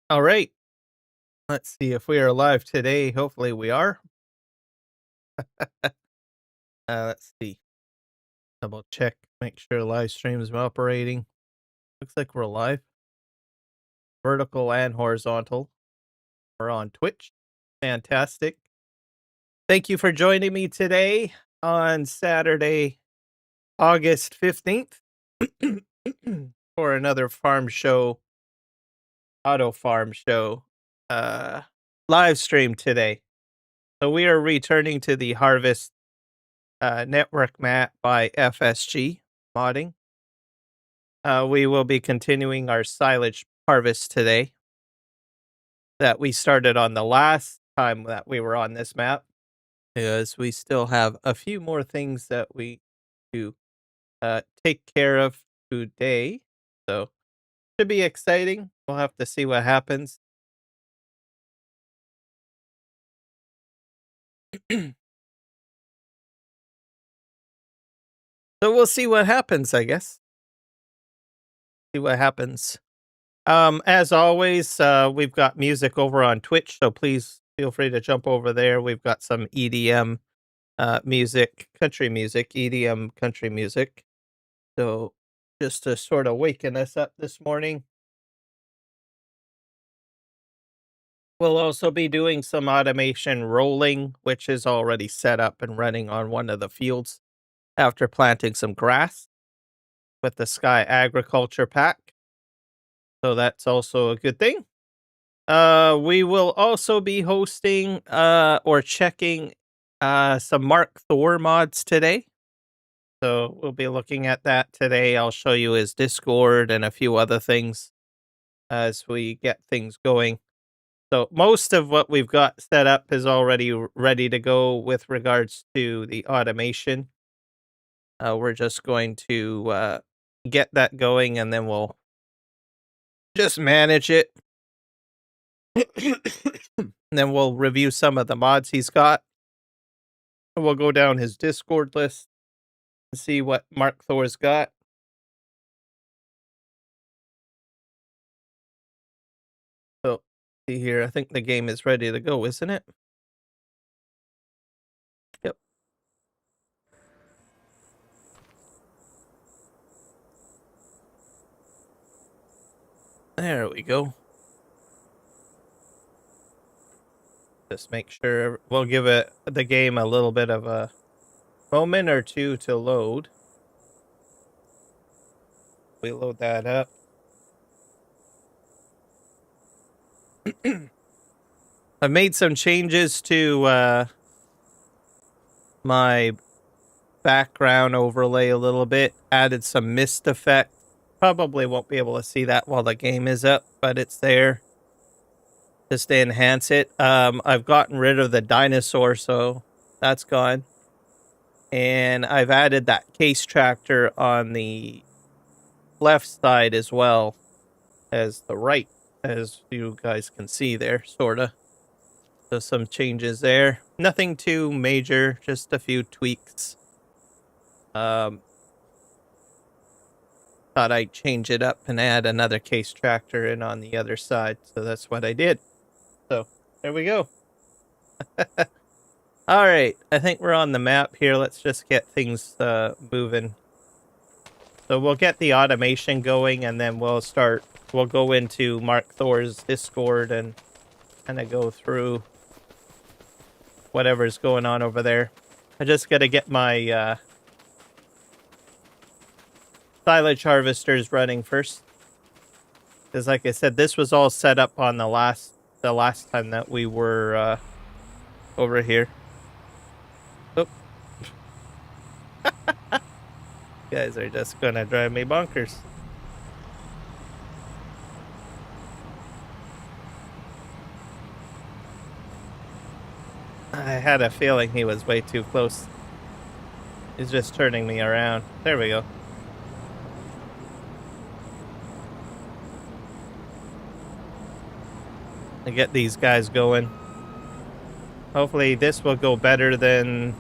All right. Let's see if we are live today. Hopefully we are. Let's see. Double check. Make sure live stream is operating. Looks like we're live. Vertical and horizontal. We're on Twitch. Fantastic. Thank you for joining me today on Saturday, August 15th for another farm show, AutoFarm Show live stream today. So we are returning to the Harvest network map by FSG modding. We will be continuing our silage harvest today that we started on the last time that we were on this map, because we still have a few more things that we do take care of today. So should be exciting. We'll have to see what happens. So we'll see what happens, I guess. See what happens. As always, we've got music over on Twitch, so please feel free to jump over there. We've got some EDM music, country music, EDM country music. So just to sort of waken us up this morning. We'll also be doing some automation rolling, which is already set up and running on one of the fields after planting some grass with the Sky Agriculture Pack. So that's also a good thing. We will also be hosting or checking some Markthor mods today. So we'll be looking at that today. I'll show you his Discord and a few other things as we get things going. So most of what we've got set up is already ready to go with regards to the automation. We're just going to get that going, and then we'll just manage it. Then we'll review some of the mods he's got. We'll go down his Discord list and see what Markthor's got. So, see here, I think the game is ready to go, isn't it? Yep. There we go. Just make sure we'll give the game a little bit of a moment or two to load. We load that up. I've made some changes to my background overlay a little bit, added some mist effect. Probably won't be able to see that while the game is up, but it's there just to enhance it. I've gotten rid of the dinosaur, so that's gone. And I've added that case tractor on the left side as well as the right, as you guys can see there, sorta. So some changes there. Nothing too major, just a few tweaks. Thought I'd change it up and add another case tractor in on the other side, so that's what I did. So there we go. All right, I think we're on the map here. Let's just get things moving. So we'll get the automation going, and then we'll go into Markthor's Discord and kind of go through whatever's going on over there. I just got to get my silage harvesters running first, because like I said, this was all set up on the last time that we were over here. Oh. You guys are just gonna drive me bonkers. I had a feeling he was way too close. He's just turning me around. There we go. To get these guys going. Hopefully this will go better than...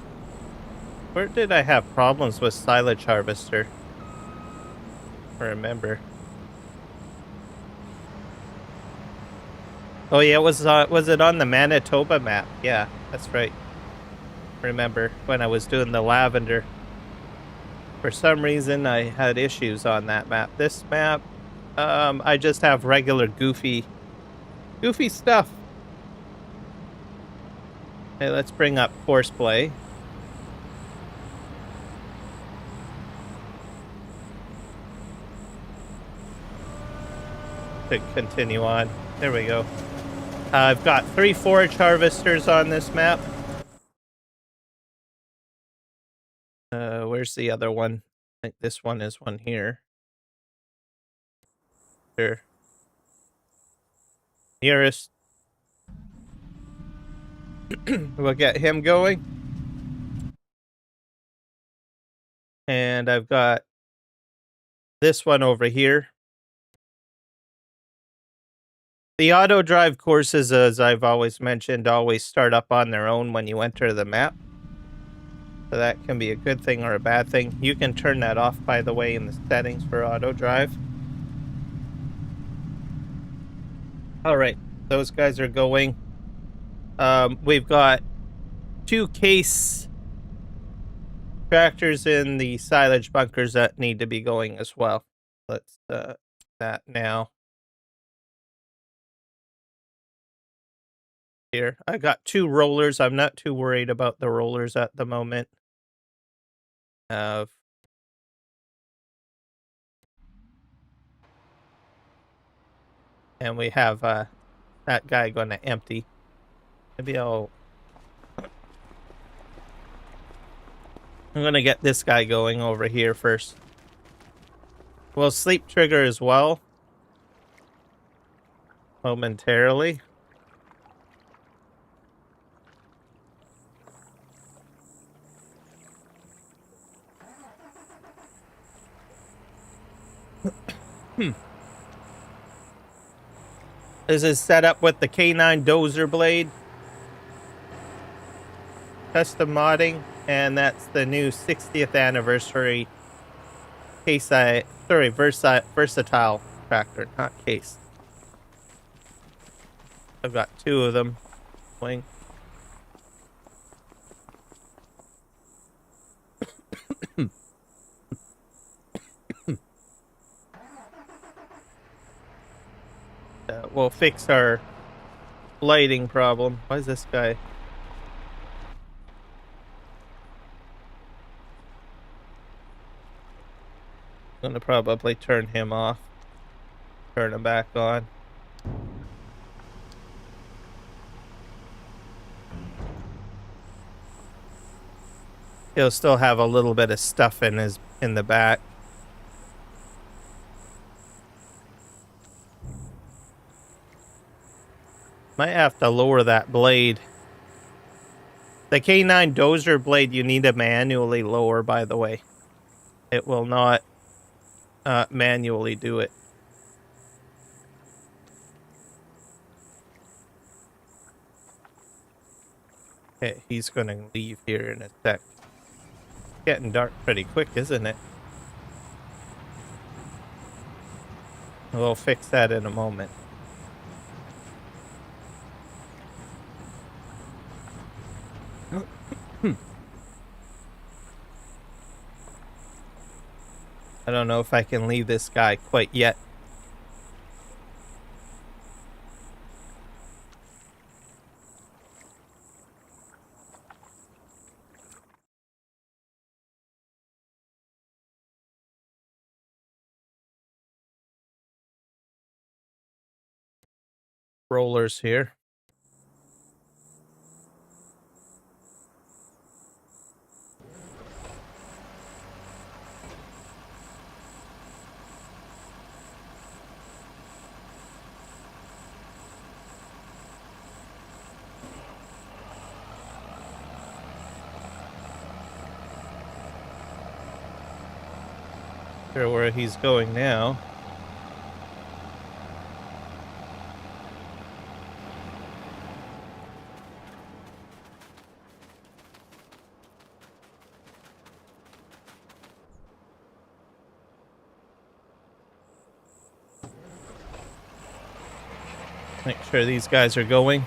Where did I have problems with silage harvester? I remember. Oh yeah, was it on the Manitoba map? Yeah, that's right. Remember when I was doing the lavender. For some reason, I had issues on that map. This map, I just have regular goofy stuff. Okay, let's bring up Courseplay. To continue on. There we go. I've got 3 Forage Harvesters on this map. Where's the other one? I think this one is one here. Sure. Nearest. We'll get him going. And I've got this one over here. The Autodrive courses, as I've always mentioned, always start up on their own when you enter the map. So that can be a good thing or a bad thing. You can turn that off, by the way, in the settings for Autodrive. All right, those guys are going. We've got 2 case tractors in the silage bunkers that need to be going as well. Let's that now. Here, I got 2 rollers. I'm not too worried about the rollers at the moment. And we have that guy going to empty. Maybe I'm going to get this guy going over here first. We'll sleep trigger as well. Momentarily. This is set up with the K9 Dozer blade. Custom modding, and that's the new 60th anniversary versatile tractor, not case. I've got 2 of them. Wing. We'll fix our lighting problem. Why is this guy? I'm gonna probably turn him off. Turn him back on. He'll still have a little bit of stuff in the back. Might have to lower that blade. The K9 Dozer blade you need to manually lower, by the way. It will not manually do it. Okay, he's gonna leave here in a sec. Getting dark pretty quick, isn't it? We'll fix that in a moment. I don't know if I can leave this guy quite yet. Rollers here. Sure where he's going now. Make sure these guys are going.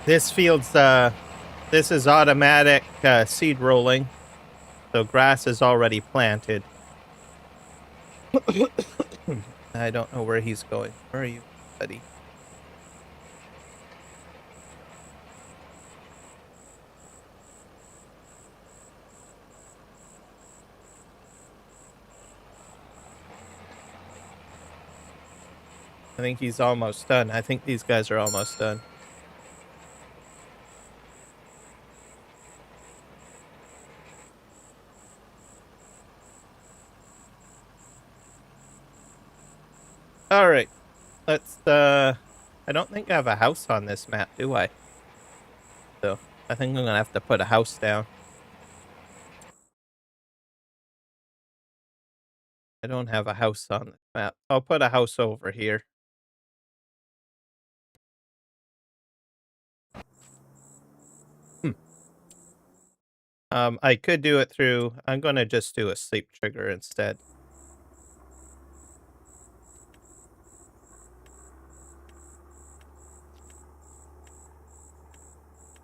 This field's, this is automatic seed rolling. So grass is already planted. I don't know where he's going. Where are you, buddy? I think he's almost done. I think these guys are almost done. All right. Let's, I don't think I have a house on this map, do I? So I think I'm gonna have to put a house down. I don't have a house on this map. I'll put a house over here. I could do it through, I'm gonna just do a sleep trigger instead.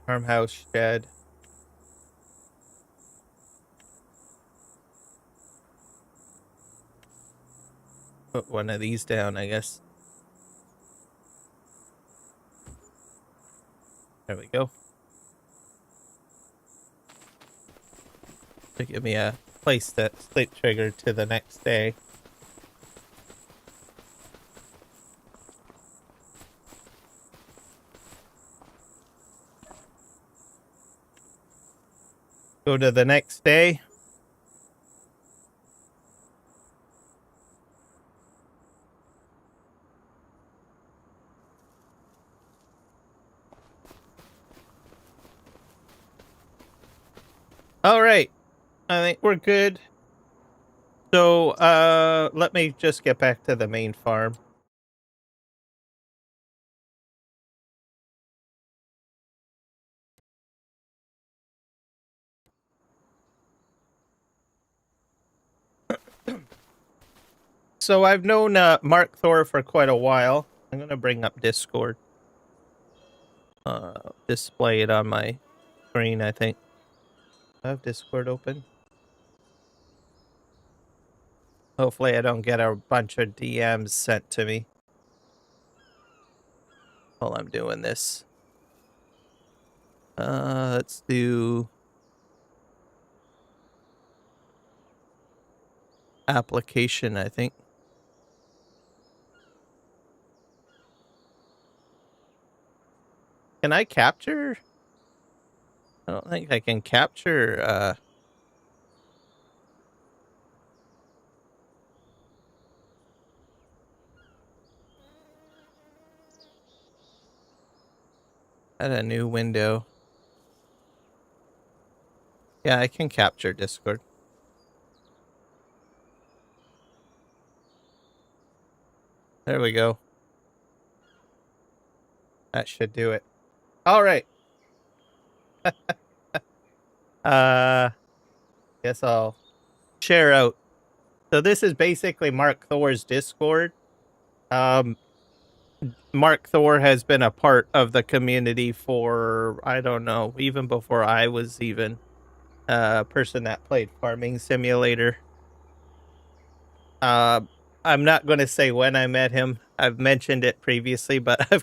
Farmhouse shed. Put one of these down, I guess. There we go. To give me a place that sleep trigger to the next day. Go to the next day. All right. I think we're good. So, let me just get back to the main farm. So I've known Markthor for quite a while. I'm gonna bring up Discord. Display it on my screen, I think. I have Discord open. Hopefully I don't get a bunch of DMs sent to me while I'm doing this. Let's do application, I think. Can I capture? I don't think I can capture, add a new window. Yeah, I can capture Discord. There we go. That should do it. All right. Guess I'll share out. So this is basically Markthor's Discord. Markthor has been a part of the community for, I don't know, even before I was even a person that played Farming Simulator. I'm not going to say when I met him. I've mentioned it previously, but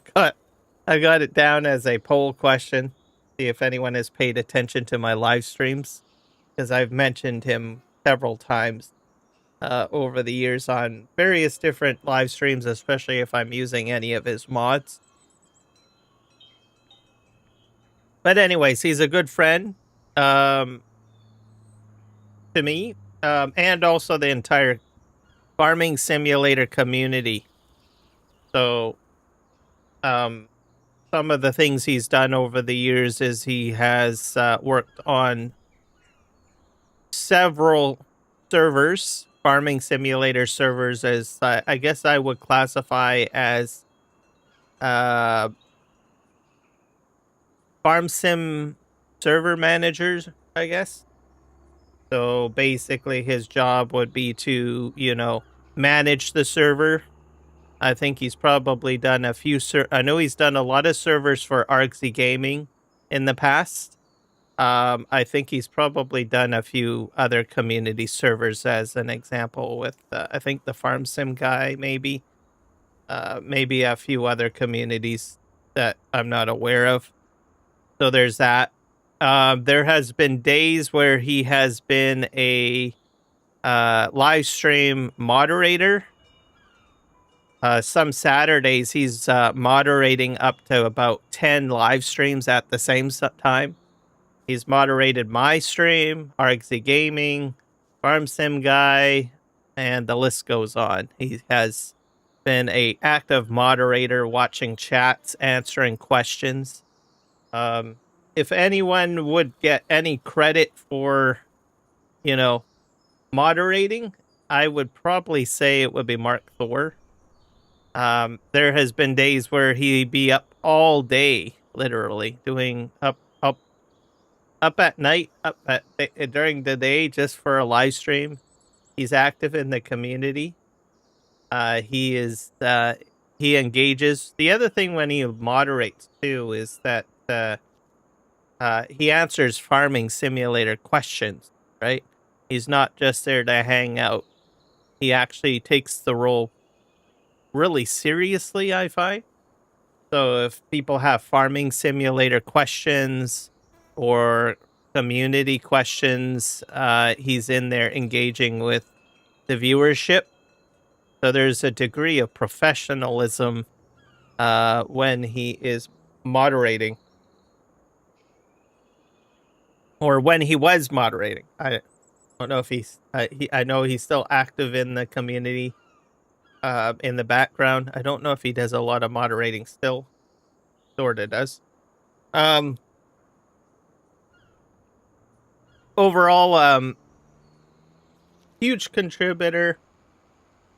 I got it down as a poll question. See if anyone has paid attention to my live streams, because I've mentioned him several times over the years on various different live streams, especially if I'm using any of his mods. But anyways, he's a good friend to me, and also the entire Farming Simulator community. So some of the things he's done over the years is he has worked on several servers, Farming Simulator servers, as I guess I would classify as Farm Sim server managers, I guess. So basically his job would be to, you know, manage the server. I think he's probably done a few I know he's done a lot of servers for Argsy Gaming in the past. I think he's probably done a few other community servers as an example with, I think the Farm Sim guy, maybe a few other communities that I'm not aware of. So there's that. There has been days where he has been a live stream moderator. Some Saturdays he's moderating up to about 10 live streams at the same time. He's moderated my stream, Argsy Gaming, Farm Sim Guy, and the list goes on. He has been a active moderator, watching chats, answering questions. If anyone would get any credit for, you know, moderating, I would probably say it would be Markthor. There has been days where he'd be up all day, literally doing up at night, during the day, just for a live stream. He's active in the community. He engages. The other thing when he moderates too is that he answers farming simulator questions, right? He's not just there to hang out. He actually takes the role really seriously, I find. So if people have farming simulator questions or community questions, he's in there engaging with the viewership. So there's a degree of professionalism when he is moderating, or when he was moderating. I don't know if he's. I know he's still active in the community, in the background. I don't know if he does a lot of moderating still. Sorta does. Overall, huge contributor.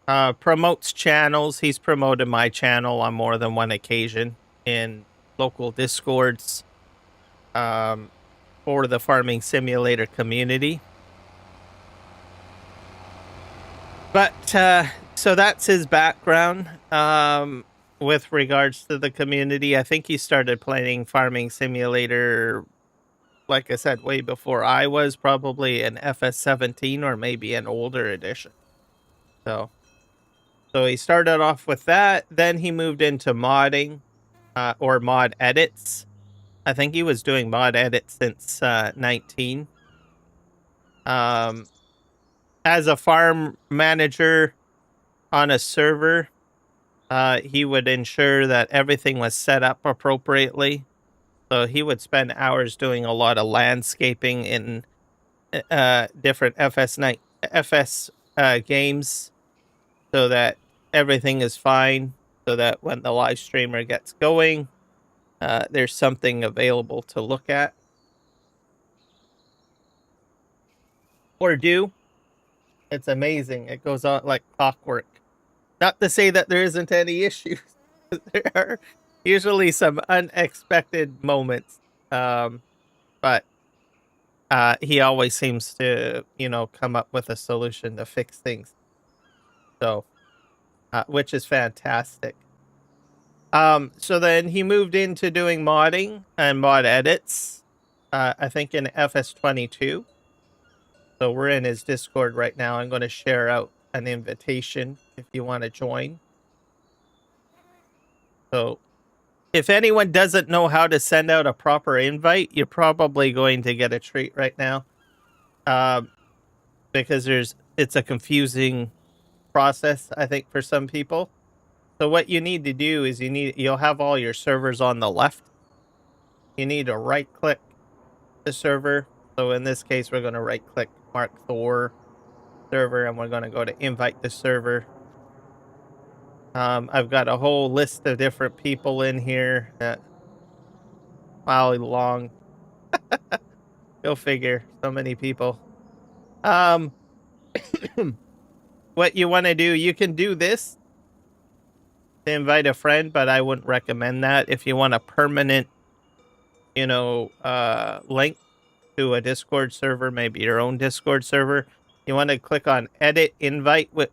Promotes channels. He's promoted my channel on more than one occasion in local discords for the farming simulator community. But so that's his background with regards to the community. I think he started playing farming simulator, like I said, way before I was, probably an FS17 or maybe an older edition. So he started off with that. Then he moved into modding or mod edits. I think he was doing mod edits since 19. As a farm manager on a server, he would ensure that everything was set up appropriately. So he would spend hours doing a lot of landscaping in different FS games, so that everything is fine, so that when the live streamer gets going, there's something available to look at or do. It's amazing. It goes on like clockwork. Not to say that there isn't any issues. There are usually some unexpected moments, but he always seems to, you know, come up with a solution to fix things. So, which is fantastic. So then he moved into doing modding and mod edits, I think in FS22. So we're in his Discord right now. I'm going to share out an invitation if you want to join. So if anyone doesn't know how to send out a proper invite, you're probably going to get a treat right now. Because it's a confusing process, I think, for some people. So what you need to do is you'll have all your servers on the left. You need to right click the server. So in this case, we're going to right click Markthor server, and we're going to go to invite the server. I've got a whole list of different people in here. Wow, long. Go figure. So many people. What you want to do, you can do this to invite a friend, but I wouldn't recommend that. If you want a permanent, you know, link, to a Discord server, maybe your own Discord server, you want to click on Edit Invite with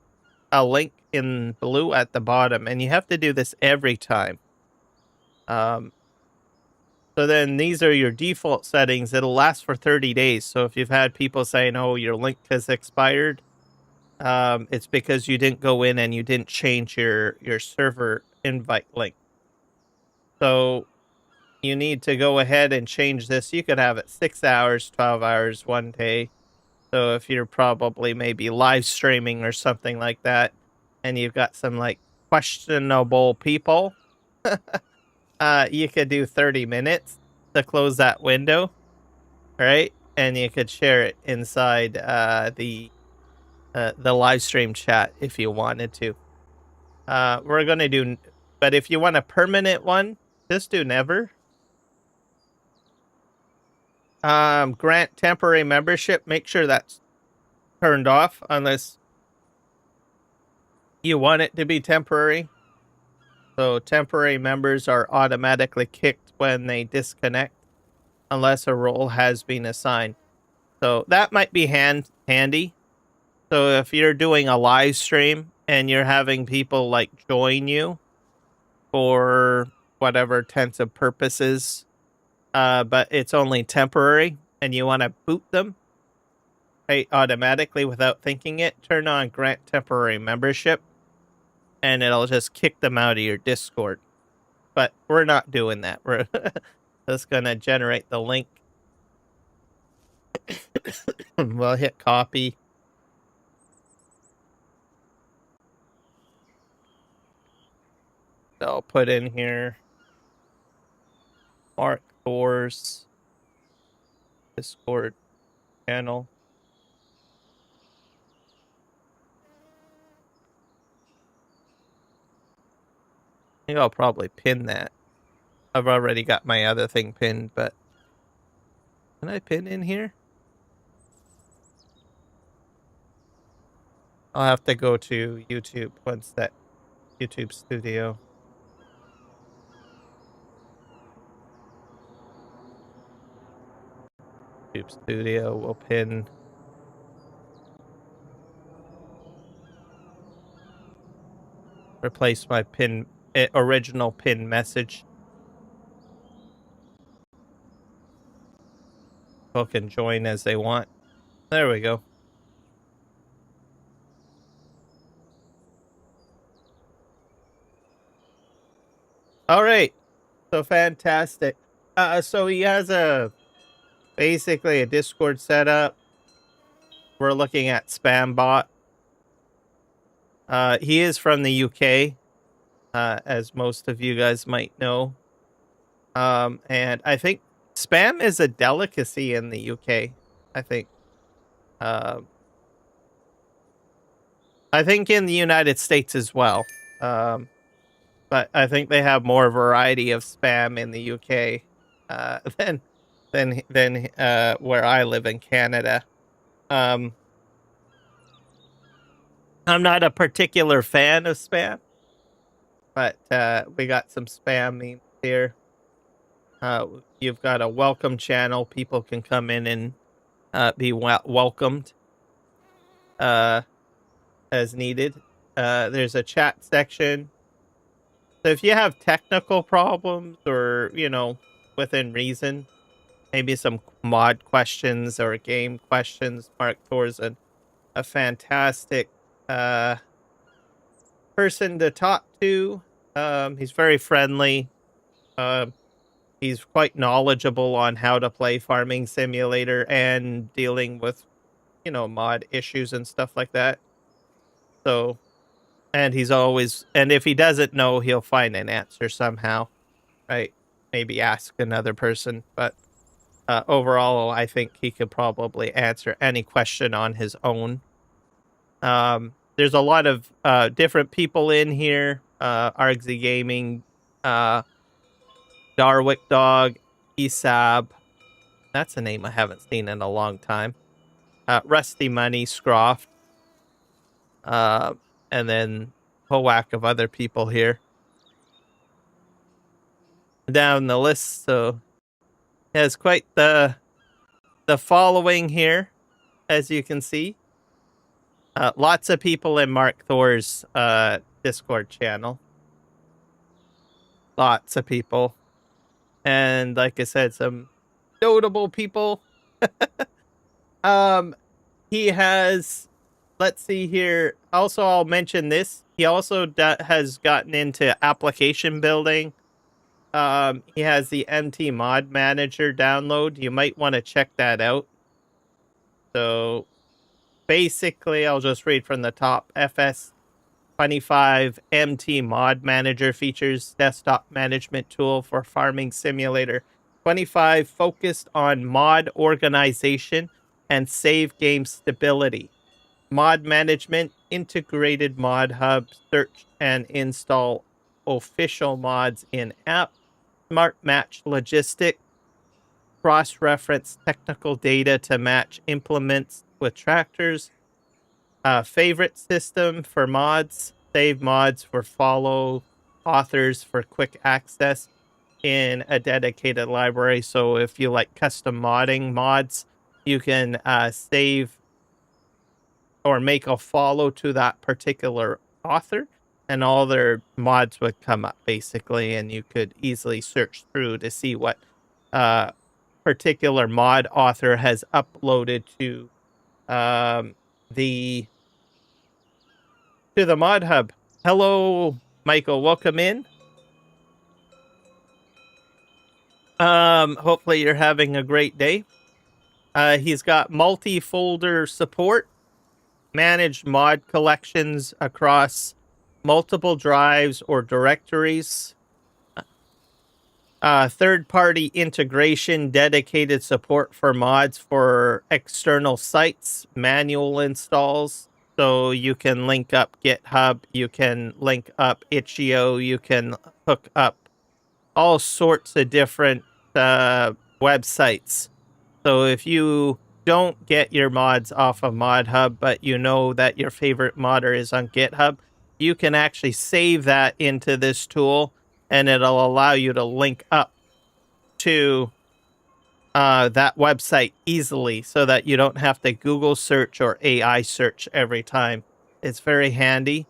a link in blue at the bottom, and you have to do this every time. So then these are your default settings. It'll last for 30 days. So if you've had people saying, oh, your link has expired, it's because you didn't go in and you didn't change your server invite link. So you need to go ahead and change this. You could have it 6 hours, 12 hours, 1 day. So if you're probably maybe live streaming or something like that, and you've got some like questionable people, you could do 30 minutes to close that window, right? And you could share it inside the live stream chat if you wanted to. We're gonna do, but if you want a permanent one, just do never. Grant temporary membership. Make sure that's turned off unless you want it to be temporary. So temporary members are automatically kicked when they disconnect unless a role has been assigned. So that might be handy. So if you're doing a live stream and you're having people like join you for whatever intents of purposes, but it's only temporary and you want to boot them right automatically without thinking it, turn on grant temporary membership and it'll just kick them out of your Discord. But we're not doing that. We're just going to generate the link. We'll hit copy. I'll put in here Markthor's Discord channel. I think I'll probably pin that. I've already got my other thing pinned, but can I pin in here? I'll have to go to YouTube once that YouTube Studio. YouTube Studio will pin. Replace my pin, original pin message. People can join as they want. There we go. All right. So fantastic. So he has basically a Discord setup. We're looking at Spambot. He is from the UK, as most of you guys might know. And I think spam is a delicacy in the UK. I think in the United States as well. But I think they have more variety of spam in the UK than where I live in Canada. I'm not a particular fan of spam, but we got some spam memes here. You've got a welcome channel. People can come in and be welcomed as needed. There's a chat section. So if you have technical problems or, you know, within reason, maybe some mod questions or game questions, Markthor's a fantastic person to talk to. He's very friendly. He's quite knowledgeable on how to play Farming Simulator and dealing with, you know, mod issues and stuff like that. So, and he's always, and if he doesn't know, he'll find an answer somehow, right? Maybe ask another person, but overall, I think he could probably answer any question on his own. There's a lot of different people in here. Argsy Gaming, Darwick Dog, Esab. That's a name I haven't seen in a long time. Rusty Money, Scroft. And then a whole whack of other people here. Down the list, so he has quite the the following here, as you can see. Lots of people in Markthor's Discord channel. Lots of people. And like I said, some notable people. He has, let's see here. Also, I'll mention this. He also has gotten into application building. He has the MT Mod Manager download. You might want to check that out. So basically, I'll just read from the top. FS25 MT Mod Manager features desktop management tool for farming simulator. 25 focused on mod organization and save game stability. Mod management, integrated mod hub, search and install official mods in app, smart match logistics, cross-reference technical data to match implements with tractors, favorite system for mods, save mods for follow authors for quick access in a dedicated library. So if you like custom modding mods, you can save or make a follow to that particular author, and all their mods would come up basically, and you could easily search through to see what particular mod author has uploaded to the mod hub. Hello, Michael. Welcome in. Hopefully you're having a great day. He's got multi-folder support, managed mod collections across multiple drives or directories, third-party integration, dedicated support for mods for external sites, manual installs. So you can link up GitHub, you can link up itch.io, you can hook up all sorts of different websites. So if you don't get your mods off of ModHub, but you know that your favorite modder is on GitHub, you can actually save that into this tool, and it'll allow you to link up to that website easily so that you don't have to Google search or AI search every time. It's very handy.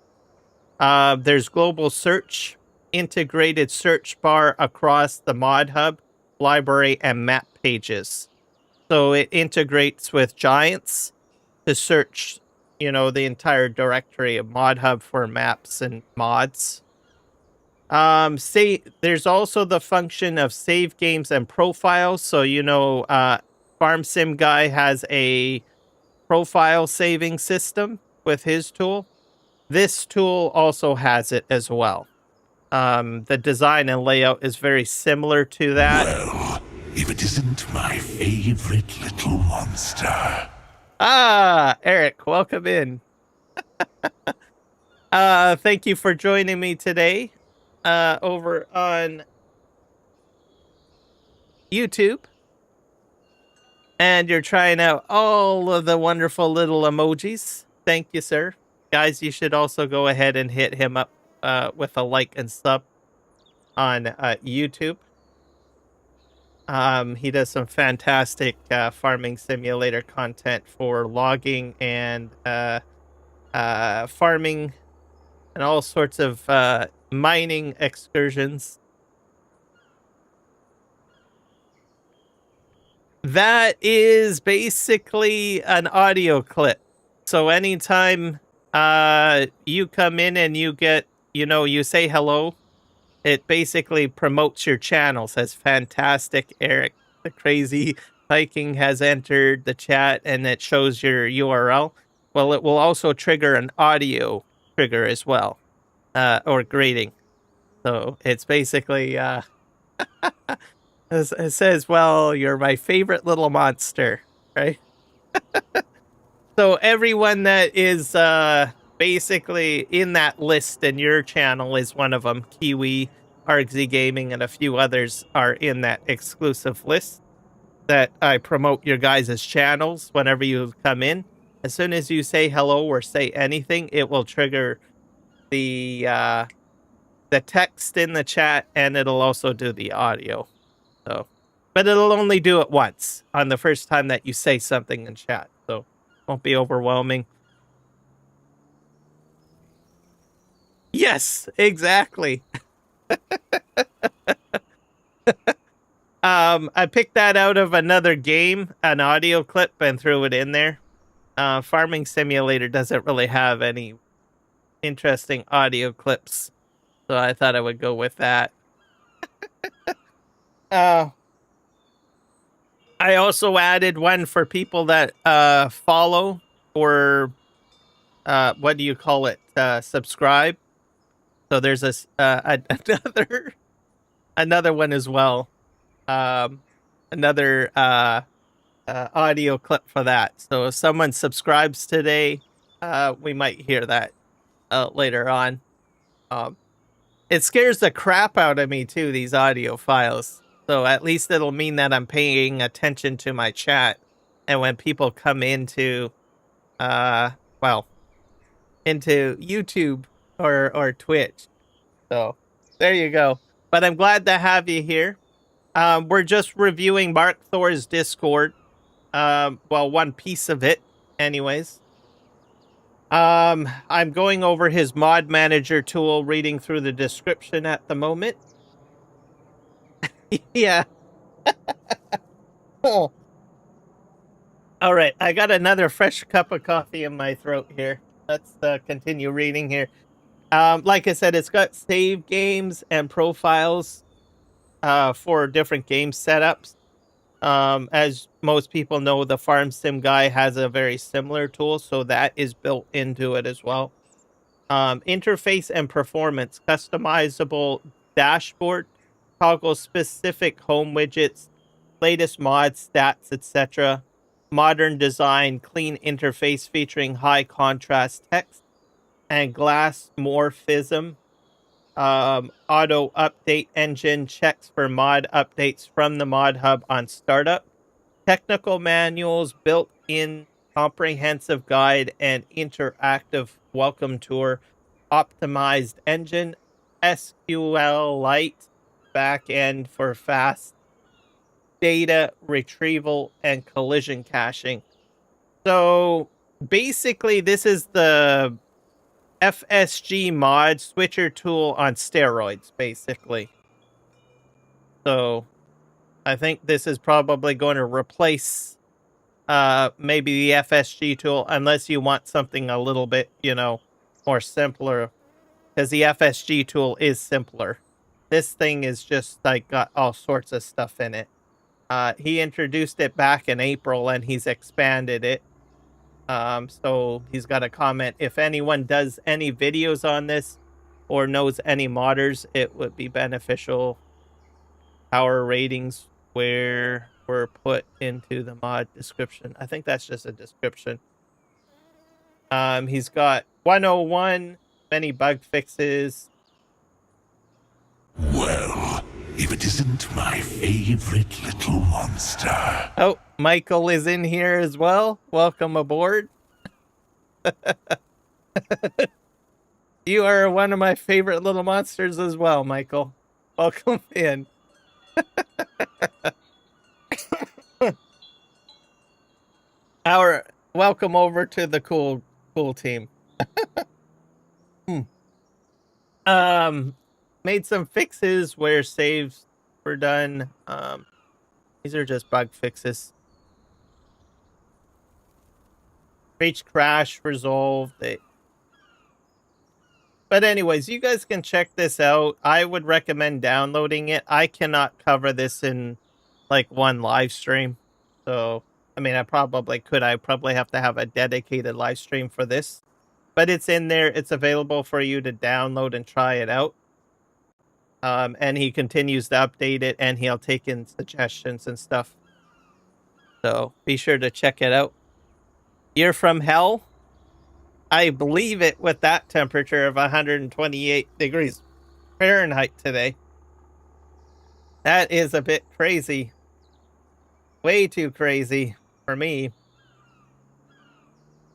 There's global search, integrated search bar across the mod hub, library, and map pages. So it integrates with Giants to search, the entire directory of mod hub for maps and mods. There's also the function of save games and profiles. So, Farm Sim Guy has a profile saving system with his tool. This tool also has it as well. The design and layout is very similar to that. Well, if it isn't my favorite little monster. Eric, welcome in. Thank you for joining me today over on YouTube. And you're trying out all of the wonderful little emojis. Thank you, sir. Guys, you should also go ahead and hit him up with a like and sub on YouTube. He does some fantastic farming simulator content for logging and farming and all sorts of mining excursions. That is basically an audio clip. So anytime you come in and you get, you say hello, it basically promotes your channel. Says, fantastic, Eric. The crazy Viking has entered the chat, and it shows your URL. Well, it will also trigger an audio trigger as well, or greeting. So it's basically, it says, well, you're my favorite little monster, right? So everyone that is basically in that list in your channel is one of them. Kiwi, RXZ Gaming, and a few others are in that exclusive list that I promote your guys' channels whenever you come in. As soon as you say hello or say anything, it will trigger the text in the chat, and it'll also do the audio. So But it'll only do it once on the first time that you say something in chat. So won't be overwhelming. Yes, exactly. I picked that out of another game, an audio clip, and threw it in there. Farming Simulator doesn't really have any interesting audio clips, so I thought I would go with that. I also added one for people that follow or what do you call it? Subscribe. So there's another one as well. Another audio clip for that. So if someone subscribes today, we might hear that later on. It scares the crap out of me too, these audio files. So at least it'll mean that I'm paying attention to my chat. And when people come into into YouTube or Twitch. So there you go. But I'm glad to have you here. We're just reviewing Markthor's Discord. One piece of it, anyways. I'm going over his mod manager tool, reading through the description at the moment. Yeah. Oh. All right, I got another fresh cup of coffee in my throat here. Let's continue reading here. Like I said, it's got save games and profiles for different game setups. As most people know, the Farm Sim guy has a very similar tool, so that is built into it as well. Interface and performance, customizable dashboard, toggle specific home widgets, latest mods, stats, etc. Modern design, clean interface featuring high contrast text and glass morphism. Auto update engine checks for mod updates from the mod hub on startup. Technical manuals, built-in comprehensive guide, and interactive welcome tour. Optimized engine, SQLite backend for fast data retrieval and collision caching. So basically, this is the FSG mod switcher tool on steroids, basically. So I think this is probably going to replace maybe the FSG tool, unless you want something a little bit, more simpler, because the FSG tool is simpler. This thing is just like got all sorts of stuff in it. He introduced it back in April and he's expanded it. So he's got a comment. If anyone does any videos on this or knows any modders, it would be beneficial. Power ratings were put into the mod description. I think that's just a description. He's got 101, many bug fixes. Well, if it isn't my favorite little monster. Oh, Michael is in here as well. Welcome aboard. You are one of my favorite little monsters as well, Michael. Welcome in. Our welcome over to the cool team. Made some fixes where saves were done. These are just bug fixes. Reach crash resolved. But anyways, you guys can check this out. I would recommend downloading it. I cannot cover this in like one live stream. So, I mean, I probably could. I probably have to have a dedicated live stream for this. But it's in there. It's available for you to download and try it out. And he continues to update it, and he'll take in suggestions and stuff. So be sure to check it out. You're from hell? I believe it with that temperature of 128 degrees Fahrenheit today. That is a bit crazy. Way too crazy for me.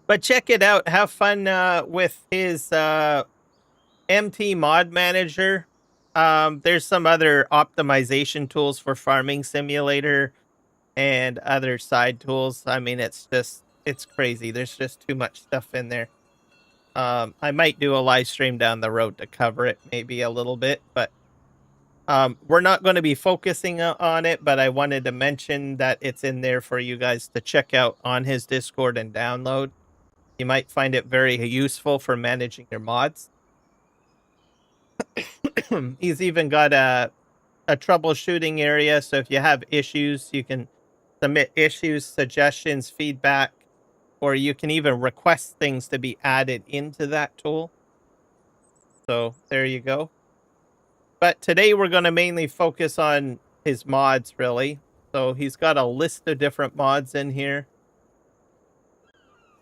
But check it out. Have fun with his MT mod manager. There's some other optimization tools for Farming Simulator and other side tools. I mean, it's crazy. There's just too much stuff in there. I might do a live stream down the road to cover it maybe a little bit, but we're not going to be focusing on it, but I wanted to mention that it's in there for you guys to check out on his Discord and download. You might find it very useful for managing your mods. He's even got a troubleshooting area, so if you have issues, you can submit issues, suggestions, feedback, or you can even request things to be added into that tool. So there you go. But today we're going to mainly focus on his mods, really. So he's got a list of different mods in here.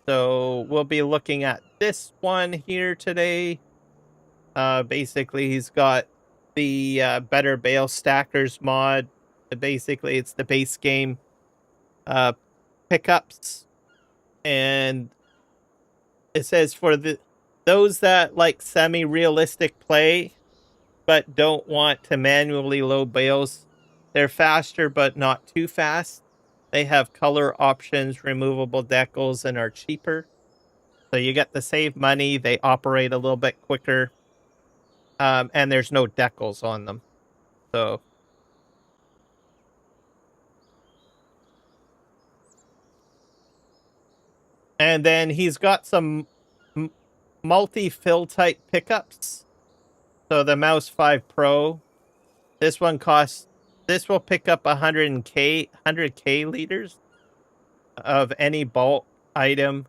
So we'll be looking at this one here today. Basically, he's got the Better Bale Stackers mod. Basically, it's the base game pickups. And it says for those that like semi-realistic play but don't want to manually load bales, they're faster but not too fast. They have color options, removable decals, and are cheaper. So you get to save money. They operate a little bit quicker. And there's no decals on them. So and then he's got some multi-fill type pickups. So the Mouse 5 Pro, this will pick up 100k liters of any bulk item,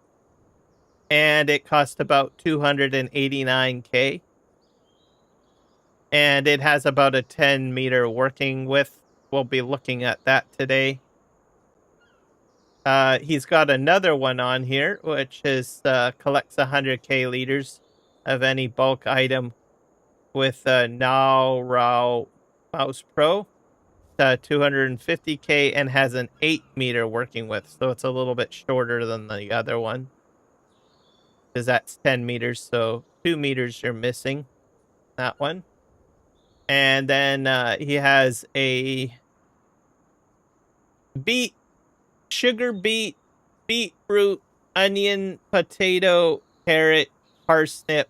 and it costs about 289k. And it has about a 10-meter working width. We'll be looking at that today. He's got another one on here, which is collects 100k liters of any bulk item with Now Raw Mouse Pro, 250k, and has an 8-meter working width, so it's a little bit shorter than the other one, because that's 10 meters, so 2 meters you're missing that one. And then he has a sugar beet, beetroot, onion, potato, carrot, parsnip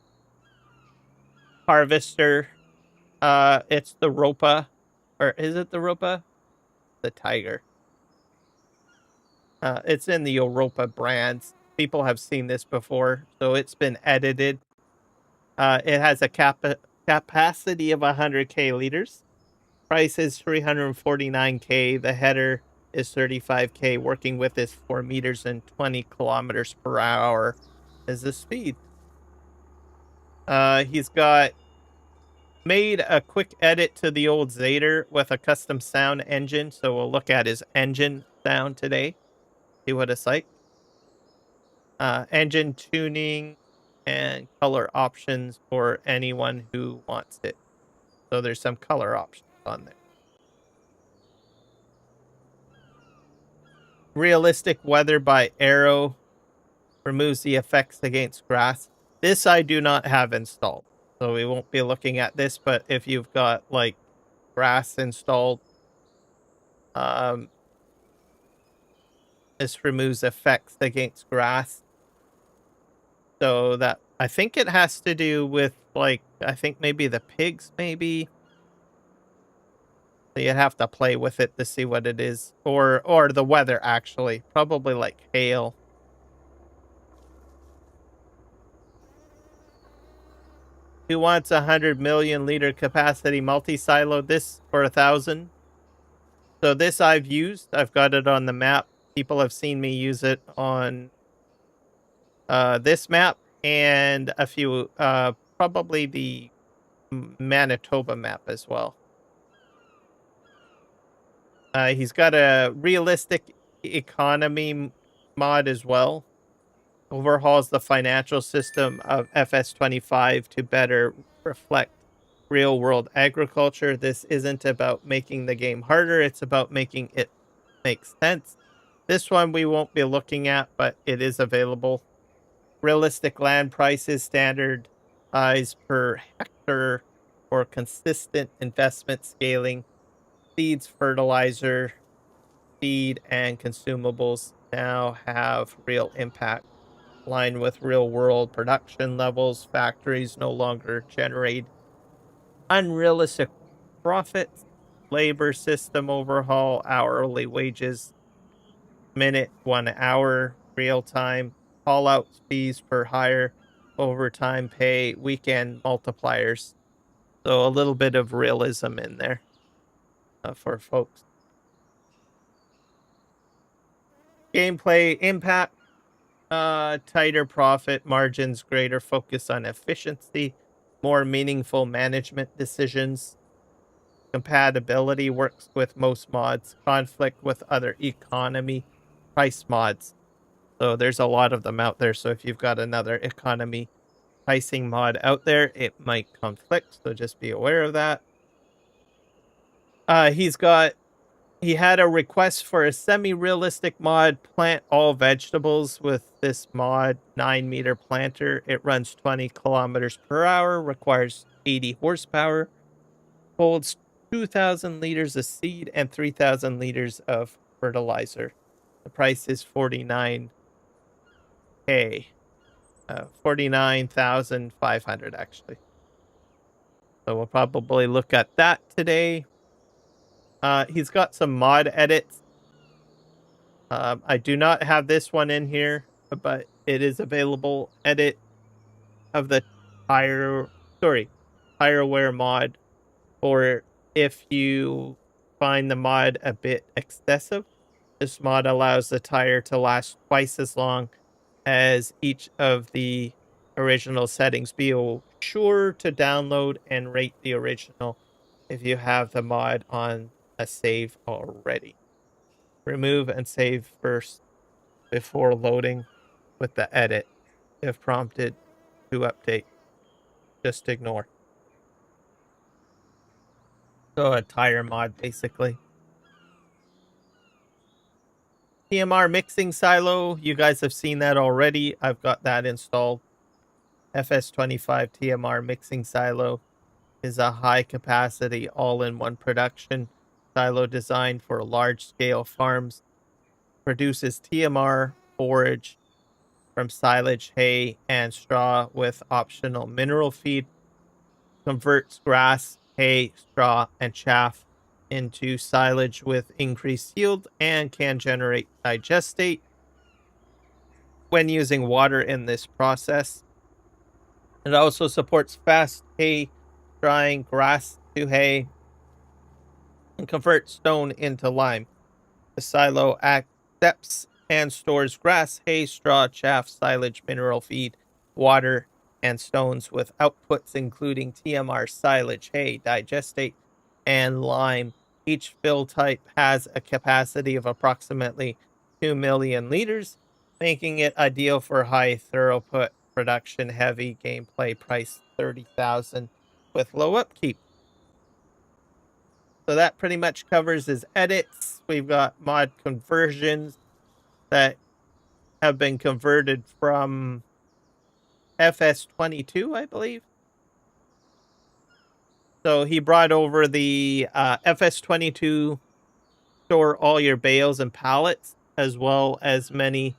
harvester. It's the Ropa, or is it the Ropa? The Tiger. It's in the Europa brands. People have seen this before, so it's been edited. It has a capacity of 100k liters. Price is 349k. The header is 35k. Working with is 4 meters and 20 kilometers per hour is the speed. He's got made a quick edit to the old Zader with a custom sound engine, so we'll look at his engine sound today. See what it's like. Engine tuning and color options for anyone who wants it. So there's some color options on there. Realistic weather by Arrow removes the effects against grass. This I do not have installed, so we won't be looking at this, but if you've got like grass installed, this removes effects against grass. So that, I think it has to do with, like, I think maybe the pigs, maybe. So you'd have to play with it to see what it is. Or the weather, actually. Probably like hail. Who wants 100 million liter capacity multi-silo? This for 1,000. So this I've used. I've got it on the map. People have seen me use it on this map and a few, probably the Manitoba map as well. He's got a realistic economy mod as well. Overhauls the financial system of FS25 to better reflect real world agriculture. This isn't about making the game harder, it's about making it make sense. This one we won't be looking at, but it is available. Realistic land prices, standard size per hectare for consistent investment scaling. Seeds, fertilizer, feed, and consumables now have real impact. Aligned with real world production levels, factories no longer generate unrealistic profits. Labor system overhaul, hourly wages, minute, 1 hour, real time, call out fees per hire, overtime pay, weekend multipliers. So a little bit of realism in there for folks. Gameplay impact, tighter profit margins, greater focus on efficiency, more meaningful management decisions. Compatibility works with most mods, conflict with other economy price mods. So there's a lot of them out there. So if you've got another economy pricing mod out there, it might conflict. So just be aware of that. He had a request for a semi-realistic mod, plant all vegetables with this mod, 9-meter planter. It runs 20 kilometers per hour, requires 80 horsepower, holds 2,000 liters of seed and 3,000 liters of fertilizer. The price is $49K. 49,500 actually. So we'll probably look at that today. He's got some mod edits. I do not have this one in here, but it is available. Edit of the tire wear mod, or if you find the mod a bit excessive, this mod allows the tire to last twice as long as each of the original settings. Be sure to download and rate the original if you have the mod on a save already. Remove and save first before loading with the edit. If prompted to update, just ignore. So a tire mod, basically. TMR mixing silo, you guys have seen that already. I've got that installed. FS25 TMR mixing silo is a high capacity all-in-one production silo designed for large scale farms. Produces TMR, forage from silage, hay, and straw with optional mineral feed. Converts grass, hay, straw, and chaff into silage with increased yield and can generate digestate when using water in this process. It also supports fast hay drying, grass to hay, and converts stone into lime. The silo accepts and stores grass, hay, straw, chaff, silage, mineral feed, water, and stones with outputs including TMR, silage, hay, digestate, and lime. Each fill type has a capacity of approximately 2 million liters, making it ideal for high throughput production. Heavy gameplay, price 30,000 with low upkeep. So that pretty much covers his edits. We've got mod conversions that have been converted from FS22, I believe. So he brought over the FS22 store all your bales and pallets, as well as any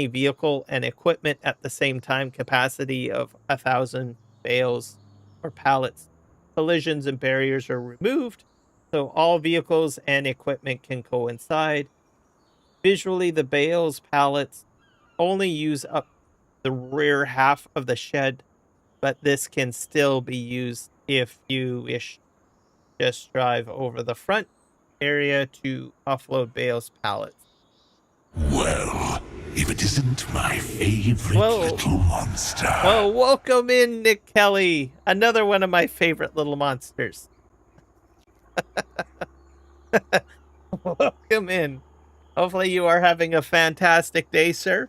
vehicle and equipment at the same time, capacity of 1,000 bales or pallets. Collisions and barriers are removed, so all vehicles and equipment can coincide. Visually, the bales pallets only use up the rear half of the shed, but this can still be used if you wish. Just drive over the front area to offload bales pallets. Well, if it isn't my favorite little monster. Well, welcome in, Nick Kelly. Another one of my favorite little monsters. Welcome in. Hopefully you are having a fantastic day, sir.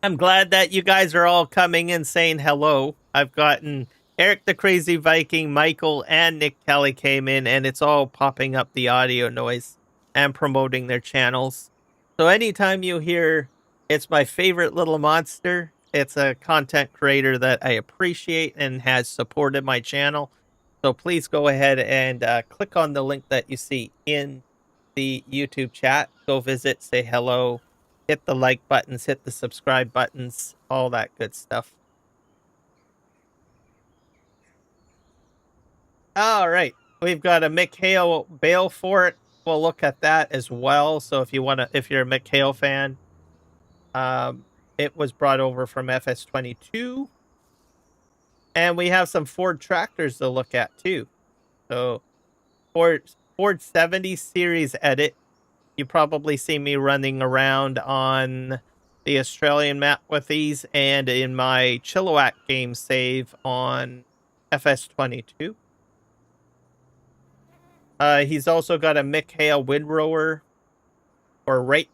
I'm glad that you guys are all coming and saying hello. I've gotten Eric the Crazy Viking, Michael, and Nick Kelly came in, and it's all popping up the audio noise and promoting their channels. So anytime you hear "It's my favorite little monster," It's a content creator that I appreciate and has supported my channel. So please go ahead and click on the link that you see in the YouTube chat. Go visit, say hello, hit the like buttons, hit the subscribe buttons, all that good stuff. All right. We've got a Hale Bale for it. We'll look at that as well. So if you're a Hale fan, it was brought over from FS22. And we have some Ford tractors to look at too. So Ford 70 series edit. You probably see me running around on the Australian map with these and in my Chilliwack game save on FS22. He's also got a Hale windrower or rake,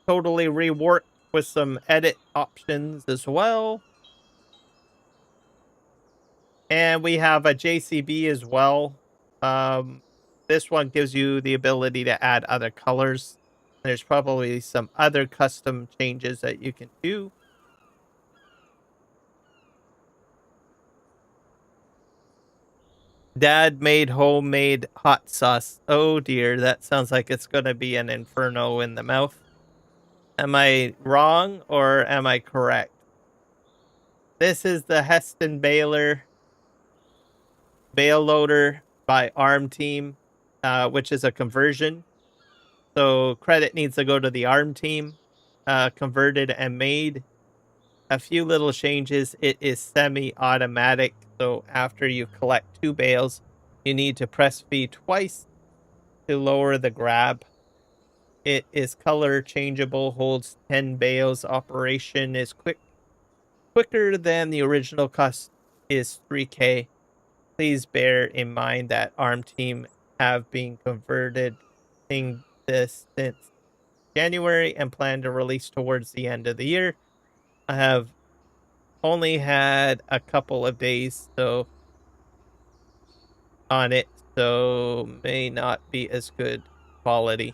totally reworked with some edit options as well. And we have a JCB as well. This one gives you the ability to add other colors. There's probably some other custom changes that you can do. Dad made homemade hot sauce. Oh dear, that sounds like it's going to be an inferno in the mouth. Am I wrong or am I correct? This is the Heston Baler Bale loader by ARM team, which is a conversion. So credit needs to go to the ARM team, converted and made a few little changes. It is semi-automatic. So after you collect 2 bales, you need to press V twice to lower the grab. It is color changeable, holds 10 bales. Operation is quicker than the original cost is 3K. Please bear in mind that ARM team have been converting this since January and plan to release towards the end of the year. I have only had a couple of days on it, so may not be as good quality.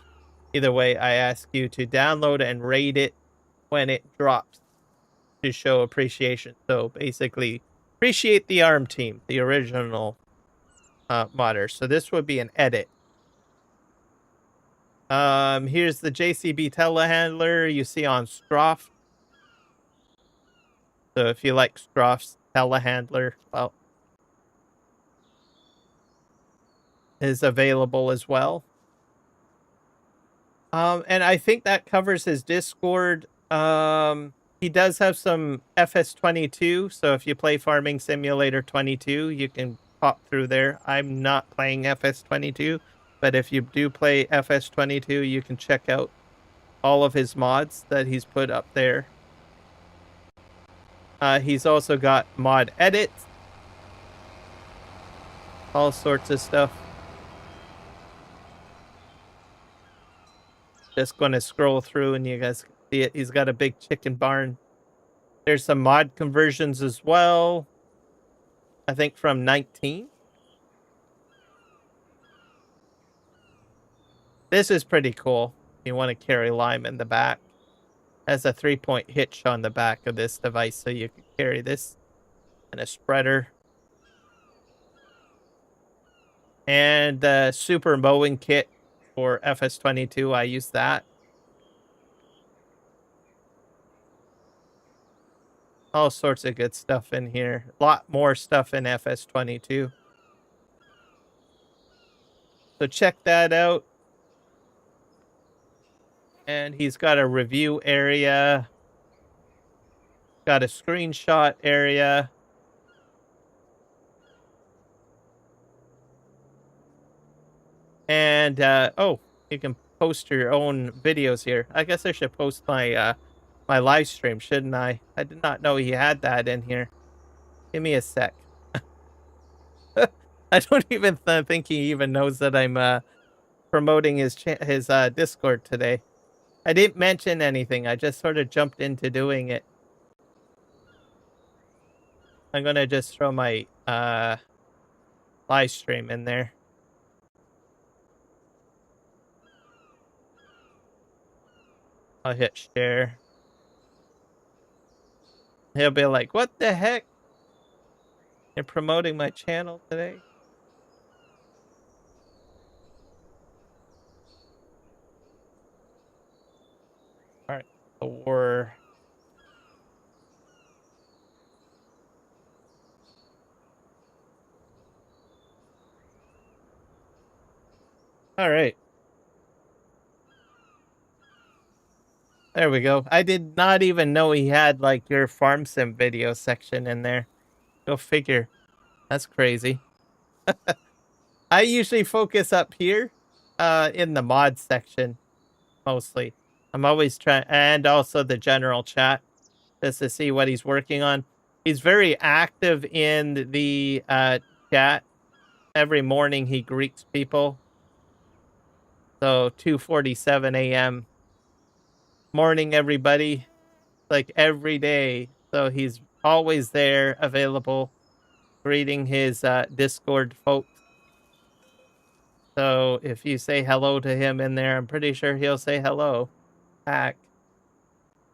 Either way, I ask you to download and rate it when it drops to show appreciation. So basically, appreciate the ARM team, the original modder. So this would be an edit. Here's the JCB telehandler you see on Scroft. So if you like Scroft's telehandler, well, is available as well. And I think that covers his Discord. He does have some FS22, so if you play Farming Simulator 22, you can pop through there. I'm not playing FS22, but if you do play FS22, you can check out all of his mods that he's put up there. He's also got mod edits, all sorts of stuff. Just going to scroll through and you guys can see it. He's got a big chicken barn. There's some mod conversions as well. I think from 19. This is pretty cool. You want to carry lime in the back. Has a 3-point hitch on the back of this device, so you can carry this and a spreader. And the super mowing kit for FS22, I use that. All sorts of good stuff in here. A lot more stuff in FS22. So check that out. And he's got a review area. Got a screenshot area. And, oh, you can post your own videos here. I guess I should post my, my live stream, shouldn't I? I did not know he had that in here. Give me a sec. I don't even think he even knows that I'm, promoting his Discord today. I didn't mention anything. I just sort of jumped into doing it. I'm gonna just throw my live stream in there. I'll hit share. He'll be like, what the heck? You're promoting my channel today? All right, Thor. All right. There we go. I did not even know he had like your farm sim video section in there. Go figure. That's crazy. I usually focus up here in the mod section mostly. I'm always trying, and also the general chat, just to see what he's working on. He's very active in the chat. Every morning he greets people. So 2:47 a.m. Morning, everybody. Like every day. So he's always there, available, greeting his Discord folks. So if you say hello to him in there, I'm pretty sure he'll say hello back.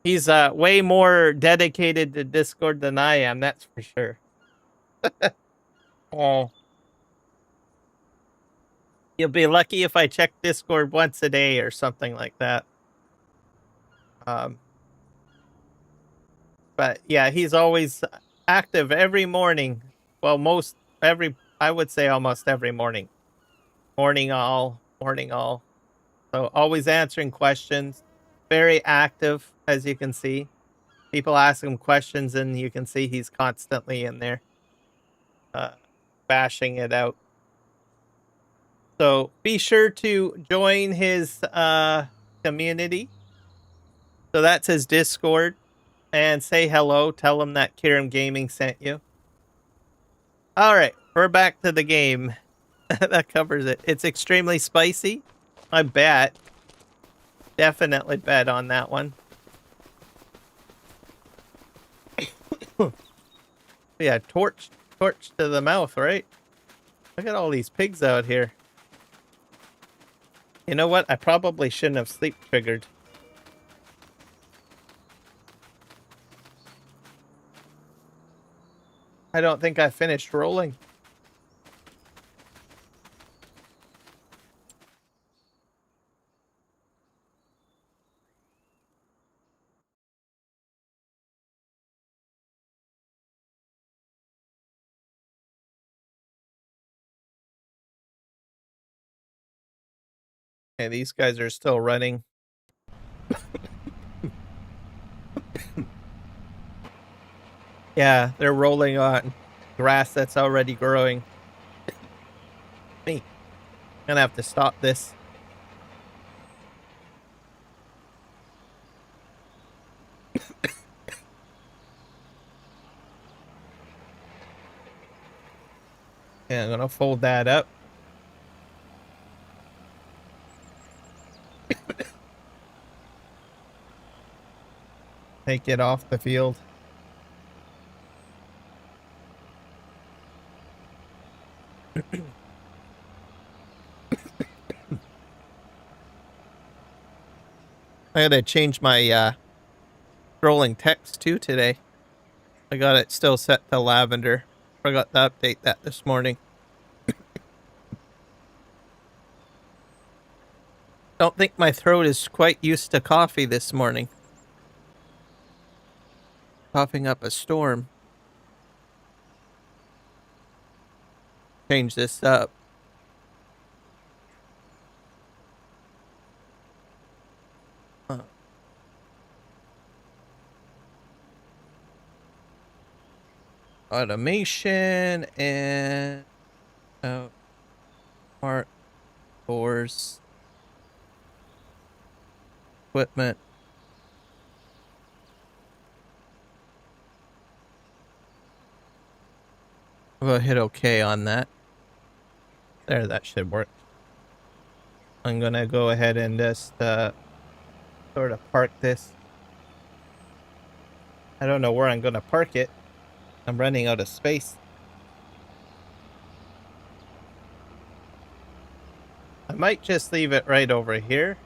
He's way more dedicated to Discord than I am, that's for sure. Oh. You'll be lucky if I check Discord once a day or something like that. But yeah, he's always active every morning. Well, I would say almost every morning. Morning all. So always answering questions. Very active, as you can see. People ask him questions, and you can see he's constantly in there bashing it out. So be sure to join his community. So that's his Discord. And say hello. Tell him that Kiram Gaming sent you. All right, we're back to the game. That covers it. It's extremely spicy. I bet. Definitely bet on that one. Yeah, torch to the mouth, right? Look at all these pigs out here. You know what? I probably shouldn't have sleep triggered. I don't think I finished rolling. Okay, these guys are still running. Yeah, they're rolling on grass that's already growing. Me. I'm gonna have to stop this. Yeah, I'm gonna fold that up. Take it off the field. I gotta change my scrolling text too today. I got it still set to lavender. Forgot to update that this morning. Don't think my throat is quite used to coffee this morning. Coughing up a storm. Change this up. Automation and Markthor's equipment. We'll hit OK on that. There, that should work. I'm gonna go ahead and just sort of park this. I don't know where I'm gonna park it. I'm running out of space. I might just leave it right over here.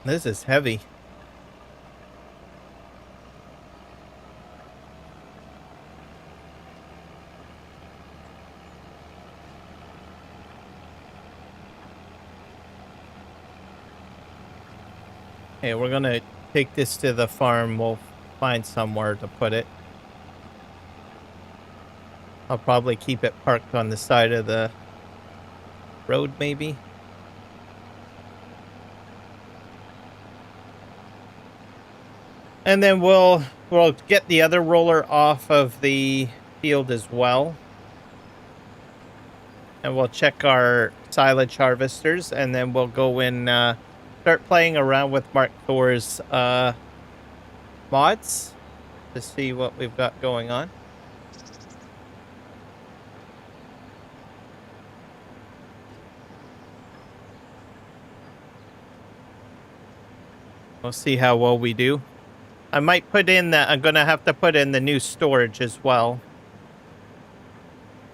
This is heavy. Okay, we're gonna take this to the farm. We'll find somewhere to put it. I'll probably keep it parked on the side of the road, maybe. And then we'll get the other roller off of the field as well. And we'll check our silage harvesters, and then we'll go in, start playing around with Markthor's mods to see what we've got going on. We'll see how well we do. I might put in the, I'm going to have to put in the new storage as well.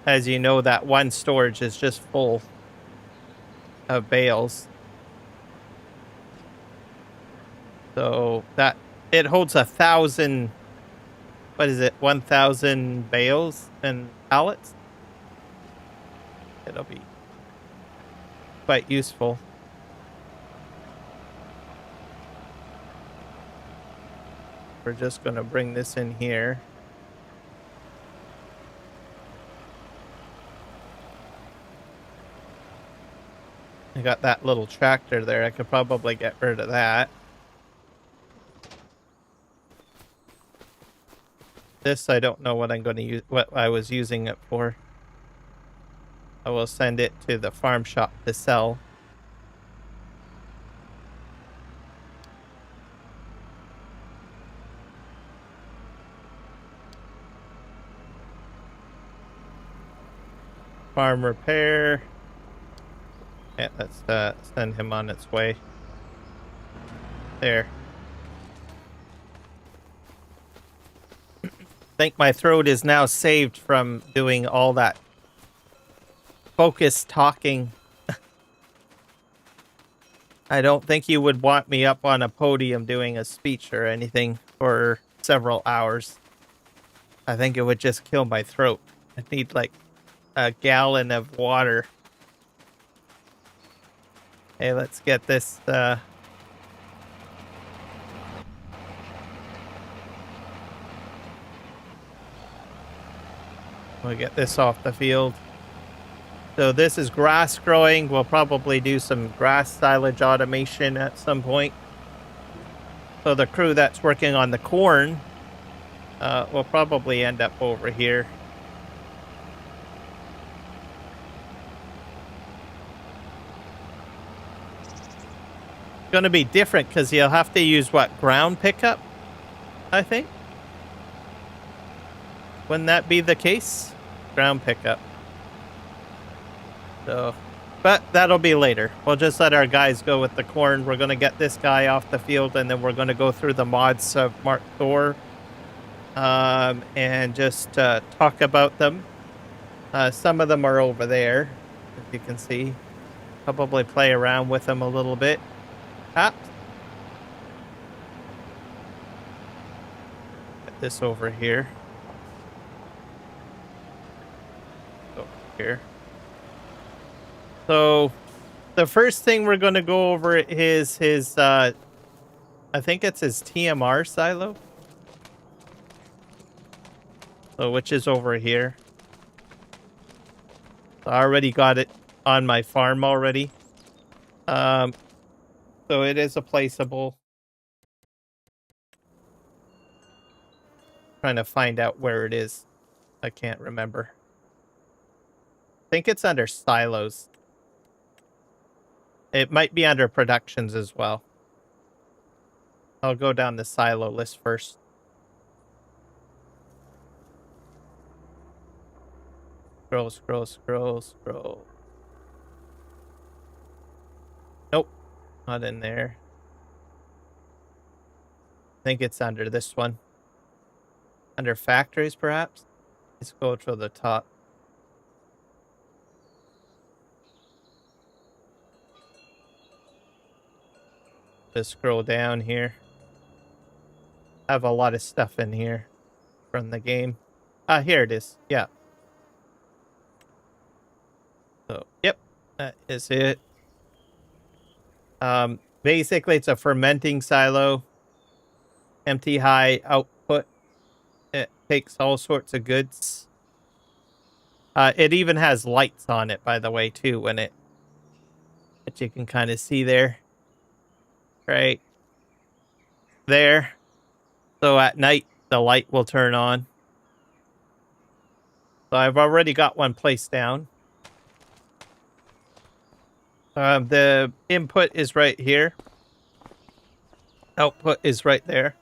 As you know, that one storage is just full of bales. So that, it holds 1,000, what is it, 1,000 bales and pallets. It'll be quite useful. We're just going to bring this in here. I got that little tractor there. I could probably get rid of that. This, I don't know what I'm going to use, what I was using it for. I will send it to the farm shop to sell. Farm repair. Yeah, let's send him on its way. There. I think my throat is now saved from doing all that focused talking. I don't think you would want me up on a podium doing a speech or anything for several hours. I think it would just kill my throat. I'd need like a gallon of water. Hey, let's get this, we'll get this off the field. So this is grass growing. We'll probably do some grass silage automation at some point. So the crew that's working on the corn will probably end up over here. Going to be different because you'll have to use what, ground pickup, I think. Wouldn't that be the case? Ground pickup. So, but that'll be later. We'll just let our guys go with the corn. We're going to get this guy off the field, and then we're going to go through the mods of Markthor and just talk about them. Some of them are over there, as you can see. Probably play around with them a little bit. Get this over here. Over here. So the first thing we're going to go over is his, I think it's his TMR silo. So which is over here. I already got it on my farm already. So it is a placeable. Trying to find out where it is. I can't remember. I think it's under silos. It might be under productions as well. I'll go down the silo list first. Scroll, scroll, scroll, scroll. Nope. Not in there. I think it's under this one. Under factories, perhaps? Let's go to the top. to scroll down here. I have a lot of stuff in here from the game. Here it is. Yeah. So, yep, that is it. Basically, it's a fermenting silo. Empty high output. It takes all sorts of goods. It even has lights on it, by the way, too, when it, that you can kind of see there. Right there. So at night, the light will turn on. So I've already got one placed down. The input is right here. Output is right there.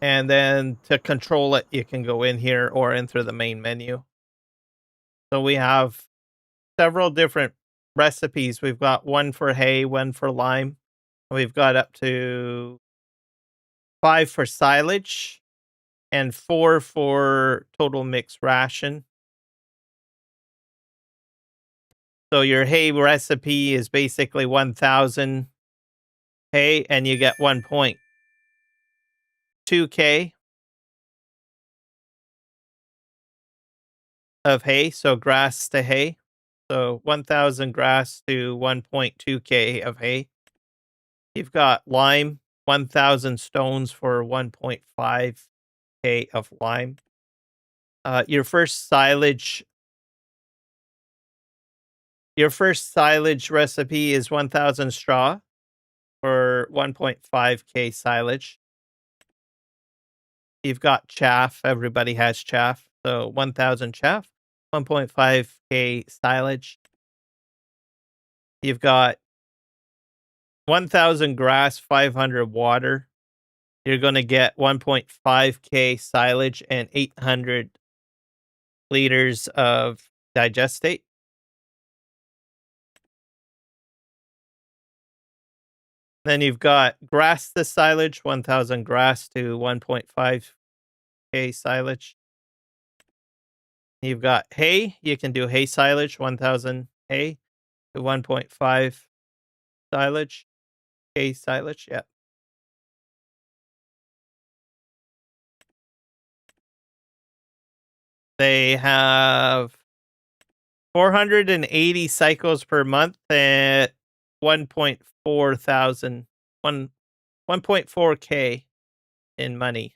And then to control it, you can go in here or enter the main menu. So we have several different recipes. We've got one for hay, one for lime. We've got up to 5 for silage and 4 for total mix ration. So your hay recipe is basically 1,000 hay, and you get 1.2K of hay, so grass to hay. So 1,000 grass to 1.2K of hay. You've got lime, 1,000 stones for 1.5K of lime. Your first silage recipe is 1,000 straw for 1.5K silage. You've got chaff. Everybody has chaff. So 1,000 chaff, 1.5K silage. You've got 1,000 grass, 500 water. You're going to get 1.5K silage and 800 liters of digestate. Then you've got grass to silage, 1,000 grass to 1.5K silage. You've got hay. You can do hay silage, 1,000 hay to 1.5 silage. Hay silage, yeah. They have 480 cycles per month at 1.4K in money.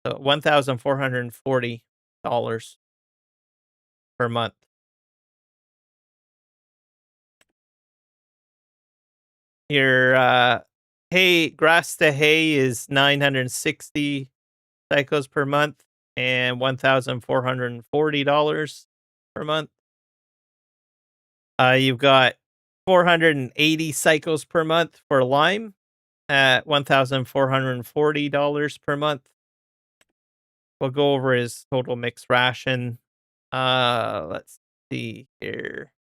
So $1,440 per month. Your hay, grass to hay is 960 cycles per month and $1,440 per month. You've got 480 cycles per month for lime at $1,440 per month. We'll go over his total mix ration. Let's see here.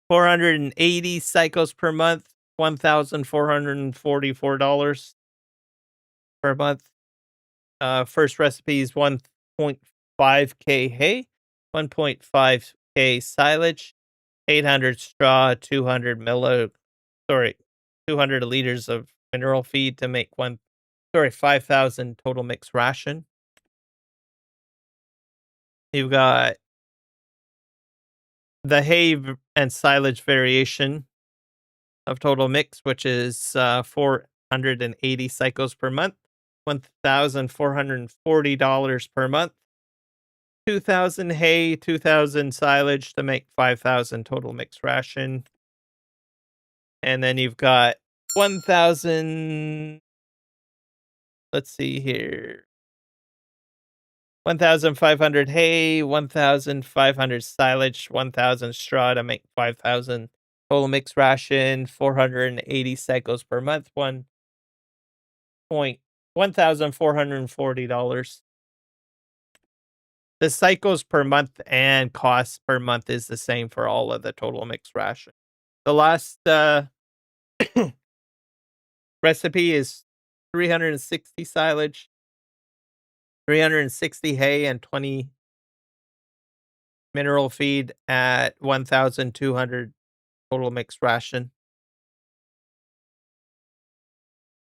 480 cycles per month, $1,444 per month. First recipe is 1.5K hay, 1.5K silage, 800 straw, 200 liters of mineral feed to make 5,000 total mix ration. You've got the hay and silage variation of total mix, which is 480 cycles per month, $1,440 per month. 2,000 hay, 2,000 silage to make 5,000 total mix ration. And then you've got 1,000. Let's see here. 1,500 hay, 1,500 silage, 1,000 straw to make 5,000 total mix ration, 480 cycles per month, $1,440. The cycles per month and costs per month is the same for all of the total mix ration. The last recipe is 360 silage, 360 hay, and 20 mineral feed at 1,200 total mix ration.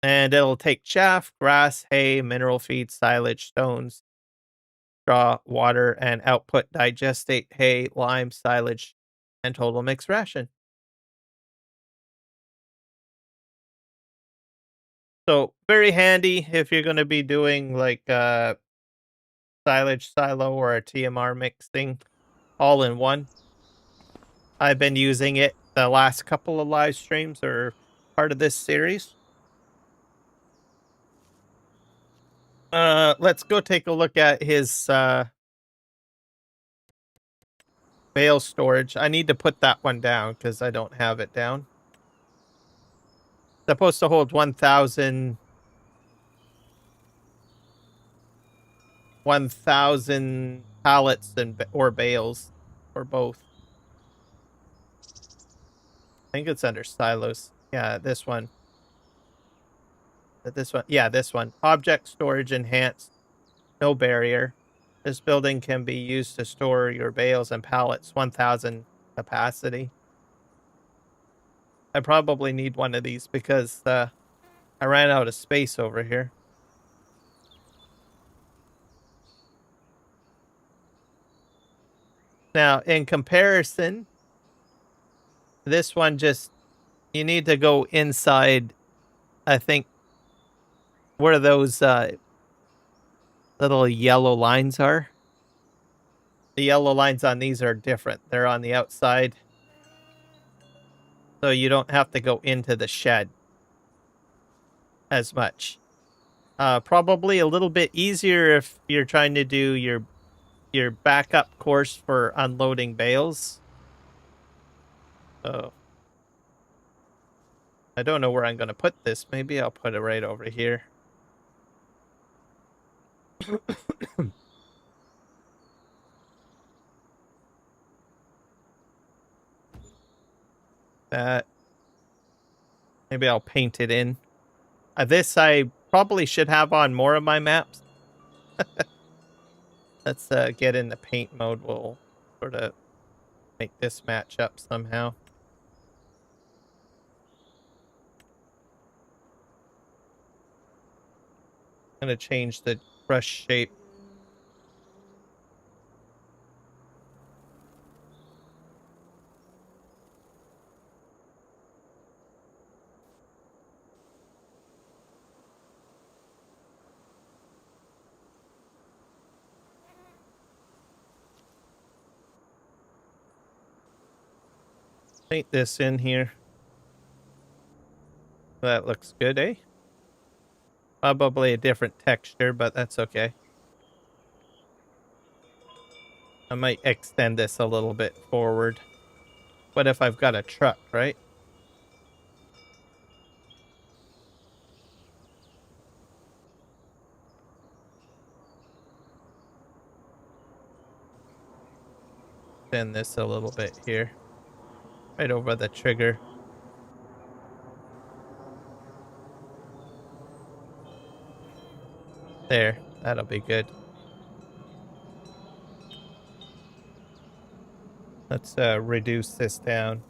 And it'll take chaff, grass, hay, mineral feed, silage, stones, straw, water, and output digestate, hay, lime, silage, and total mixed ration. So very handy if you're going to be doing like silage silo or a TMR mixing all in one. I've been using it the last couple of live streams or part of this series. Let's go take a look at his bale storage. I need to put that one down because I don't have it down. It's supposed to hold 1,000 pallets and or bales or both. I think it's under silos. Yeah, this one. This one. Yeah, this one. Object storage enhanced. No barrier. This building can be used to store your bales and pallets. 1,000 capacity. I probably need one of these because I ran out of space over here. Now, in comparison, this one just, you need to go inside, I think, where those little yellow lines are. The yellow lines on these are different. They're on the outside. So you don't have to go into the shed as much. Probably a little bit easier if you're trying to do your backup course for unloading bales. So I don't know where I'm going to put this. Maybe I'll put it right over here. That. Maybe I'll paint it in. This I probably should have on more of my maps. Let's get in the paint mode. We'll sort of make this match up somehow. I'm going to change the brush shape. Paint this in here. That looks good, eh? Probably a different texture, but that's okay. I might extend this a little bit forward. What if I've got a truck, right? Extend this a little bit here. Right over the trigger. There, that'll be good. Let's reduce this down.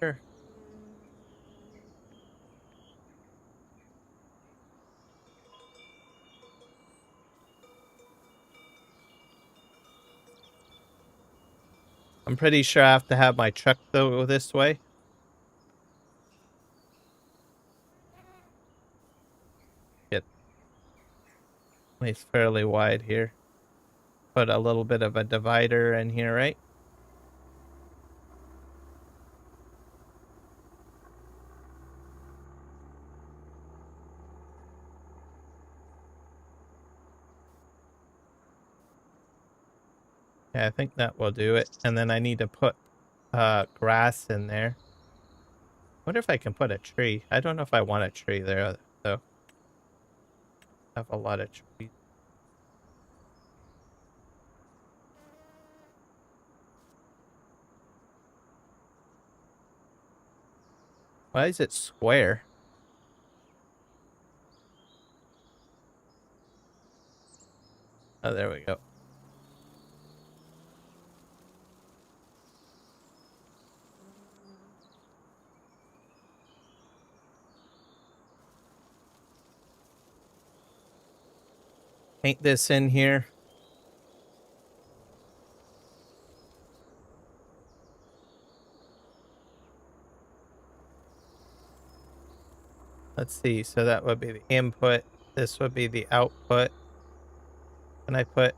Sure. I'm pretty sure I have to have my truck go this way. It's fairly wide here. Put a little bit of a divider in here, right? Yeah, I think that will do it. And then I need to put grass in there. What if I can put a tree? I don't know if I want a tree there, though. I have a lot of trees. Why is it square? Oh, there we go. paint this in here. Let's see. So that would be the input. This would be the output. And I put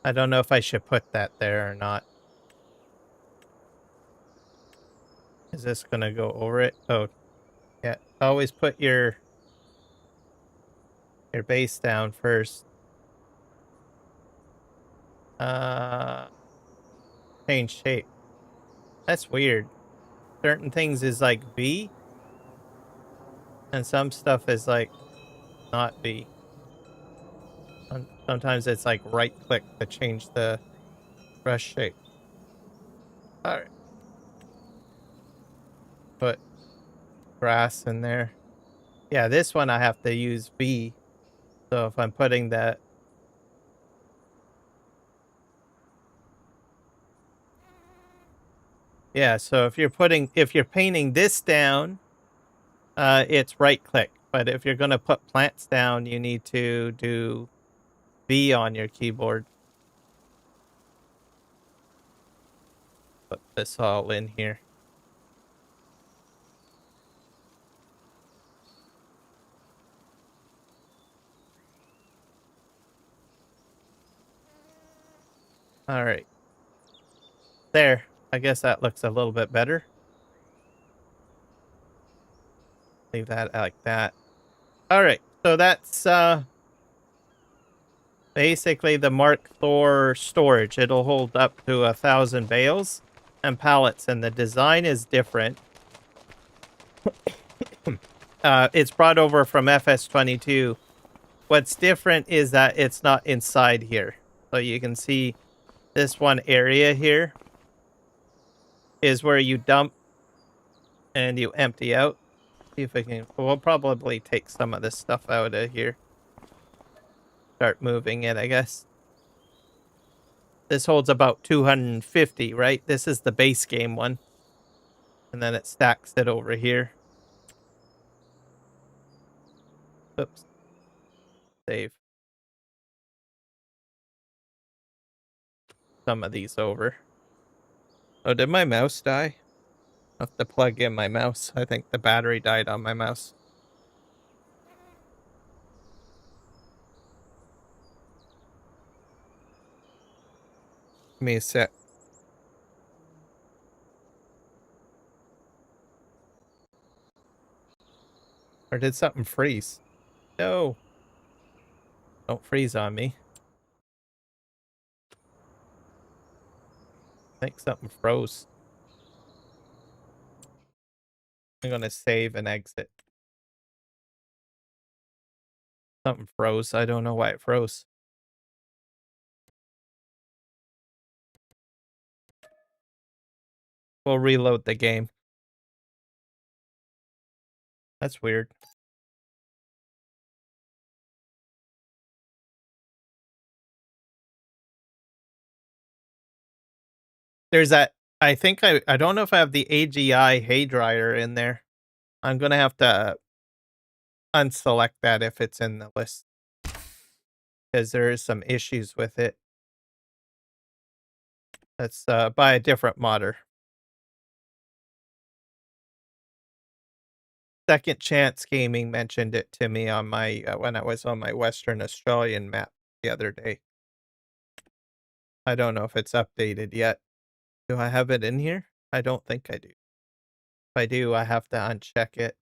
I don't know if I should put that there or not. Is this going to go over it? Oh, yeah. Always put your base down first. Change shape. That's weird. Certain things is like V. And some stuff is like not V. Sometimes it's like right click to change the brush shape. Alright. Put grass in there. Yeah, this one I have to use V. So if I'm putting that. Yeah, so if you're painting this down, it's right click. But if you're going to put plants down, you need to do V on your keyboard. Put this all in here. All right. There. I guess that looks a little bit better. Leave that like that. All right. So that's basically the Markthor storage. It'll hold up to 1,000 bales and pallets, and the design is different. It's brought over from FS22. What's different is that it's not inside here. So you can see this one area here is where you dump and you empty out. See if I can. We'll probably take some of this stuff out of here. Start moving it, I guess. This holds about 250, right? This is the base game one. And then it stacks it over here. Oops. Save. Some of these over. Oh, did my mouse die? I have to plug in my mouse. I think the battery died on my mouse. Give me a sec. Or did something freeze? No. Don't freeze on me. I think something froze. I'm going to save and exit. Something froze. I don't know why it froze. We'll reload the game. That's weird. There's that. I think I don't know if I have the AGI hay dryer in there. I'm going to have to unselect that if it's in the list. Because there is some issues with it. That's by a different modder. Second Chance Gaming mentioned it to me on my when I was on my Western Australian map the other day. I don't know if it's updated yet. Do I have it in here? I don't think I do. If I do, I have to uncheck it.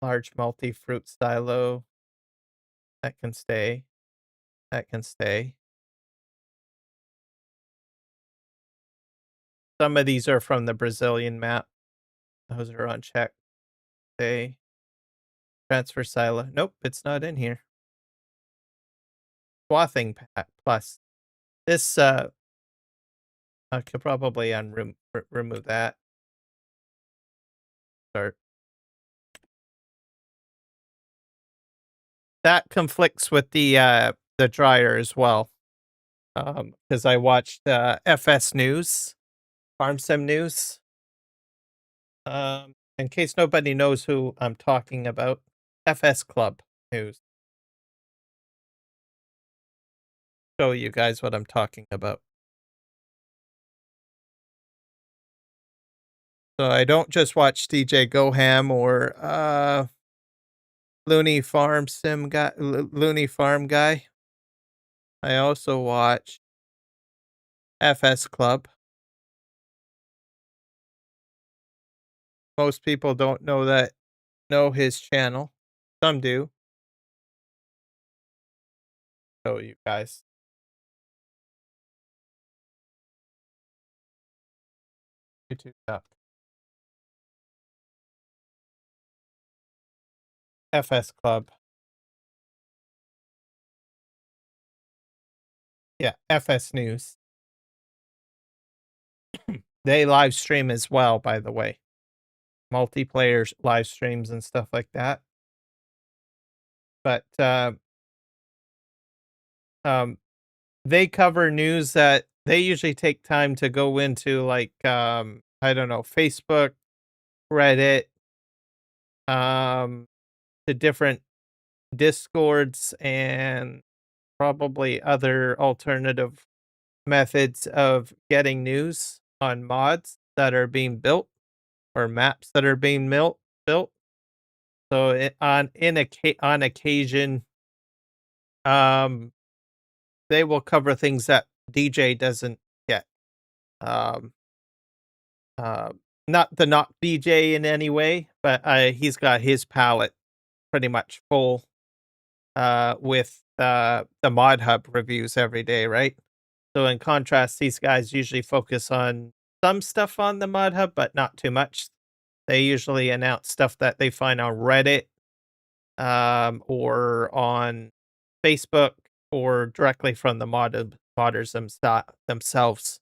Large multi-fruit silo. That can stay. That can stay. Some of these are from the Brazilian map. Those are unchecked. Stay. Transfer silo. Nope, it's not in here. Swathing plus. This I could probably remove that. Start. That conflicts with the dryer as well. Because I watched FS News, Farm Sim News, In case nobody knows who I'm talking about, FS Club News. Show you guys what I'm talking about. So I don't just watch DJ Goham or Looney Farm Sim guy, Looney Farm guy. I also watch FS Club. Most people don't know his channel. Some do. Show you guys. YouTube stuff. FS Club. Yeah, FS News. They live stream as well, by the way. Multiplayer live streams and stuff like that. But they cover news that they usually take time to go into, like I don't know, Facebook, Reddit, to different Discords and probably other alternative methods of getting news on mods that are being built or maps that are being built. So on occasion, they will cover things that DJ doesn't get. Um, not the knock DJ in any way, but he's got his palette pretty much full with the mod hub reviews every day, right? So in contrast, these guys usually focus on some stuff on the mod hub, but not too much. They usually announce stuff that they find on Reddit, or on Facebook, or directly from the modders themselves.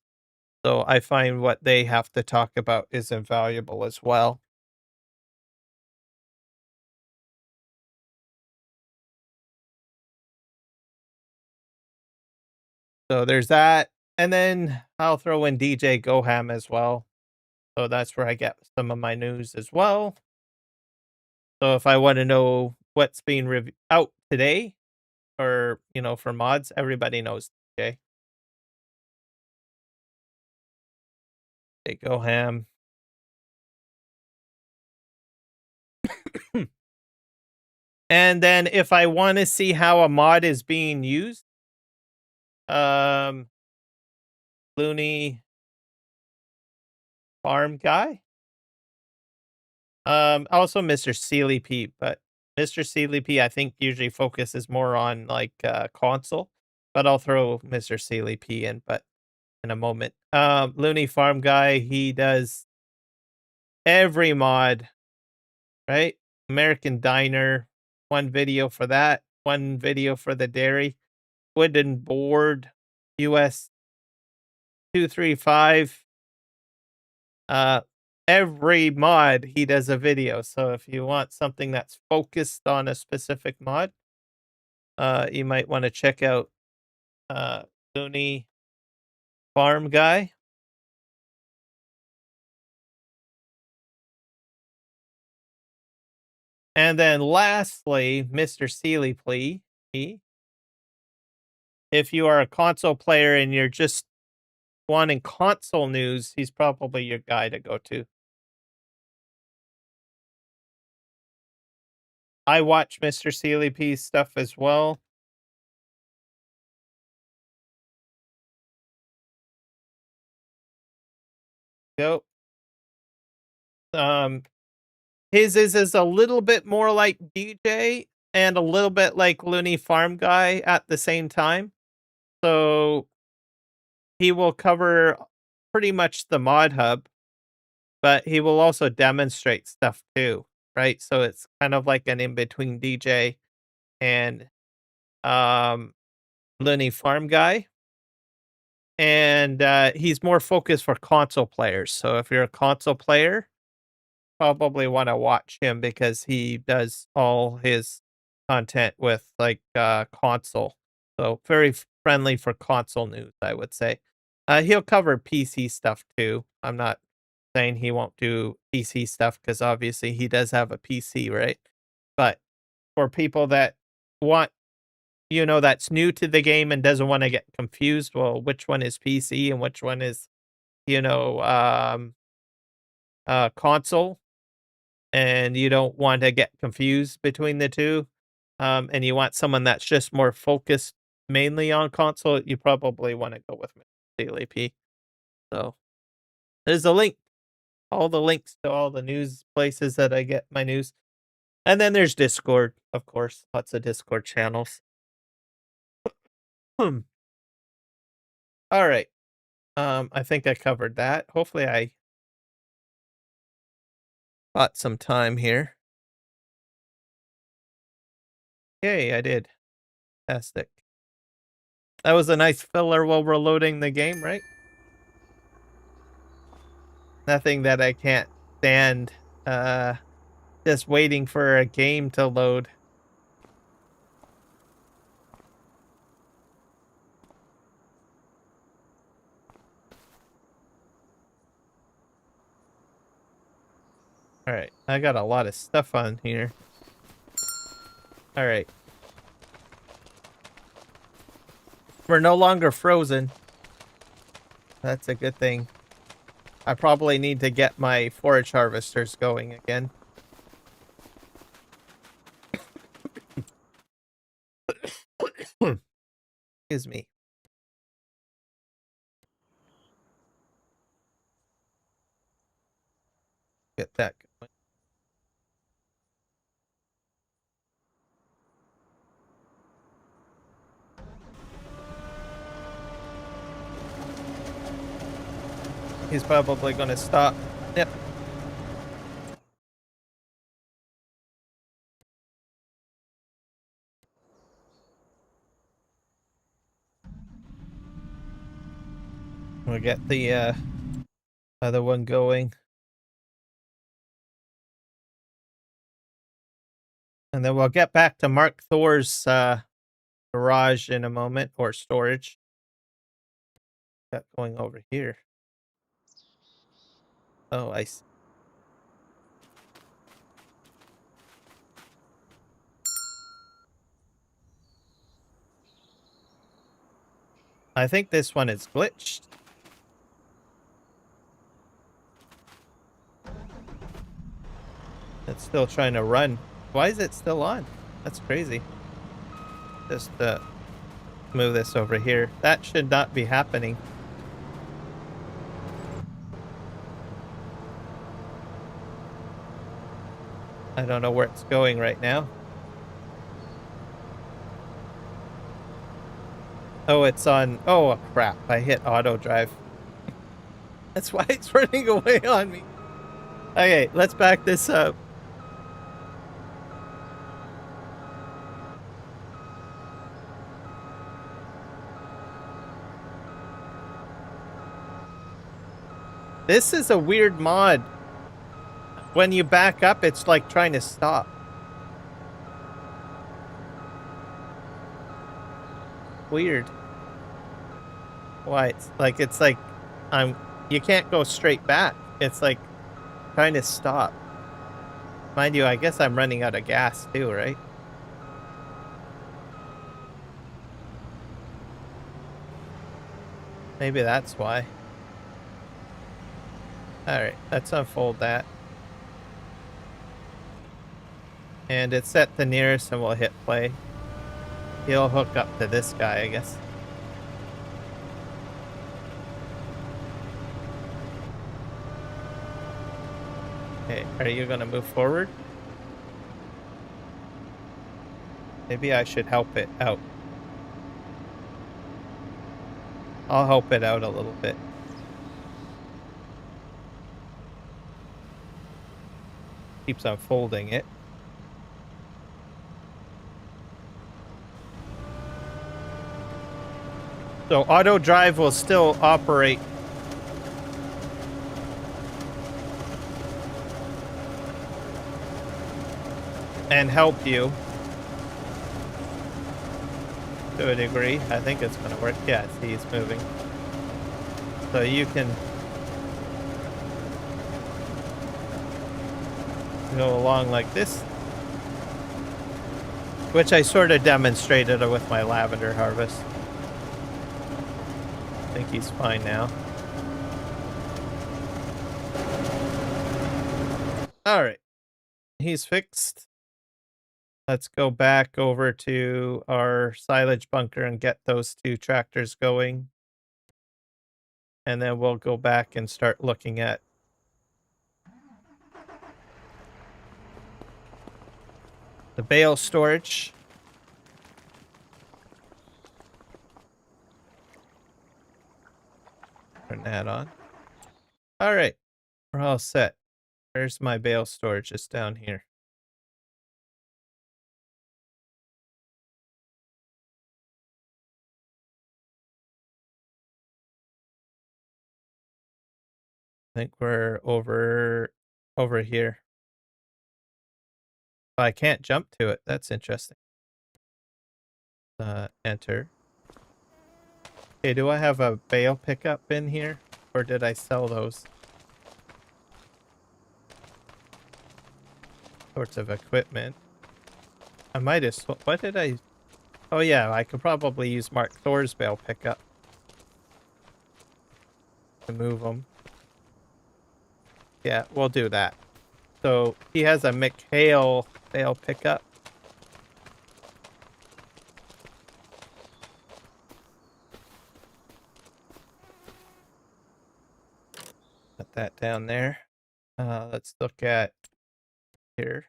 So I find what they have to talk about is invaluable as well. So there's that. And then I'll throw in DJ Goham as well. So that's where I get some of my news as well. So if I want to know what's being out today, or, for mods, everybody knows DJ. They Goham. And then if I want to see how a mod is being used, Looney Farm guy. Also Mr. Sealy P, but Mr. Sealy P I think usually focuses more on like console, but I'll throw Mr. Sealy P in a moment. Looney Farm guy, he does every mod, right? American Diner, one video for that, one video for the dairy, wooden board, US 235. Every mod he does a video. So if you want something that's focused on a specific mod, you might want to check out Looney Farm guy. And then lastly, Mr. Sealy Plea. If you are a console player and you're just wanting console news, he's probably your guy to go to. I watch Mr. Sealy P's stuff as well. Go. His is a little bit more like DJ and a little bit like Looney Farm guy at the same time. So he will cover pretty much the mod hub, but he will also demonstrate stuff too, right? So it's kind of like an in-between DJ and Looney Farm guy. And he's more focused for console players. So if you're a console player, probably want to watch him because he does all his content with like console. So very friendly for console news, I would say. He'll cover PC stuff too. I'm not saying he won't do PC stuff because obviously he does have a PC, right? But for people that want, that's new to the game and doesn't want to get confused, well, which one is PC and which one is, console, and you don't want to get confused between the two, and you want someone that's just more focused mainly on console, you probably want to go with Daily P. So there's a link, all the links to all the news places that I get my news. And then there's Discord, of course, lots of Discord channels. All right. I think I covered that. Hopefully I got some time here. Yay, I did. Fantastic. That was a nice filler while we're loading the game, right? Nothing that I can't stand. Just waiting for a game to load. All right, I got a lot of stuff on here. All right. We're no longer frozen. That's a good thing. I probably need to get my forage harvesters going again. Excuse me. Get that going. He's probably going to stop. Yep. We'll get the other one going. And then we'll get back to Markthor's garage in a moment, or storage. Got going over here. Oh, I see. I think this one is glitched. It's still trying to run. Why is it still on? That's crazy. Just move this over here. That should not be happening. I don't know where it's going right now. Oh, it's on. Oh, crap. I hit Autodrive. That's why it's running away on me. Okay, let's back this up. This is a weird mod. When you back up, it's like trying to stop. Weird. Why? It's like you can't go straight back. It's like trying to stop. Mind you, I guess I'm running out of gas too, right? Maybe that's why. Alright, let's unfold that. And it's set the nearest, and we'll hit play. He'll hook up to this guy, I guess. Okay, are you gonna move forward? Maybe I should help it out. I'll help it out a little bit. Keeps unfolding it. So auto drive will still operate. And help you. To a degree. I think it's going to work. Yeah, see, he's moving. So you can Go along like this. Which I sort of demonstrated with my lavender harvest. I think he's fine now. All right. He's fixed. Let's go back over to our silage bunker and get those two tractors going. And then we'll go back and start looking at the bale storage. Turn that on. All right. We're all set. Where's my bale storage? It's down here. I think we're over here. But I can't jump to it. That's interesting. Enter. Okay, do I have a bale pickup in here? Or did I sell those? Sorts of equipment. I might have... What did I... Oh yeah, I could probably use Markthor's bale pickup to move them. Yeah, we'll do that. So he has a Hale bale pickup. Put that down there. Let's look at here.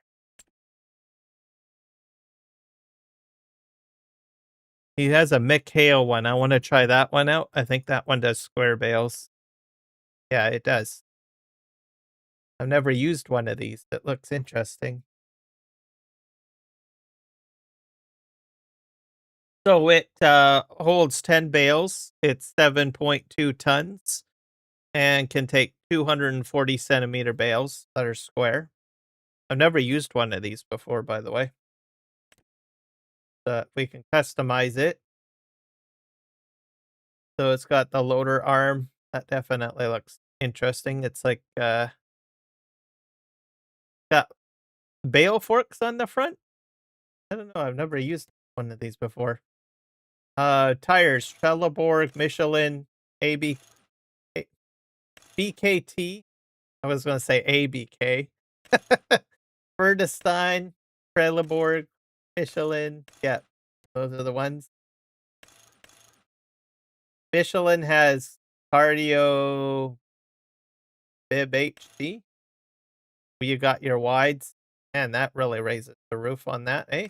He has a Hale one. I want to try that one out. I think that one does square bales. Yeah, it does. I've never used one of these. It looks interesting. So it holds 10 bales. It's 7.2 tons and can take 240 centimeter bales that are square. I've never used one of these before, by the way. We can customize it. So it's got the loader arm. That definitely looks interesting. It's like got bale forks on the front. I don't know. I've never used one of these before. Tires, Trelleborg, Michelin, BKT. I was going to say ABK. Bernstein, Trelleborg, Michelin. Yeah, those are the ones. Michelin has Cardio Bib HD. You got your wides. Man, that really raises the roof on that, eh?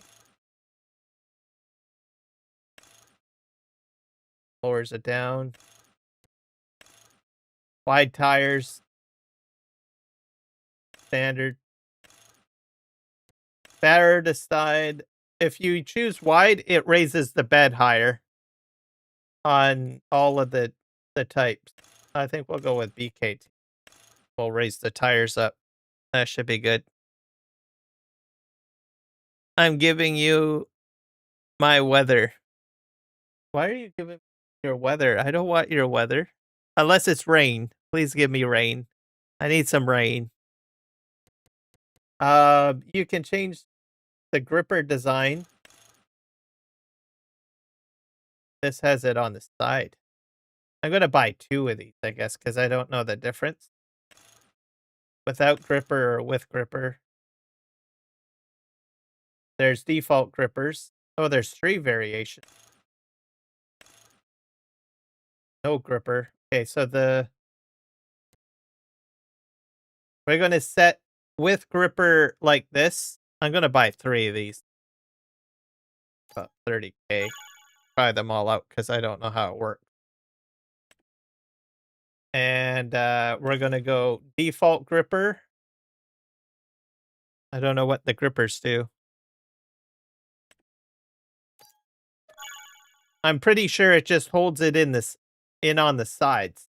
Lowers it down. Wide tires. Standard. Better decide. If you choose wide, it raises the bed higher on all of the types. I think we'll go with BKT. We'll raise the tires up. That should be good. I'm giving you my weather. Why are you giving me your weather? I don't want your weather. Unless it's rain. Please give me rain. I need some rain. You can change the gripper design. This has it on the side. I'm going to buy 2 of these, I guess, because I don't know the difference. Without gripper or with gripper. There's default grippers. Oh, there's 3 variations. No gripper. Okay, so we're going to set with gripper like this. I'm going to buy 3 of these. About 30K. Try them all out because I don't know how it works. And we're going to go default gripper. I don't know what the grippers do. I'm pretty sure it just holds it in on the sides.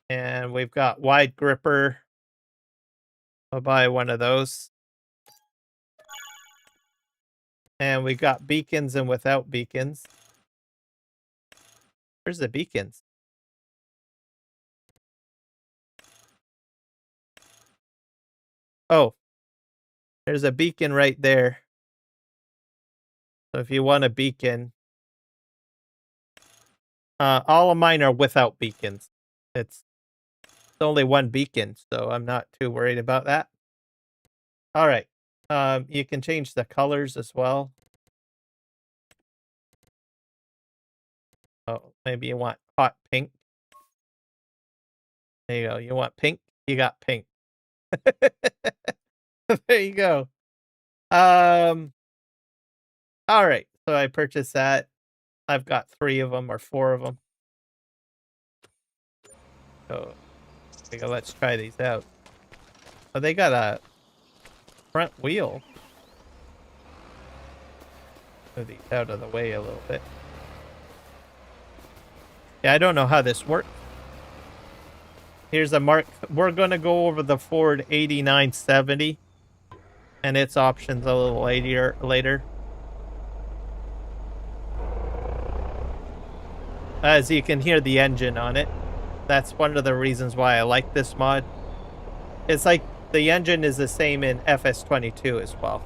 And we've got wide gripper. I'll buy one of those. And we got beacons and without beacons. Where's the beacons? Oh, there's a beacon right there. So if you want a beacon, all of mine are without beacons. It's only one beacon, so I'm not too worried about that. All right. You can change the colors as well. Oh, maybe you want hot pink. There you go. You want pink? You got pink. There you go. All right. So I purchased that. I've got 3 of them or 4 of them. So there you go. Let's try these out. Oh, they got a front wheel. Move these out of the way a little bit. Yeah, I don't know how this works. Here's a mark. We're going to go over the Ford 8970 and its options a little later. As you can hear the engine on it. That's one of the reasons why I like this mod. It's like the engine is the same in FS22 as well.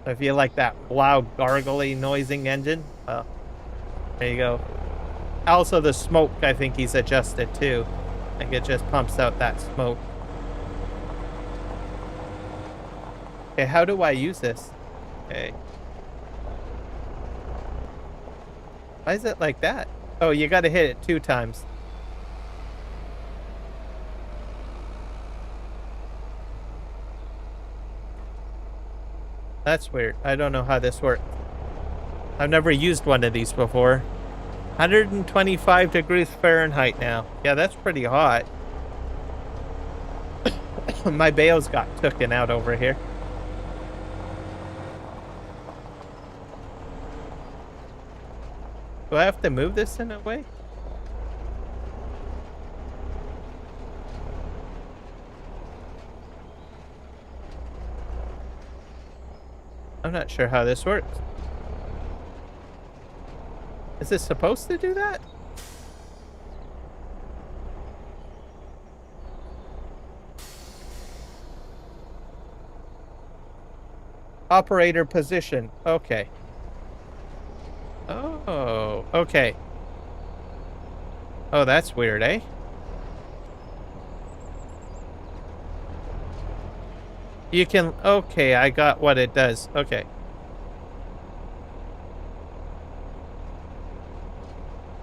So if you like that loud, gargly, noising engine, well, there you go. Also, the smoke, I think he's adjusted too. I think it just pumps out that smoke. Okay, how do I use this? Okay. Why is it like that? Oh, you gotta hit it 2 times. That's weird. I don't know how this works. I've never used one of these before. 125 degrees Fahrenheit now. Yeah, that's pretty hot. My bales got taken out over here. Do I have to move this in a way? I'm not sure how this works. Is this supposed to do that? Operator position. Okay. Oh, okay. Oh, that's weird, eh? You can... Okay, I got what it does. Okay.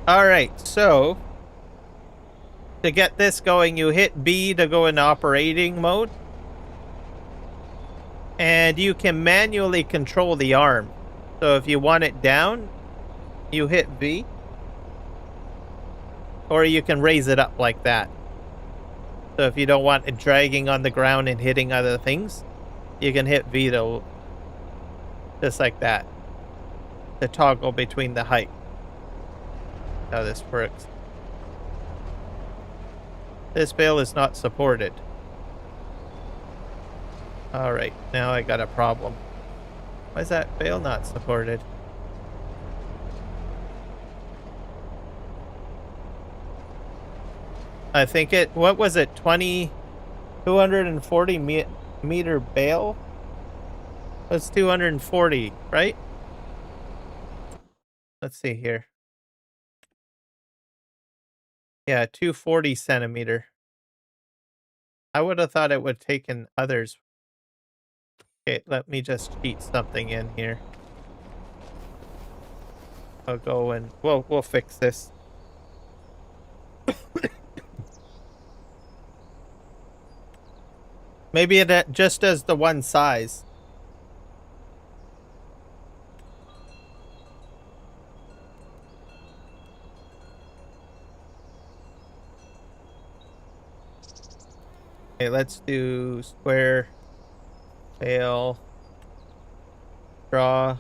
Alright, so... to get this going, you hit B to go in operating mode. And you can manually control the arm. So if you want it down, you hit V. Or you can raise it up like that. So if you don't want it dragging on the ground and hitting other things, you can hit V to... just like that. To toggle between the height. How this works. This bale is not supported. Alright, now I got a problem. Why is that bale not supported? I think it... what was it? 240 meter bale? That's 240, right? Let's see here. Yeah, 240 centimeter. I would have thought it would have taken others. Okay, let me just cheat something in here. I'll go and we'll fix this. Maybe it just does the one size. Okay, let's do square, bale, straw,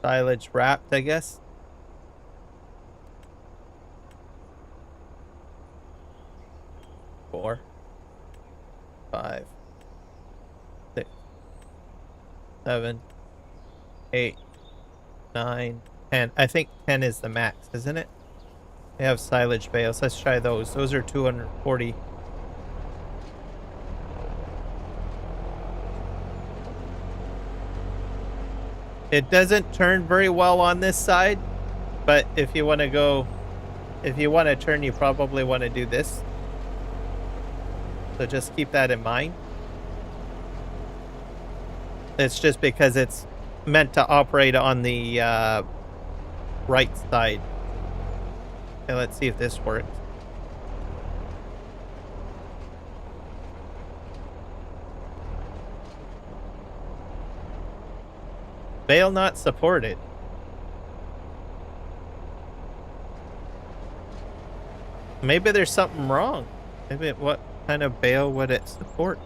silage wrapped, I guess. Four, 5, 6, 7, 8, 9, 10. I think 10 is the max, isn't it? We have silage bales. Let's try those. Those are 240. It doesn't turn very well on this side, but if you want to go, if you want to turn, you probably want to do this. So just keep that in mind. It's just because it's meant to operate on the right side. Okay, let's see if this works. Bale not supported. Maybe there's something wrong. Maybe what kind of bale would it support?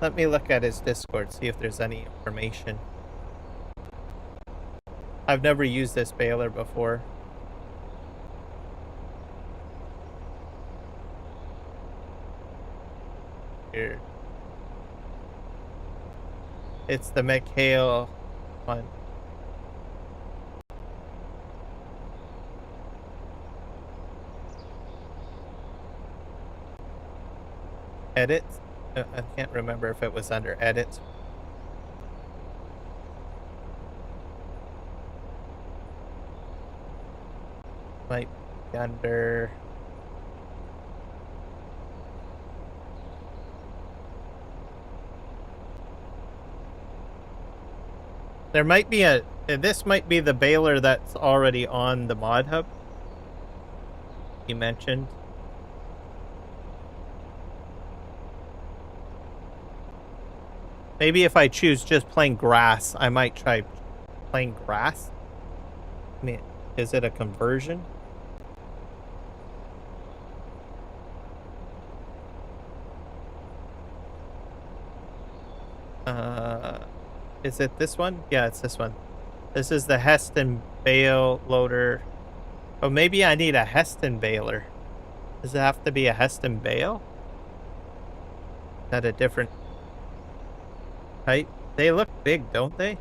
Let me look at his Discord, see if there's any information. I've never used this baler before. Here. It's the Hale one. Edits? I can't remember if it was under edits. Might be under... There might be a... This might be the baler that's already on the mod hub. You mentioned. Maybe if I choose just plain grass, I might try plain grass. I mean, is it a conversion? Is it this one? Yeah, it's this one. This is the Heston Bale loader. Oh, maybe I need a Heston baler. Does it have to be a Heston Bale? Is that a different type? They look big, don't they?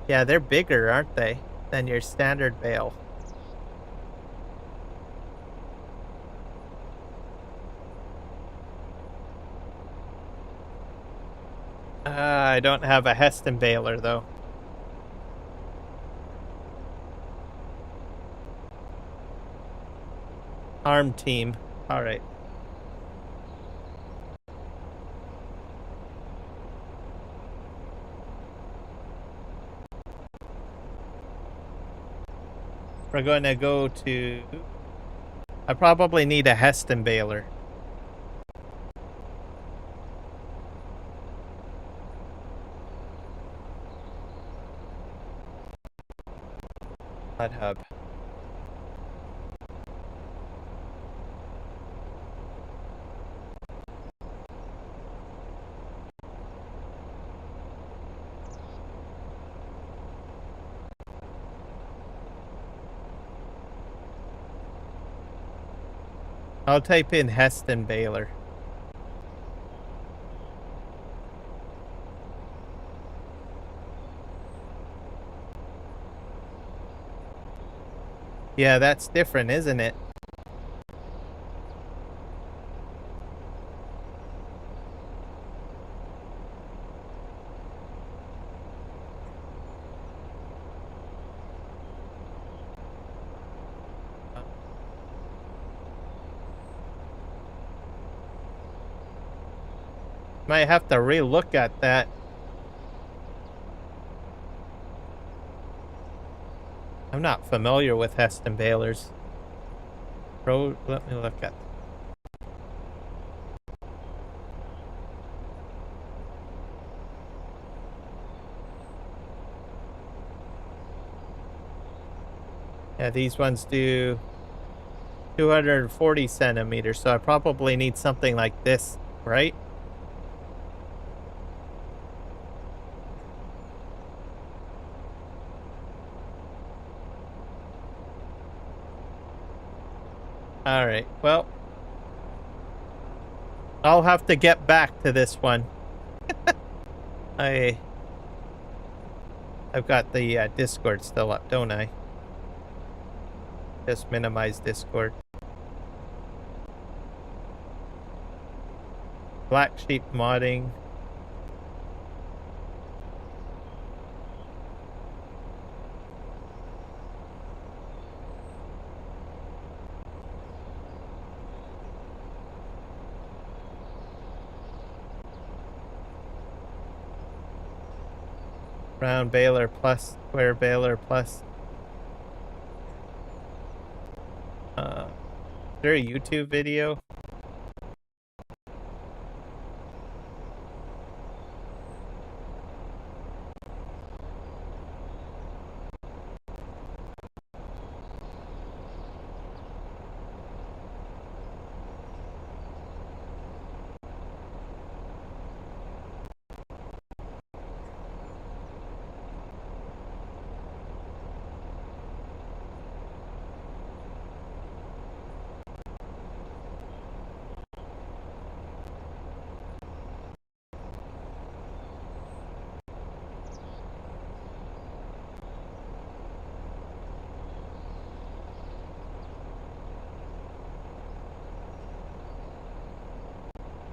Yeah, they're bigger, aren't they, than your standard bale? I don't have a Heston baler, though. Arm team. All right. We're going to go to... I probably need a Heston baler. Hub. I'll type in Heston baler. Yeah, that's different, isn't it? Might have to re-look at that. I'm not familiar with Heston balers. Let me look at. Yeah, these ones do 240 centimeters, so I probably need something like this, right? All right, well, I'll have to get back to this one. I've got the Discord still up, don't I? Just minimize Discord. Black sheep modding. Round baler plus square baler plus. Is there a YouTube video?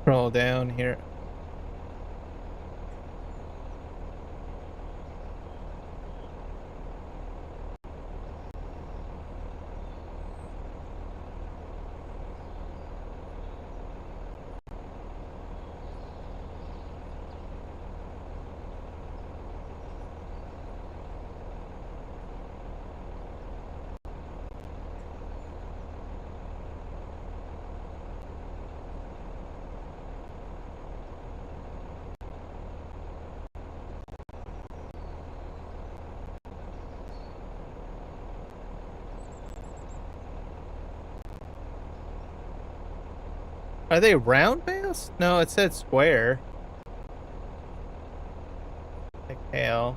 Scroll down here. Are they round bales? No, it said square. Like Hale.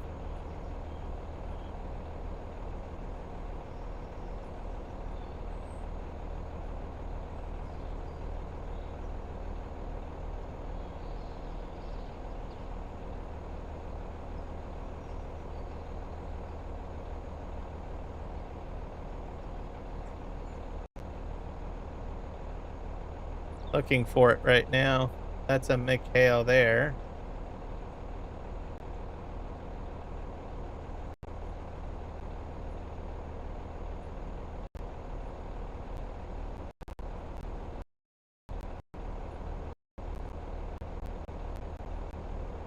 Looking for it right now. That's a Hale there.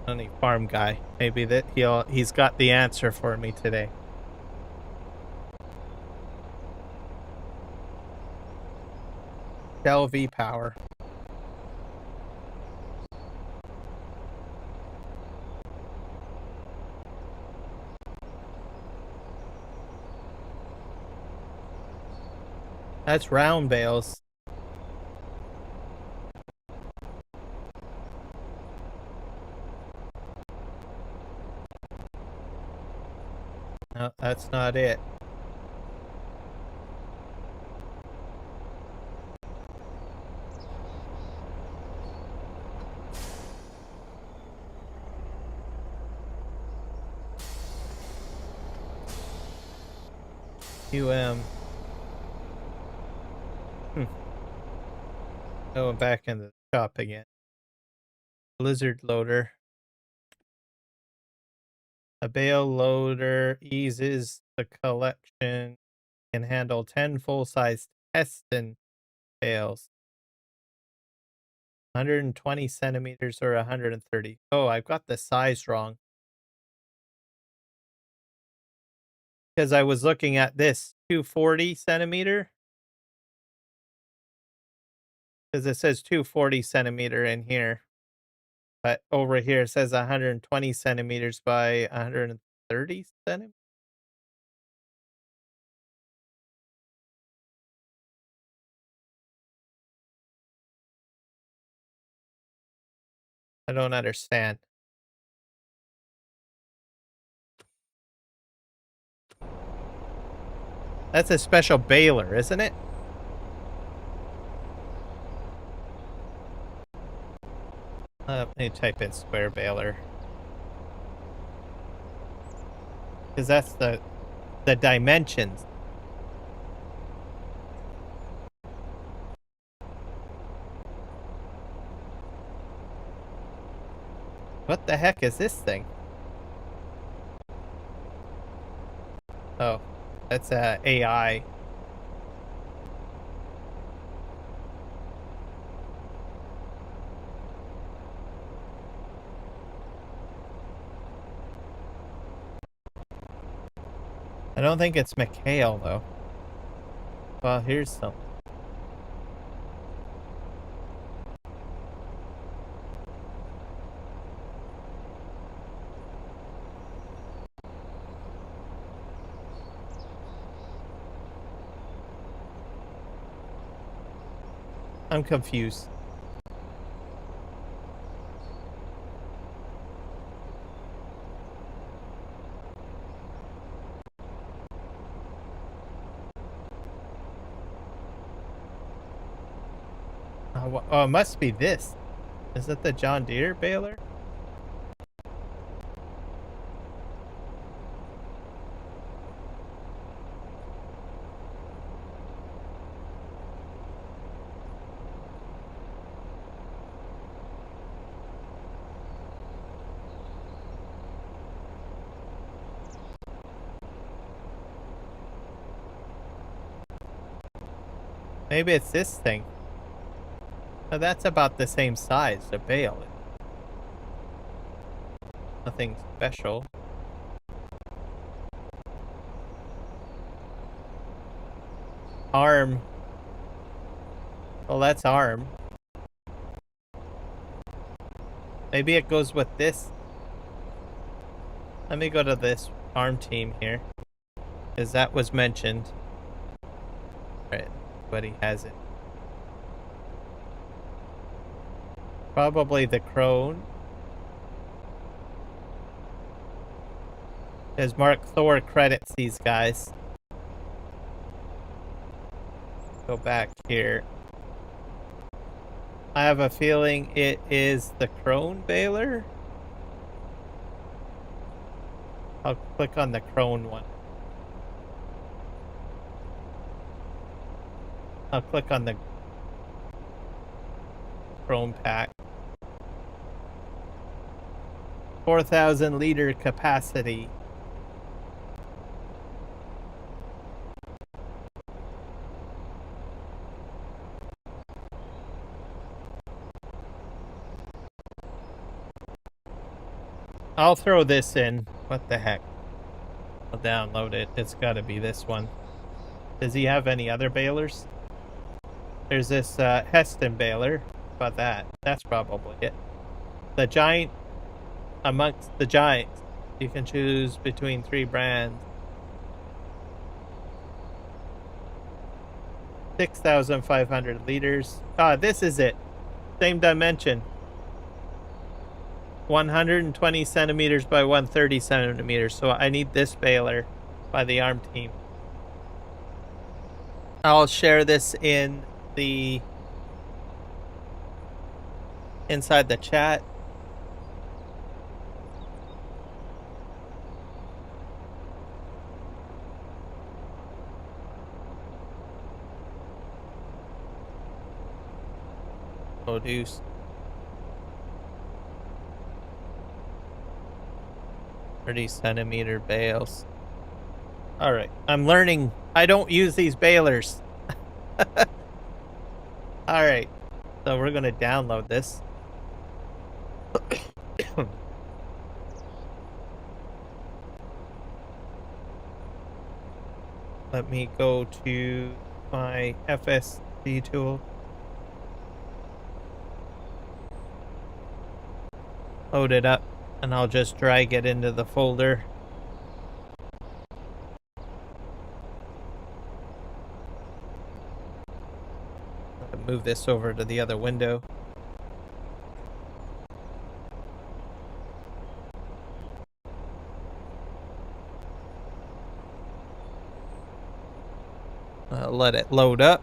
Only farm guy. Maybe that he's got the answer for me today. Shell V power. That's round bales. No, that's not it. UM. Going back in the shop again. Blizzard loader. A bale loader eases the collection. Can handle 10 full-size Teston bales. 120 centimeters or 130. Oh, I've got the size wrong. Because I was looking at this 240 centimeter. Because it says 240 centimeter in here. But over here it says 120 centimeters by 130 centimeters. I don't understand. That's a special baler, isn't it? Let me type in square baler. Because that's the dimensions. What the heck is this thing? Oh, that's AI. I don't think it's McHale, though. Well, here's some. I'm confused. Oh, it must be this. Is it the John Deere baler? Maybe it's this thing. Oh, that's about the same size, the bale. Nothing special. Arm. Well, that's arm. Maybe it goes with this. Let me go to this arm team here, because that was mentioned. Right, but he has it. Probably the crone. Because Markthor credits these guys. Go back here. I have a feeling it is the crone baler. I'll click on the crone one. I'll click on the crone pack. 4,000 liter capacity. I'll throw this in. What the heck? I'll download it. It's gotta be this one. Does he have any other balers? There's this Heston baler. How about that? That's probably it. The giant, amongst the giants, you can choose between 3 brands. 6,500 liters. Ah, this is it. Same dimension. 120 centimeters by 130 centimeters. So I need this baler by the arm team. I'll share this in the inside the chat. Produce. $30-centimeter bales. All right, I'm learning. I don't use these balers. All right, so we're gonna download this. Let me go to my FSD tool. Load it up, and I'll just drag it into the folder. Move this over to the other window. Let it load up.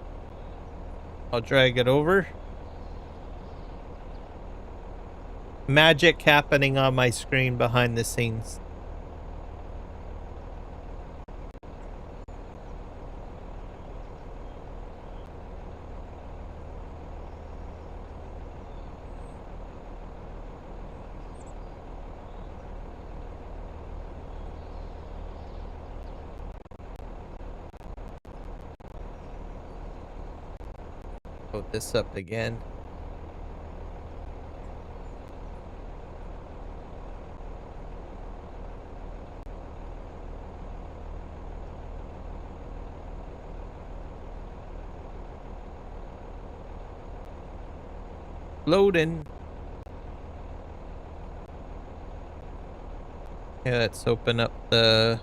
I'll drag it over. Magic happening on my screen behind the scenes. Load this up again. loading. Okay, let's open up the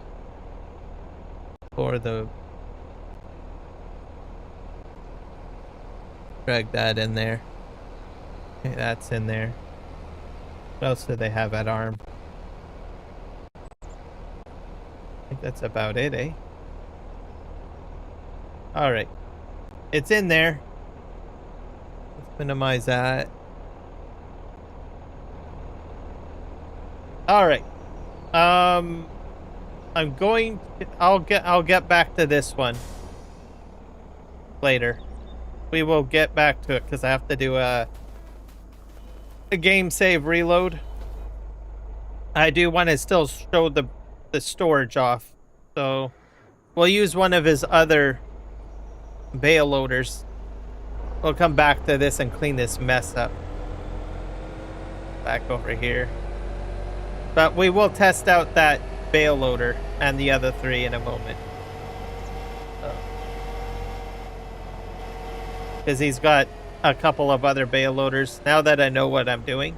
drag that in there. Okay, that's in there. What else do they have at arm? I think that's about it, eh? Alright. It's in there. Let's minimize that. Alright. I'll get back to this one later. We will get back to it because I have to do a game save reload. I do want to still show the storage off. So we'll use one of his other bale loaders. We'll come back to this and clean this mess up. Back over here. But we will test out that bale loader and the other three in a moment. Because he's got a couple of other bale loaders. Now that I know what I'm doing,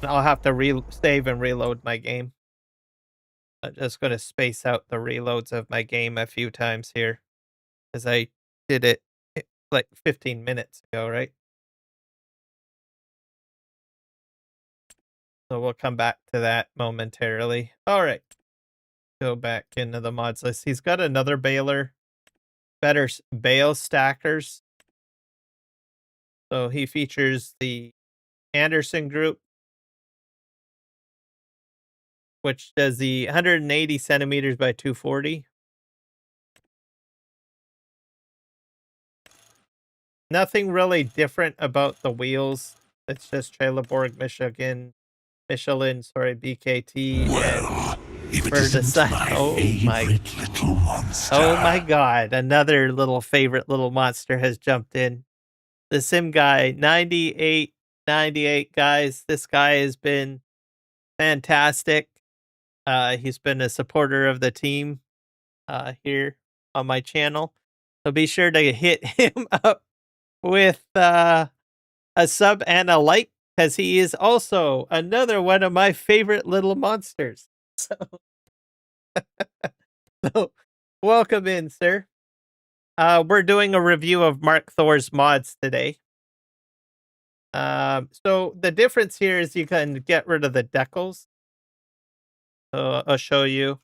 I'll have to save and reload my game. I'm just going to space out the reloads of my game a few times here. Because I did it like 15 minutes ago, right? So we'll come back to that momentarily. All right. Go back into the mods list. He's got another baler. Better bale stackers. So he features the Anderson group, which does the 180 centimeters by 240. Nothing really different about the wheels. It's just Trelleborg, Michelin, BKT. Well, if it for the isn't my favorite little monster. Oh my god, another little favorite little monster has jumped in. The Sim Guy, 98, guys. This guy has been fantastic. He's been a supporter of the team here on my channel. So be sure to hit him up with a sub and a like, because he is also another one of my favorite little monsters. So, so welcome in, sir. We're doing a review of Markthor's mods today. So the difference here is you can get rid of the decals. So I'll show you.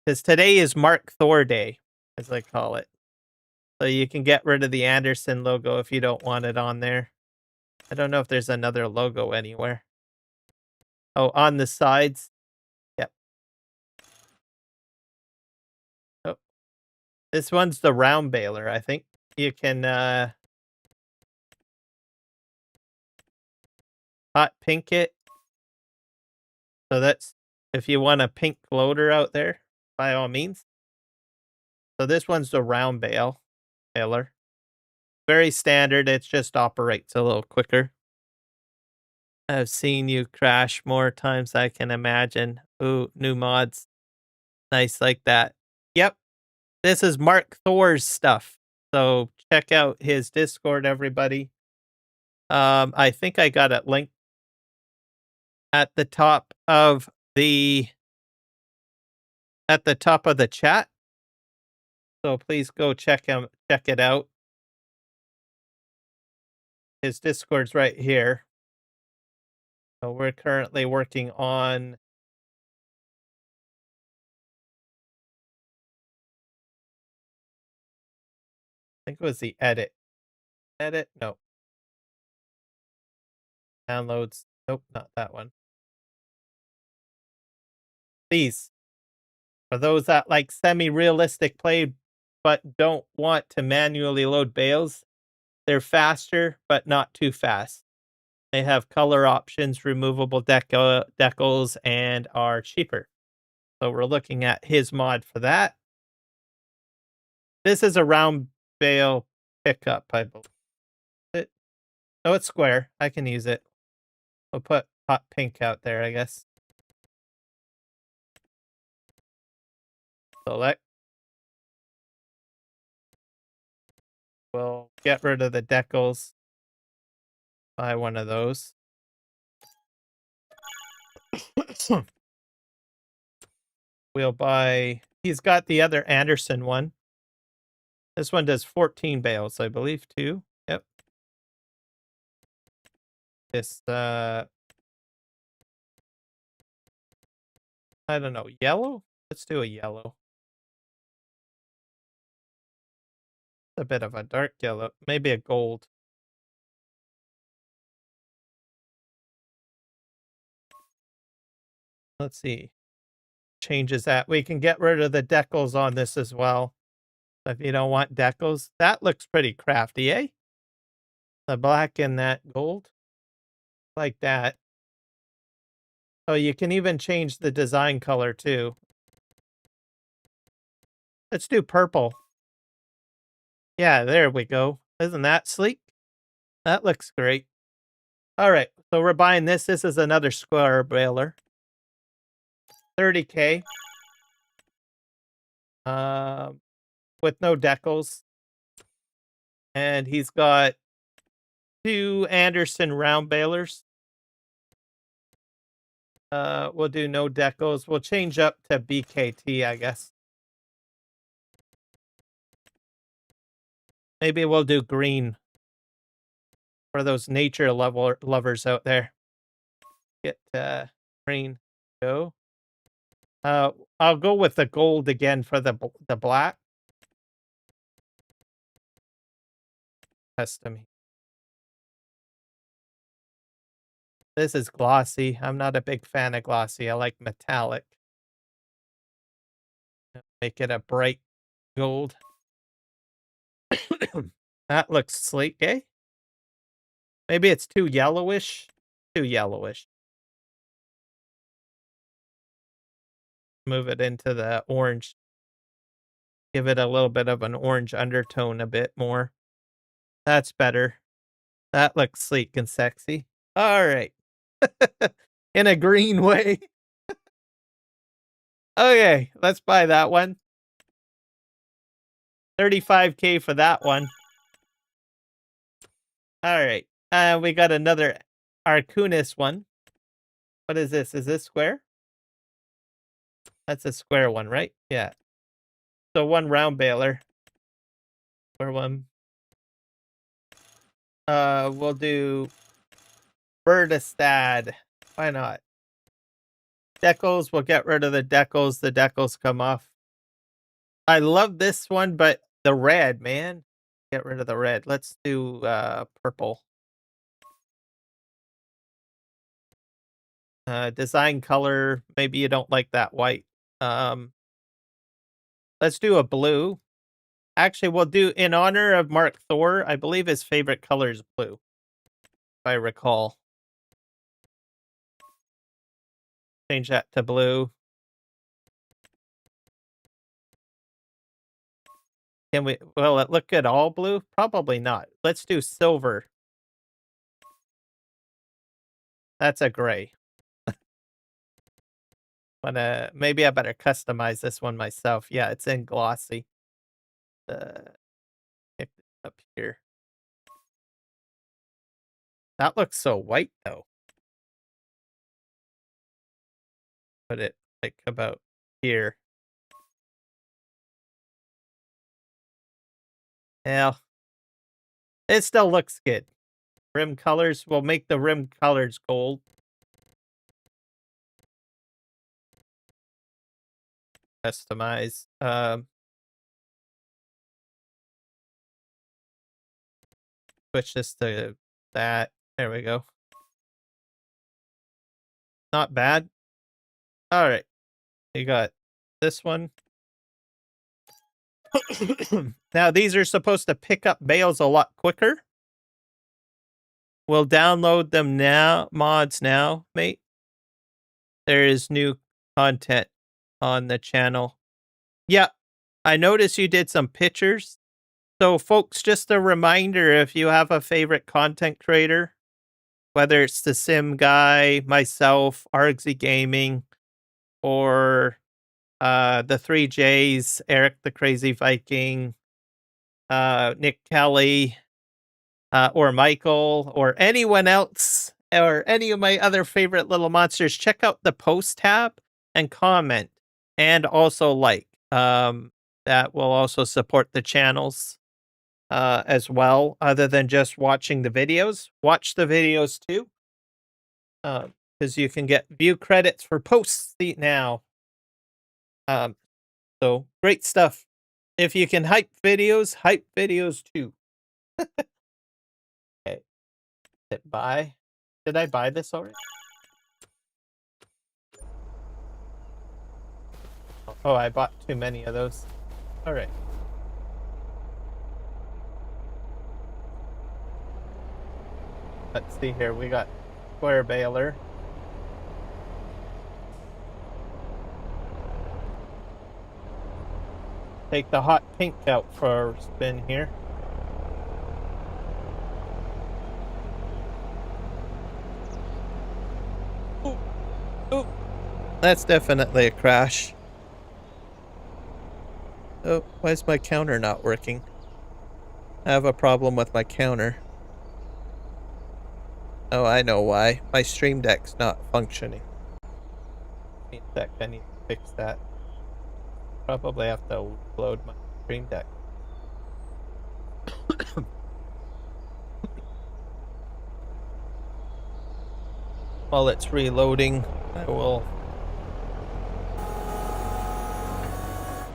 Because today is Markthor Day, as I call it. So you can get rid of the Anderson logo if you don't want it on there. I don't know if there's another logo anywhere. Oh, on the sides. Yep. Oh. This one's the round baler, I think. You can hot pink it. So that's if you want a pink loader out there, by all means. So this one's the round baler. Very standard, it just operates a little quicker. I've seen you crash more times I can imagine. Ooh, new mods. Nice like that. Yep. This is Markthor's stuff. So check out his Discord, everybody. I think I got it linked at the top of the chat. So please go check it out. His Discord's right here. So we're currently working on I think it was the edit. No. Downloads. Nope, not that one. These. For those that like semi-realistic play but don't want to manually load bales, they're faster but not too fast. They have color options, removable decals, and are cheaper. So we're looking at his mod for that. This is a round bale pickup, I believe. Oh, it's square. I can use it. We'll put hot pink out there, I guess. Select. We'll get rid of the decals. Buy one of those. We'll buy... He's got the other Anderson one. This one does 14 bales, I believe, too. Yep. This, I don't know, yellow? Let's do a yellow. A bit of a dark yellow. Maybe a gold. Let's see. Changes that. We can get rid of the decals on this as well. If you don't want decals. That looks pretty crafty, eh? The black and that gold. Like that. Oh, you can even change the design color too. Let's do purple. Yeah, there we go. Isn't that sleek? That looks great. All right, so we're buying this. This is another square baler. 30K. With no decals. And he's got 2 Anderson round balers. We'll do no decals. We'll change up to BKT, I guess. Maybe we'll do green for those nature lovers out there. Get green. Go. I'll go with the gold again for the black. Custom. This is glossy. I'm not a big fan of glossy. I like metallic. Make it a bright gold. That looks sleek, eh? Maybe it's too yellowish. Too yellowish. Move it into the orange. Give it a little bit of an orange undertone a bit more. That's better. That looks sleek and sexy. All right. In a green way. Okay, let's buy that one. 35K for that one. All right. We got another Arcunis one. What is this? Is this square? That's a square one, right? Yeah. So one round baler. Square one. We'll do Burdestad. Why not? Decals, we'll get rid of the decals. The decals come off. I love this one, but the red, man. Get rid of the red. Let's do purple. Design color. Maybe you don't like that white. Let's do a blue. Actually, we'll do, in honor of Markthor, I believe his favorite color is blue, if I recall. Change that to blue. Can we, will it look at all blue? Probably not. Let's do silver. That's a gray. But maybe I better customize this one myself. Yeah, it's in glossy. Pick it up here. That looks so white though. Put it like about here. Yeah. It still looks good. Rim colors, we'll make the rim colors gold. Customize. Switch this to that. There we go. Not bad. All right. You got this one. Now, these are supposed to pick up bales a lot quicker. We'll download them now, mods now, mate. There is new content on the channel. Yeah, I noticed you did some pictures. So, folks, just a reminder, if you have a favorite content creator, whether it's the Sim Guy, myself, Argsy Gaming, or the 3Js, Eric the Crazy Viking, Nick Kelly, or Michael, or anyone else, or any of my other favorite little monsters, check out the post tab and comment, and also like. That will also support the channels as well, other than just watching the videos. Watch the videos too, because you can get view credits for posts now. So great stuff. If you can hype videos too. Okay, hit buy. Did I buy this already? Oh, I bought too many of those. All right. Let's see here. We got square baler. Take the hot pink out for a spin here. Ooh. Ooh. That's definitely a crash. Oh, why is my counter not working? I have a problem with my counter. Oh, I know why. My stream deck's not functioning. Wait a sec, I need to fix that. Probably have to load my stream deck. While it's reloading, I will...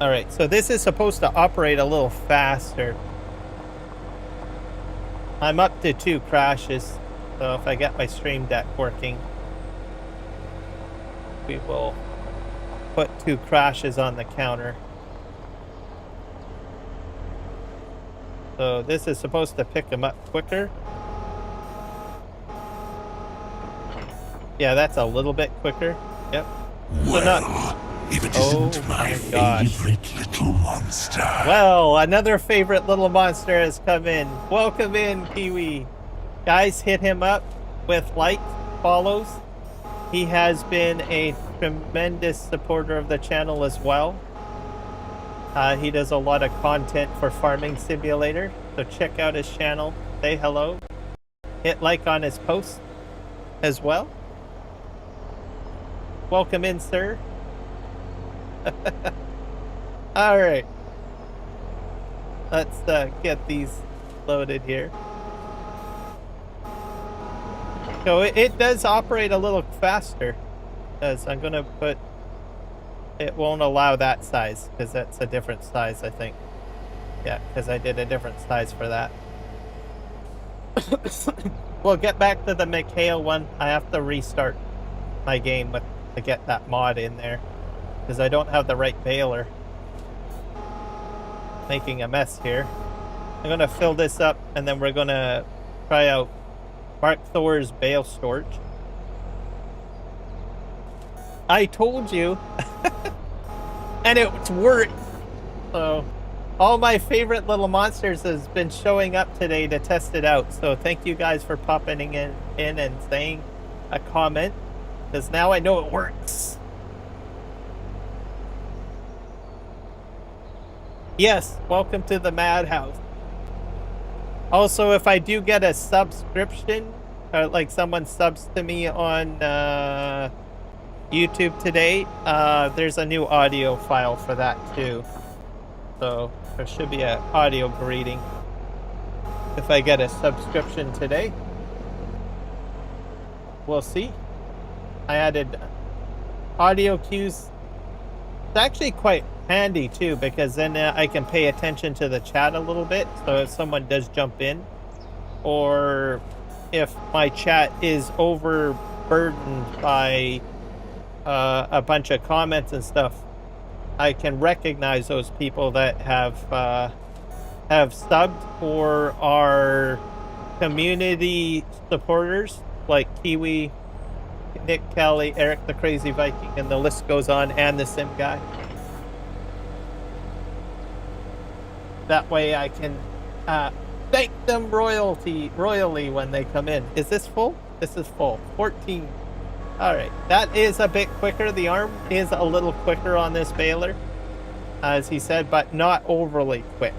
Alright, so this is supposed to operate a little faster. I'm up to 2 crashes, so if I get my stream deck working, we will put 2 crashes on the counter. So this is supposed to pick them up quicker. Yeah, that's a little bit quicker. Yep. Well, if it isn't my favorite little monster. Well, another favorite little monster has come in. Welcome in, Kiwi. Guys, hit him up with likes, follows. He has been a tremendous supporter of the channel as well. He does a lot of content for Farming Simulator, so check out his channel. Say hello. Hit like on his posts as well. Welcome in, sir. All right. Let's get these loaded here. So it does operate a little faster, because I'm going to put... It won't allow that size, because that's a different size, I think. Yeah, because I did a different size for that. We'll get back to the Hale one. I have to restart my game to get that mod in there, because I don't have the right baler. Making a mess here. I'm going to fill this up, and then we're going to try out Markthor's bale storage. I told you. And it's worked. So all my favorite little monsters has been showing up today to test it out. So thank you guys for popping in and saying a comment, because now I know it works. Yes, welcome to the madhouse. Also, if I do get a subscription, or like someone subs to me on YouTube today, there's a new audio file for that too. So there should be an audio greeting if I get a subscription today. We'll see. I added audio cues. It's actually quite handy too, because then I can pay attention to the chat a little bit. So if someone does jump in, or if my chat is overburdened by a bunch of comments and stuff, I can recognize those people that have subbed or are community supporters, like Kiwi, Nick Kelly, Eric the Crazy Viking, and the list goes on, and the Sim Guy. That way I can thank them royally when they come in. Is this full? This is full. 14. Alright, that is a bit quicker. The arm is a little quicker on this baler, as he said, but not overly quick.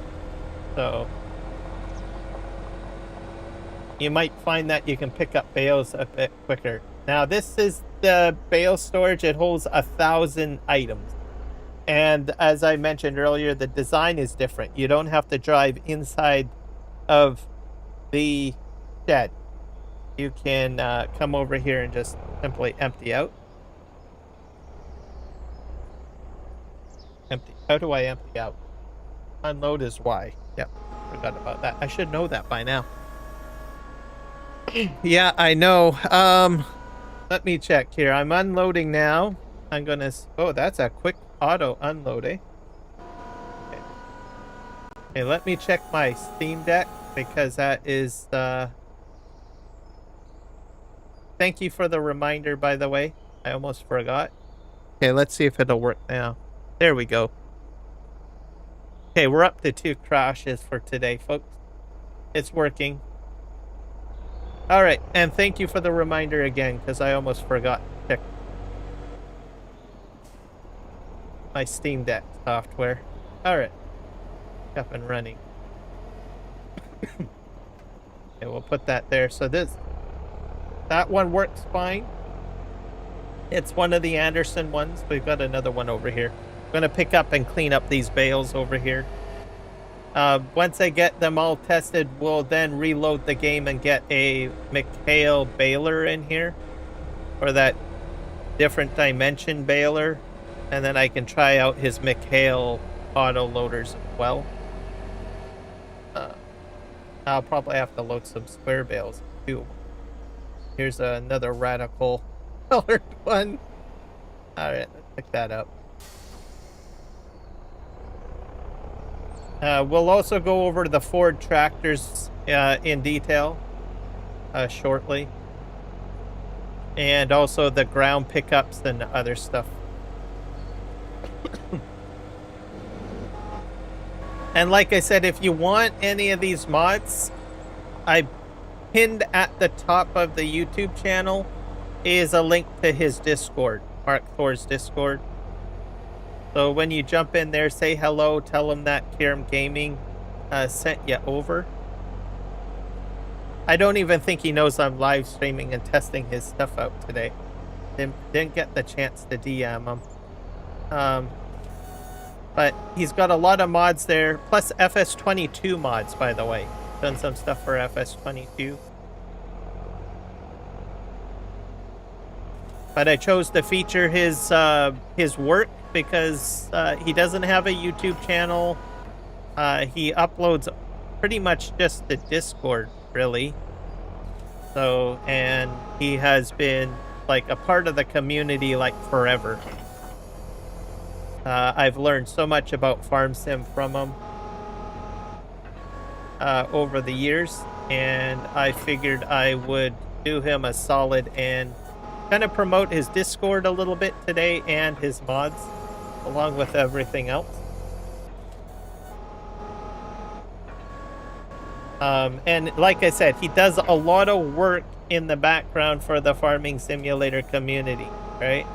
So you might find that you can pick up bales a bit quicker. Now this is the bale storage. It holds 1,000 items. And as I mentioned earlier, the design is different. You don't have to drive inside of the shed. You can come over here and just simply empty out. Empty. How do I empty out? Unload is Y. Yep, forgot about that. I should know that by now. Yeah, I know. Let me check here. I'm unloading now. I'm gonna. Oh, that's a quick auto unload, eh? Okay. Okay, let me check my Steam Deck because that is. Thank you for the reminder, by the way. I almost forgot. Okay, let's see if it'll work now. There we go. Okay, we're up to 2 crashes for today, folks. It's working. All right, and thank you for the reminder again, because I almost forgot to check my Steam Deck software. All right, up and running. Okay, we'll put that there. So that one works fine. It's one of the Anderson ones. We've got another one over here. I'm gonna pick up and clean up these bales over here. Once I get them all tested, we'll then reload the game and get a Hale Baler in here, or that different dimension baler, and then I can try out his Hale auto loaders as well. I'll probably have to load some square bales too. Here's another radical colored one. All right, let's pick that up. We'll also go over to the Ford tractors in detail shortly. And also the ground pickups and other stuff. And like I said, if you want any of these mods, I pinned at the top of the YouTube channel is a link to his Discord, Markthor's Discord. So when you jump in there, say hello, tell him that Kiram Gaming sent you over. I don't even think he knows I'm live streaming and testing his stuff out today. Didn't get the chance to DM him. But he's got a lot of mods there, plus FS22 mods, by the way. Done some stuff for FS22. But I chose to feature his work because he doesn't have a YouTube channel. He uploads pretty much just the Discord, really. So, and he has been like a part of the community like forever. I've learned so much about farm sim from him over the years, and I figured I would do him a solid and kind of promote his Discord a little bit today and his mods along with everything else. And like I said, he does a lot of work in the background for the farming simulator community, right?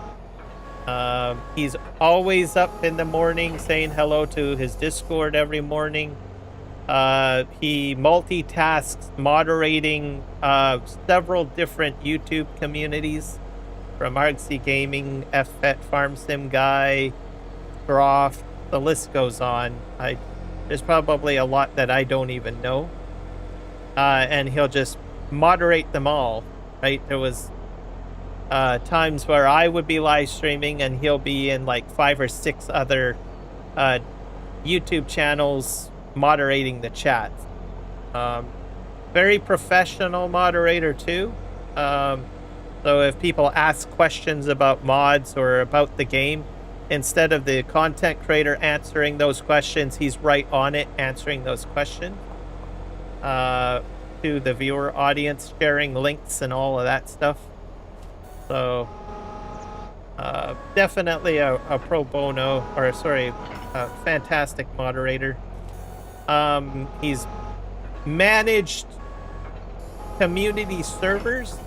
He's always up in the morning saying hello to his Discord every morning. He multitasks moderating several different YouTube communities, from Artsy Gaming, FF Farm Sim Guy, Scroft, the list goes on. There's probably a lot that I don't even know. And he'll just moderate them all, right? There was times where I would be live streaming and he'll be in like 5 or 6 other YouTube channels moderating the chat. Very professional moderator too. So if people ask questions about mods or about the game, instead of the content creator answering those questions, he's right on it answering those questions to the viewer audience, sharing links and all of that stuff. So definitely a pro bono, or sorry, a fantastic moderator. He's managed community servers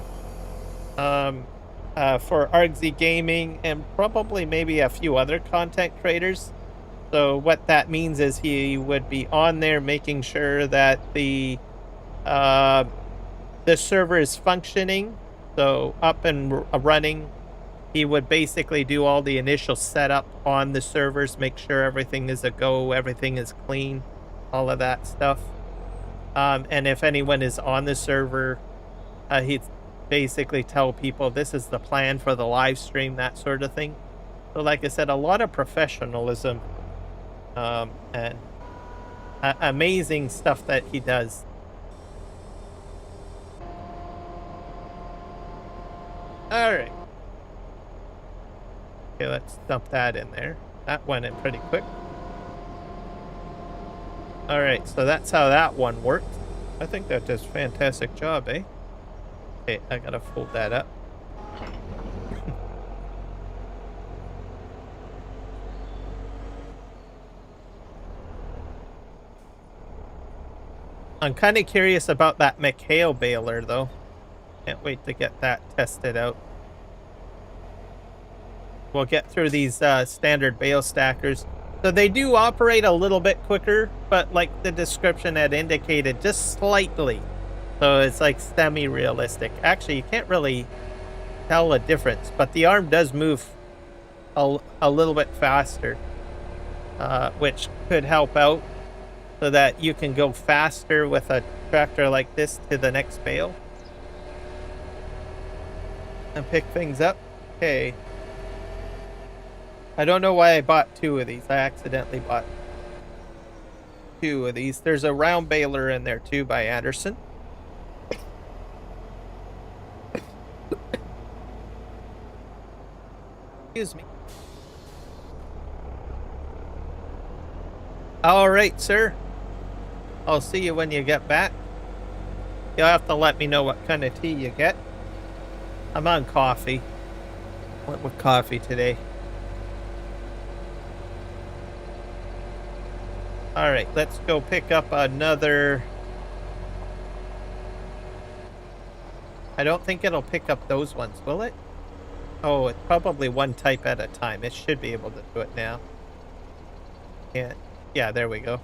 for Argsy Gaming and probably maybe a few other content creators. So what that means is he would be on there making sure that the server is functioning, so up and running. He would basically do all the initial setup on the servers, make sure everything is a go, everything is clean, all of that stuff. And if anyone is on the server, he'd basically tell people this is the plan for the live stream, that sort of thing. So like I said, a lot of professionalism and amazing stuff that he does. All right. Okay, let's dump that in there. That went in pretty quick. All right, so that's how that one worked. I think that does a fantastic job, eh? Okay, I gotta fold that up. I'm kind of curious about that Hale baler, though. Can't wait to get that tested out. We'll get through these standard bale stackers. So they do operate a little bit quicker, but like the description had indicated, just slightly. So it's like semi-realistic. Actually, you can't really tell a difference, but the arm does move a little bit faster, which could help out so that you can go faster with a tractor like this to the next bale and pick things up. Okay. I don't know why I bought two of these. I accidentally bought two of these. There's a round baler in there too by Anderson. Excuse me. All right, sir. I'll see you when you get back. You'll have to let me know what kind of tea you get. I'm on coffee. Went with coffee today. All right, let's go pick up another. I don't think it'll pick up those ones, will it? Oh, it's probably one type at a time. It should be able to do it now. Yeah, there we go.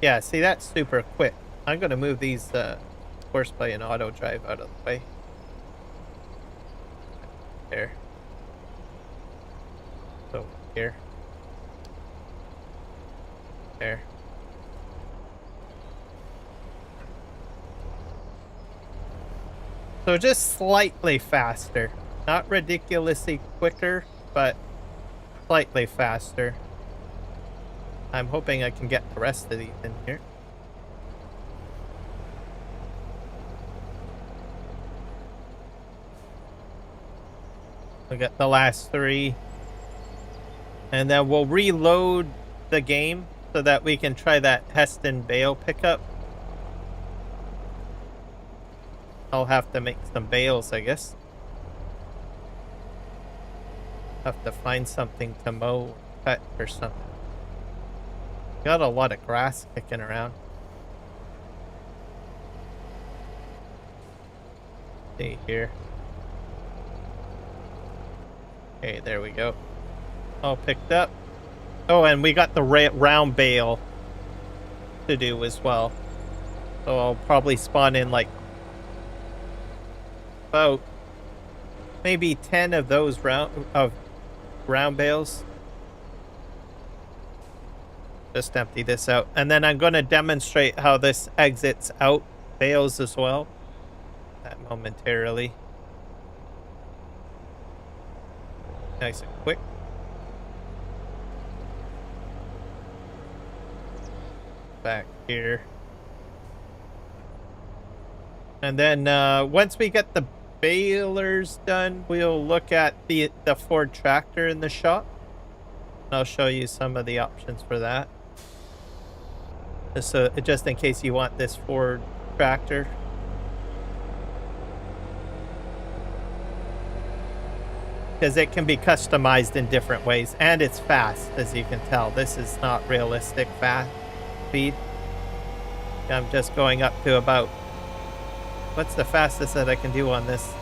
Yeah, see, that's super quick. I'm going to move these Courseplay and Autodrive out of the way. There. So, here. There. So just slightly faster. Not ridiculously quicker, but slightly faster. I'm hoping I can get the rest of these in here. We got the last three. And then we'll reload the game so that we can try that Heston Bale pickup. I'll have to make some bales, I guess. Have to find something to mow, cut, or something. Got a lot of grass kicking around. See here. Okay, there we go. All picked up. Oh, and we got the round bale to do as well. So I'll probably spawn in like about maybe 10 of those round bales. Just empty this out, and then I'm going to demonstrate how this exits out bales as well. That momentarily. Nice and quick. Back here. And then once we get the balers done, we'll look at the Ford tractor in the shop. And I'll show you some of the options for that. Just in case you want this Ford tractor. Because it can be customized in different ways, and it's fast, as you can tell. This is not realistic fast speed. I'm just going up to about, what's the fastest that I can do on this?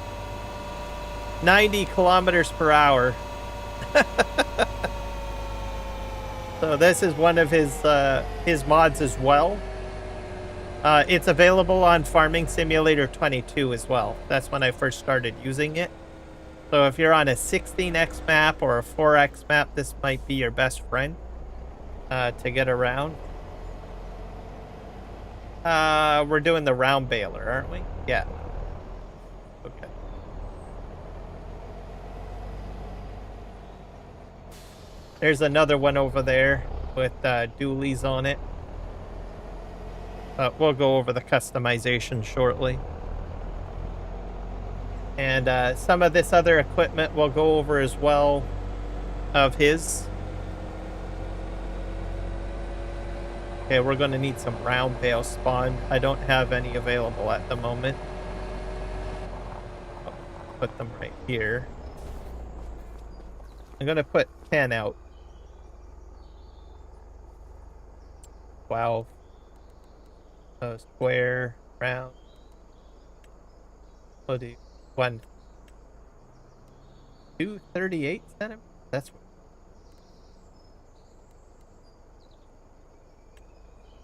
90 kilometers per hour. So this is one of his mods as well. It's available on Farming Simulator 22 as well. That's when I first started using it. So if you're on a 16x map or a 4x map, this might be your best friend to get around. We're doing the round baler, aren't we? Yeah. Okay. There's another one over there with dualies on it. But we'll go over the customization shortly. And some of this other equipment we'll go over as well of his. Okay, we're going to need some round bale spawn. I don't have any available at the moment. I'll put them right here. I'm going to put 10 out. 12. Square, round. We'll do 238 centimeters. That's what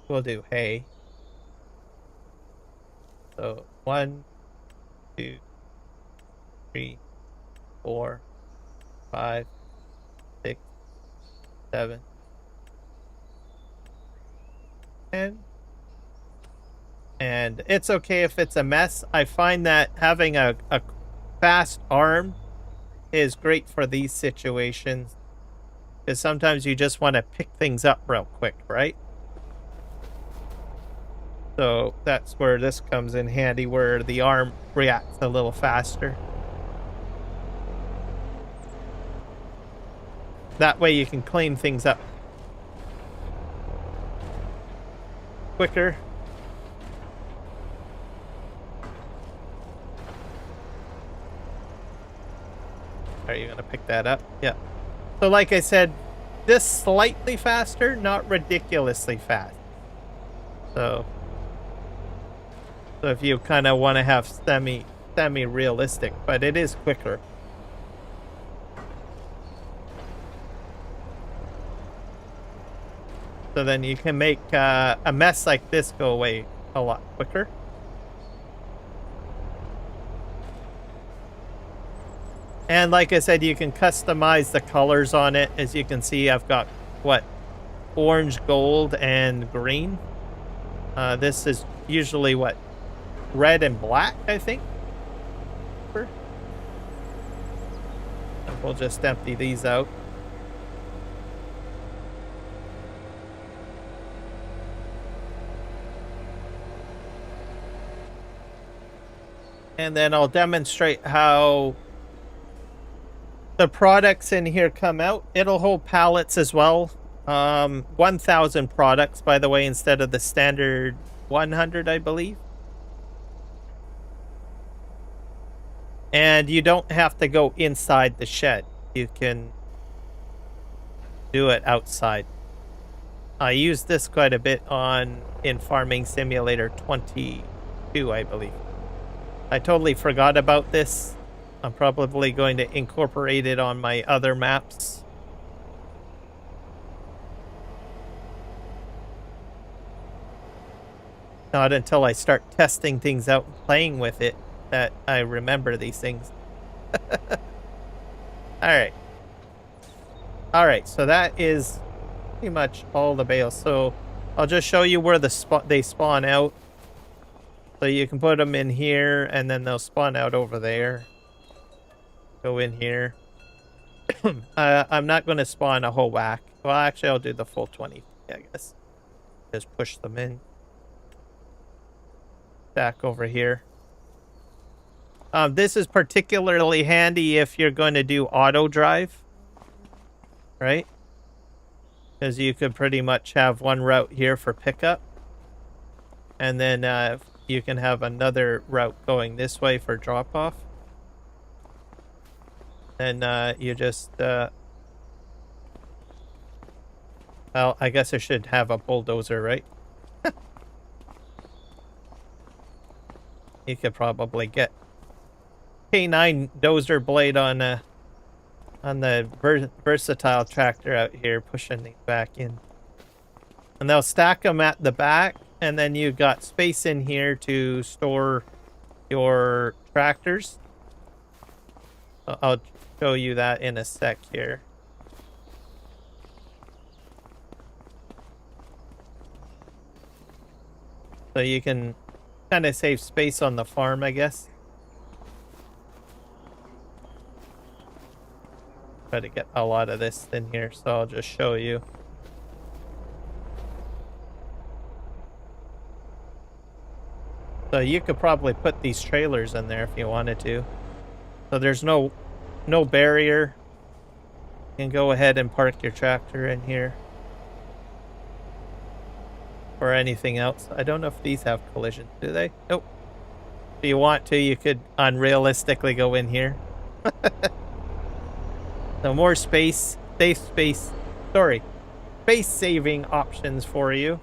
we'll do. Hay. So 1, 2, 3, 4, 5, 6, 7, 10. And it's okay if it's a mess. I find that having a fast arm is great for these situations. Because sometimes you just want to pick things up real quick, right? So that's where this comes in handy, where the arm reacts a little faster. That way you can clean things up quicker. Are you going to pick that up? Yeah. So like I said, this slightly faster, not ridiculously fast. So if you kind of want to have semi-realistic, but it is quicker. So then you can make a mess like this go away a lot quicker. And like I said, you can customize the colors on it. As you can see, I've got, what, orange, gold, and green. This is usually, what, red and black, I think? We'll just empty these out. And then I'll demonstrate how the products in here come out. It'll hold pallets as well. 1,000 products, by the way, instead of the standard 100, I believe. And you don't have to go inside the shed. You can do it outside. I used this quite a bit in Farming Simulator 22, I believe. I totally forgot about this. I'm probably going to incorporate it on my other maps. Not until I start testing things out and playing with it that I remember these things. Alright. Alright, so that is pretty much all the bales. So I'll just show you where they spawn out. So you can put them in here and then they'll spawn out over there. Go in here. I'm not going to spawn a whole whack. Well, actually, I'll do the full 20, I guess. Just push them in. Back over here. This is particularly handy if you're going to do auto drive. Right? Because you could pretty much have one route here for pickup. And then you can have another route going this way for drop-off. And you just, well, I guess I should have a bulldozer, right? You could probably get K9 dozer blade on on the versatile tractor out here, pushing these back in. And they'll stack them at the back, and then you got space in here to store your tractors. I'll show you that in a sec here. So you can kind of save space on the farm, I guess. Try to get a lot of this in here, so I'll just show you. So you could probably put these trailers in there if you wanted to. So there's no barrier. You can go ahead and park your tractor in here. Or anything else. I don't know if these have collisions, do they? Nope. If you want to, you could unrealistically go in here. So more space, space saving options for you,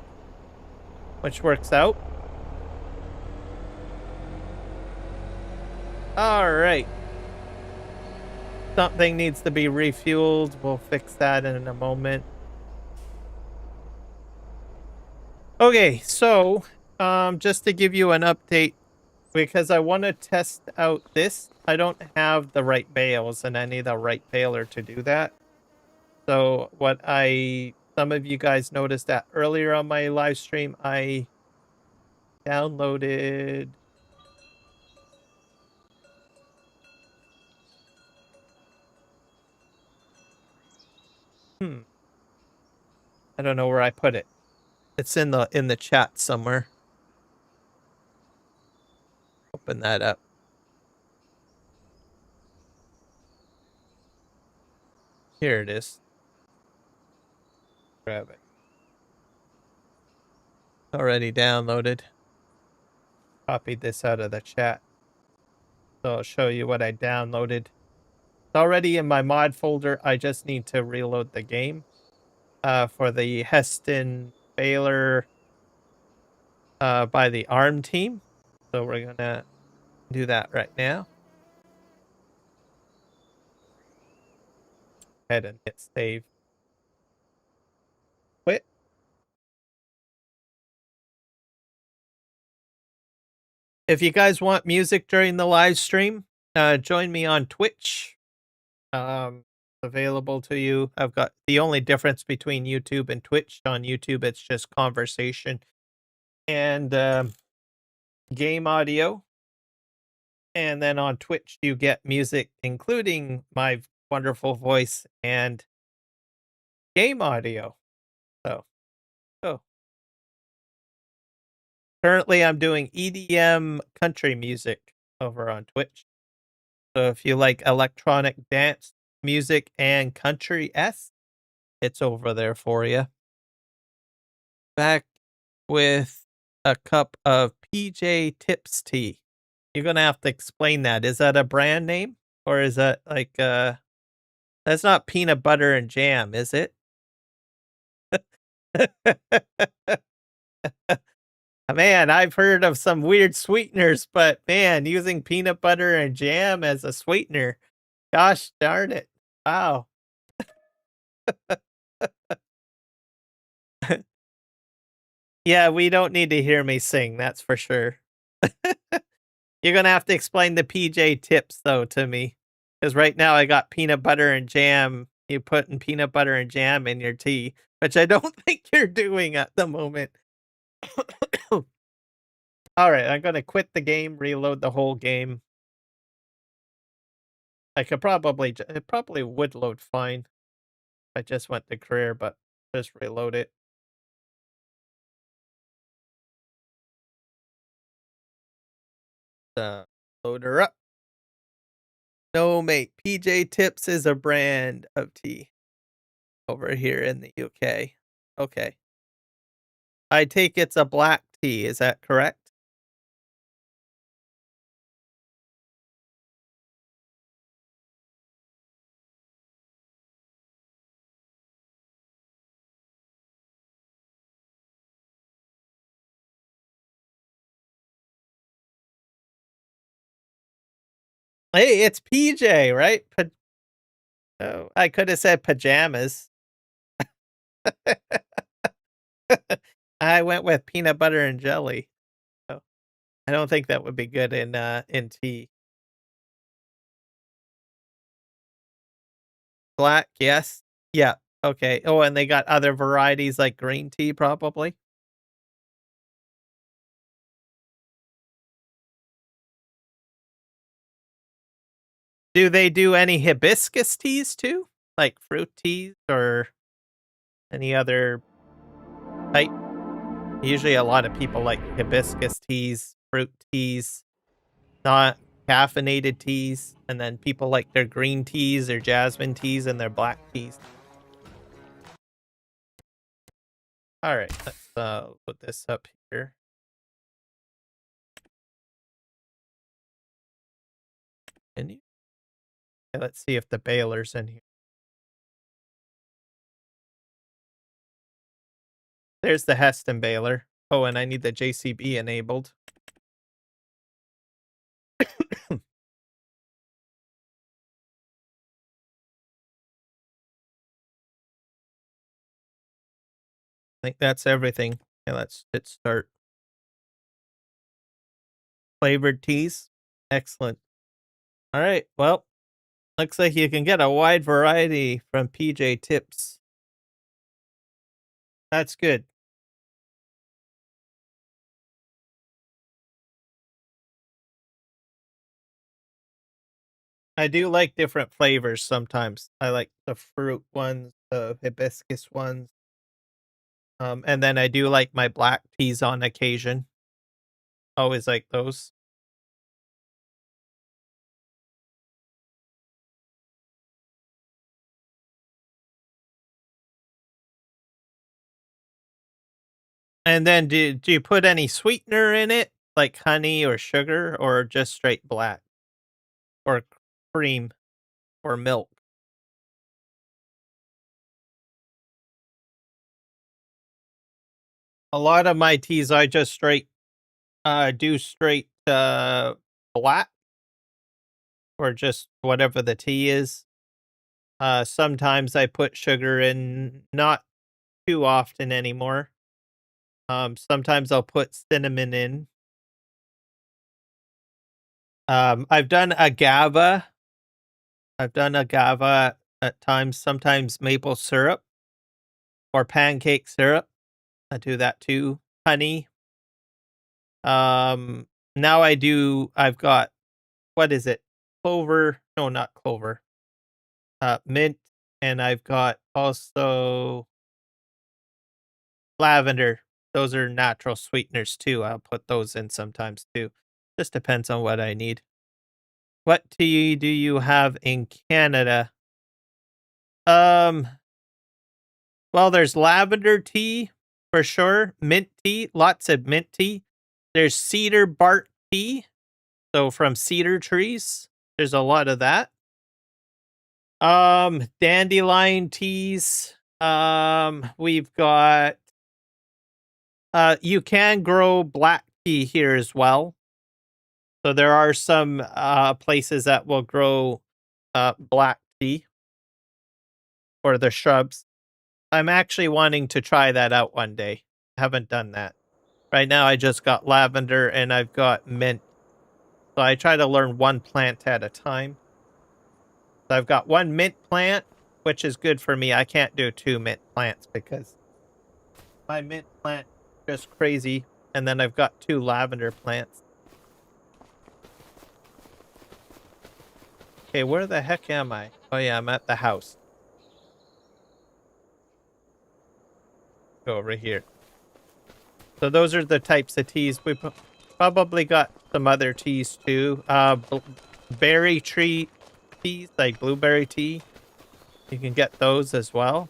which works out. All right. Something needs to be refueled. We'll fix that in a moment. Okay, so just to give you an update, because I want to test out this, I don't have the right bales and I need the right baler to do that. So what some of you guys noticed that earlier on my live stream, I downloaded I don't know where I put it. It's in the chat somewhere. Open that up. Here it is. Grab it. Already downloaded. Copied this out of the chat. So I'll show you what I downloaded. It's already in my mod folder. I just need to reload the game. For the Heston Baler by the ARM team. So we're gonna do that right now. Go ahead and hit save. Quit. If you guys want music during the live stream, join me on Twitch. Available to you. I've got the only difference between YouTube and Twitch. On YouTube, it's just conversation and game audio. And then on Twitch, you get music, including my wonderful voice and game audio. So, currently I'm doing EDM country music over on Twitch. So if you like electronic dance music and country-esque, it's over there for you. Back with a cup of PJ Tips tea. You're going to have to explain that. Is that a brand name? Or is that like, that's not peanut butter and jam, is it? Man, I've heard of some weird sweeteners, but man, using peanut butter and jam as a sweetener. Gosh darn it. Wow. Yeah, we don't need to hear me sing, that's for sure. You're going to have to explain the PJ tips, though, to me. Because right now I got peanut butter and jam. You putting peanut butter and jam in your tea, which I don't think you're doing at the moment. All right, I'm going to quit the game, reload the whole game. I could it probably would load fine. I just went to career, but just reload it. Load her up. No, mate. PJ Tips is a brand of tea over here in the UK. Okay. I take it's a black tea. Is that correct? Hey, it's PJ, right? Oh, I could have said pajamas. I went with peanut butter and jelly. So I don't think that would be good in tea. Black, yes. Yeah. Okay. Oh, and they got other varieties like green tea, probably. Do they do any hibiscus teas too? Like fruit teas or any other type? Usually a lot of people like hibiscus teas, fruit teas, not caffeinated teas, and then people like their green teas, their jasmine teas, and their black teas. All right, let's put this up here. Okay, let's see if the baler's in here. There's the Heston baler. Oh, and I need the JCB enabled. I think that's everything. Okay, let's hit start. Flavored teas. Excellent. All right, well, looks like you can get a wide variety from PJ Tips. That's good. I do like different flavors sometimes. I like the fruit ones, the hibiscus ones. And then I do like my black teas on occasion. Always like those. And then do you put any sweetener in it? Like honey or sugar or just straight black? Or cream or milk? A lot of my teas I just straight do straight black or just whatever the tea is. Sometimes I put sugar in, not too often anymore. Sometimes I'll put cinnamon in. I've done agave. I've done agave at times, sometimes maple syrup or pancake syrup. I do that too. Honey. Now I've got, what is it? Clover. No, not clover. Mint. And I've got also lavender. Those are natural sweeteners too. I'll put those in sometimes too. Just depends on what I need. What tea do you have in Canada? Well, there's lavender tea for sure. Mint tea, lots of mint tea. There's cedar bark tea. So from cedar trees, there's a lot of that. Dandelion teas. We've got you can grow black tea here as well. So there are some places that will grow black tea or the shrubs. I'm actually wanting to try that out one day. Haven't done that. Right now I just got lavender and I've got mint. So I try to learn one plant at a time. So I've got one mint plant, which is good for me. I can't do 2 mint plants because my mint plant is just crazy. And then I've got 2 lavender plants. Okay, where the heck am I? Oh yeah, I'm at the house. Go over here. So those are the types of teas. We probably got some other teas too. Berry tree teas, like blueberry tea. You can get those as well.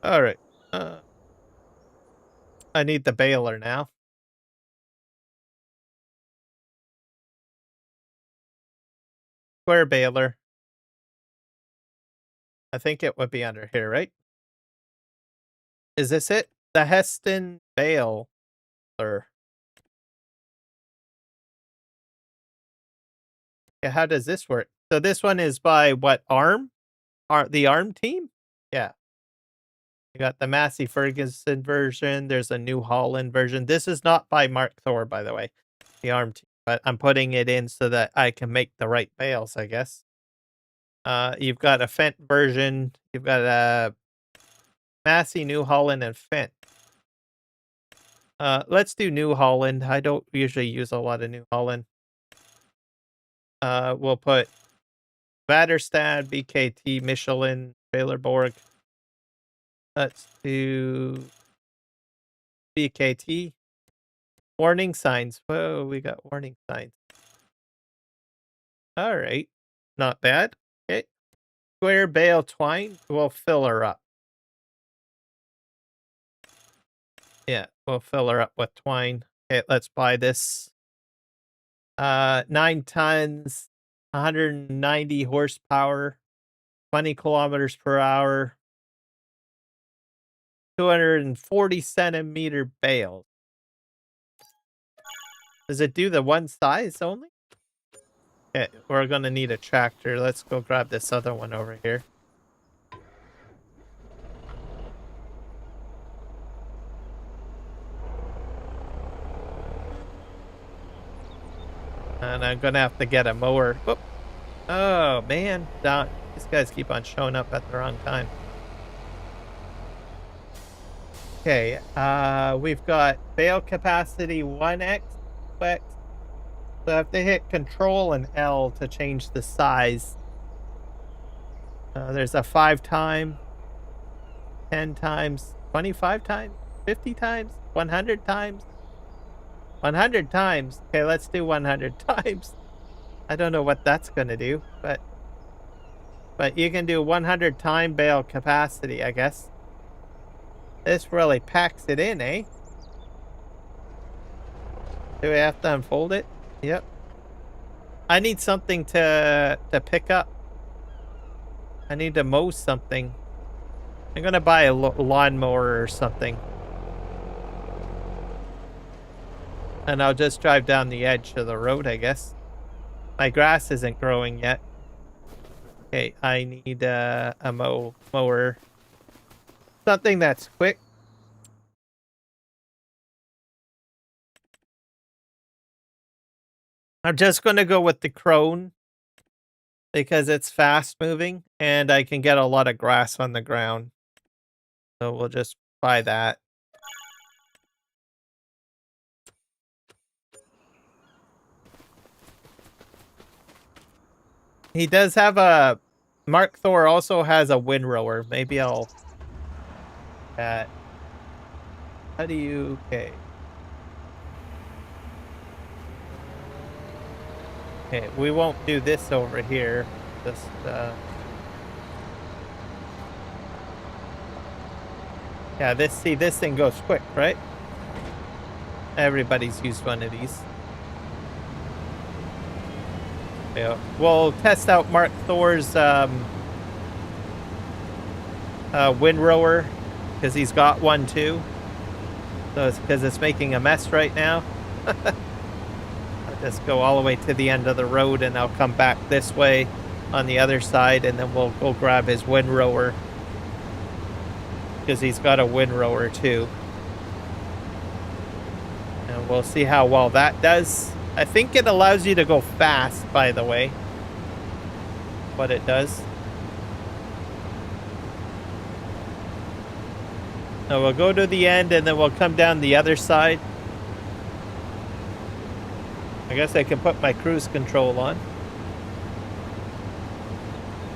All right. I need the baler now. Square baler. I think it would be under here, right? Is this it? The Heston Baler. Yeah, how does this work? so this one is by what, ARM? The ARM team? Yeah. You got the Massey Ferguson version. There's a New Holland version. This is not by Markthor, by the way, the ARM team, but I'm putting it in so that I can make the right bales, I guess. You've got a Fendt version. You've got a Massey, New Holland, and Fendt. Let's do New Holland. I don't usually use a lot of New Holland. We'll put Vaderstad, BKT, Michelin, Trelleborg. Let's do BKT. Warning signs. Whoa, we got warning signs. All right. Not bad. Okay. Square bale twine. We'll fill her up. Yeah, we'll fill her up with twine. Okay, let's buy this. 9 tons, 190 horsepower, 20 kilometers per hour, 240 centimeter bales. Does it do the one size only? Okay, we're gonna need a tractor. Let's go grab this other one over here. And I'm gonna have to get a mower. Whoop. Oh man, these guys keep on showing up at the wrong time. Okay, we've got bale capacity 1x, 2x. So I have to hit Control and L to change the size. There's a 5 time, 10 times, 25 times, 50 times, 100 times. 100 times. Okay, let's do 100 times. I don't know what that's going to do, but you can do 100 time bale capacity, I guess. This really packs it in, eh? Do we have to unfold it? Yep. I need something to pick up. I need to mow something. I'm going to buy a lawnmower or something. And I'll just drive down the edge of the road, I guess. My grass isn't growing yet. Okay, I need a mower. Something that's quick. I'm just going to go with the Krone because it's fast moving and I can get a lot of grass on the ground. So we'll just buy that. He does have a... Markthor also has a windrower. Maybe I'll... How do you... Okay. Okay, we won't do this over here. Just, yeah, this thing goes quick, right? Everybody's used one of these. Yeah, we'll test out Markthor's windrower because he's got one too. So it's because it's making a mess right now. I'll just go all the way to the end of the road and I'll come back this way on the other side and then we'll go grab his windrower because he's got a windrower too. And we'll see how well that does. I think it allows you to go fast, by the way. What it does. So we'll go to the end and then we'll come down the other side. I guess I can put my cruise control on.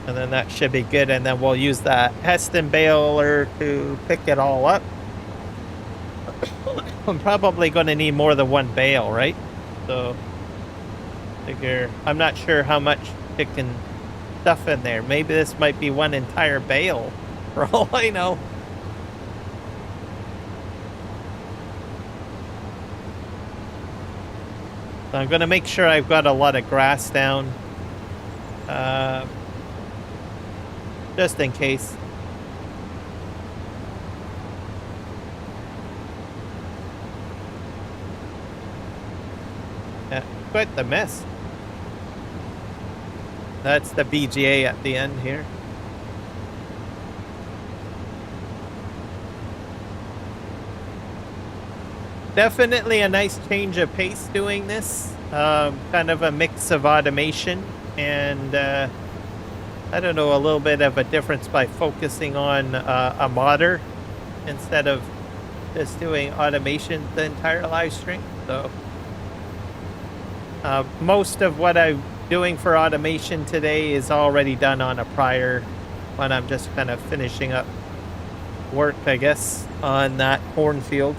And then that should be good. And then we'll use that Heston baler to pick it all up. I'm probably going to need more than one bale, right? So, figure, I'm not sure how much picking stuff in there. Maybe this might be one entire bale, for all I know. So I'm going to make sure I've got a lot of grass down. Just in case. Yeah, quite the mess. That's the BGA at the end here. Definitely a nice change of pace doing this. Kind of a mix of automation and I don't know, a little bit of a difference by focusing on a modder instead of just doing automation the entire live stream. So most of what I'm doing for automation today is already done on a prior when I'm just kind of finishing up work, I guess, on that cornfield.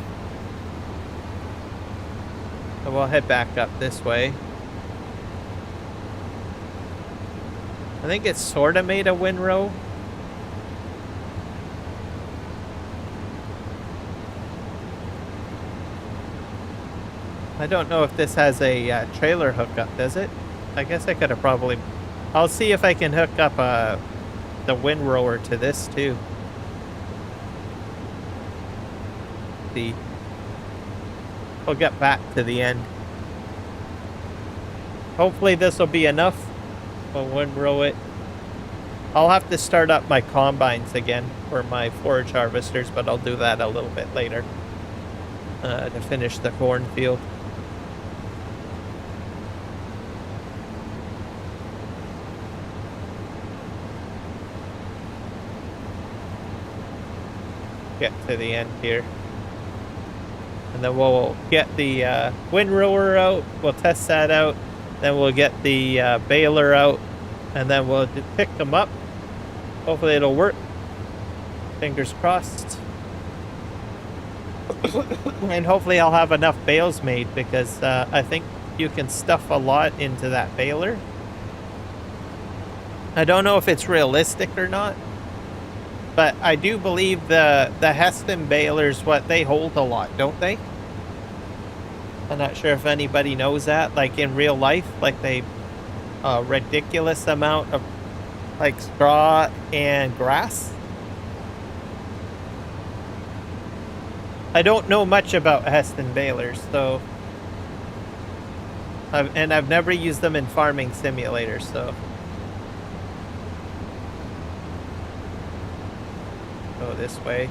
So we'll head back up this way. I think it's sort of made a windrow. I don't know if this has a trailer hookup, does it? I guess I could have probably... I'll see if I can hook up the windrower to this too. See. We'll get back to the end. Hopefully this will be enough. We'll windrow it. I'll have to start up my combines again for my forage harvesters, but I'll do that a little bit later to finish the cornfield. Get to the end here. And then we'll get the windrower out. We'll test that out. Then we'll get the baler out. And then we'll pick them up. Hopefully it'll work. Fingers crossed. And hopefully I'll have enough bales made because I think you can stuff a lot into that baler. I don't know if it's realistic or not. But I do believe the Heston balers, they hold a lot, don't they? I'm not sure if anybody knows that. Like in real life, like they a ridiculous amount of like straw and grass. I don't know much about Heston balers, so I've never used them in farming simulators, so. Go this way.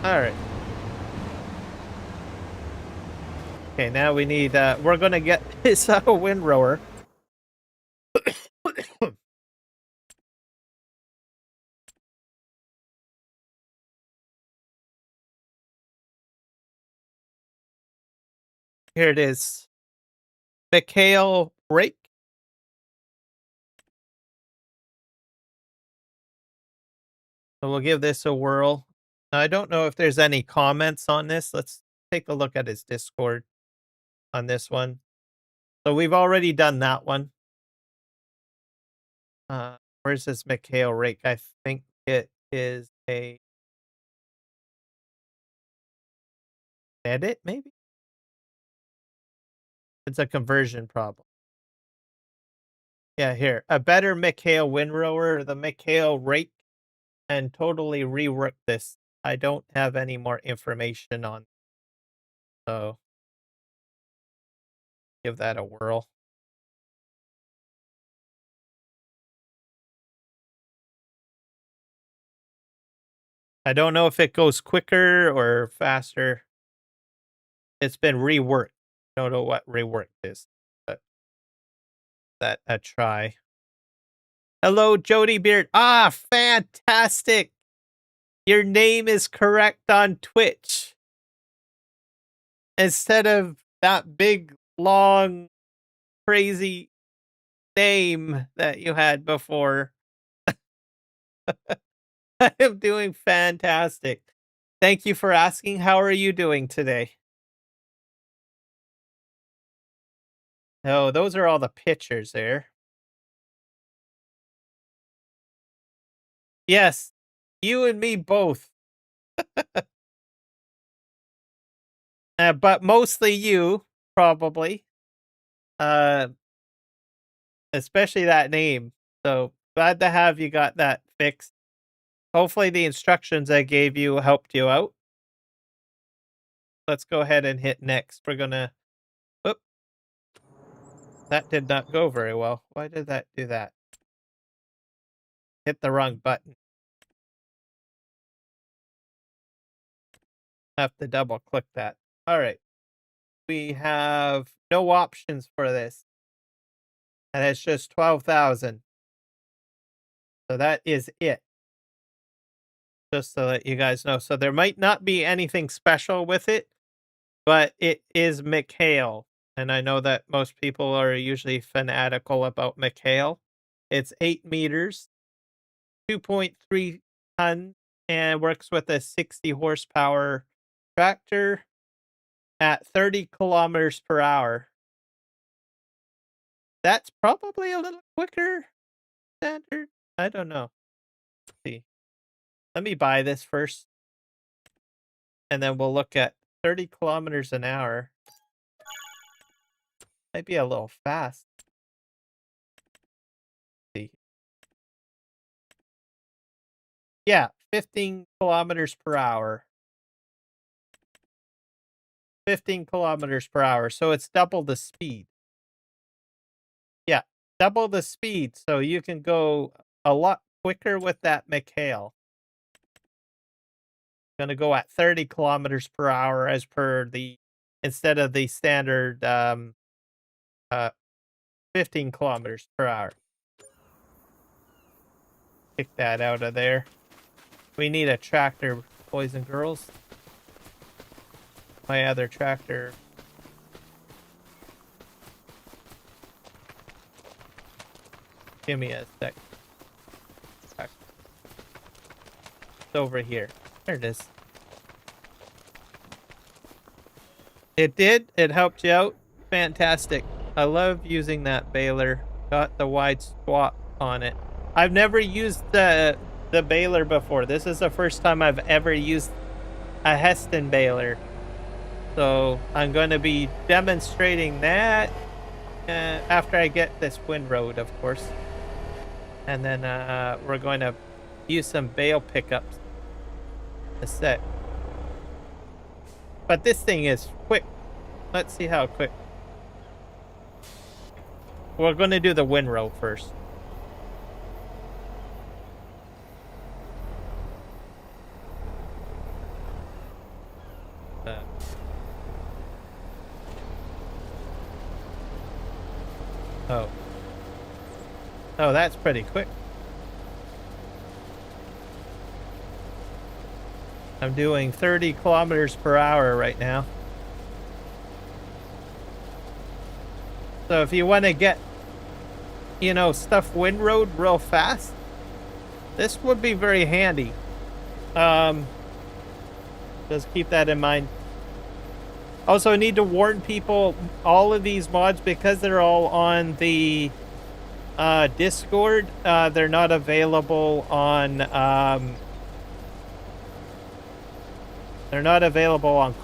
All right. Okay, now we need, we're gonna get this windrower. Here it is. Hale rake. So we'll give this a whirl. I don't know if there's any comments on this. Let's take a look at his Discord on this one. So we've already done that one. Where's this Hale rake? I think it is a edit, maybe? It's a conversion problem. Yeah, here. A better Hale windrower, the Hale rake, and totally rework this. I don't have any more information on. So give that a whirl. I don't know if it goes quicker or faster. It's been reworked. Don't know what reworked is, but that a try. Hello, Jody Beard. Ah, fantastic. Your name is correct on Twitch. Instead of that big, long, crazy name that you had before. I am doing fantastic. Thank you for asking. How are you doing today? Oh, those are all the pictures there. Yes, you and me both. But mostly you, probably. Especially that name. So glad to have you got that fixed. Hopefully the instructions I gave you helped you out. let's go ahead and hit next. We're gonna, whoop, that did not go very well. Why did that do that? Hit the wrong button. Have to double click that. All right. We have no options for this. And it's just 12,000. So that is it. Just to let you guys know. So there might not be anything special with it, but it is Hale. And I know that most people are usually fanatical about Hale. It's 8 meters, 2.3 tons, and works with a 60 horsepower tractor at 30 kilometers per hour. That's probably a little quicker standard. I don't know. Let's see. Let me buy this first. And then we'll look at 30 kilometers an hour. Might be a little fast. Let's see. Yeah, 15 kilometers per hour. 15 kilometers per hour. So it's double the speed. Yeah, double the speed. So you can go a lot quicker with that Hale. Going to go at 30 kilometers per hour as per the, instead of the standard 15 kilometers per hour. Kick that out of there. We need a tractor, boys and girls. My other tractor. Give me a sec. It's over here. There it is. It did. It helped you out. Fantastic. I love using that baler. Got the wide swap on it. I've never used the baler before. This is the first time I've ever used a Heston baler. So I'm going to be demonstrating that after I get this windroad, of course. And then we're going to use some bale pickups to set. But this thing is quick. Let's see how quick. We're going to do the windrow first. Oh, that's pretty quick. I'm doing 30 kilometers per hour right now. So if you want to get, you know, stuff windrowed real fast, this would be very handy. Just keep that in mind. Also, I need to warn people, all of these mods, because they're all on the Discord, they're not available on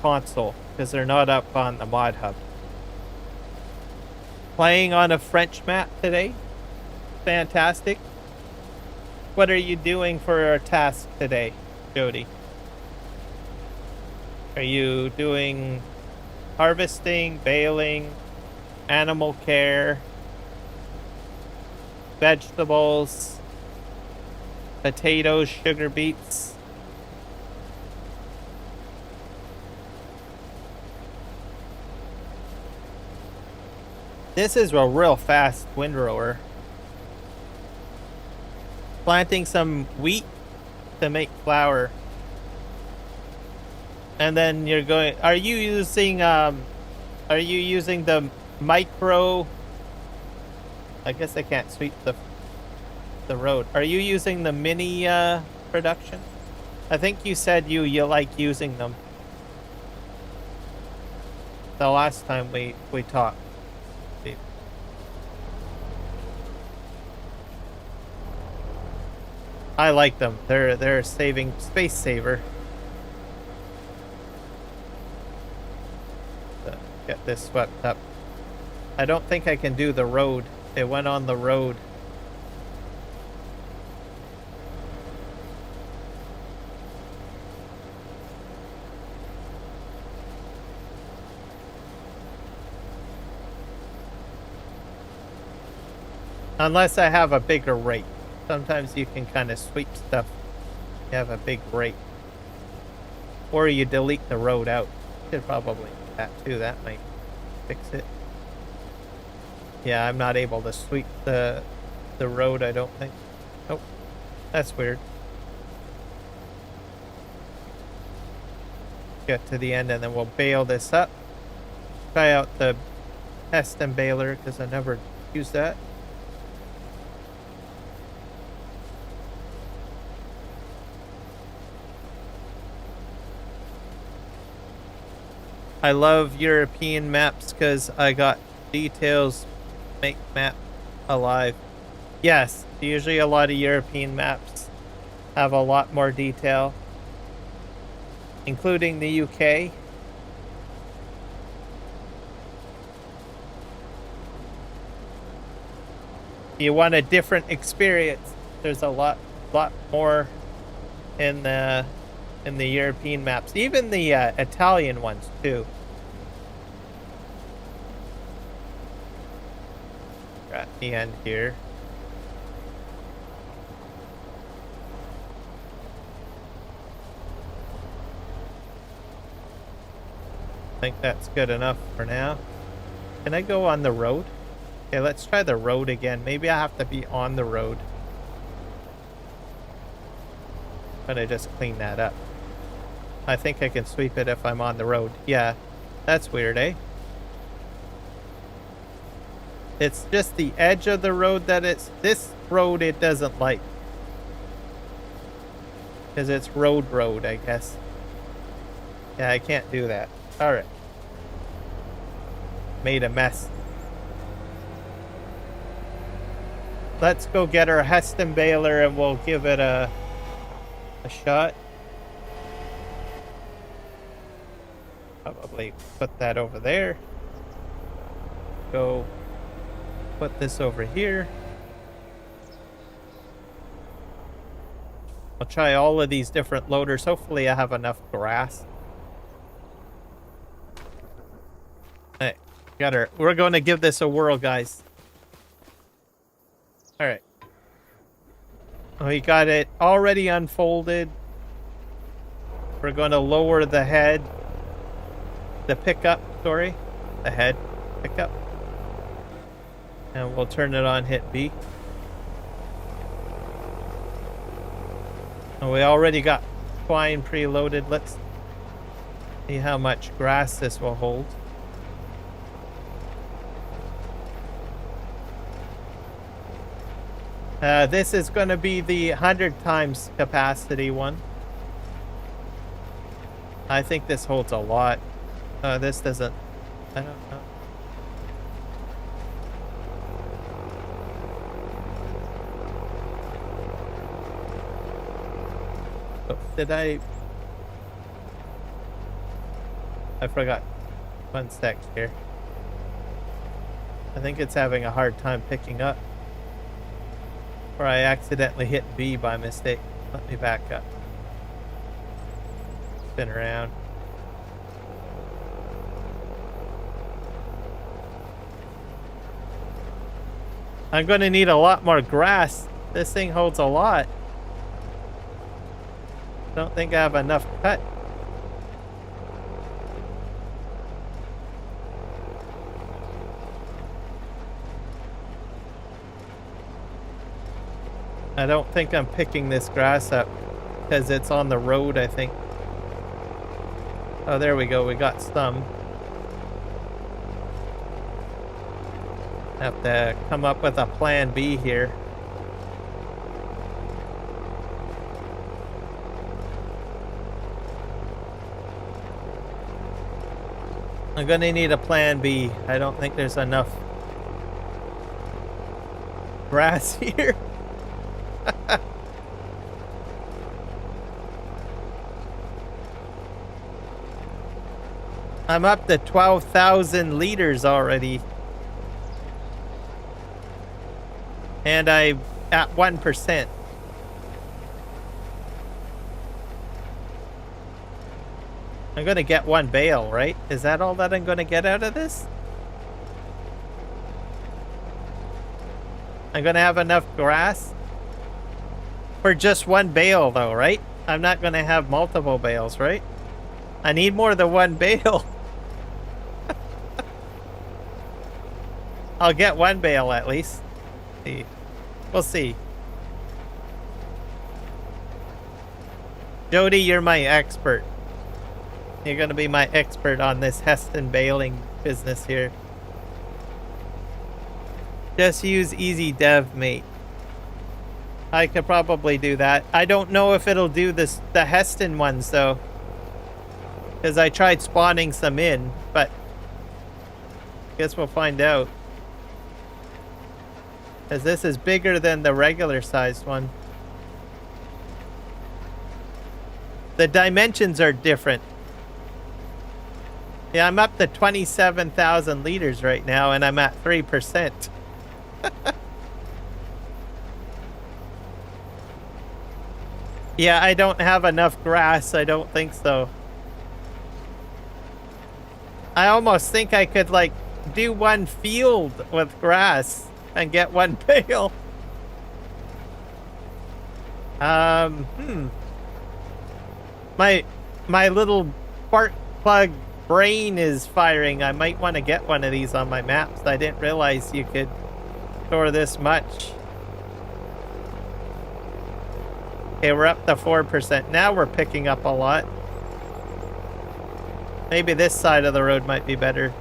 console because they're not up on the mod hub. Playing on a French map today. Fantastic. What are you doing for our task today, Jody? Are you doing harvesting, baling, animal care, vegetables, potatoes, sugar beets? This is a real fast windrower. Planting some wheat to make flour. And then you're going, are you using the micro, I guess I can't sweep the road. Are you using the mini production? I think you said you like using them the last time we talked. I like them. They're a space saver. Get this swept up. I don't think I can do the road. It went on the road. Unless I have a bigger rake. Sometimes you can kind of sweep stuff. You have a big rake. Or you delete the road out. Should probably do that too. That might fix it. Yeah, I'm not able to sweep the road, I don't think. Nope. That's weird. Get to the end and then we'll bale this up. Try out the Heston baler because I never used that. I love European maps because I got details make map alive. Yes, usually a lot of European maps have a lot more detail, including the UK. You want a different experience. There's a lot more in the European maps, even the Italian ones too. We're at the end here. I think that's good enough for now. Can I go on the road? Okay, let's try the road again. Maybe I have to be on the road. I'm gonna just clean that up. I think I can sweep it if I'm on the road. Yeah, that's weird, eh? It's just the edge of the road that this road it doesn't like. Because it's road, I guess. Yeah, I can't do that. Alright. Made a mess. Let's go get our Heston baler and we'll give it a shot. Probably put that over there. Go put this over here. I'll try all of these different loaders. Hopefully I have enough grass. Hey, got her. We're going to give this a whirl, guys. All right. We got it already unfolded. We're going to lower the head. The pickup, sorry. The head pickup. And we'll turn it on, hit B. And we already got twine preloaded. Let's see how much grass this will hold. This is going to be the 100 times capacity one. I think this holds a lot. This doesn't. I don't know. Oh, did I forgot. One sec here. I think it's having a hard time picking up. Or I accidentally hit B by mistake. Let me back up. Spin around. I'm going to need a lot more grass. This thing holds a lot. Don't think I have enough cut. I don't think I'm picking this grass up because it's on the road, I think. Oh, there we go. We got some. Have to come up with a plan B here. I'm gonna need a plan B. I don't think there's enough grass here. I'm up to 12,000 liters already. And I'm at 1%. I'm gonna get one bale, right? Is that all that I'm gonna get out of this? I'm gonna have enough grass for just one bale though, right? I'm not gonna have multiple bales, right? I need more than one bale. I'll get one bale at least. See. We'll see. Jody, you're my expert. You're gonna be my expert on this Heston baling business here. Just use Easy Dev, mate. I could probably do that. I don't know if it'll do the Heston ones though, because I tried spawning some in, but guess we'll find out. Because this is bigger than the regular sized one. The dimensions are different. Yeah, I'm up to 27,000 liters right now, and I'm at 3%. Yeah, I don't have enough grass. I don't think so. I almost think I could, like, do one field with grass and get one bale. My little spark plug brain is firing. I might want to get one of these on my maps. I didn't realize you could store this much. Okay, we're up to 4%. Now we're picking up a lot. Maybe this side of the road might be better.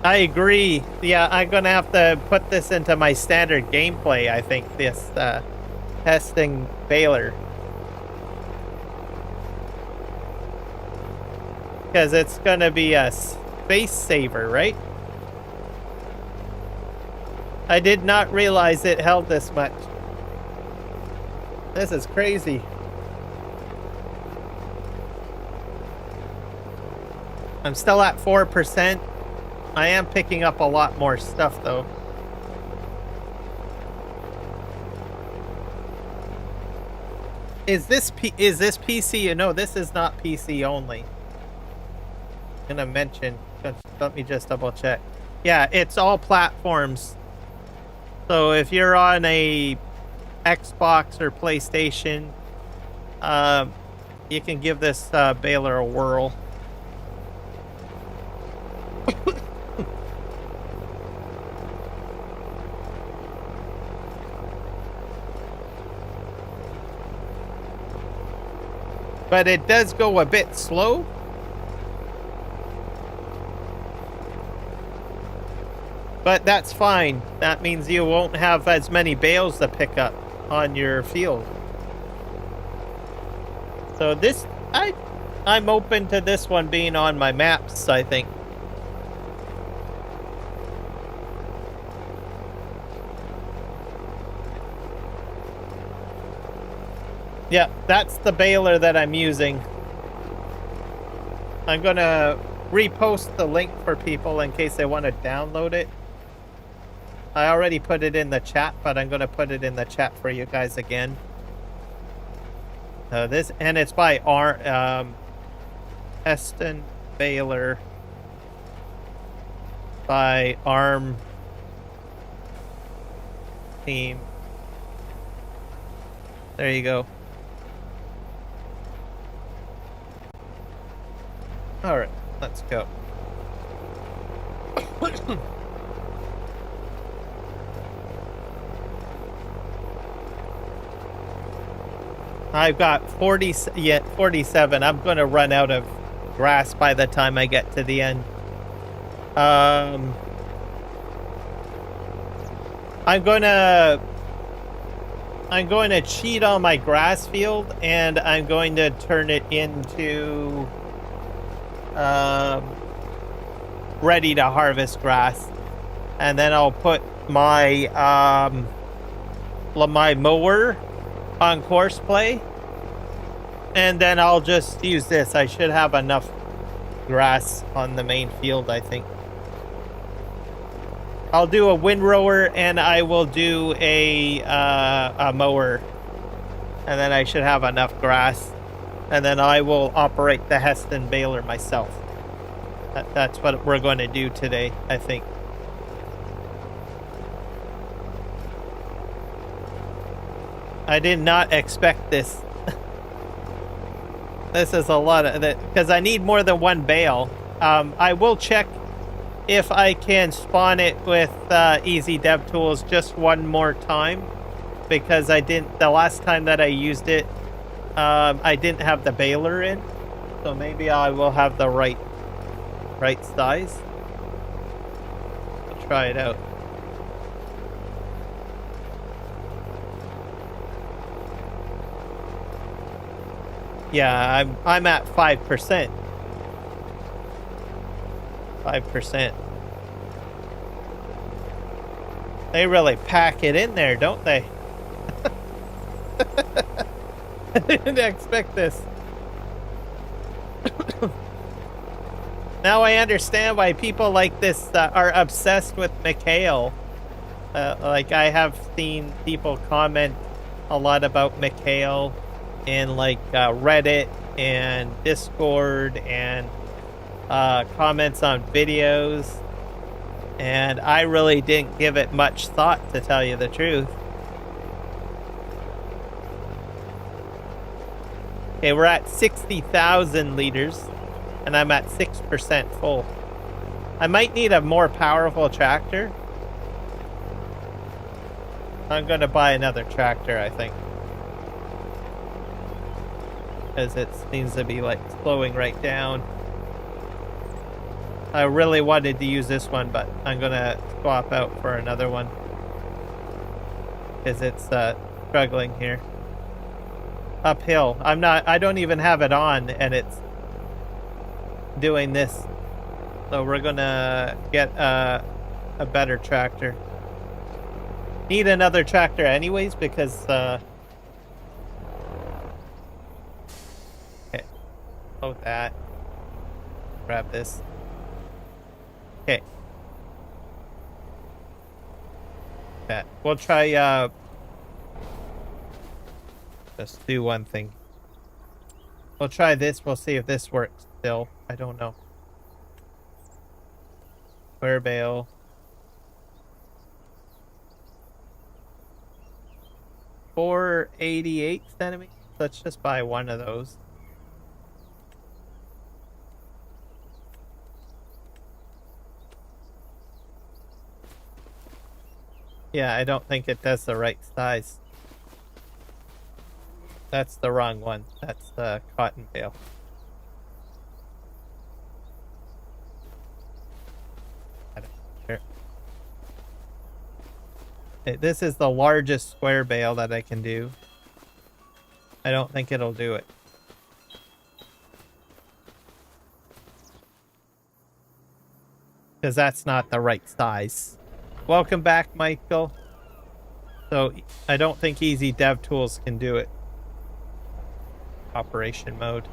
I agree. Yeah, I'm gonna have to put this into my standard gameplay, I think, this testing Baler. Because it's gonna be a space saver, right? I did not realize it held this much. This is crazy. I'm still at 4%. I am picking up a lot more stuff though. Is this PC? No, this is not PC only. I'm gonna mention, let me just double check. Yeah, it's all platforms. So if you're on a Xbox or PlayStation, you can give this baler a whirl. But it does go a bit slow. But that's fine. That means you won't have as many bales to pick up on your field. So this, I'm open to this one being on my maps, I think. Yeah, that's the baler that I'm using. I'm gonna repost the link for people in case they want to download it. I already put it in the chat, but I'm gonna put it in the chat for you guys again. This, and it's by Heston Baler by ARM team. There you go. All right, let's go. I've got 47. I'm going to run out of grass by the time I get to the end. I'm going to cheat on my grass field, and I'm going to turn it into ready to harvest grass, and then I'll put my my mower on Courseplay, and then I'll just use this. I should have enough grass on the main field, I think. I'll do a windrower, and I will do a mower, and then I should have enough grass, and then I will operate the Heston baler myself. That's what we're going to do today, I think. I did not expect this. This is a lot of that because I need more than one bale. I will check if I can spawn it with Easy Dev Tools just one more time, because I didn't, the last time that I used it, I didn't have the baler in, so maybe I will have the right size. I'll try it out. Yeah, I'm at 5%. 5%. They really pack it in there, don't they? I didn't expect this. Now I understand why people like this are obsessed with McHale. Like, I have seen people comment a lot about McHale in like Reddit and Discord and comments on videos, and I really didn't give it much thought, to tell you the truth. Okay, we're at 60,000 liters, and I'm at 6% full. I might need a more powerful tractor. I'm gonna buy another tractor, I think, because it seems to be like slowing right down. I really wanted to use this one, but I'm gonna swap out for another one because it's struggling here. Uphill. I don't even have it on, and it's doing this. So we're gonna get a better tractor. Need another tractor anyways, because okay. Oh, that. Grab this. Okay. That. We'll try just do one thing. We'll try this. We'll see if this works still. I don't know. Square bale. 488 centimeters. Let's just buy one of those. Yeah, I don't think it does the right size. That's the wrong one. That's the cotton bale. Sure. This is the largest square bale that I can do. I don't think it'll do it. Because that's not the right size. Welcome back, Michael. So I don't think Easy Dev Tools can do it. Operation mode.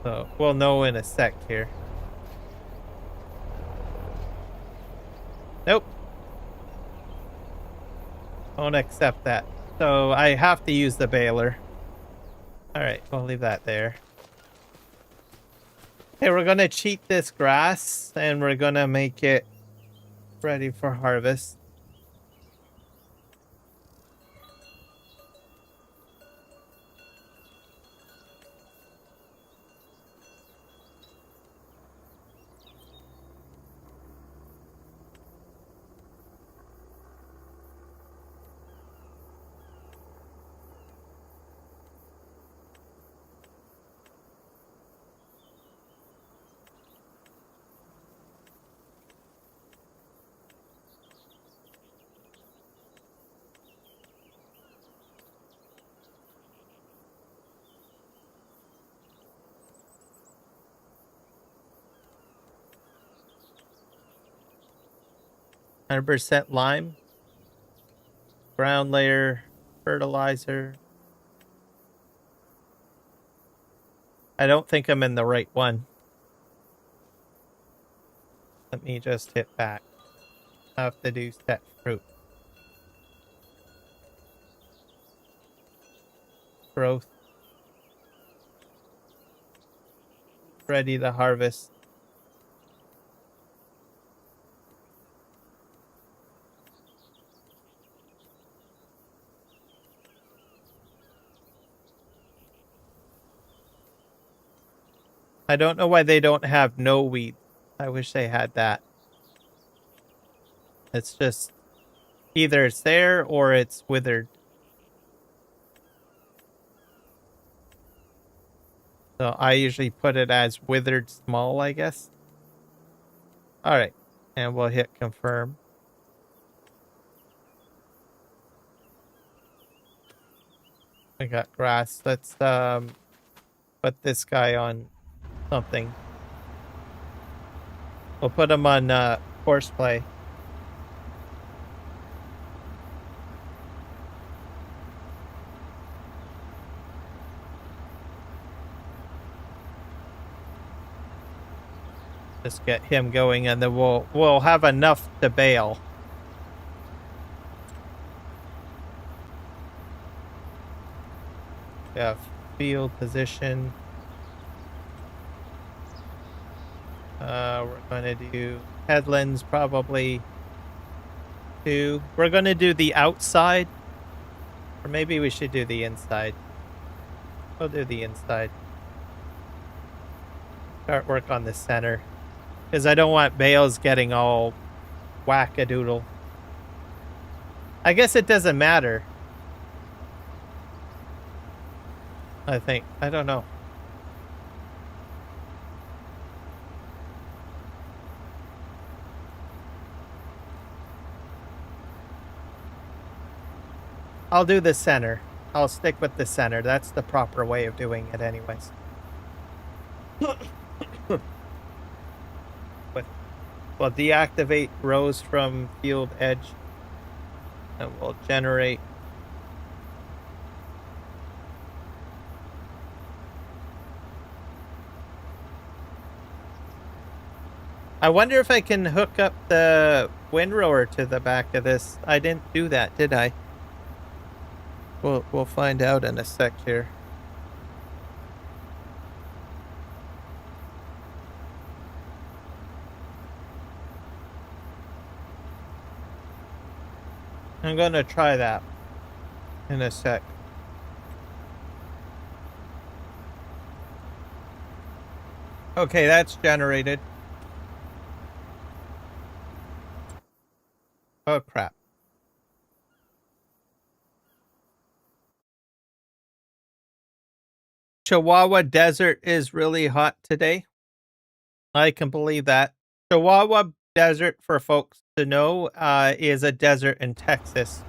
So we'll know in a sec here. Nope. Won't accept that. So I have to use the baler. Alright, we'll leave that there. Okay, we're gonna cheat this grass and we're gonna make it ready for harvest. %, lime, ground layer, fertilizer. I don't think I'm in the right one. Let me just hit back. I have to do set fruit. Growth. ready to harvest. I don't know why they don't have no weeds. I wish they had that. It's just either it's there or it's withered. So I usually put it as withered small, I guess. All right. And we'll hit confirm. I got grass. Let's put this guy on something. We'll put him on Courseplay. Just get him going, and then we'll have enough to bale. We have field position. We're gonna do headlands probably 2. We're gonna do the outside, or maybe we should do the inside. We'll do the inside. Start work on the center. Because I don't want bales getting all wackadoodle. I guess it doesn't matter. I think. I don't know. I'll do the center. I'll stick with the center. That's the proper way of doing it anyways. We'll deactivate rows from field edge, and we'll generate I wonder if I can hook up the windrower to the back of this. I didn't do that, did I? We'll find out in a sec here. I'm gonna try that in a sec. Okay, that's generated. Oh, crap. Chihuahua Desert is really hot today. I can believe that. Chihuahua Desert, for folks to know, is a desert in Texas.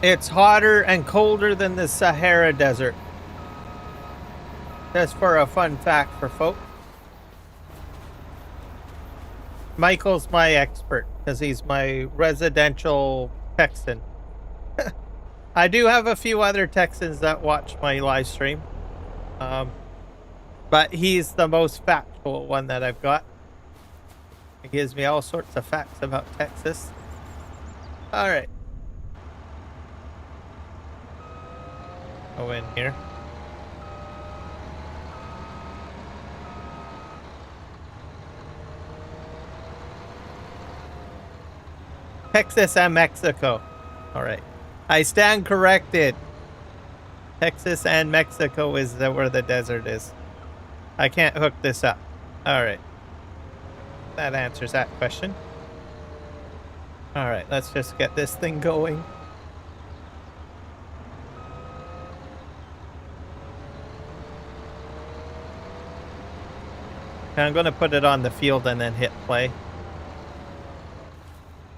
It's hotter and colder than the Sahara Desert. That's for a fun fact for folks. Michael's my expert because he's my residential Texan. I do have a few other Texans that watch my live stream. But he's the most factual one that I've got. He gives me all sorts of facts about Texas. All right. Go in here. Texas and Mexico. All right. I stand corrected. Texas and Mexico is where the desert is. I can't hook this up. All right. That answers that question. All right, let's just get this thing going. And I'm going to put it on the field and then hit play.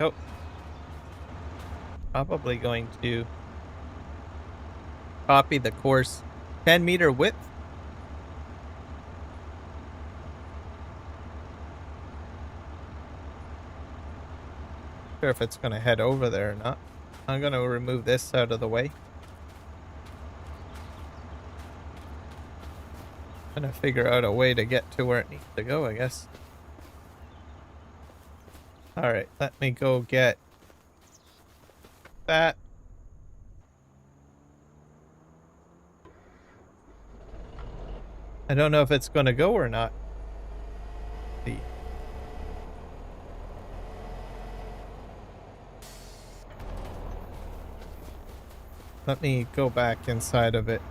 Oh. Probably going to copy the course. 10-meter width. Sure if it's going to head over there or not. I'm going to remove this out of the way. I'm going to figure out a way to get to where it needs to go, I guess. Alright, let me go get that. I don't know if it's going to go or not. See. Let me go back inside of it.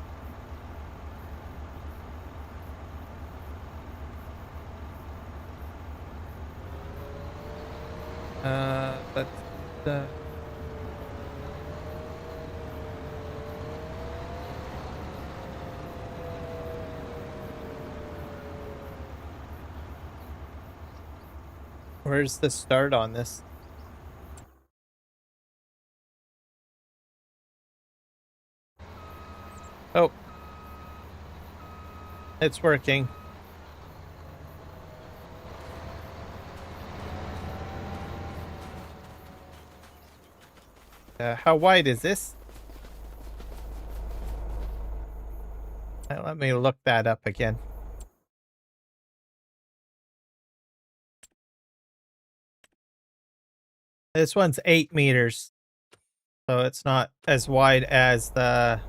Let's where's the start on this? Oh. It's working. How wide is this? Let me look that up again. This one's 8 meters. So it's not as wide as the...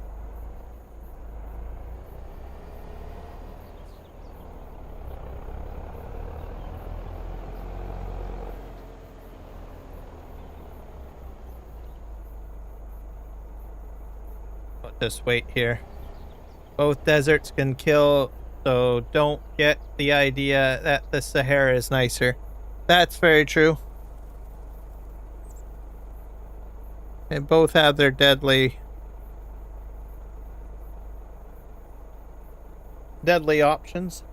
Just wait here. Both deserts can kill, so don't get the idea that the Sahara is nicer. That's very true. And both have their deadly options.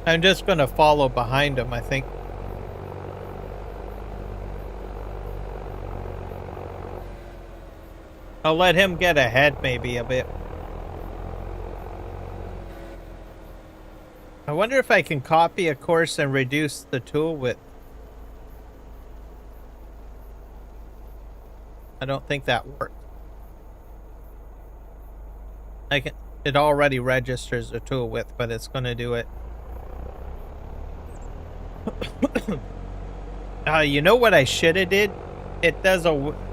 I'm just going to follow behind him, I think. I'll let him get ahead maybe a bit. I wonder if I can copy a course and reduce the tool width. I don't think that worked. It already registers the tool width, but it's going to do it. You know what I should have did? It does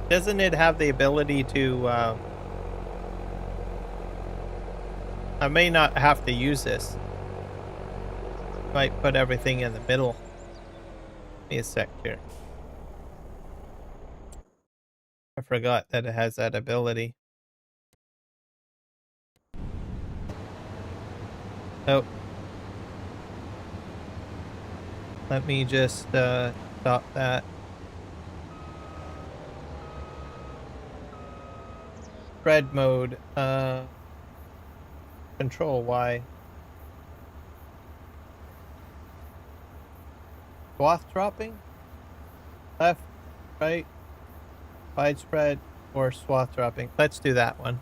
doesn't it have the ability to I may not have to use this. Might put everything in the middle. Give me a sec here. I forgot that it has that ability. Oh. Let me just stop that. Spread mode. Control+I. Swath dropping? Left, right, wide spread, or swath dropping. Let's do that one.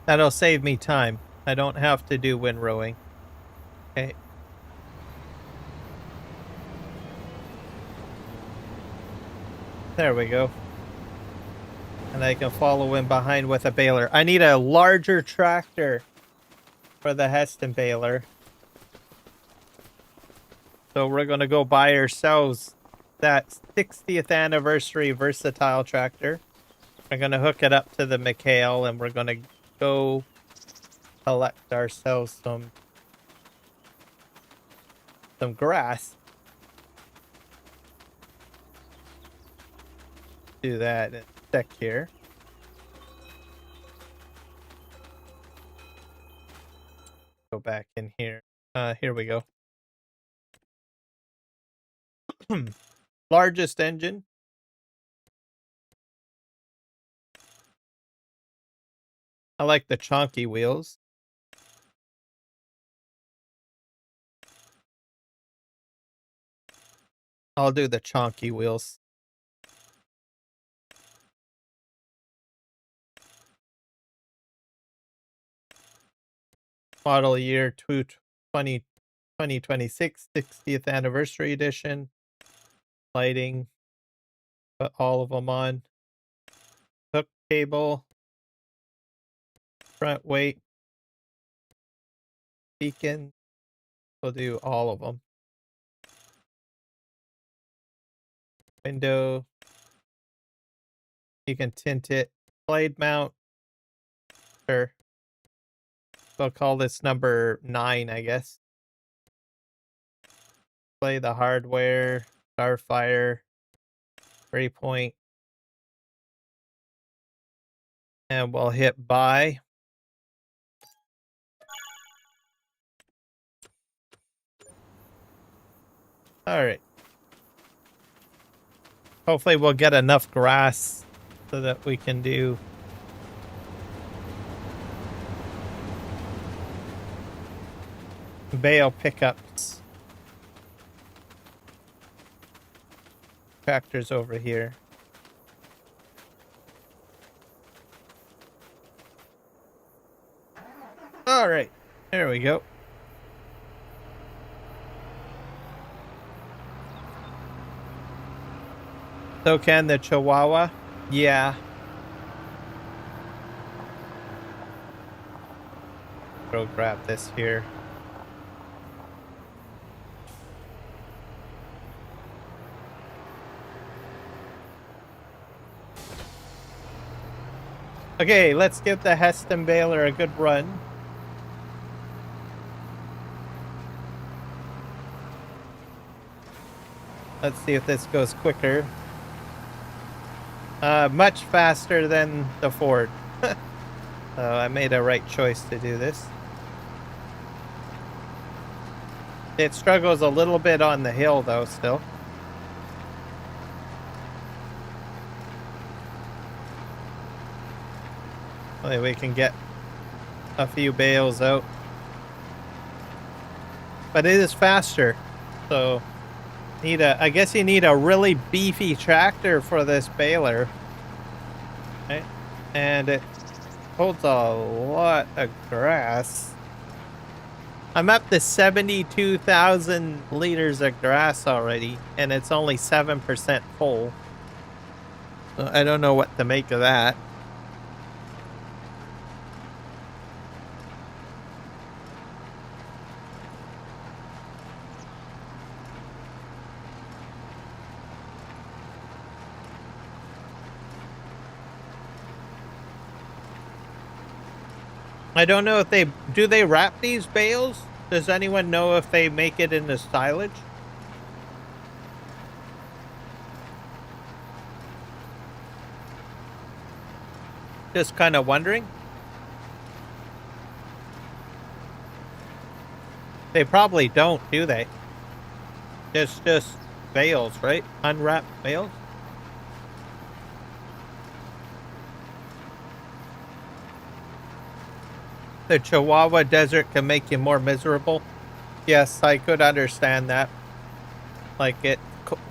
That'll save me time. I don't have to do windrowing. Okay. There we go. And I can follow in behind with a baler. I need a larger tractor for the Heston baler. So we're going to go buy ourselves that 60th anniversary versatile tractor. We're going to hook it up to the Hale, and we're going to go collect ourselves some grass. Do that in a sec here. Go back in here. Here we go. Largest engine. I like the chunky wheels. I'll do the chunky wheels. Model year 2026, 60th anniversary edition. Lighting. Put all of them on. Hook cable. Front weight. Beacon. We'll do all of them. Window. You can tint it. Blade mount. Sure. We'll call this number 9, I guess. Play the hardware. Starfire. Waypoint. And we'll hit buy. Alright. Hopefully we'll get enough grass so that we can do bale pickups. Tractors over here. Alright, there we go. So can the Chihuahua? Yeah. Go grab this here. Okay, let's give the Heston Baler a good run. Let's see if this goes quicker. Much faster than the Ford. So I made a right choice to do this. It struggles a little bit on the hill though still. Hopefully we can get a few bales out. But it is faster. So I guess you need a really beefy tractor for this baler. Right? And it holds a lot of grass. I'm up to 72,000 liters of grass already, and it's only 7% full. So I don't know what to make of that. I don't know if do they wrap these bales? Does anyone know if they make it into silage? Just kind of wondering. They probably don't, do they? Just bales, right? Unwrapped bales? The Chihuahua Desert can make you more miserable. Yes, I could understand that. Like it's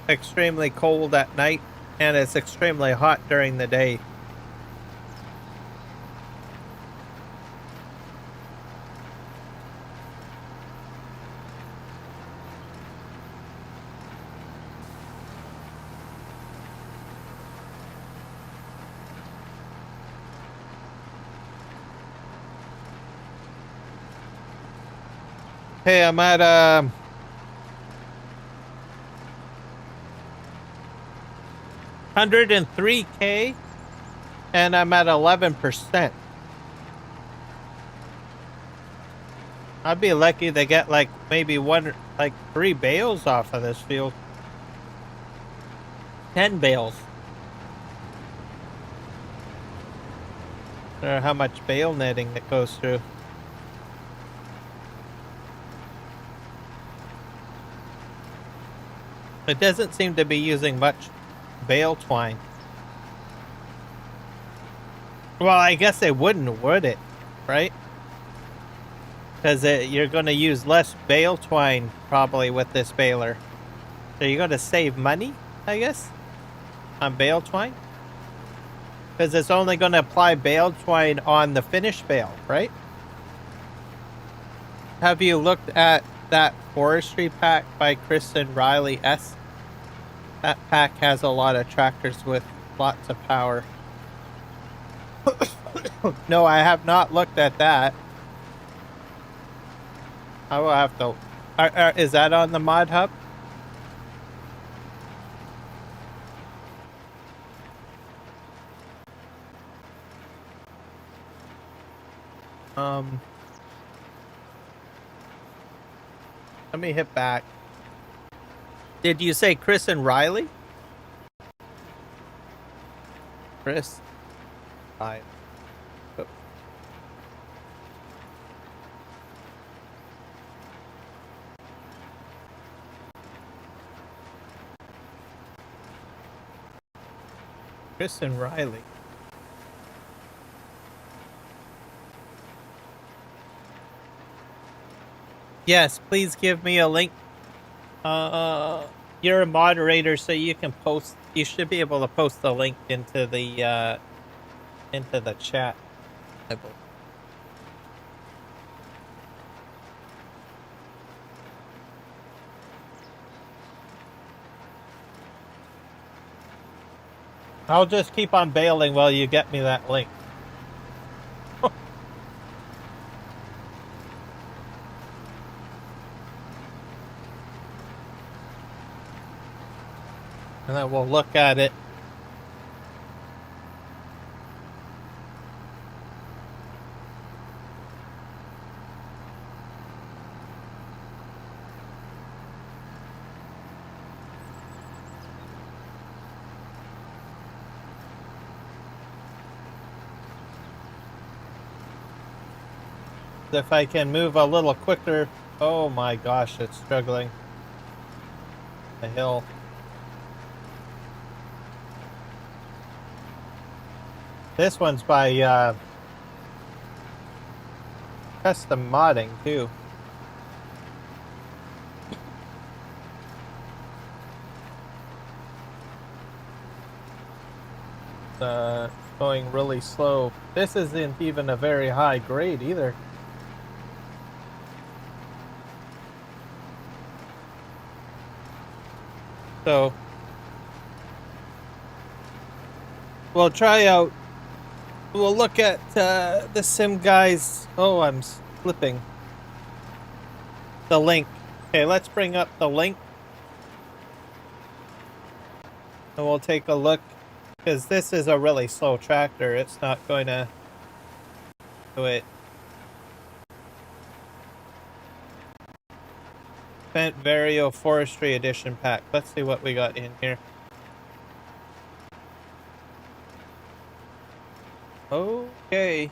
extremely cold at night and it's extremely hot during the day. Hey, I'm at 103K and I'm at 11%. I'd be lucky to get like maybe 3 bales off of this field. 10 bales. I don't know how much bale netting it goes through. It doesn't seem to be using much bale twine. Well, I guess it wouldn't, would it? Right? Because you're going to use less bale twine probably with this baler. So you're going to save money, I guess, on bale twine. Because it's only going to apply bale twine on the finished bale, right? Have you looked at that Forestry pack by Kristen Riley S? That pack has a lot of tractors with lots of power. No, I have not looked at that. I will have to. Is that on the mod hub? Let me hit back. Did you say Chris and Riley? Chris. Hi. Oh. Chris and Riley. Yes, please give me a link. You're a moderator, so you can post. You should be able to post the link into the chat. I believe. I'll just keep on bailing while you get me that link. And then we'll look at it. If I can move a little quicker. Oh my gosh, it's struggling. The hill. This one's by custom modding too. Going really slow. This isn't even a very high grade either. So we'll try out. We'll look at the sim guys. Oh, I'm flipping the link. Okay, let's bring up the link. And we'll take a look. Because this is a really slow tractor. It's not going to do it. Fendt Vario Forestry Edition Pack. Let's see what we got in here. Okay.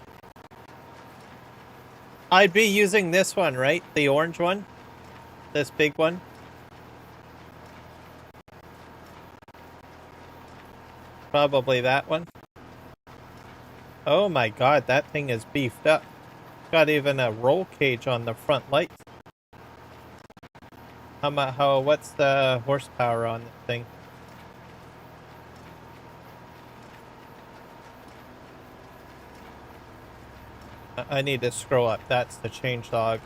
I'd be using this one, right? The orange one? This big one? Probably that one. Oh my god, that thing is beefed up. Got even a roll cage on the front lights. What's the horsepower on this thing? I need to scroll up. That's the change log.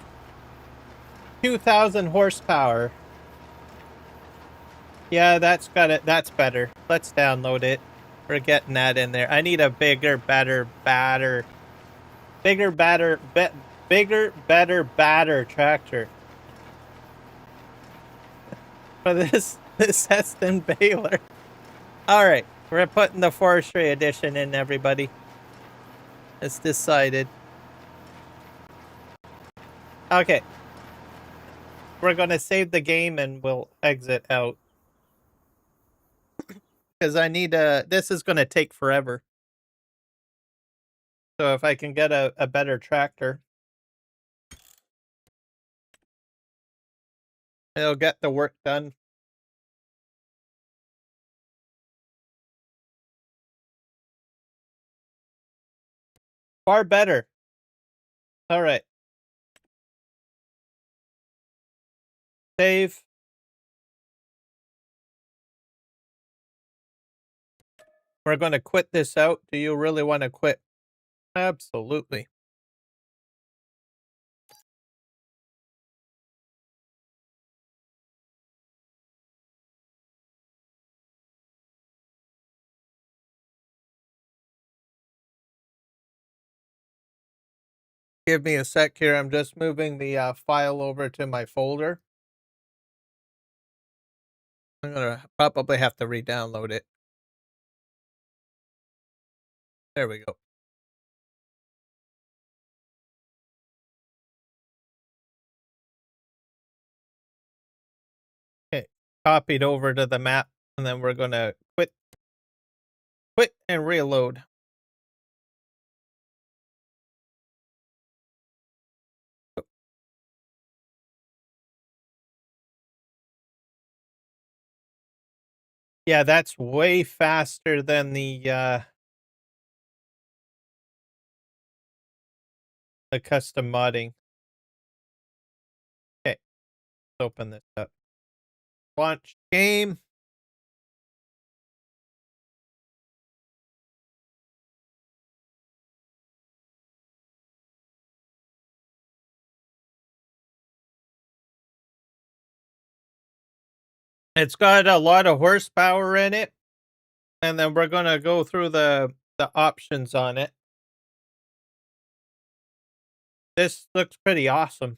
2,000 horsepower. Yeah, that's got it. That's better. Let's download it. We're getting that in there. I need a bigger, better tractor. For this Heston Baler. Alright, we're putting the Forestry Edition in, everybody. It's decided. Okay. We're gonna save the game and we'll exit out. Because I need this is gonna take forever. So if I can get a better tractor, it'll get the work done. Far better. Alright. Save. We're going to quit this out. Do you really want to quit? Absolutely. Give me a sec here. I'm just moving the file over to my folder. I'm gonna probably have to re-download it. There we go. Okay, copied over to the map, and then we're gonna quit and reload. Yeah, that's way faster than the custom modding. Okay, let's open this up. Launch game. It's got a lot of horsepower in it, and then we're gonna go through the options on it. This looks pretty awesome.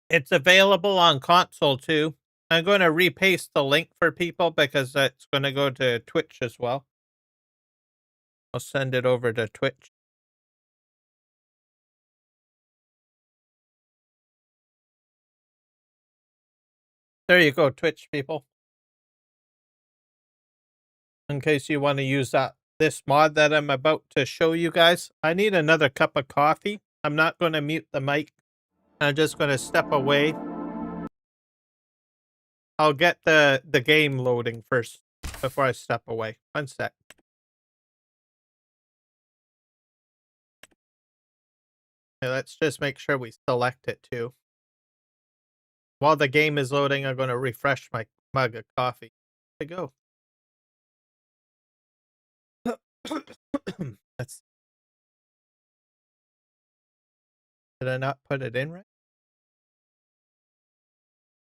It's available on console too. I'm going to repaste the link for people because that's going to go to Twitch as well. I'll send it over to Twitch. There you go, Twitch people. In case you want to use this mod that I'm about to show you guys. I need another cup of coffee. I'm not going to mute the mic. I'm just going to step away. I'll get the game loading first before I step away. One sec. Okay, let's just make sure we select it too. While the game is loading, I'm going to refresh my mug of coffee. There you go. Did I not put it in right?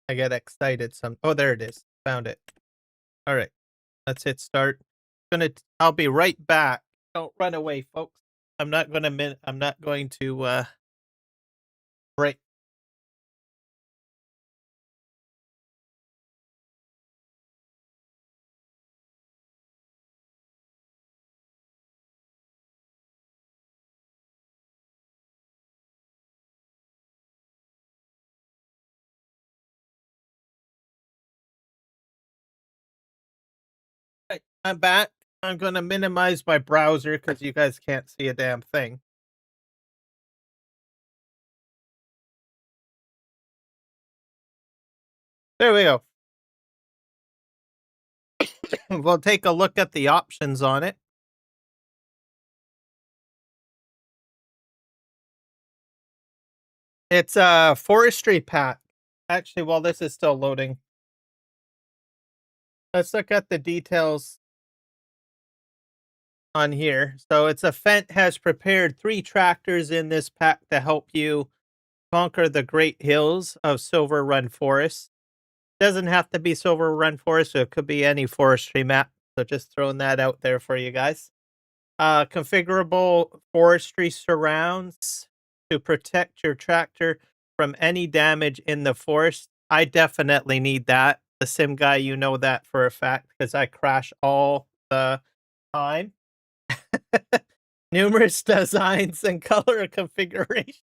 I get excited oh, there it is. Found it. All right. Let's hit start. I'll be right back. Don't run away, folks. I'm not going to break. Right, I'm back. I'm going to minimize my browser because you guys can't see a damn thing. There we go. We'll take a look at the options on it. It's a forestry pack. Actually, while this is still loading, let's look at the details on here. So it's a Fendt has prepared 3 tractors in this pack to help you conquer the great hills of Silver Run Forest. Doesn't have to be Silver Run Forest, so it could be any forestry map. So just throwing that out there for you guys. Configurable forestry surrounds to protect your tractor from any damage in the forest. I definitely need that. The sim guy, you know that for a fact because I crash all the time. Numerous designs and color configuration.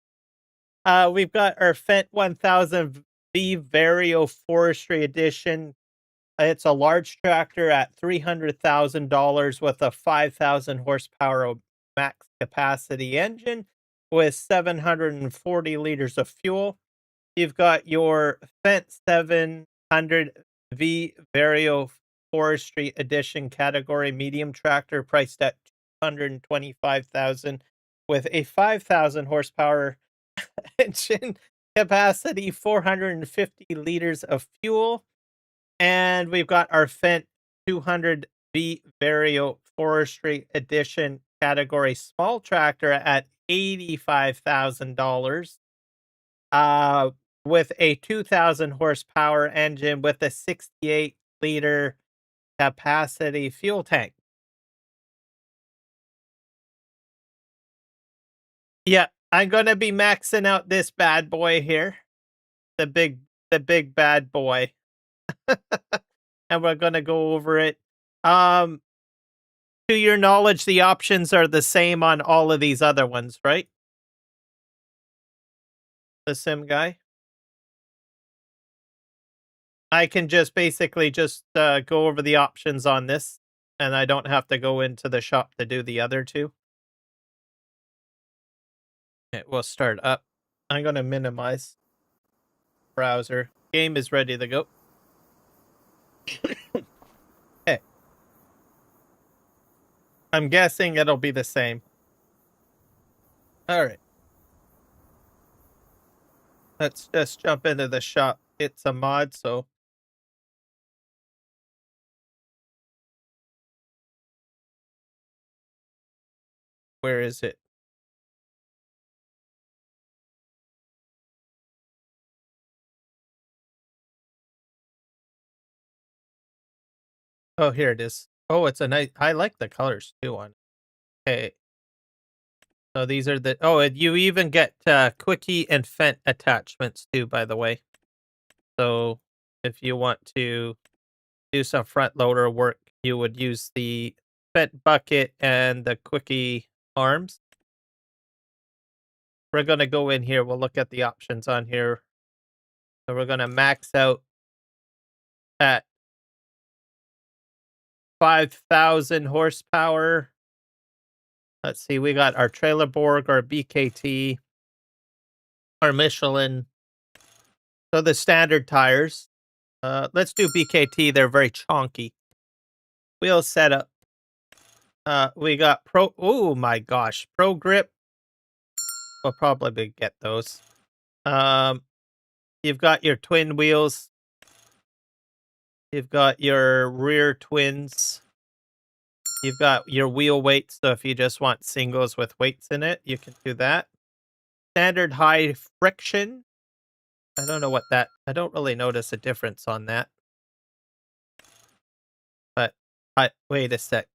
We've got our Fendt 1000 V Vario Forestry Edition. It's a large tractor at $300,000 with a 5,000 horsepower max capacity engine with 740 liters of fuel. You've got your Fendt 700 V Vario Forestry Edition category medium tractor priced at $225,000 with a 5,000 horsepower engine capacity, 450 liters of fuel. And we've got our Fendt 200V Vario Forestry Edition category small tractor at $85,000. with a 2,000 horsepower engine with a 68-liter capacity fuel tank. Yeah, I'm gonna be maxing out this bad boy here. The big bad boy. And we're gonna go over it. To your knowledge, the options are the same on all of these other ones, right? The sim guy. I can just basically just go over the options on this, and I don't have to go into the shop to do the other two. It will start up. I'm gonna minimize browser. Game is ready to go. Okay. I'm guessing it'll be the same. All right. Let's just jump into the shop. It's a mod, so where is it? Oh, here it is. Oh, it's a nice. I like the colors too on. Okay. So these are the. Oh, and you even get quickie and Fent attachments too, by the way. So if you want to do some front loader work, you would use the Fent bucket and the quickie arms. We're going to go in here. We'll look at the options on here. So we're going to max out at 5,000 horsepower. Let's see. We got our Trelleborg, our BKT, our Michelin. So the standard tires. Let's do BKT. They're very chonky. Wheel setup. We got oh my gosh. ProGrip. We'll probably get those. You've got your twin wheels. You've got your rear twins. You've got your wheel weights. So if you just want singles with weights in it, you can do that. Standard high friction. I don't know what that. I don't really notice a difference on that. But wait a sec.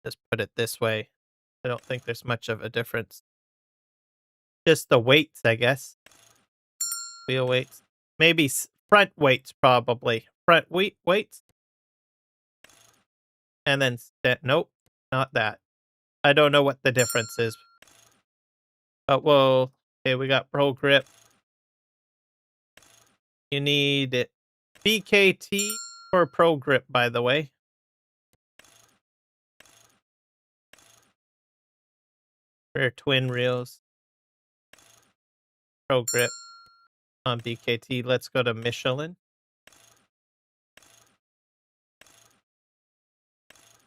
Just put it this way. I don't think there's much of a difference. Just the weights, I guess. Wheel weights. Maybe front weights, probably. Front weights. And then, nope, not that. I don't know what the difference is. But well, okay, we got ProGrip. You need BKT or ProGrip, by the way. Rear twin reels. ProGrip on BKT. Let's go to Michelin.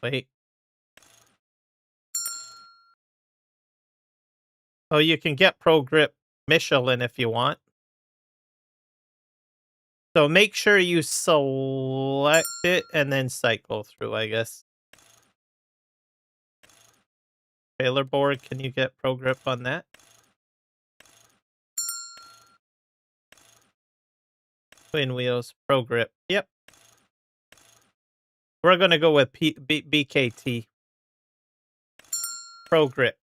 Wait. Oh, you can get ProGrip Michelin if you want. So make sure you select it and then cycle through, I guess. Trelleborg, can you get ProGrip on that? Twin wheels, ProGrip. Yep. We're going to go with BKT. ProGrip.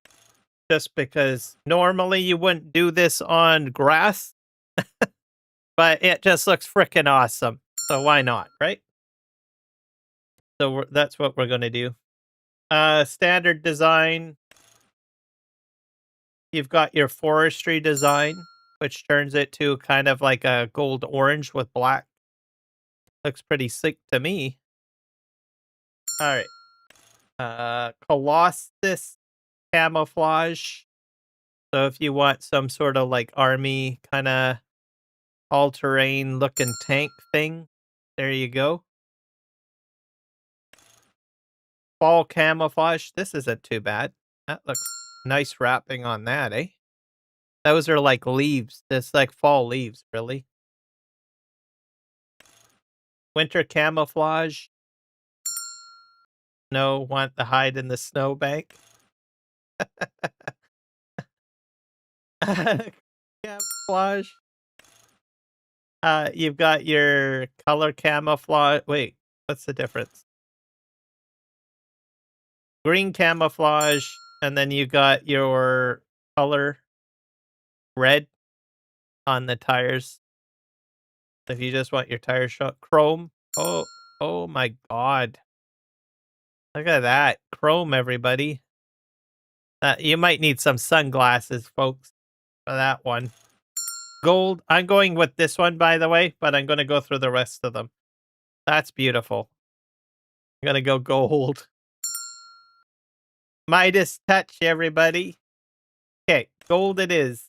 Just because normally you wouldn't do this on grass. But it just looks freaking awesome. So why not, right? So that's what we're going to do. Standard design. You've got your forestry design, which turns it to kind of like a gold orange with black. Looks pretty sick to me. All right. Colossus camouflage. So if you want some sort of like army kind of all-terrain looking tank thing, there you go. Fall camouflage. This isn't too bad. That looks nice wrapping on that, eh? Those are like leaves. It's like fall leaves, really. Winter camouflage. No, want to hide in the snowbank. Camouflage. You've got your color camouflage. Wait, what's the difference? Green camouflage, and then you got your color red on the tires. If you just want your tires shot, chrome. Oh my god! Look at that chrome, everybody. You might need some sunglasses, folks, for that one. Gold. I'm going with this one, by the way, but I'm going to go through the rest of them. That's beautiful. I'm going to go gold. Midas touch, everybody. Okay, gold it is.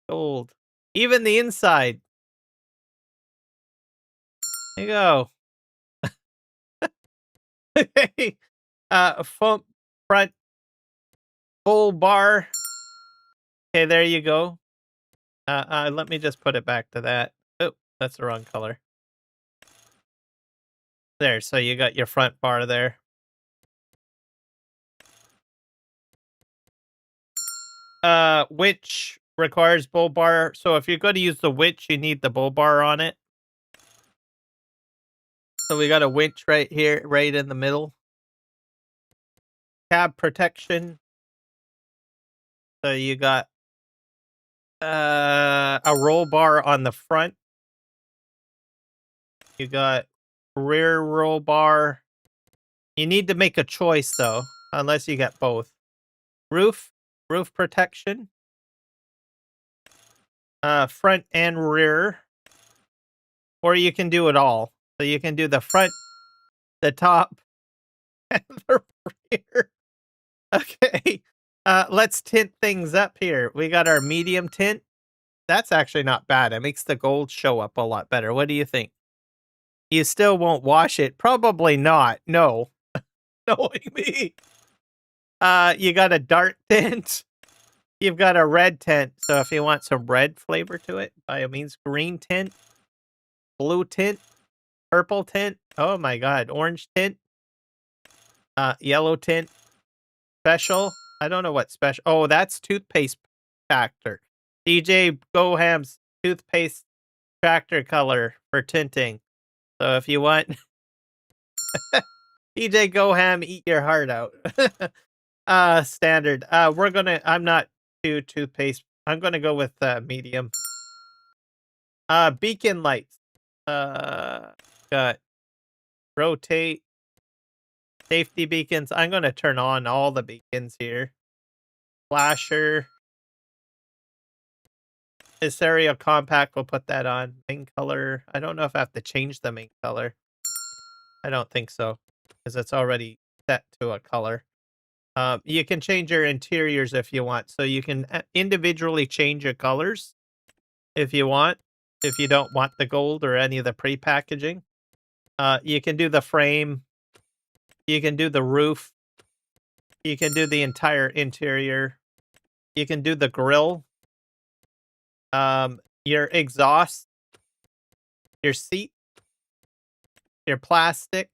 Gold. Even the inside. There you go. Front full bar. Okay, there you go. Let me just put it back to that. Oh, that's the wrong color. There, so you got your front bar there. Witch requires bull bar. So if you're going to use the witch, you need the bull bar on it. So we got a winch right here, right in the middle. Cab protection. So you got a roll bar on the front. You got rear roll bar. You need to make a choice though, unless you get both. Roof protection. Front and rear. Or you can do it all. So you can do the front, the top, and the rear. Okay. Let's tint things up here. We got our medium tint. That's actually not bad. It makes the gold show up a lot better. What do you think? You still won't wash it? Probably not. No. Knowing me. You got a dark tint. You've got a red tint. So if you want some red flavor to it, by all means, green tint, blue tint, purple tint. Oh my god, orange tint. Yellow tint. Special. I don't know what special. Oh, that's toothpaste factor. DJ Goham's toothpaste tractor color for tinting. So if you want DJ Goham, eat your heart out. Standard. I'm not too toothpaste. I'm gonna go with medium. Beacon lights. Got rotate. Safety beacons. I'm gonna turn on all the beacons here. Flasher. Stereo compact, we'll put that on. Main color. I don't know if I have to change the main color. I don't think so, because it's already set to a color. You can change your interiors if you want. So you can individually change your colors if you want. If you don't want the gold or any of the pre-packaging. You can do the frame. You can do the roof. You can do the entire interior. You can do the grill. Your exhaust. Your seat. Your plastic.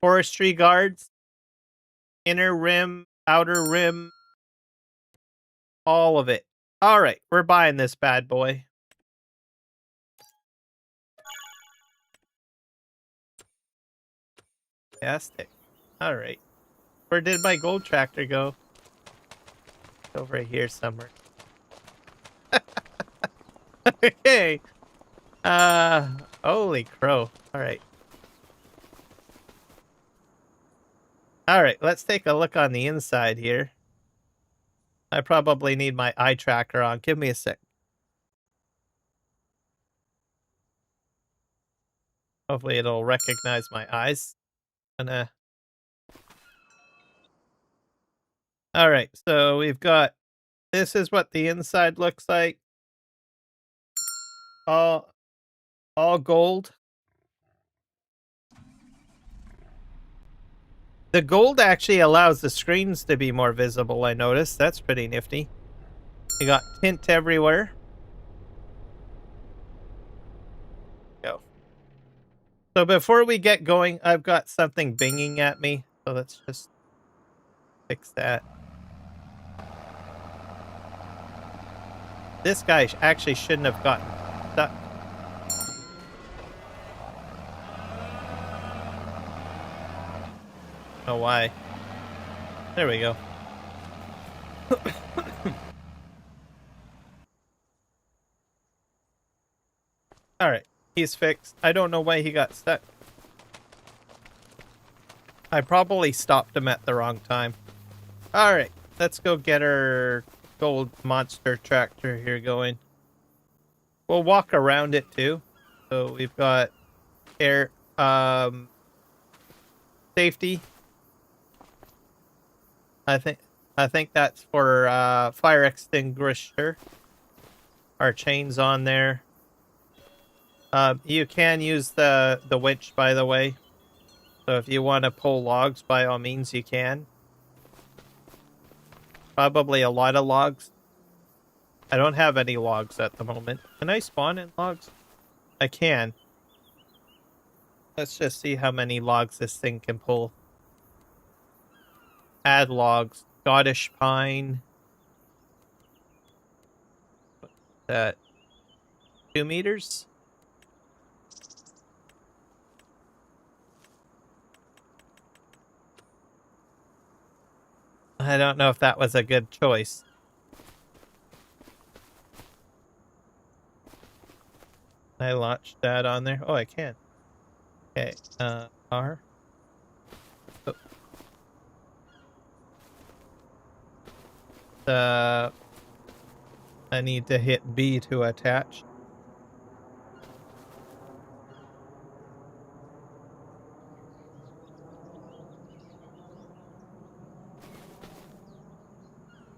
Forestry guards. Inner rim. Outer rim. All of it. All right, we're buying this bad boy. Fantastic. All right. Where did my gold tractor go? It's over here somewhere. Okay. Holy crow. All right. All right, let's take a look on the inside here. I probably need my eye tracker on. Give me a sec. Hopefully it'll recognize my eyes. All right, so we've got, this is what the inside looks like. All gold. The gold actually allows the screens to be more visible, I noticed. That's pretty nifty. You got tint everywhere. Go. So before we get going, I've got something binging at me. So let's just fix that. This guy actually shouldn't have gotten stuck. Oh, why? There we go. Alright, he's fixed. I don't know why he got stuck. I probably stopped him at the wrong time. Alright, let's go get our gold monster tractor here going. We'll walk around it too. So we've got air, safety. I think that's for fire extinguisher. Our chain's on there. You can use the winch, by the way. So if you want to pull logs, by all means you can. Probably a lot of logs. I don't have any logs at the moment. Can I spawn in logs? I can. Let's just see how many logs this thing can pull. Add logs. Scottish pine. What's that? 2 meters? I don't know if that was a good choice. I launched that on there. Oh, I can. Okay, R. Oh. I need to hit B to attach.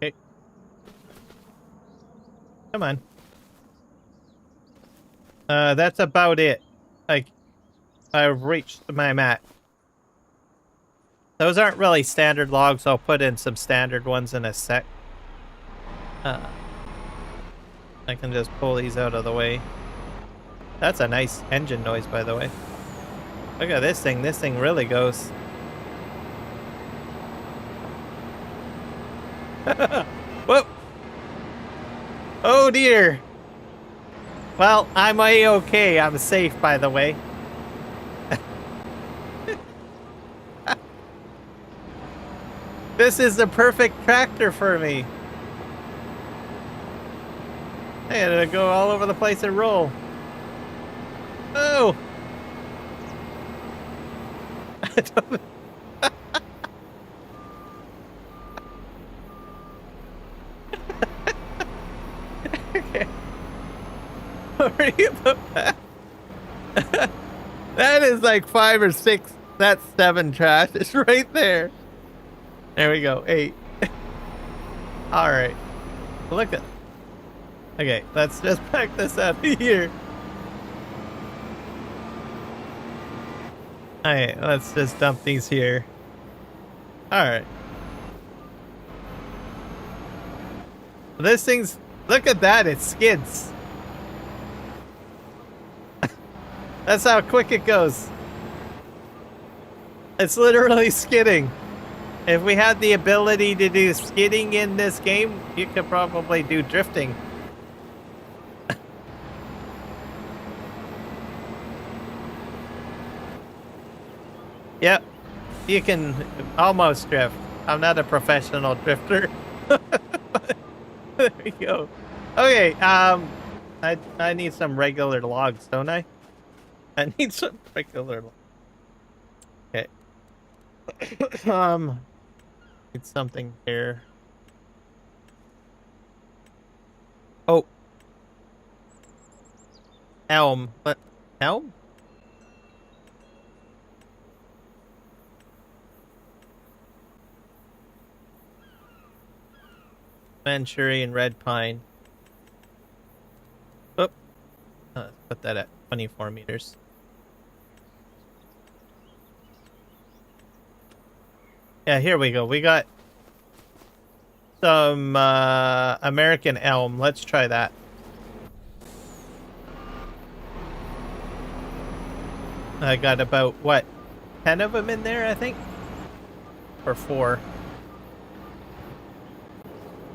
Okay. Come on. That's about it. I've reached my mat. Those aren't really standard logs. I'll put in some standard ones in a sec. I can just pull these out of the way. That's a nice engine noise, by the way. Look at this thing. This thing really goes. Whoop! Oh dear! Well, I'm A-okay. I'm safe, by the way. This is the perfect tractor for me. Hey, it'll go all over the place and roll. Oh! I don't know. Okay. Worry about that. That is like 5 or 6. That's 7 trash. It's right there. There we go. 8. Alright. Look at. Okay, let's just pack this out of here. Alright, let's just dump these here. Alright. This thing's. Look at that, it skids. That's how quick it goes. It's literally skidding. If we had the ability to do skidding in this game, you could probably do drifting. Yep, you can almost drift. I'm not a professional drifter. There we go. Okay, I need some regular logs, don't I? I need some regular logs. Okay. Need something here. Oh. Elm. What? Elm? Manchurian red pine. Oh. Let's put that at 24 meters. Yeah, here we go. We got some American elm. Let's try that. I got about, what, 10 of them in there, I think? Or 4.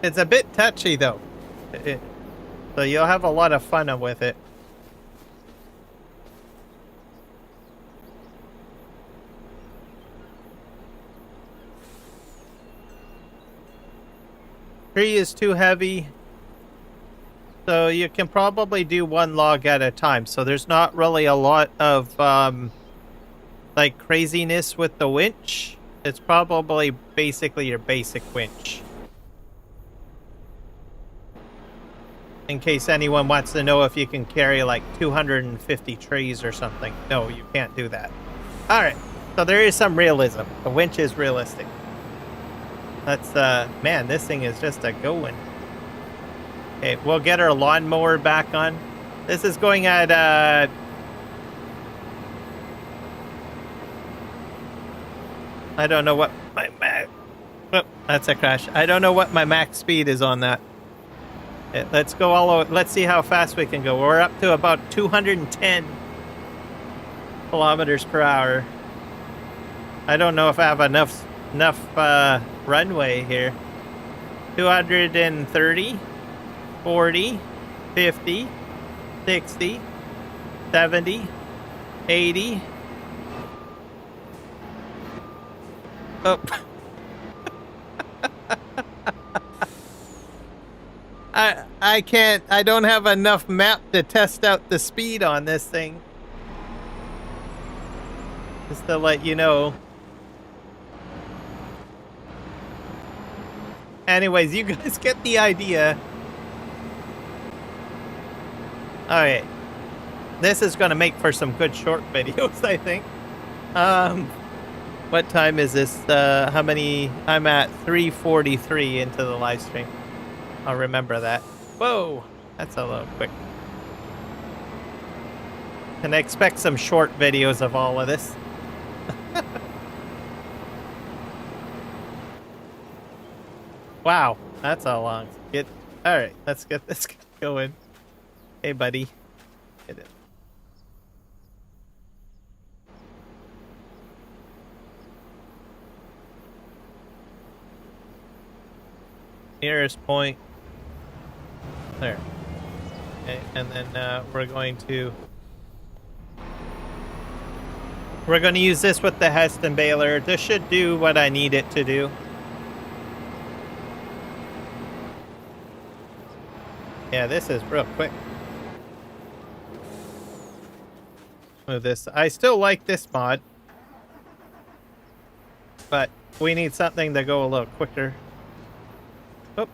It's a bit touchy though. So you'll have a lot of fun with it. Tree is too heavy. So you can probably do one log at a time. So there's not really a lot of like craziness with the winch. It's probably basically your basic winch. In case anyone wants to know if you can carry like 250 trees or something. No, you can't do that. All right, so there is some realism. The winch is realistic. That's, man, this thing is just a going. Okay, we'll get our lawnmower back on. This is going at, I don't know what my max... Oh, that's a crash. I don't know what my max speed is on that. Okay, let's go all over. Let's see how fast we can go. We're up to about 210 kilometers per hour. I don't know if I have enough runway here. 230, 40, 50, 60, 70, 80. Oh. I can't, I don't have enough map to test out the speed on this thing. Just to let you know. Anyways, you guys get the idea. Alright. This is going to make for some good short videos, I think. What time is this? How many? I'm at 3:43 into the live stream. I'll remember that. Whoa! That's a little quick. Can I expect some short videos of all of this? Wow, that's a long skit. Alright, let's get this going. Hey, buddy. Get it. Nearest point. There. Okay, and then we're going to use this with the Heston baler. This should do what I need it to do. Yeah, this is real quick. Move this. I still like this mod, but we need something to go a little quicker. Oh.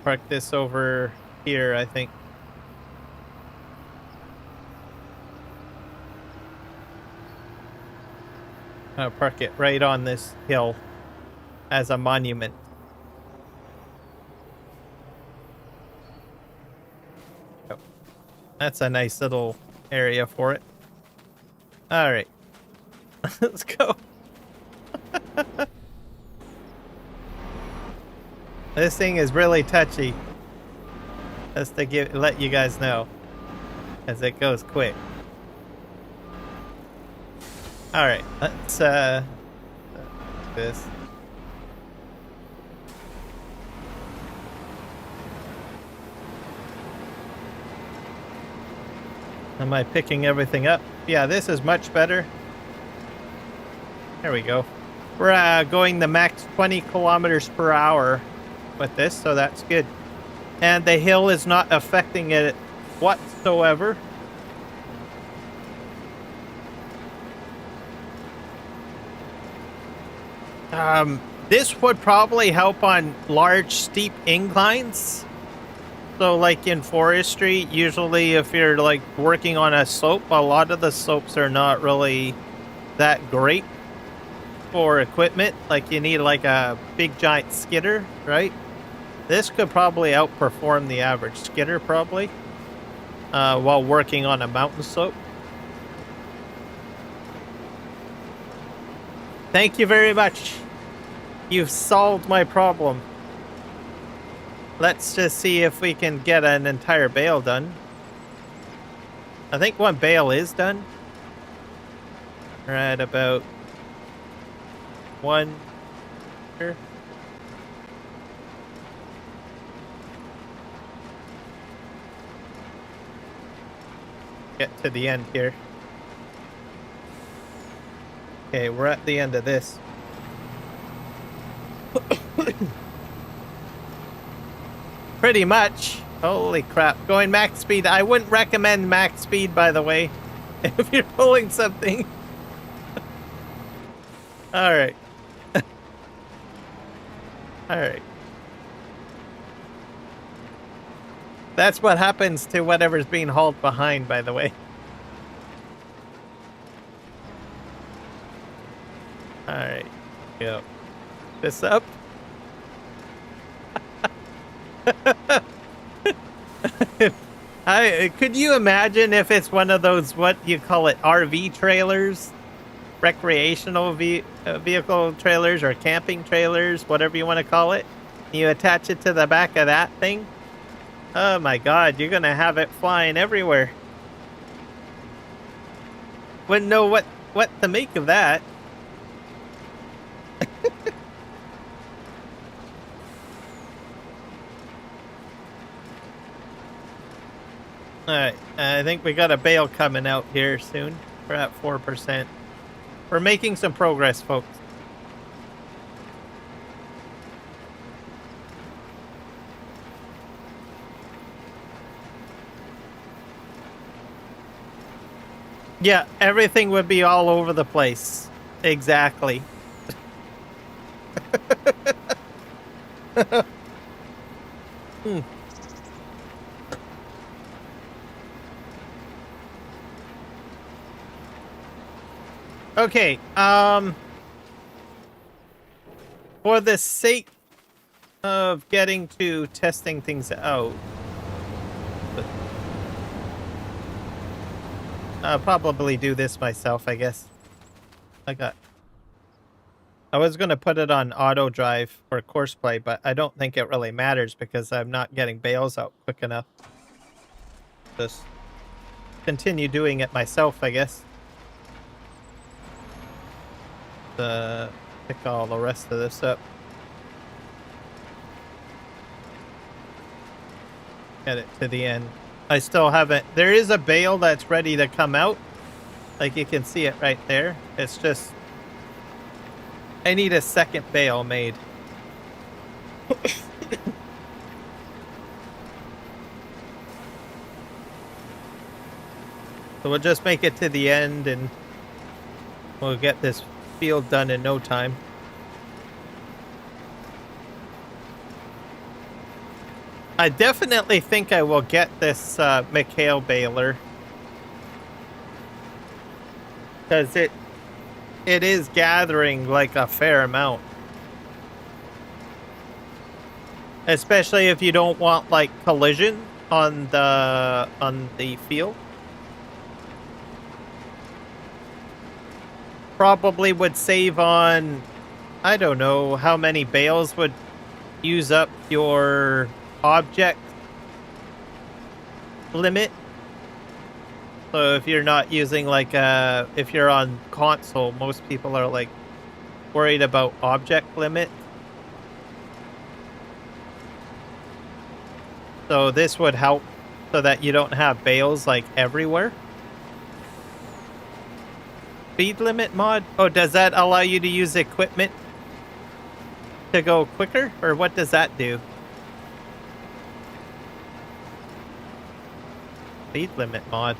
Park this over here, I think. I'll park it right on this hill as a monument. Oh, that's a nice little area for it. All right, let's go. This thing is really touchy. Just to let you guys know, as it goes quick. All right, let's do this. Am I picking everything up? Yeah, this is much better. There we go. We're going the max 20 kilometers per hour with this, so that's good. And the hill is not affecting it whatsoever. This would probably help on large, steep inclines. So, like in forestry, usually if you're like working on a slope, a lot of the slopes are not really that great for equipment. Like you need like a big giant skidder, right? This could probably outperform the average skidder probably while working on a mountain slope. Thank you very much. You've solved my problem. Let's just see if we can get an entire bale done. I think one bale is done. We're at about 1 here. Get to the end here. Okay, we're at the end of this. Pretty much. Holy crap. Going max speed. I wouldn't recommend max speed, by the way, if you're pulling something. Alright. Alright. That's what happens to whatever's being hauled behind, by the way. Alright. Go. This up. Could you imagine if it's one of those, what you call it, RV trailers? Recreational vehicle trailers or camping trailers, whatever you want to call it. You attach it to the back of that thing. Oh my god, you're gonna have it flying everywhere. Wouldn't know what to make of that. Alright, I think we got a bale coming out here soon. We're at 4%. We're making some progress, folks. Yeah, everything would be all over the place. Exactly. Okay, for the sake of getting to testing things out, I'll probably do this myself, I guess. I was going to put it on Autodrive for Courseplay, but I don't think it really matters because I'm not getting bales out quick enough. Just continue doing it myself, I guess. Pick all the rest of this up. Get it to the end. I still haven't. There is a bale that's ready to come out. Like you can see it right there. It's just I need a second bale made. So we'll just make it to the end and we'll get this field done in no time. I definitely think I will get this Michelin baler because it is gathering like a fair amount, especially if you don't want like collision on the field. Probably would save on, I don't know how many bales would use up your object limit. So if you're not using like if you're on console, most people are like worried about object limit. So this would help so that you don't have bales like everywhere. Speed limit mod? Oh, does that allow you to use equipment to go quicker? Or what does that do? Speed limit mod.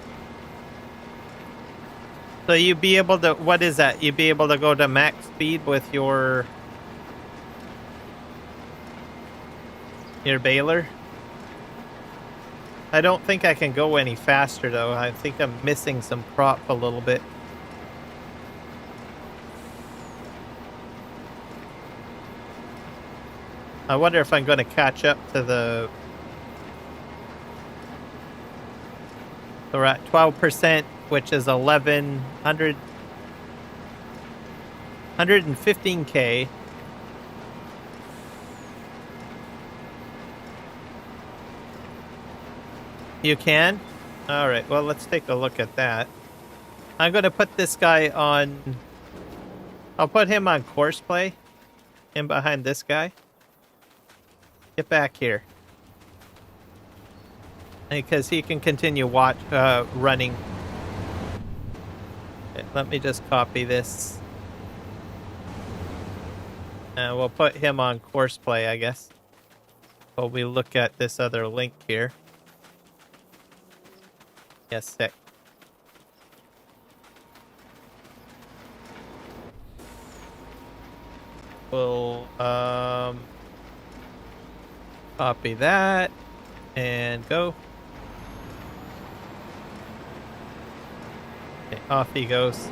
So you'd be able to, what is that? You'd be able to go to max speed with your baler? I don't think I can go any faster though. I think I'm missing some crop a little bit. I wonder if I'm going to catch up to the... So we're at 12%, which is 115K. You can? Alright, well, let's take a look at that. I'm going to put this guy on... I'll put him on Courseplay. In behind this guy. Get back here. Because he can continue running. Okay, let me just copy this. And we'll put him on Courseplay, I guess. While we look at this other link here. Yes, sick. We'll copy that and go. Okay, off he goes.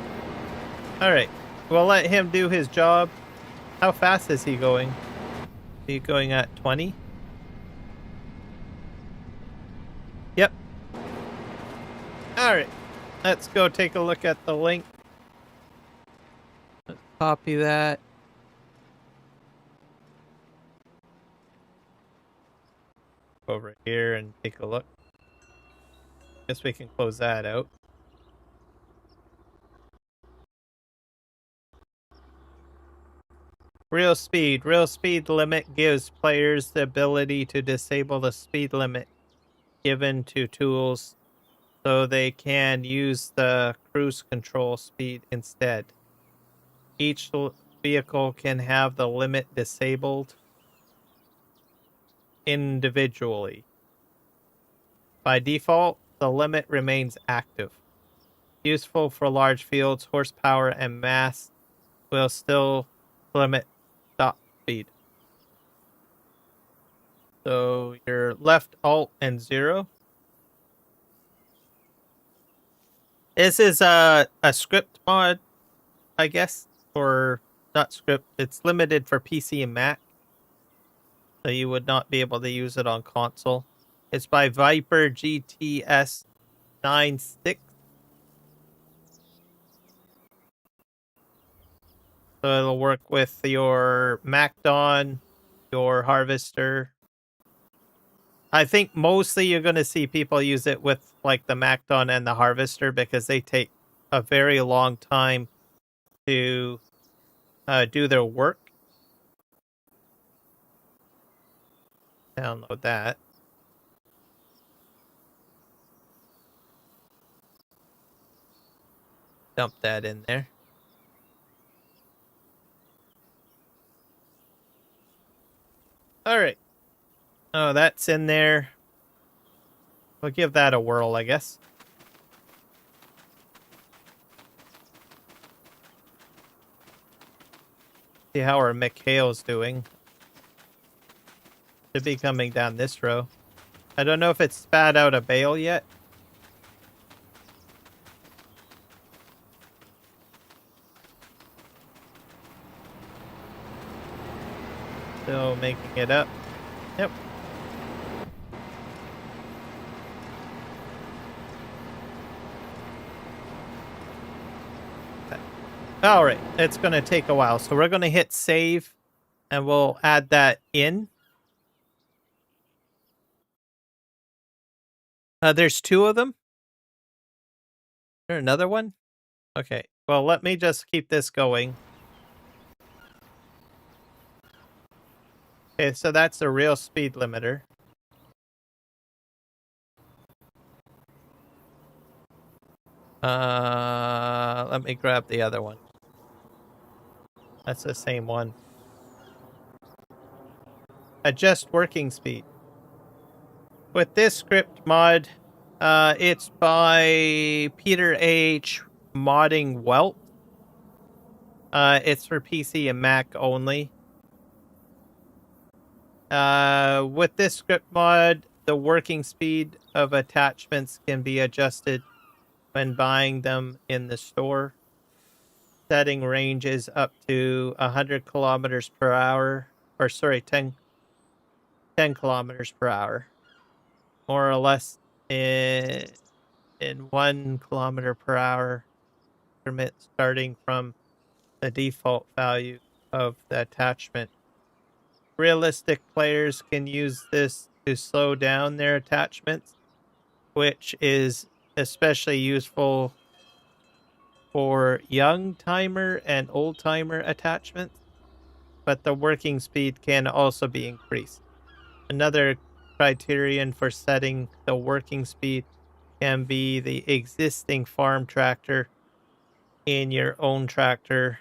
Alright, we'll let him do his job. How fast is he going? Is he going at 20? Yep. Alright, let's go take a look at the link. Let's copy that. Over here and take a look. Guess we can close that out. Real speed. Real speed limit gives players the ability to disable the speed limit given to tools so they can use the cruise control speed instead. Each vehicle can have the limit disabled individually. By default, the limit remains active. Useful for large fields, horsepower, and mass will still limit stop speed. So your left alt and 0. This is a script mod, I guess, or not script. It's limited for PC and Mac. So you would not be able to use it on console. It's by Viper GTS 96. So it'll work with your Markthor, your Harvester. I think mostly you're going to see people use it with like the Markthor and the Harvester because they take a very long time to do their work. Download that. Dump that in there. Alright. Oh, that's in there. We'll give that a whirl, I guess. See how our Hale's doing. Should be coming down this row. I don't know if it's spat out a bale yet. Still making it up. Yep. Alright, it's going to take a while. So we're going to hit save and we'll add that in. There's 2 of them. Is there another one? Okay, well, let me just keep this going. Okay, so that's a real speed limiter. Let me grab the other one. That's the same one. Adjust working speed. With this script mod, it's by Peter H. Modding Welt. It's for PC and Mac only. With this script mod, the working speed of attachments can be adjusted when buying them in the store. Setting ranges up to 100 kilometers per hour, or sorry, 10 kilometers per hour. More or less in 1 kilometer per hour permit starting from the default value of the attachment. Realistic players can use this to slow down their attachments, which is especially useful for young timer and old timer attachments, but the working speed can also be increased. Another criterion for setting the working speed can be the existing farm tractor in your own tractor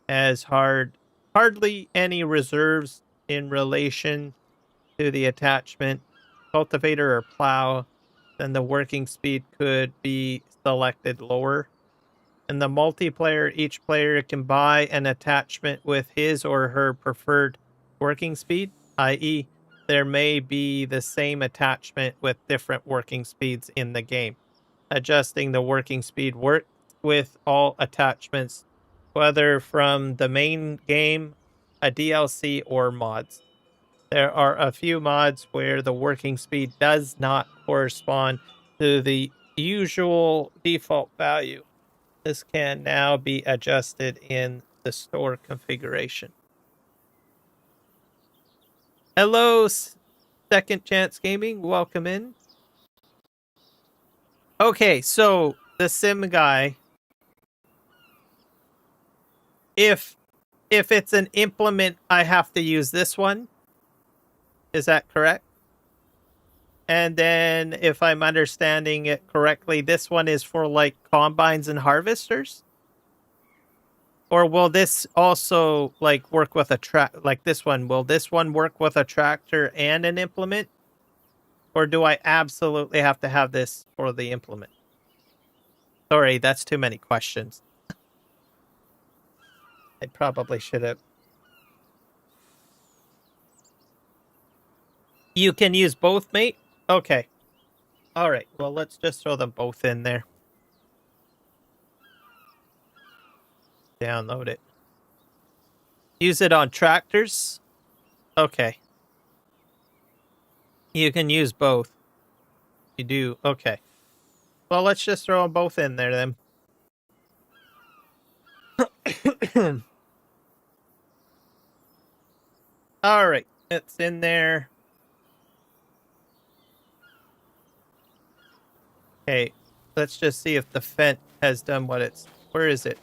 has hardly any reserves in relation to the attachment, cultivator or plow, then the working speed could be selected lower. In the multiplayer, each player can buy an attachment with his or her preferred working speed, i.e., there may be the same attachment with different working speeds in the game. Adjusting the working speed works with all attachments, whether from the main game, a DLC, or mods. There are a few mods where the working speed does not correspond to the usual default value. This can now be adjusted in the store configuration. Hello, Second Chance Gaming. Welcome in. Okay, so the sim guy, if it's an implement, I have to use this one. Is that correct? And then, if I'm understanding it correctly, this one is for like combines and harvesters? Or will this also like work with a like this one? Will this one work with a tractor and an implement? Or do I absolutely have to have this for the implement? Sorry, that's too many questions. I probably should have. You can use both, mate? Okay. All right. Well, let's just throw them both in there. Download it. Use it on tractors? Okay. You can use both. You do. Okay. Well, let's just throw them both in there then. All right. It's in there. Okay. Let's just see if the Fent has done what it's... Where is it?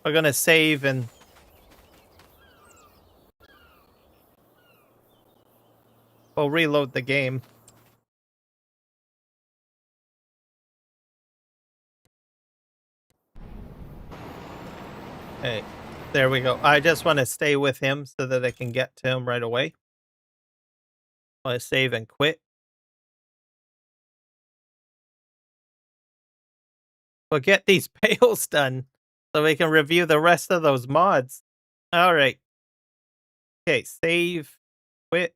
We're going to save and... we'll reload the game. Okay. There we go. I just want to stay with him so that I can get to him right away. I want to save and quit. We'll get these bales done so we can review the rest of those mods. All right. Okay, save, quit.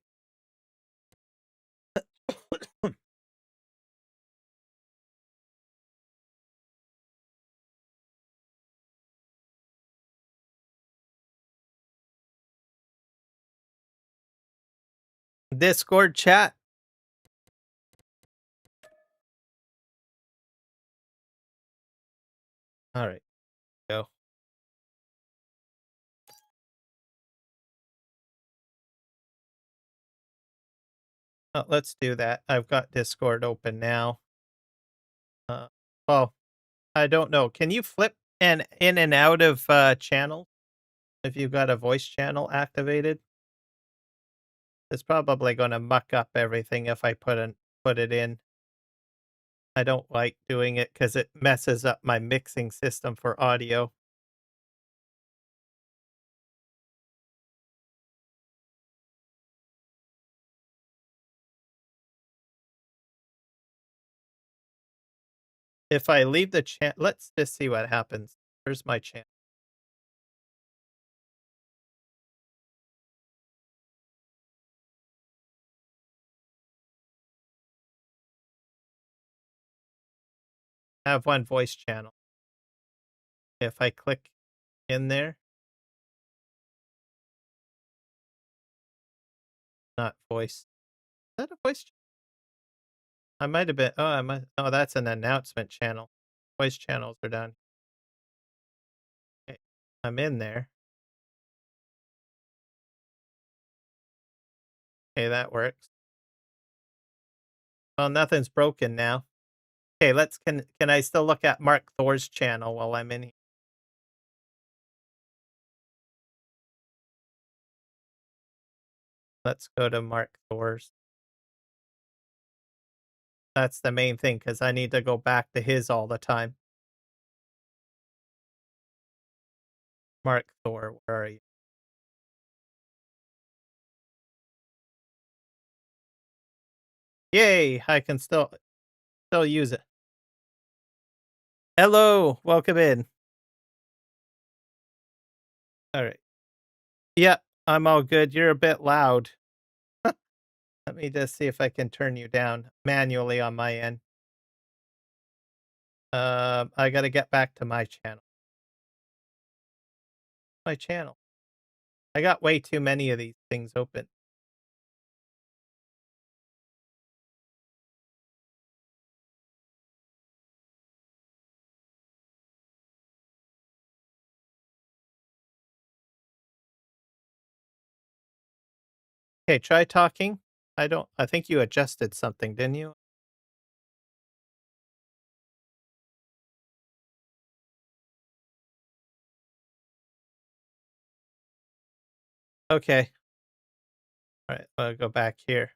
Discord chat. All right, go. Oh, let's do that. I've got Discord open now. Well, I don't know. Can you flip in and out of channel if you've got a voice channel activated? It's probably going to muck up everything if I put it in. I don't like doing it because it messes up my mixing system for audio. If I leave the chat, let's just see what happens. Where's my channel? I have one voice channel. If I click in there, not voice. Is that a voice? I might have been. Oh, I might. Oh, that's an announcement channel. Voice channels are done. Okay, I'm in there. Okay, that works. Well, nothing's broken now. Okay, can I still look at Markthor's channel while I'm in here? Let's go to Markthor's. That's the main thing, because I need to go back to his all the time. Markthor, where are you? Yay! I can still use it. Hello, welcome in. All right. Yeah, I'm all good. You're a bit loud. Let me just see if I can turn you down manually on my end. I gotta get back to my channel. My channel. I got way too many of these things open. Okay, try talking. I think you adjusted something, didn't you? Okay. All right, I'll go back here.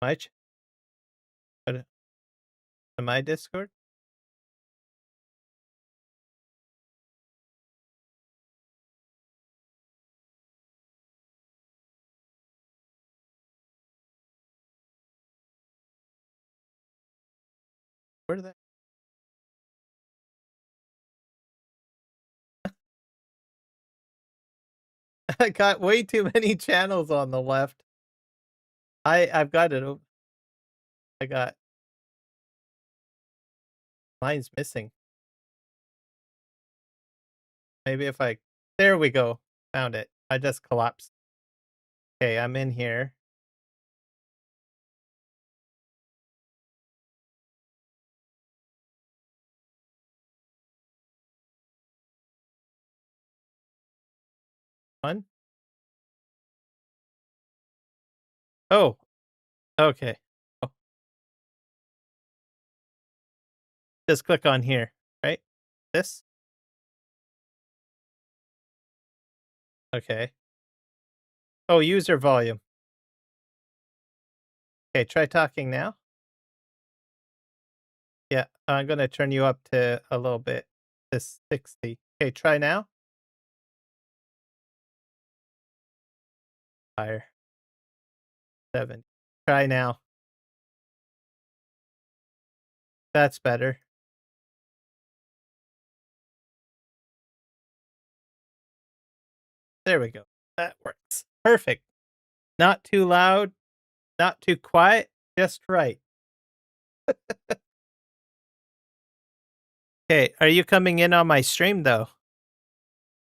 My ch what my Discord? Where did that I got way too many channels on the left. I've got it I got mine's missing. Maybe if I there we go. Found it. I just collapsed. Okay, I'm in here. One. Oh, okay. Oh, just click on here, right? This? Okay. Oh, user volume. Okay, try talking now. Yeah, I'm gonna turn you up to a little bit to 60. Okay, try now. Higher. 7. Try now. That's better. There we go. That works. Perfect. Not too loud, not too quiet, just right. Okay, are you coming in on my stream though?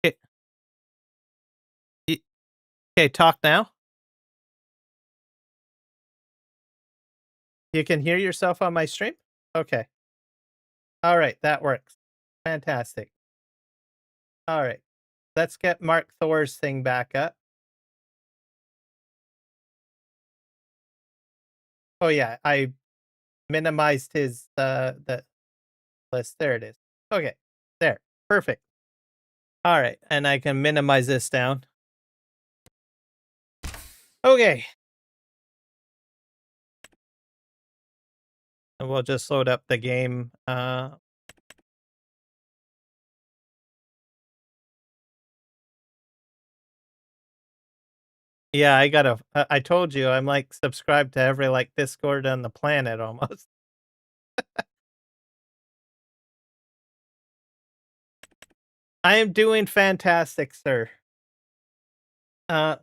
Okay, okay, talk now. You can hear yourself on my stream? Okay. All right, that works. Fantastic. All right. Let's get Markthor's thing back up. Oh yeah, I minimized his the list. There it is. Okay. There. Perfect. All right, and I can minimize this down. Okay. And we'll just load up the game. Yeah, I told you I'm like subscribed to every like Discord on the planet almost. I am doing fantastic, sir. Uh,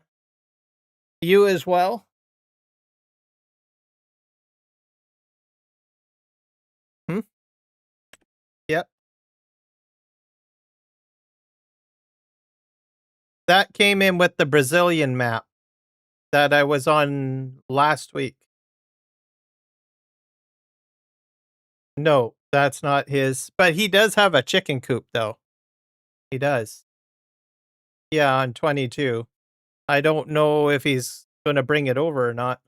you as well? Hmm? Yep. That came in with the Brazilian map that I was on last week. No, that's not his, but he does have a chicken coop though. He does. Yeah, on 22. I don't know if he's going to bring it over or not.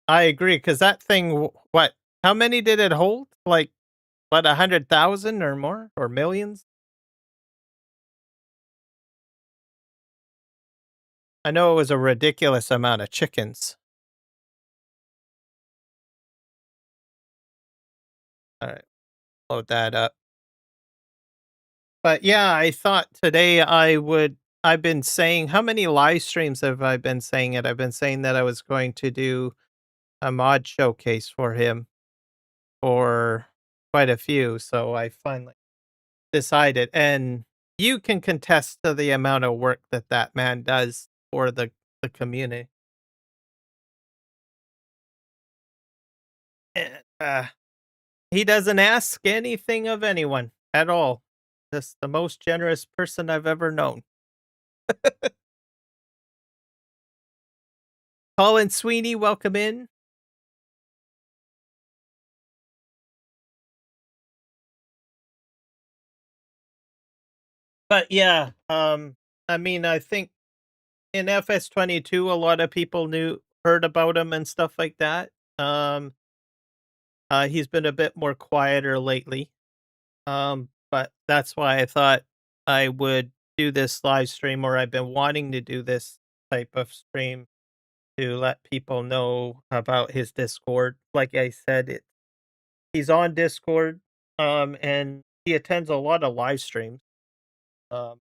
I agree, because that thing, what? How many did it hold? Like, what, 100,000 or more? Or millions? I know it was a ridiculous amount of chickens. Alright, load that up. But yeah, I thought today I've been saying, how many live streams have I been saying it? I've been saying that I was going to do a mod showcase for him for quite a few, so I finally decided. And you can contest to the amount of work that that man does for the community. And, he doesn't ask anything of anyone at all. Just the most generous person I've ever known. Colin Sweeney, welcome in. But yeah, I mean, I think in FS22, a lot of people heard about him and stuff like that. He's been a bit more quieter lately. But that's why I thought I would do this live stream, or I've been wanting to do this type of stream to let people know about his Discord. Like I said, he's on Discord, and he attends a lot of live streams, um,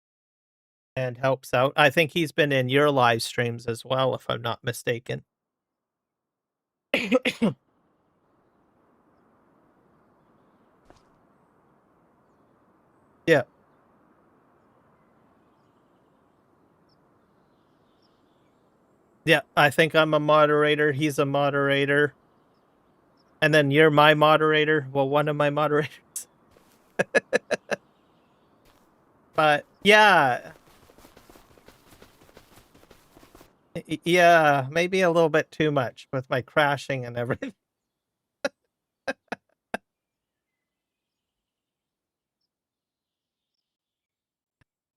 and helps out. I think he's been in your live streams as well, if I'm not mistaken. Yeah. Yeah, I think I'm a moderator, he's a moderator. And then you're my moderator. Well, one of my moderators. But yeah. Yeah, maybe a little bit too much with my crashing and everything.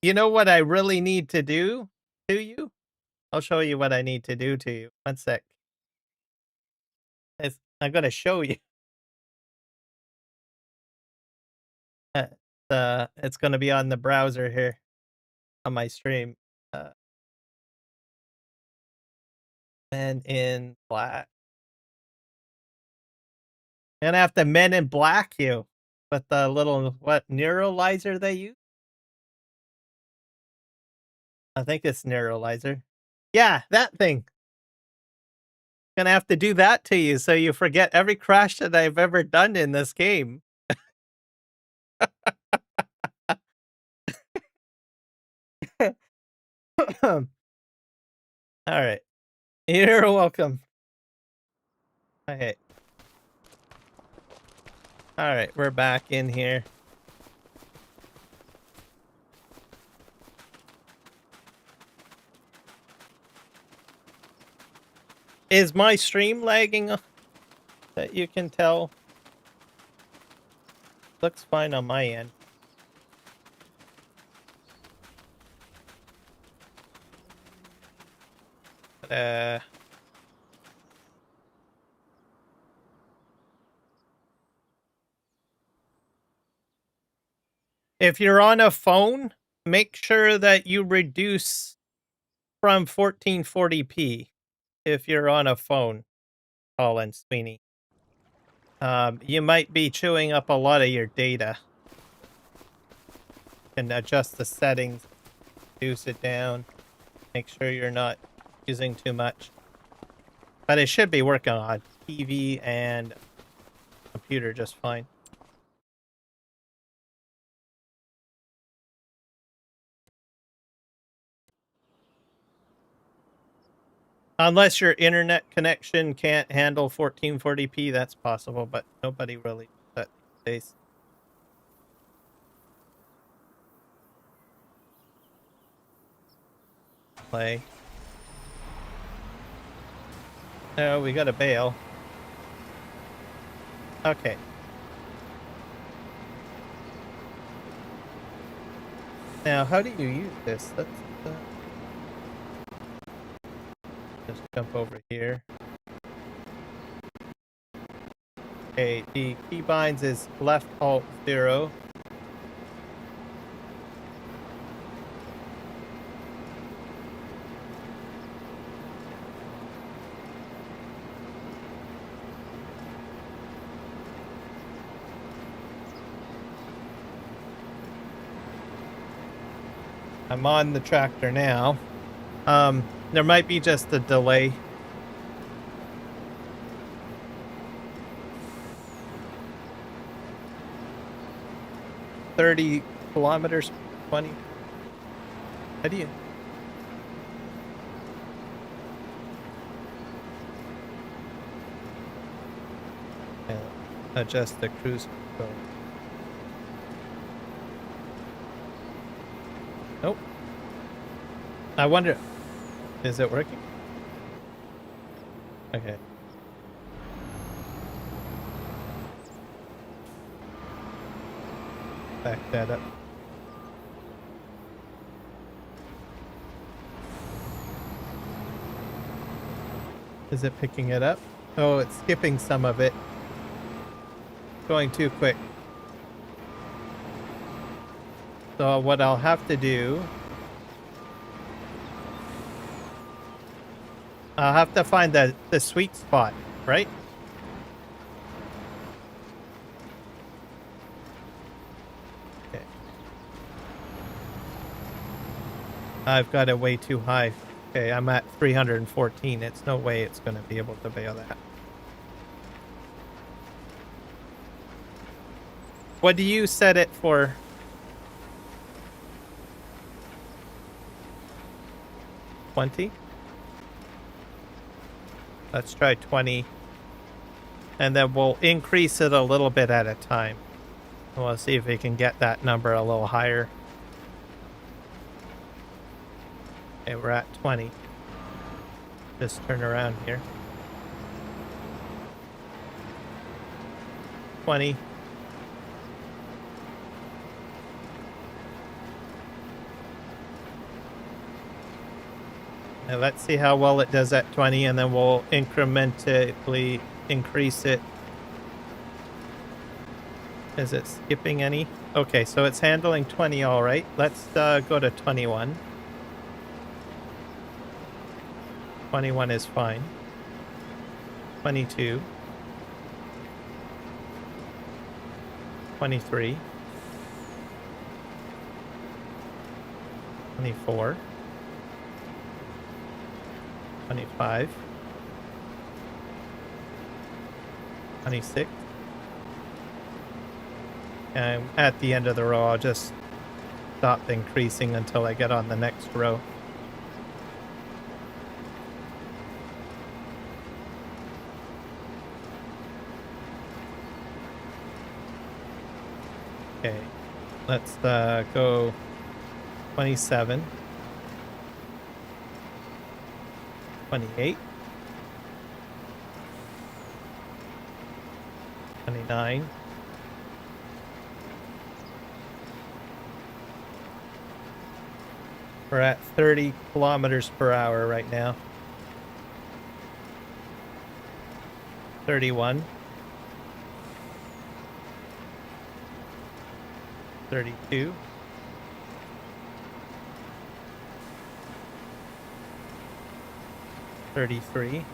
You know what I really need to do to you? I'll show you what I need to do to you. One sec. I'm gonna show you. It's gonna be on the browser here on my stream. Men in Black. Gonna have to Men in Black you with the little, what, neuralizer they use? I think it's neuralizer. Yeah, that thing. Gonna have to do that to you so you forget every crash that I've ever done in this game. Alright. You're welcome. Okay. Alright, we're back in here. Is my stream lagging that you can tell? Looks fine on my end. If you're on a phone, make sure that you reduce from 1440p if you're on a phone, Colin Sweeney. You might be chewing up a lot of your data. You can adjust the settings, reduce it down, make sure you're not using too much. But it should be working on TV and computer just fine. Unless your internet connection can't handle 1440p, that's possible, but nobody really does that these days. Play. Oh, we got a bale. Okay. Now, how do you use this? Let's just jump over here. Okay, the keybinds is left alt 0. I'm on the tractor now. There might be just a delay. $30 kilometers, 20. How do you? Yeah, adjust the cruise control. Nope. I wonder, is it working? Okay. Back that up. Is it picking it up? Oh, it's skipping some of it. Going too quick. So what I'll have to do, I'll have to find the sweet spot, right? Okay. I've got it way too high. Okay, I'm at 314. It's no way it's going to be able to bale that. What do you set it for? 20? Let's try 20. And then we'll increase it a little bit at a time. We'll see if we can get that number a little higher. Okay, we're at 20. Just turn around here. 20. And let's see how well it does at 20, and then we'll incrementally increase it. Is it skipping any? Okay, so it's handling 20 all right. Let's go to 21. 21 is fine. 22. 23. 24. 25. 26. And at the end of the row, I'll just stop increasing until I get on the next row. Okay, let's go 27. 28. 29. 'We're at 30 kilometers per hour right now. 31. 32. 33.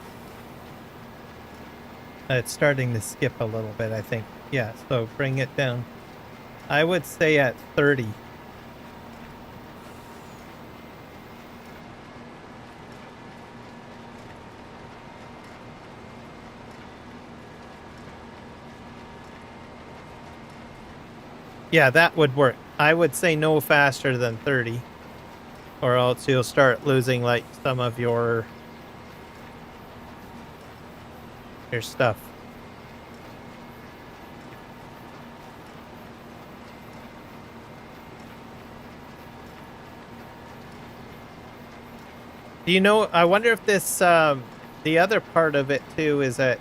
It's starting to skip a little bit, I think. Yeah, so bring it down. I would say at 30. Yeah, that would work. I would say no faster than 30. Or else you'll start losing like some of your stuff. Do you know, I wonder if this, the other part of it too is that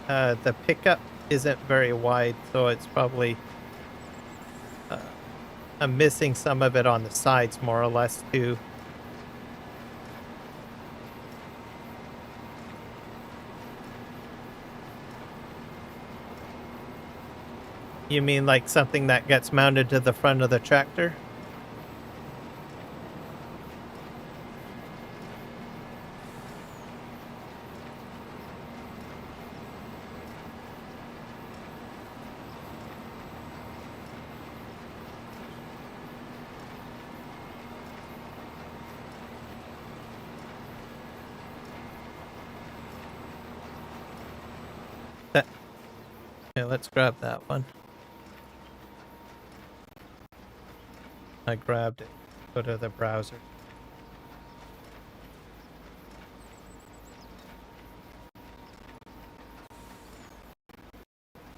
the pickup isn't very wide, so it's probably, I'm missing some of it on the sides more or less too. You mean like something that gets mounted to the front of the tractor? Okay, let's grab that one. I grabbed it. Go to the browser.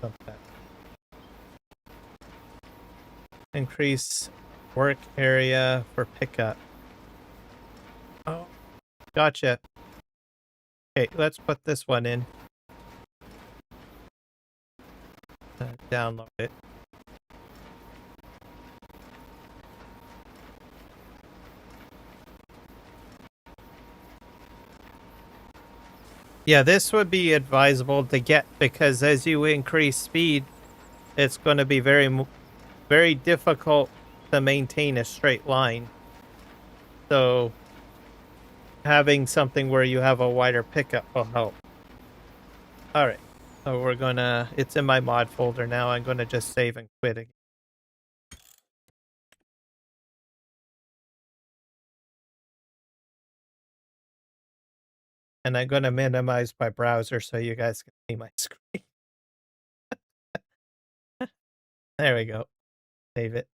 Okay. Increase work area for pickup. Oh, gotcha. Okay, let's put this one in. Download it. Yeah, this would be advisable to get because as you increase speed, it's going to be very difficult to maintain a straight line. So having something where you have a wider pickup will help. All right. So we're gonna, it's in my mod folder now. I'm gonna just save and quit again. And I'm gonna minimize my browser so you guys can see my screen. There we go. Save it.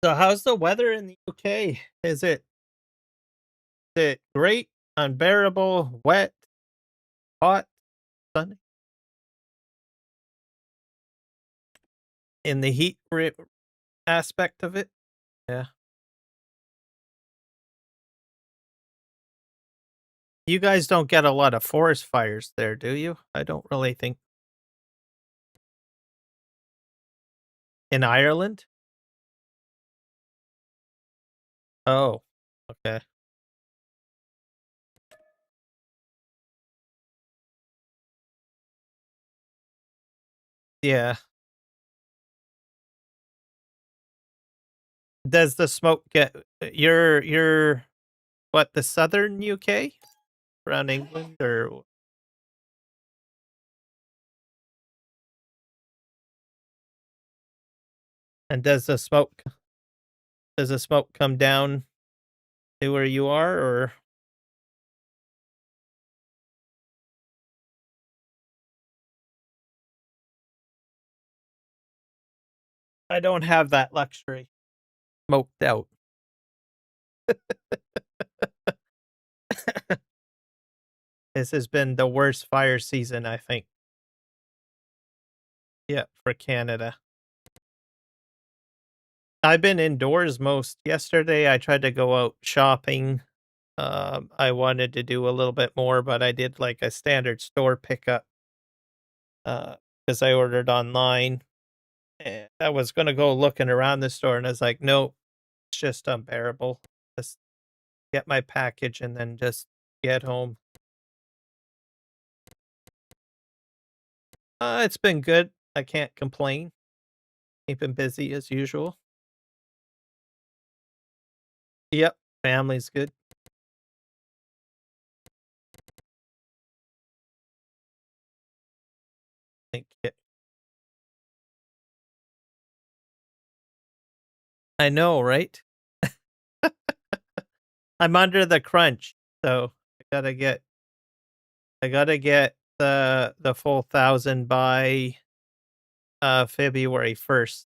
So how's the weather in the UK? Is it great, unbearable, wet, hot, sunny? In the heat aspect of it? Yeah. You guys don't get a lot of forest fires there, do you? I don't really think. In Ireland? Oh, okay. Yeah. Does the smoke get you're what, the southern UK? Around England or and does the smoke come down to where you are or I don't have that luxury. Smoked out. This has been the worst fire season, I think. Yeah, for Canada. I've been indoors most. Yesterday, I tried to go out shopping. I wanted to do a little bit more, but I did like a standard store pickup because I ordered online. And I was going to go looking around the store, and I was like, no, it's just unbearable. Just get my package and then just get home. It's been good. I can't complain. Keeping busy as usual. Yep, family's good. Thank you. I know, right? I'm under the crunch, so I gotta get the full 1,000 by February 1st.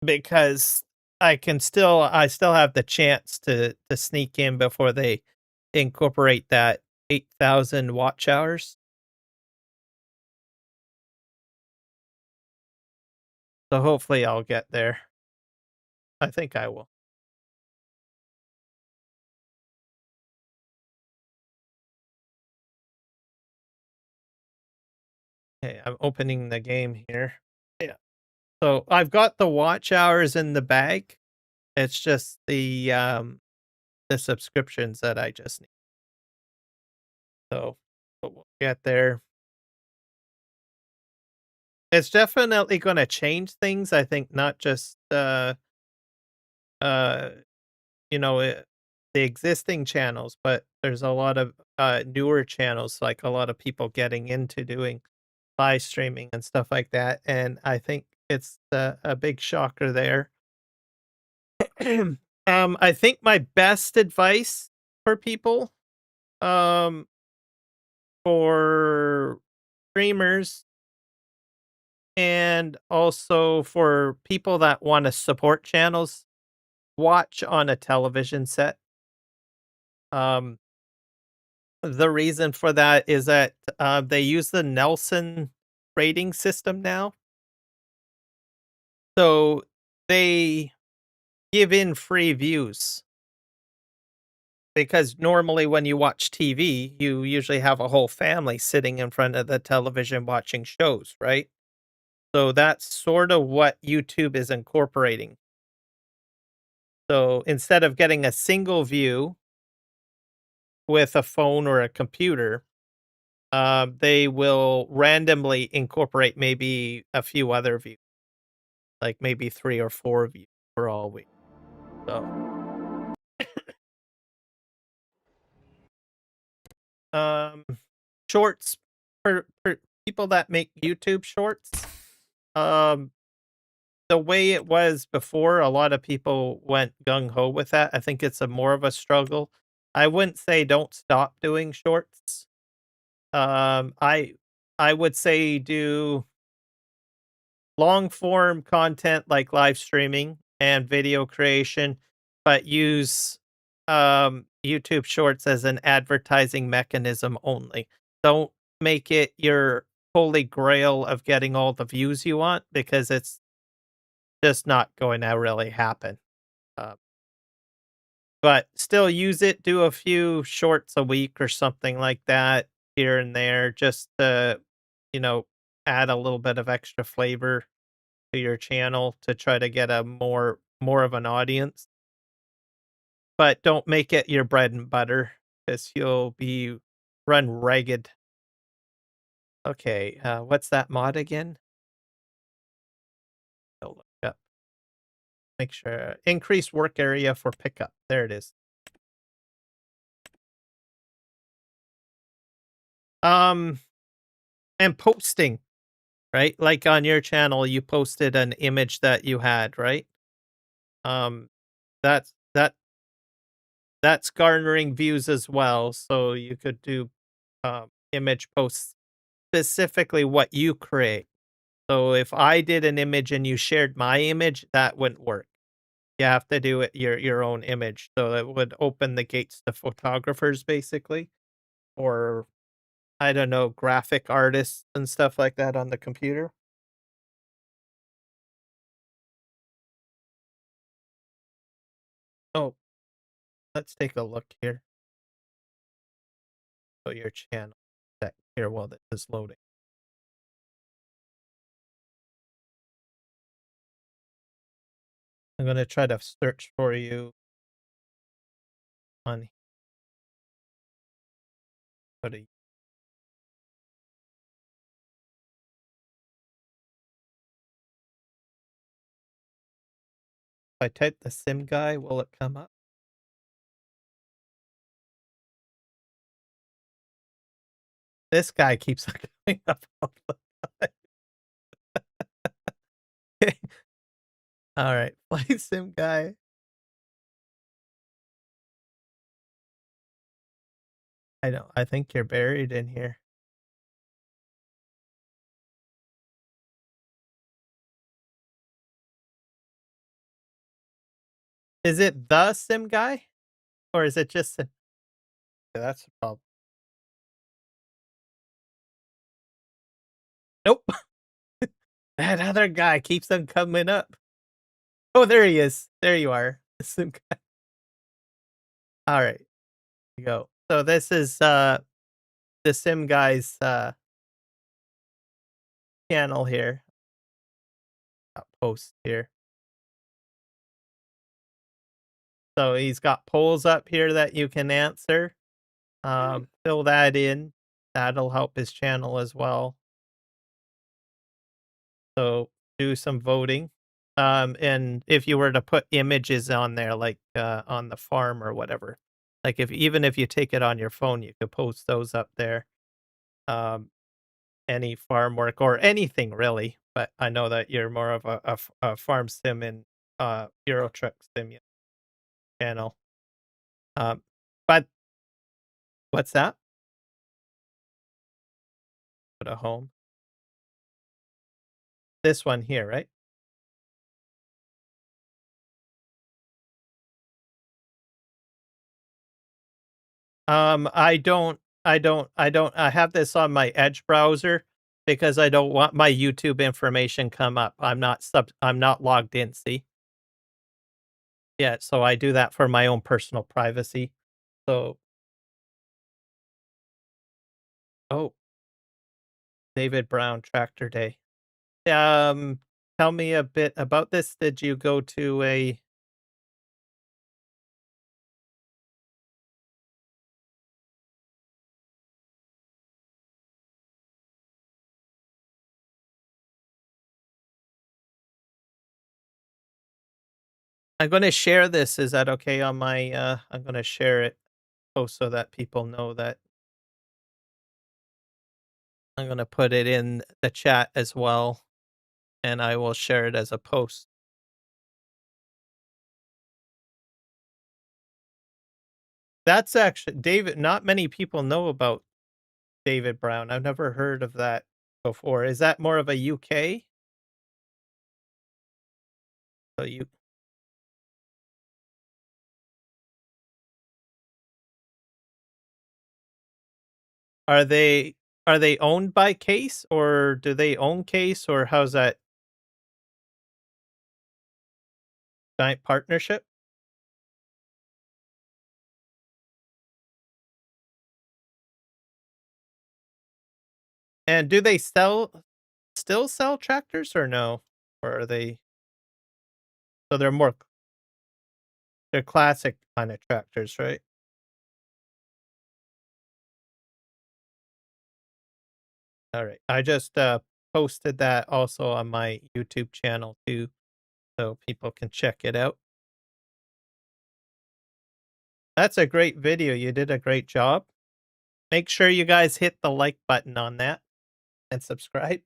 Because I still have the chance to sneak in before they incorporate that 8,000 watch hours. So hopefully I'll get there. I think I will. Okay, I'm opening the game here. Yeah. So I've got the watch hours in the bag. It's just the subscriptions that I just need. So but we'll get there. It's definitely gonna change things, I think, not just, uh, you know, the existing channels, but there's a lot of, newer channels, like a lot of people getting into doing live streaming and stuff like that, and I think it's a big shocker there. I think my best advice for people, um, for streamers and also for people that wanna support channels, watch on a television set. Um, the reason for that is that, they use the Nelson rating system now. So, they give in free views. Because normally when you watch TV, you usually have a whole family sitting in front of the television watching shows, right? So that's sort of what YouTube is incorporating. So instead of getting a single view with a phone or a computer, they will randomly incorporate maybe a few other views, like maybe 3 or 4 views for all week. So, um, shorts for people that make YouTube shorts, um, the way it was before, a lot of people went gung ho with that. I think it's a more of a struggle. I wouldn't say don't stop doing shorts. Um, I I would say do long form content like live streaming and video creation, but use YouTube Shorts as an advertising mechanism only. Don't make it your holy grail of getting all the views you want because it's just not going to really happen. Uh, but still use it, do a few shorts a week or something like that here and there just to, you know, add a little bit of extra flavor to your channel to try to get a more of an audience. But don't make it your bread and butter because you'll be run ragged. Okay, what's that mod again? I'll look up. Make sure increase work area for pickup. There it is. Um, and posting, right? Like on your channel, you posted an image that you had, right? Um, that's garnering views as well. So you could do image posts specifically what you create. So if I did an image and you shared my image, that wouldn't work. You have to do it your own image. So it would open the gates to photographers basically, or I don't know, graphic artists and stuff like that on the computer. Oh, let's take a look here. So your channel that here while this is loading. I'm gonna try to search for you on what do you- if I type the sim guy, will it come up? This guy keeps coming up all the time. All right, flight sim guy. I know. I think you're buried in here. Is it the sim guy or is it just sim? Yeah, that's the problem. Nope. That other guy keeps on coming up. Oh, there he is. There you are. The sim guy. All right. You go. So this is the sim guy's channel here. Post here. So he's got polls up here that you can answer. Fill that in. That'll help his channel as well. So do some voting. And if you were to put images on there, like on the farm or whatever, like even if you take it on your phone, you could post those up there. Um, any farm work or anything really. But I know that you're more of a farm sim and Euro Truck sim channel. Um, but what's that? Put a home. This one here, right? I have this on my Edge browser because I don't want my YouTube information come up. I'm not logged in, see? Yeah, so I do that for my own personal privacy. So, oh, David Brown Tractor Day. Um, Tell me a bit about this. Did you go to a I'm gonna share this. Is that okay on my I'm gonna share it post so that people know that I'm gonna put it in the chat as well, and I will share it as a post. That's actually David, not many people know about David Brown. I've never heard of that before. Is that more of a UK? So you are they are they owned by Case, or do they own Case, or how's that giant partnership? And do they still sell tractors or no? Or are they so they're classic kind of tractors, right? All right. I just posted that also on my YouTube channel too, so people can check it out. That's a great video. You did a great job. Make sure you guys hit the like button on that and subscribe.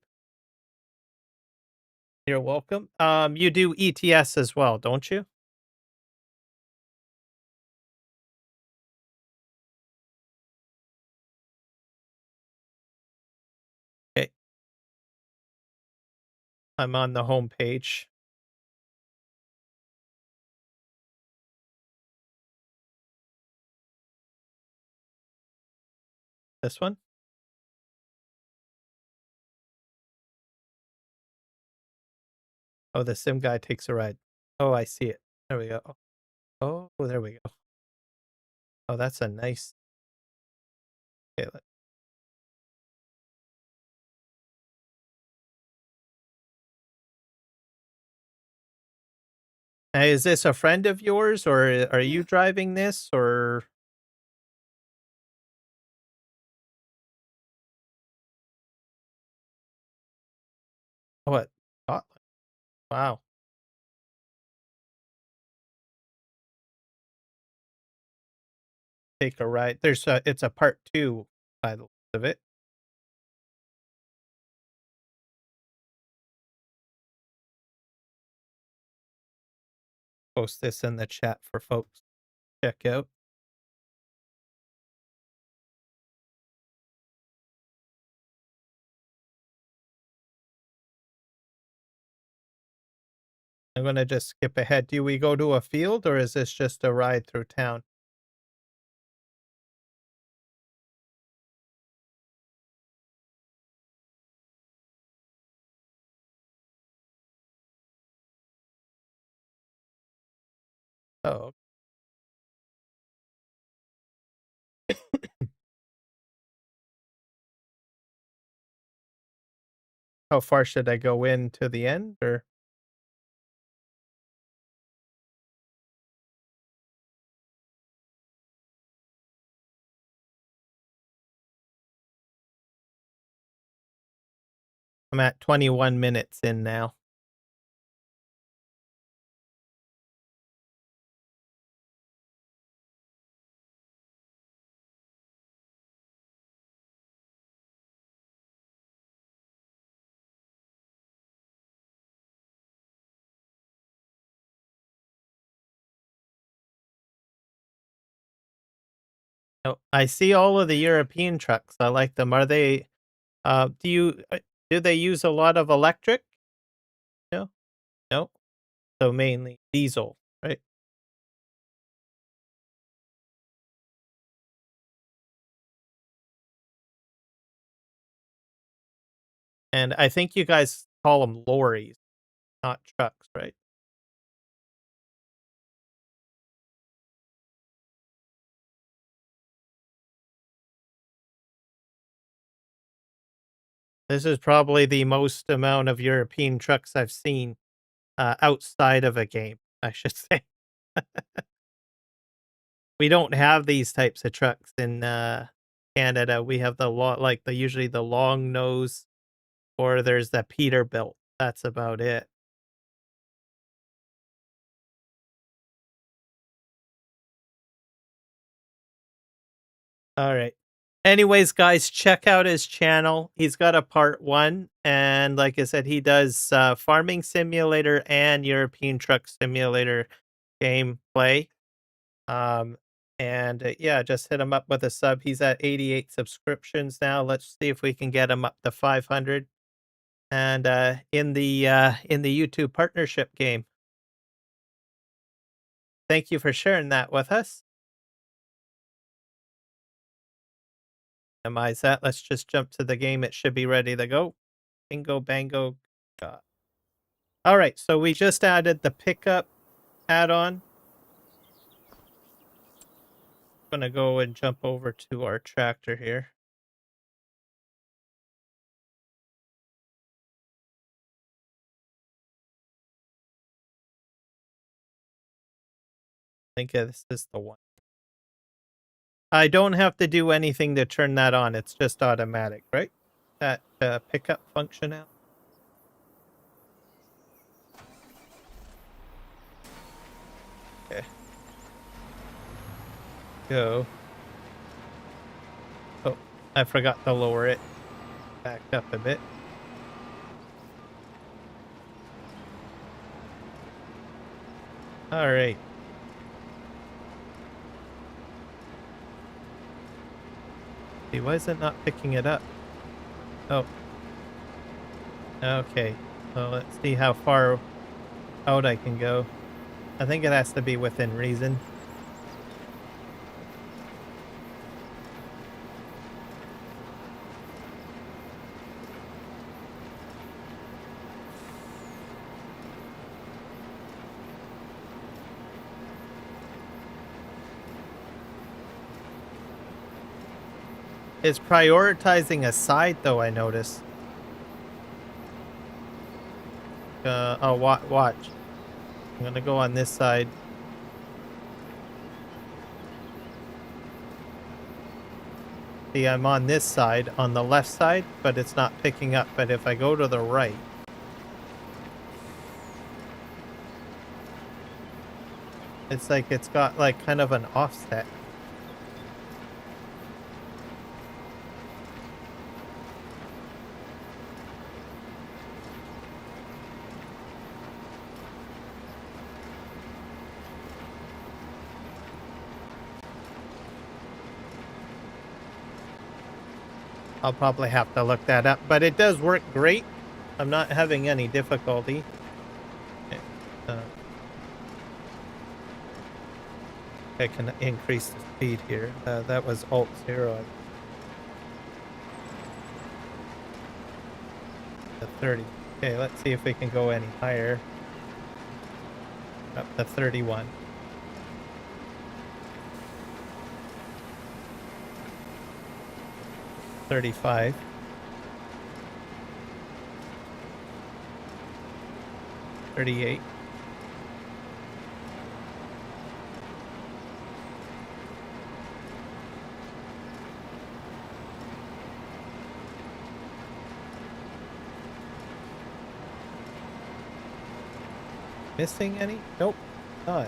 You're welcome. You do ETS as well, don't you? Okay. I'm on the home page. This one? Oh, the sim guy takes a ride. Oh, I see it. There we go. Oh, there we go. Oh, that's a nice. Okay, is this a friend of yours, or are you driving this, or what? Scotland. Wow. Take a ride. It's a part two by the looks of it. Post this in the chat for folks to check out. I'm gonna just skip ahead. Do we go to a field, or is this just a ride through town? Oh, how far should I go in to the end, or I'm at 21 minutes in now. Oh, I see all of the European trucks. I like them. Are they, do they use a lot of electric? No? No? So mainly diesel, right? And I think you guys call them lorries, not trucks, right? This is probably the most amount of European trucks I've seen outside of a game, I should say. We don't have these types of trucks in Canada. We have usually the long nose, or there's the Peterbilt. That's about it. All right. Anyways, guys, check out his channel. He's got a part 1, and like I said, he does farming simulator and European truck simulator gameplay. Yeah, just hit him up with a sub. He's at 88 subscriptions now. Let's see if we can get him up to 500. And in the YouTube partnership game. Thank you for sharing that with us. Minimize that. Let's just jump to the game. It should be ready to go. Bingo, bango. All right, so we just added the pickup add-on. I'm gonna go and jump over to our tractor here. I think this is the one. I don't have to do anything to turn that on. It's just automatic, right? That pickup function now. Okay. Go. Oh, I forgot to lower it. Backed up a bit. All right. See, why is it not picking it up? Oh. Okay. So let's see how far out I can go. I think it has to be within reason. It's prioritizing a side, though, I notice. Oh, watch. I'm gonna go on this side. See, I'm on this side, on the left side, but it's not picking up. But if I go to the right, it's like it's got like kind of an offset. I'll probably have to look that up, but it does work great. I'm not having any difficulty. I can increase the speed here. That was Alt 0. To 30. Okay, let's see if we can go any higher. Up to 31. 35. 38. 40. Missing any? Nope, not.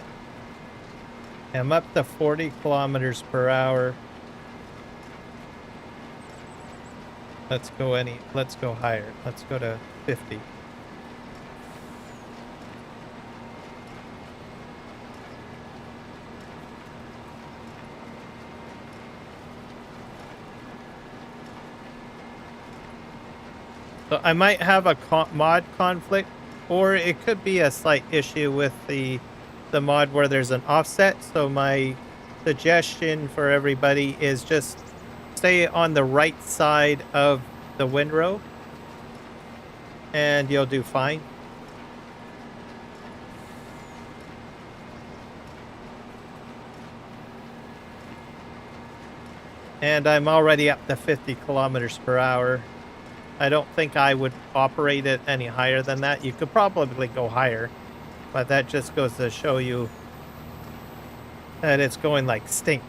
I'm up to 40 kilometers per hour. Let's go higher. Let's go to 50. So I might have a mod conflict, or it could be a slight issue with the mod where there's an offset. So my suggestion for everybody is just stay on the right side of the windrow and you'll do fine. And I'm already up to 50 kilometers per hour. I don't think I would operate it any higher than that. You could probably go higher, but that just goes to show you that it's going like stink.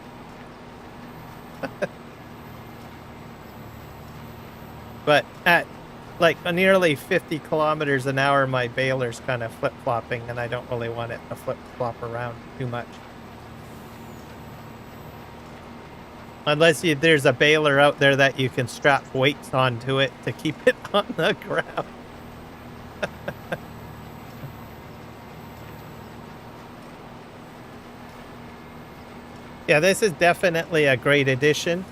But at like nearly 50 kilometers an hour, my baler's kind of flip-flopping, and I don't really want it to flip-flop around too much. Unless there's a baler out there that you can strap weights onto it to keep it on the ground. Yeah, this is definitely a great addition.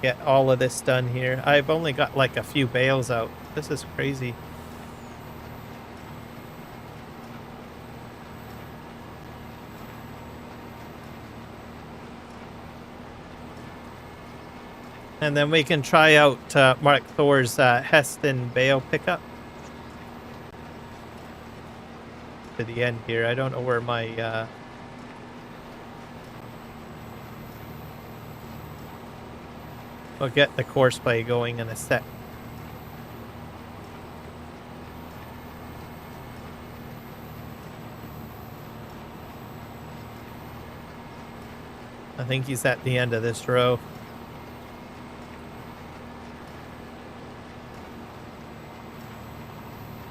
Get all of this done here. I've only got like a few bales out. This is crazy. And then we can try out Markthor's Heston Bale pickup. To the end here. I don't know where my... We'll get the Courseplay going in a sec. I think he's at the end of this row.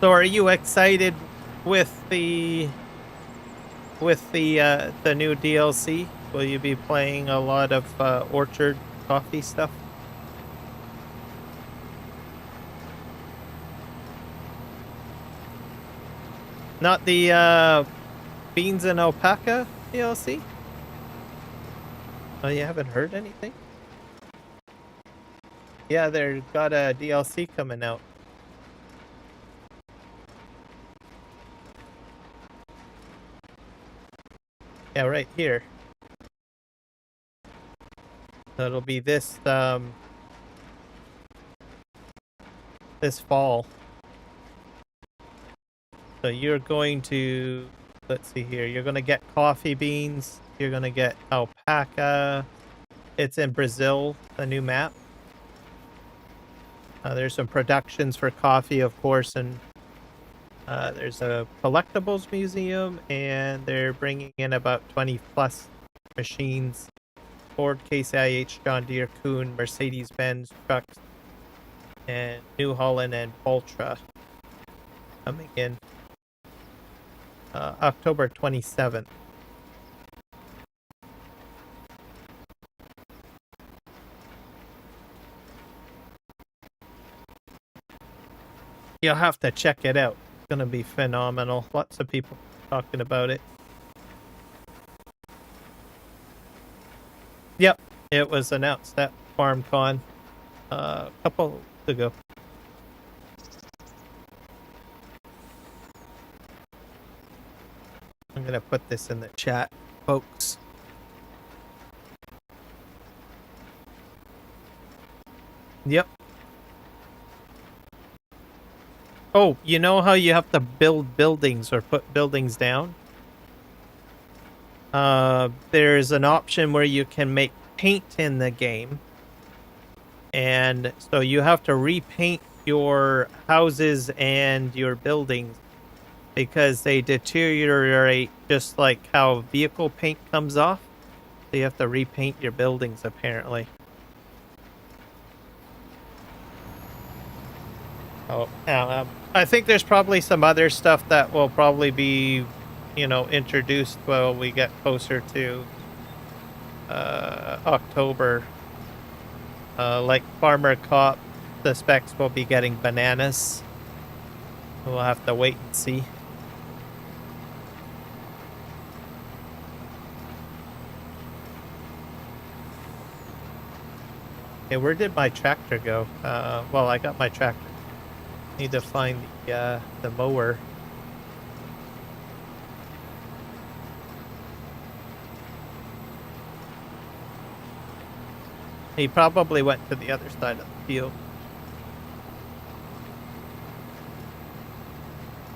So are you excited with the new DLC? Will you be playing a lot of orchard coffee stuff? Not the beans and alpaca DLC? Oh, you haven't heard anything? Yeah, they've got a DLC coming out. Yeah, right here. So it'll be this this fall. So you're going to, let's see here, you're going to get coffee beans, you're going to get alpaca. It's in Brazil, the new map. There's some productions for coffee, of course, and there's a collectibles museum, and they're bringing in about 20 plus machines. Ford, Case IH, John Deere, Kuhn, Mercedes-Benz trucks, and New Holland and Ultra coming in October 27th. You'll have to check it out. It's gonna be phenomenal. Lots of people talking about it. Yep, it was announced at FarmCon a couple ago. I'm gonna put this in the chat, folks. Yep. Oh, you know how you have to build buildings or put buildings down? There's an option where you can make paint in the game. And so you have to repaint your houses and your buildings because they deteriorate just like how vehicle paint comes off. So you have to repaint your buildings, apparently. Oh, I think there's probably some other stuff that will probably be, you know, introduced while we get closer to October. Like Farmer Cop, the specs will be getting bananas. We'll have to wait and see. Okay, where did my tractor go? Well, I got my tractor. Need to find the mower. He probably went to the other side of the field.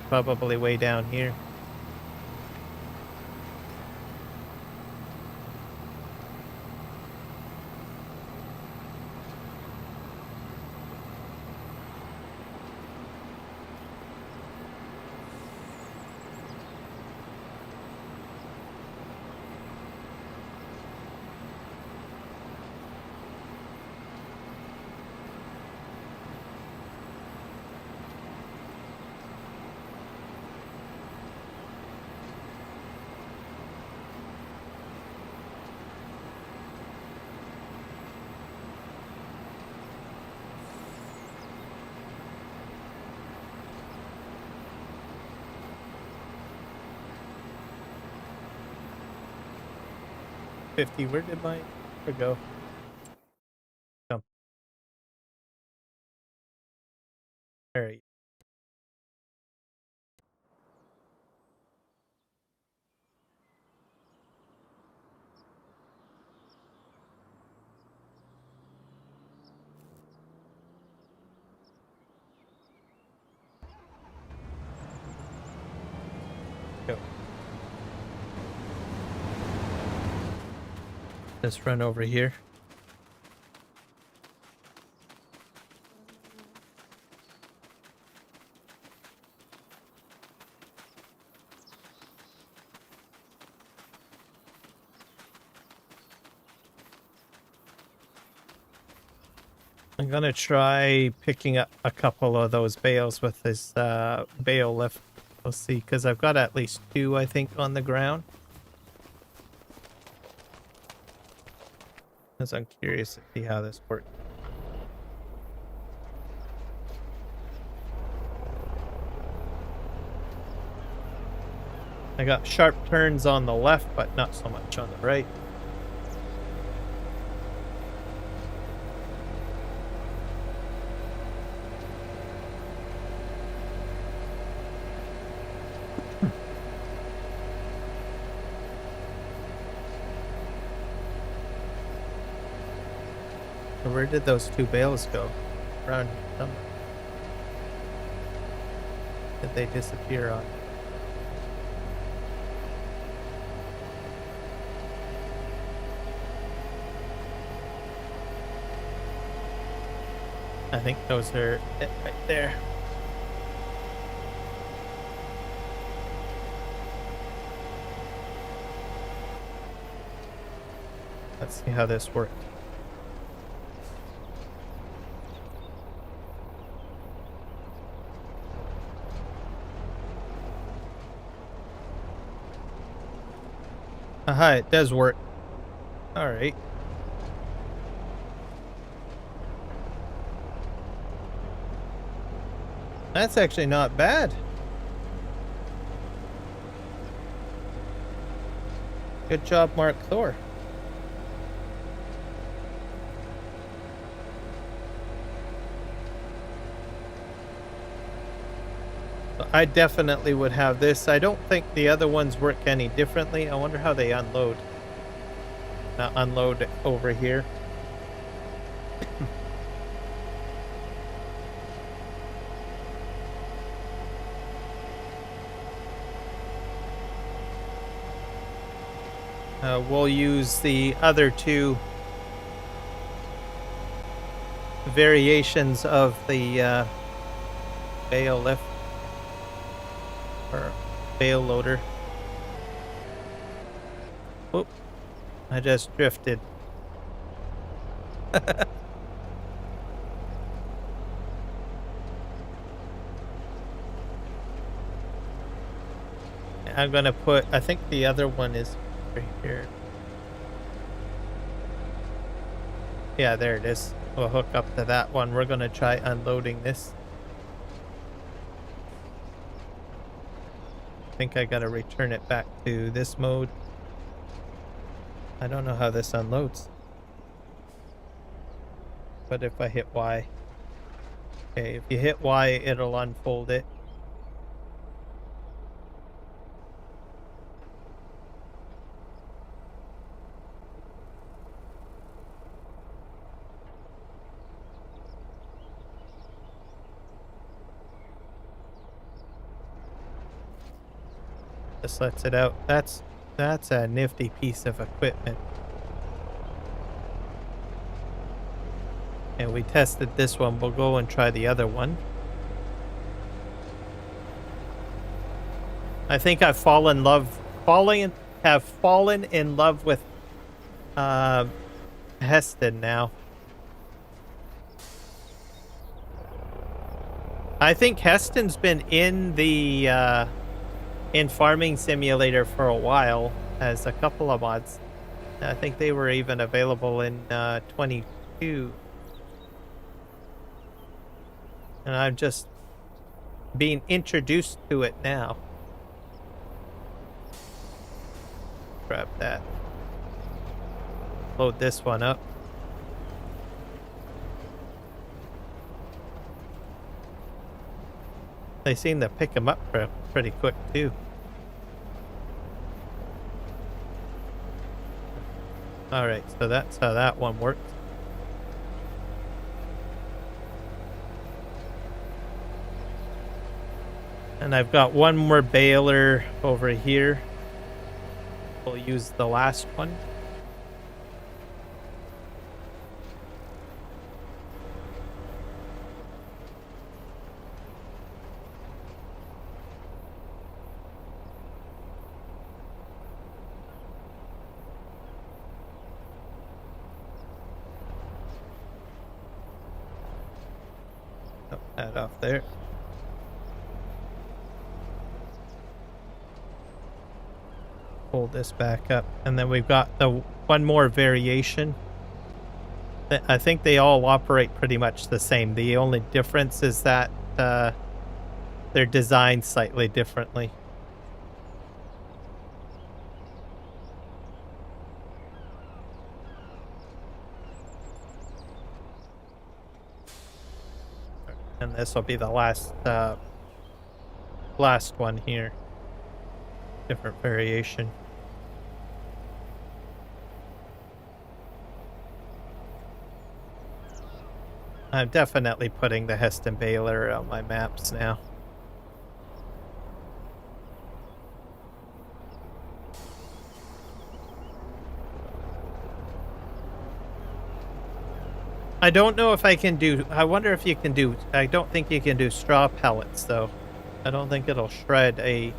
Probably way down here. Where did my go? Come. There you go. Just run over here. I'm gonna try picking up a couple of those bales with this bale lift. We'll see, because I've got at least 2, I think, on the ground. Because I'm curious to see how this works. I got sharp turns on the left, but not so much on the right. Where did those 2 bales go? Around here somewhere. Did they disappear on? I think those are it right there. Let's see how this works. Aha, it does work. All right. That's actually not bad. Good job, Markthor. I definitely would have this. I don't think the other ones work any differently. I wonder how they unload. Unload over here. We'll use the other 2 variations of the bale lift. Or bale loader. Whoop. I just drifted. I'm gonna put, I think the other one is right here. Yeah, there it is. We'll hook up to that one. We're gonna try unloading this. I think I gotta return it back to this mode. I don't know how this unloads. But if I hit Y. Okay, if you hit Y, it'll unfold it. Just lets it out. That's a nifty piece of equipment. And we tested this one. We'll go and try the other one. I think I've fallen in love with Heston now. I think Heston's been in the in Farming Simulator for a while as a couple of mods. I think they were even available in 22. And I'm just being introduced to it now. Grab that. Load this one up. They seem to pick them up pretty quick too. Alright, so that's how that one works. And I've got one more baler over here. We'll use the last one. Put that off there. Pull this back up, and then we've got the one more variation. I think they all operate pretty much the same. The only difference is that they're designed slightly differently. And this will be the last one here. Different variation. I'm definitely putting the Heston Baler on my maps now. I don't know if I can do, I wonder if you can do, I don't think you can do straw pellets though. I don't think it'll shred a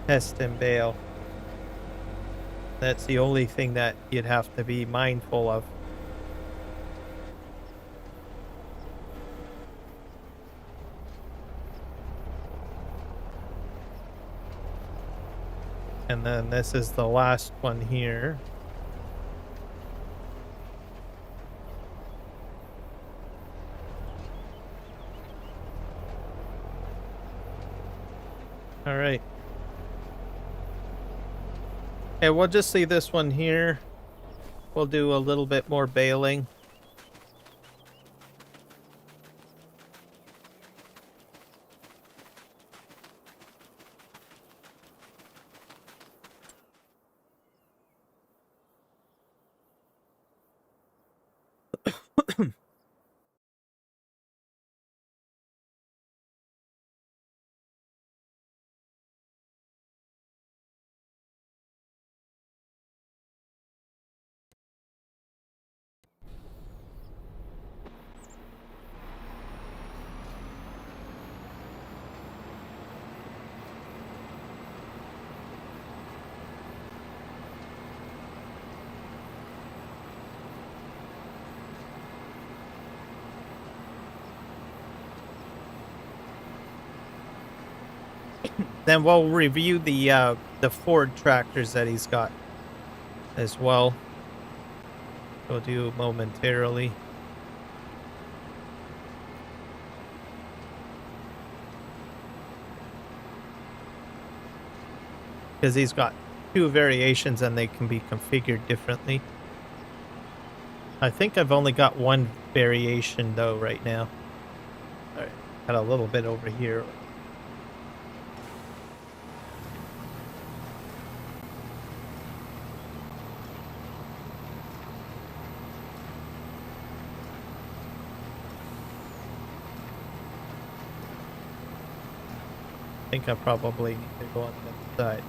Heston bale. That's the only thing that you'd have to be mindful of. And then this is the last one here. All right. Okay, we'll just see this one here. We'll do a little bit more baling. Then we'll review the the Ford tractors that he's got as well. We'll do momentarily. Because he's got two variations and they can be configured differently. I think I've only got one variation though right now. Alright, got a little bit over here. I think I probably need to go on the side.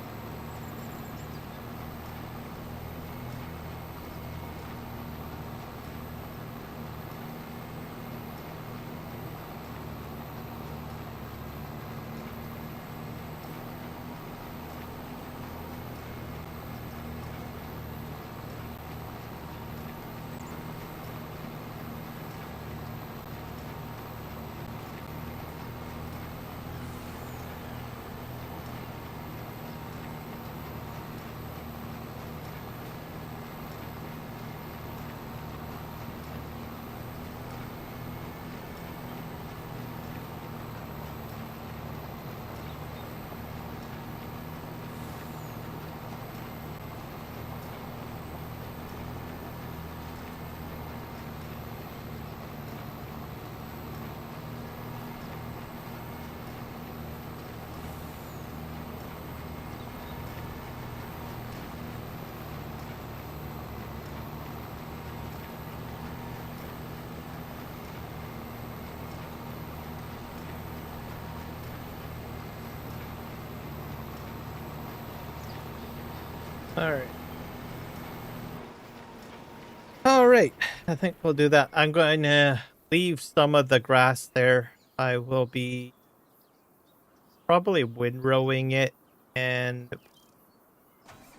Alright, I think we'll do that. I'm going to leave some of the grass there. I will be probably windrowing it. And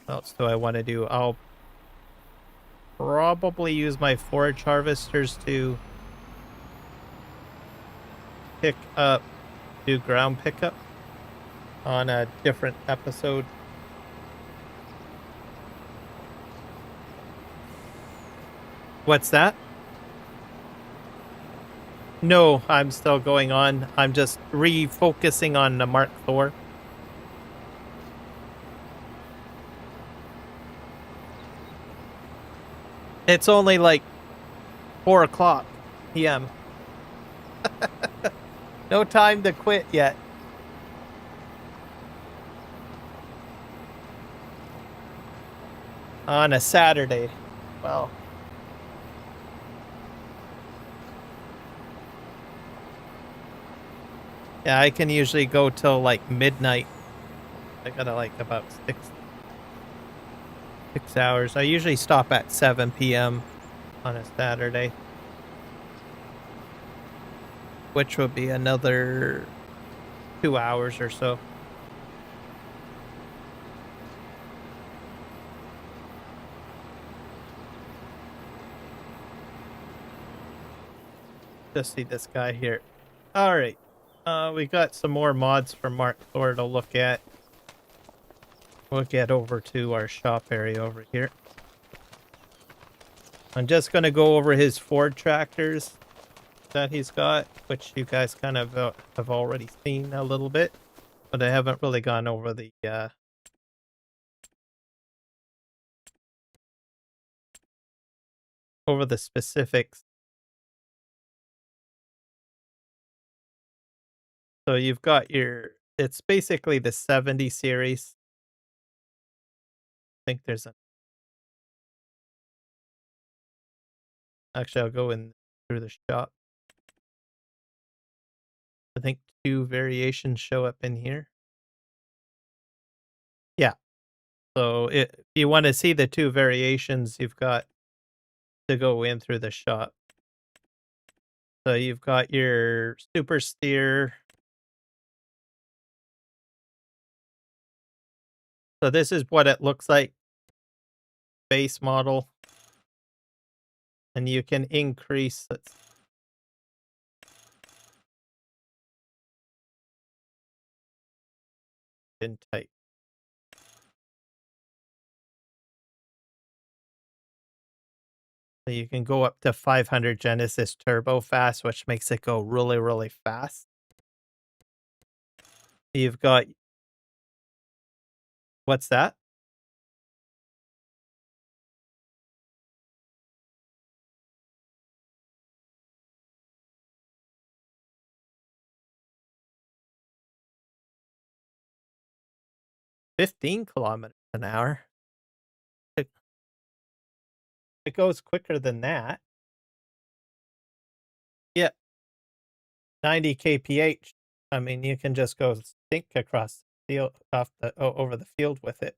what else do I want to do? I'll probably use my forage harvesters to pick up, do ground pickup on a different episode. What's that? No, I'm still going on. I'm just refocusing on the Markthor. It's only like 4 o'clock p.m. No time to quit yet. On a Saturday. Well. Yeah, I can usually go till like midnight. I gotta like about 6 hours. I usually stop at 7 p.m. on a Saturday. Which would be another 2 hours or so. Just see this guy here. Alright. We got some more mods for Markthor to look at. We'll get over to our shop area over here. I'm just going to go over his Ford tractors that he's got, which you guys kind of have already seen a little bit, but I haven't really gone over the specifics. So you've got your, it's basically the 70 series. I think there's a, actually I'll go in through the shop. I think 2 variations show up in here. Yeah. So if you want to see the 2 variations, you've got to go in through the shop. So you've got your super steer. So this is what it looks like. Base model. And you can increase it. In type. So you can go up to 500 Genesis turbo fast, which makes it go really, really fast. You've got... What's that? "15 kilometers an hour." It goes quicker than that. Yeah, 90 kph. I mean, you can just go stink across the field, over the field with it.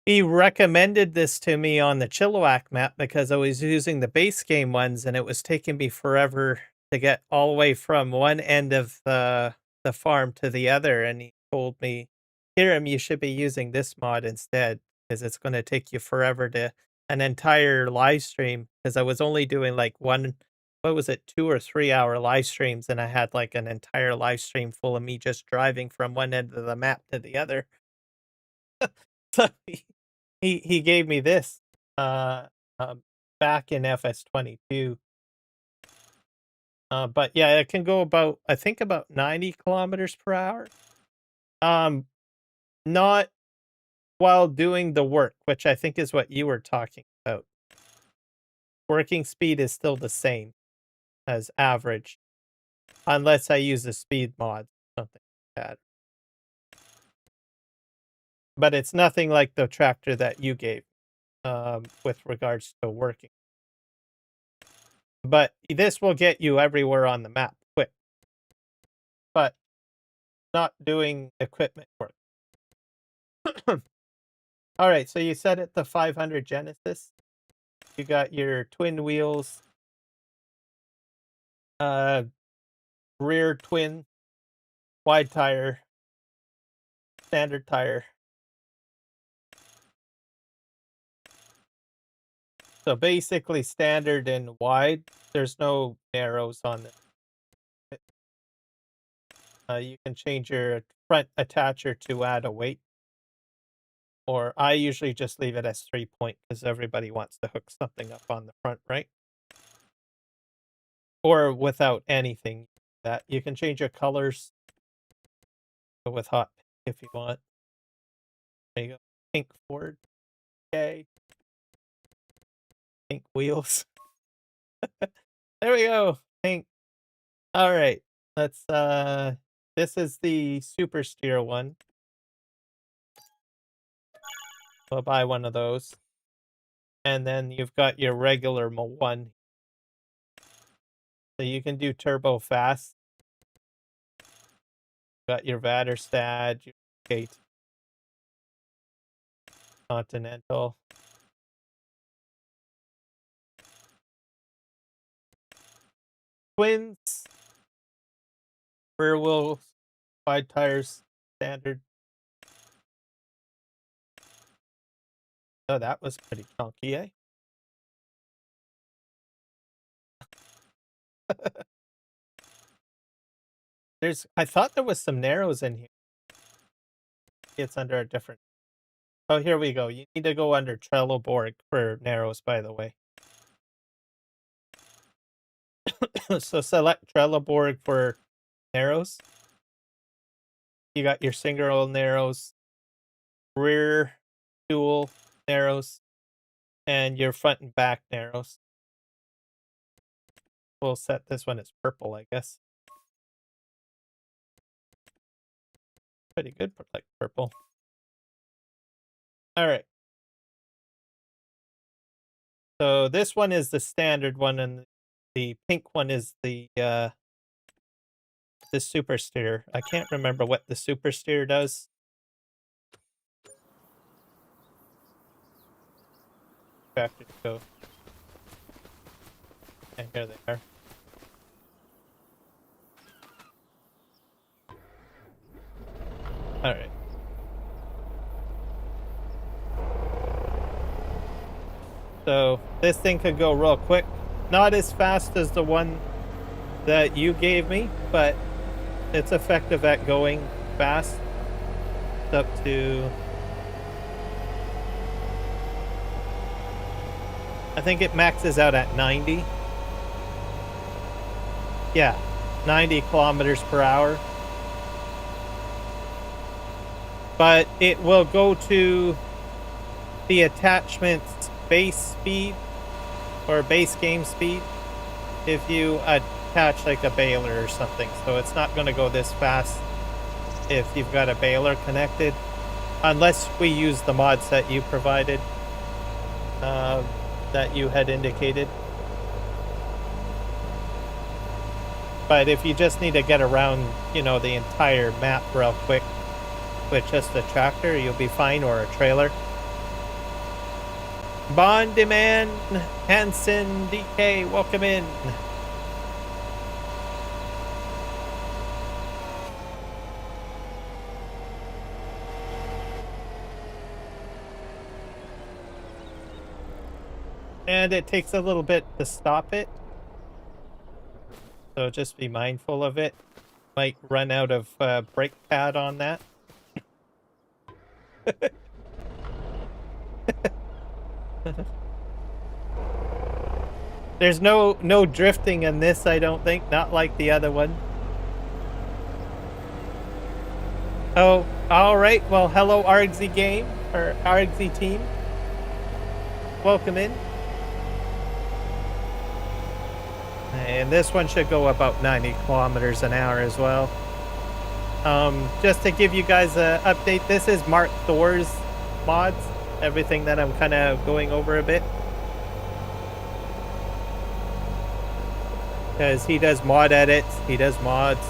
He recommended this to me on the Chilliwack map because I was using the base game ones, and it was taking me forever to get all the way from one end of the farm to the other, and he told me, "Hiram, you should be using this mod instead, because it's gonna take you forever to an entire live stream." Because I was only doing, like, what was it, 2 or 3 hour live streams, and I had, like, an entire live stream full of me just driving from one end of the map to the other. So he gave me this, back in FS22. But yeah, it can go about, I think, about 90 kilometers per hour. Not while doing the work, which I think is what you were talking about. Working speed is still the same as average, unless I use a speed mod, something like that. But it's nothing like the tractor that you gave, with regards to working. But this will get you everywhere on the map quick. But not doing equipment work. Alright, so you set it to 500 Genesis. You got your twin wheels. Rear twin, wide tire, standard tire. So basically standard and wide. There's no narrows on it. You can change your front attacher to add a weight. Or I usually just leave it as 3-point because everybody wants to hook something up on the front, right? Or without anything. That you can change your colors. Go with hot pink if you want. There you go. Pink Ford. Okay. Pink wheels. There we go. Pink. All right. Let's this is the super steer one. We'll buy one of those. And then you've got your regular one. So you can do turbo fast. Got your Vaderstad, your Gate, Continental. Twins. Rear wheels, wide tires, standard. Oh, that was pretty chunky, eh? I thought there was some narrows in here. It's under a different... Oh, here we go. You need to go under Trelleborg for narrows, by the way. So select Trelleborg for narrows. You got your single narrows, rear dual narrows, and your front and back narrows. We'll set this one as purple, I guess. Pretty good for like purple. All right. So this one is the standard one, and the pink one is the super steer. I can't remember what the super steer does. Factory go. And here they are. All right. So this thing could go real quick. Not as fast as the one that you gave me, but it's effective at going fast. It's up to I think it maxes out at 90. Yeah, 90 kilometers per hour. But it will go to the attachment's base speed or base game speed if you attach like a baler or something. So it's not going to go this fast if you've got a baler connected, unless we use the mods that you provided, that you had indicated. But if you just need to get around, you know, the entire map real quick with just a tractor, you'll be fine, or a trailer. Bond Demand Hansen DK, welcome in. And it takes a little bit to stop it, so just be mindful of it. Might run out of brake pad on that. There's no drifting in this, I don't think, not like the other one. Oh, all right. Well, hello, Argsy game, or Argsy team. Welcome in. And this one should go about 90 kilometers an hour as well. Just to give you guys an update, this is Markthor's mods, everything that I'm kind of going over a bit. Because he does mod edits, he does mods,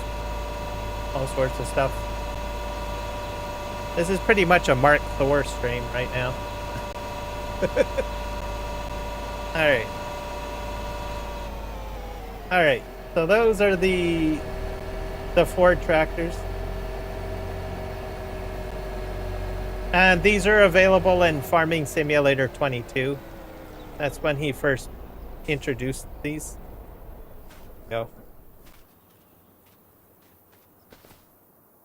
all sorts of stuff. This is pretty much a Markthor stream right now. Alright. Alright, so those are the Ford tractors. And these are available in Farming Simulator 22. That's when he first introduced these. Go.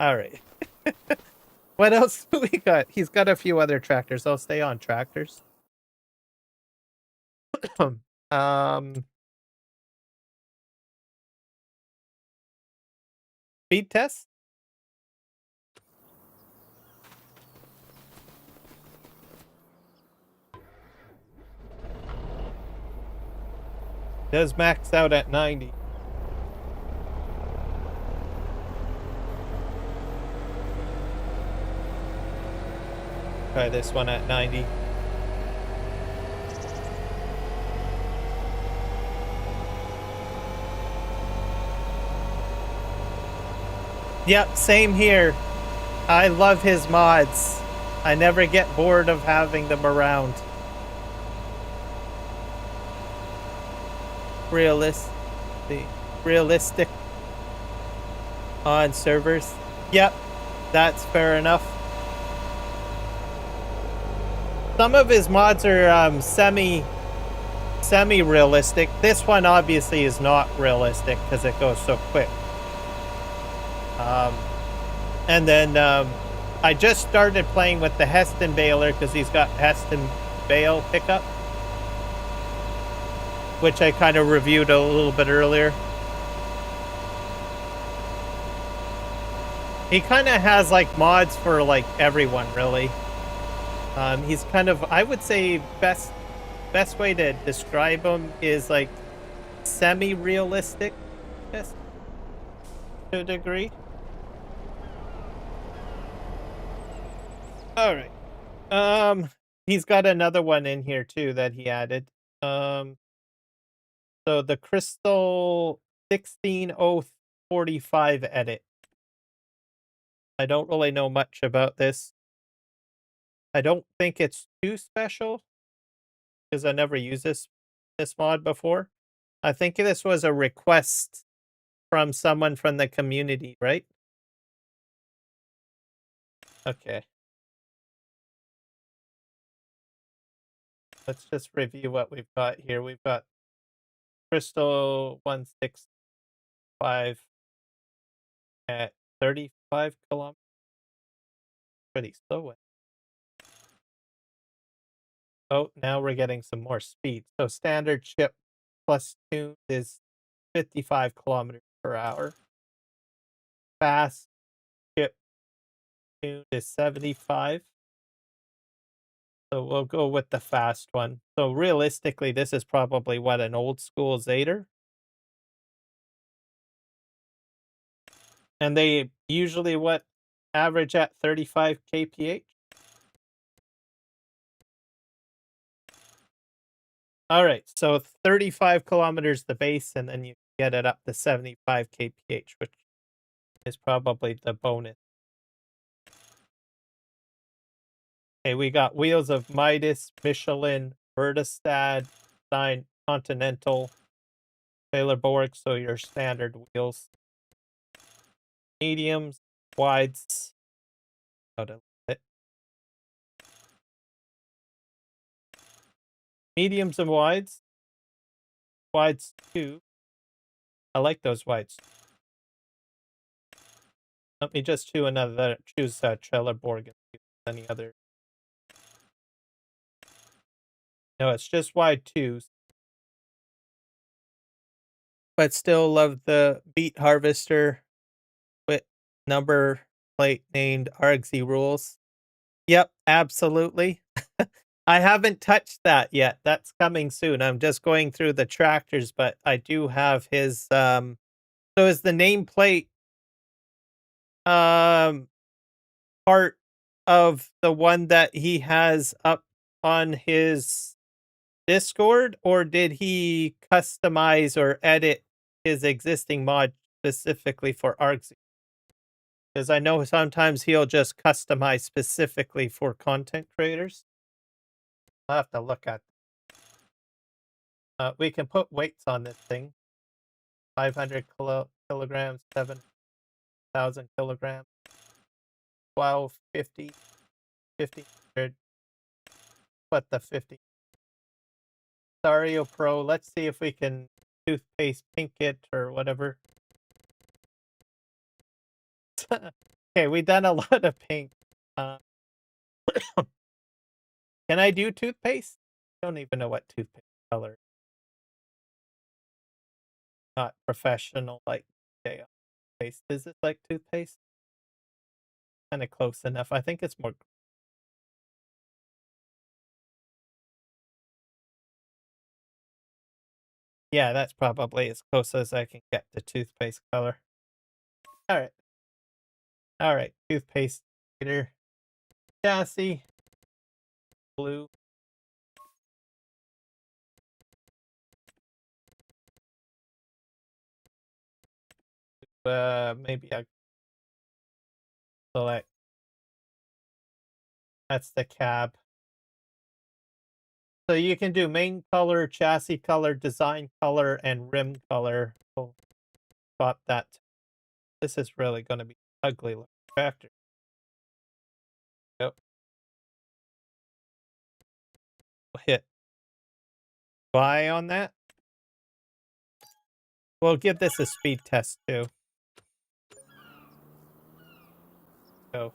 Alright. What else do we got? He's got a few other tractors. I'll stay on tractors. Speed test? Does max out at 90. Try this one at 90. Yep, same here. I love his mods. I never get bored of having them around. Realistic on servers. Yep, that's fair enough. Some of his mods are semi-realistic. This one obviously is not realistic because it goes so quick. And then I just started playing with the Heston baler because he's got Heston Bale pickup, which I kind of reviewed a little bit earlier. He kind of has like mods for like everyone, really. He's kind of, I would say, best way to describe him is like semi-realistic, yes, to a degree. All right. He's got another one in here too that he added. So the Crystal 16045 edit. I don't really know much about this. I don't think it's too special because I never used this mod before. I think this was a request from someone from the community, right? Okay. Let's just review what we've got here. We've got Crystal 165 at 35 kilometers. Pretty slow. Oh, now we're getting some more speed. So standard chip plus tuned is 55 kilometers per hour. Fast chip tuned is 75. So we'll go with the fast one. So realistically, this is probably what, an old school Zader? And they usually what, average at 35 kph? All right, so 35 kilometers the base, and then you get it up to 75 kph, which is probably the bonus. Okay, we got wheels of Midas, Michelin, Vertistad, Stein, Continental, Trelleborg, so your standard wheels. Mediums, wides. How to it. Mediums and wides. Wides too. I like those wides. Let me just choose another. Choose Trelleborg and see if there's any other. No, it's just wide twos. But still love the Beet Harvester with number plate named Argsy Rules. Yep, absolutely. I haven't touched that yet. That's coming soon. I'm just going through the tractors, but I do have his so is the nameplate part of the one that he has up on his Discord, or did he customize or edit his existing mod specifically for Argsy? Because I know sometimes he'll just customize specifically for content creators. I'll have to look at. We can put weights on this thing. 500 kilograms, 7,000 kilograms, 1250, 1500. Put the 50. Sario Pro. Let's see if we can toothpaste pink it or whatever. Okay, we've done a lot of pink. Can I do toothpaste? I don't even know what toothpaste color is. Not professional like toothpaste. Is it like toothpaste? Kind of close enough. I think it's more. Yeah, that's probably as close as I can get to toothpaste color. All right. All right. Toothpaste later. Chassis. Blue. Maybe I select. That's the cab. So you can do main color, chassis color, design color, and rim color. We'll spot that. This is really going to be ugly looking tractor. Yep. We'll hit buy on that. We'll give this a speed test too. So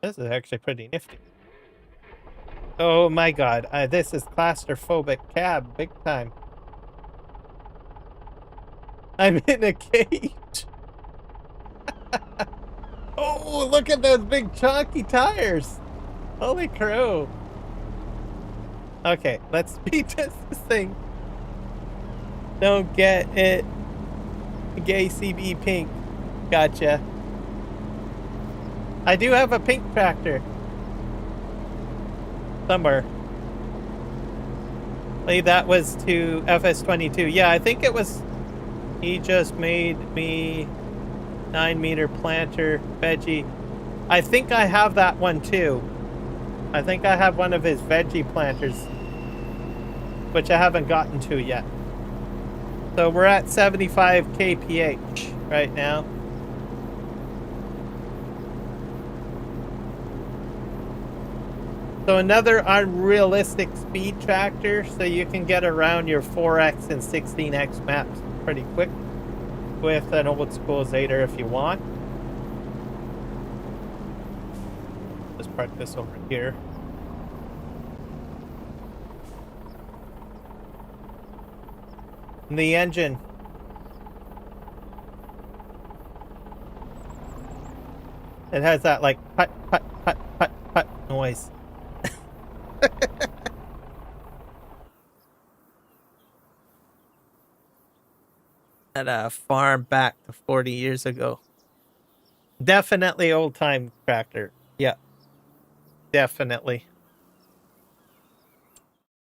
this is actually pretty nifty. Oh my god, this is claustrophobic cab, big time. I'm in a cage. Oh, look at those big chunky tires. Holy crow. Okay, let's speed test this thing. Don't get it. Gay CB pink. Gotcha. I do have a pink tractor. Somewhere. That was to FS22. Yeah, I think it was. He just made me 9-meter planter veggie. I think I have that one too. I think I have one of his veggie planters, which I haven't gotten to yet. So we're at 75 kph right now. So another unrealistic speed tractor, so you can get around your 4x and 16x maps pretty quick with an old school Zader if you want. Just park this over here. And the engine. It has that like put, put, put, put, put noise. At a farm back to 40 years ago. Definitely old time tractor. Yeah. Definitely.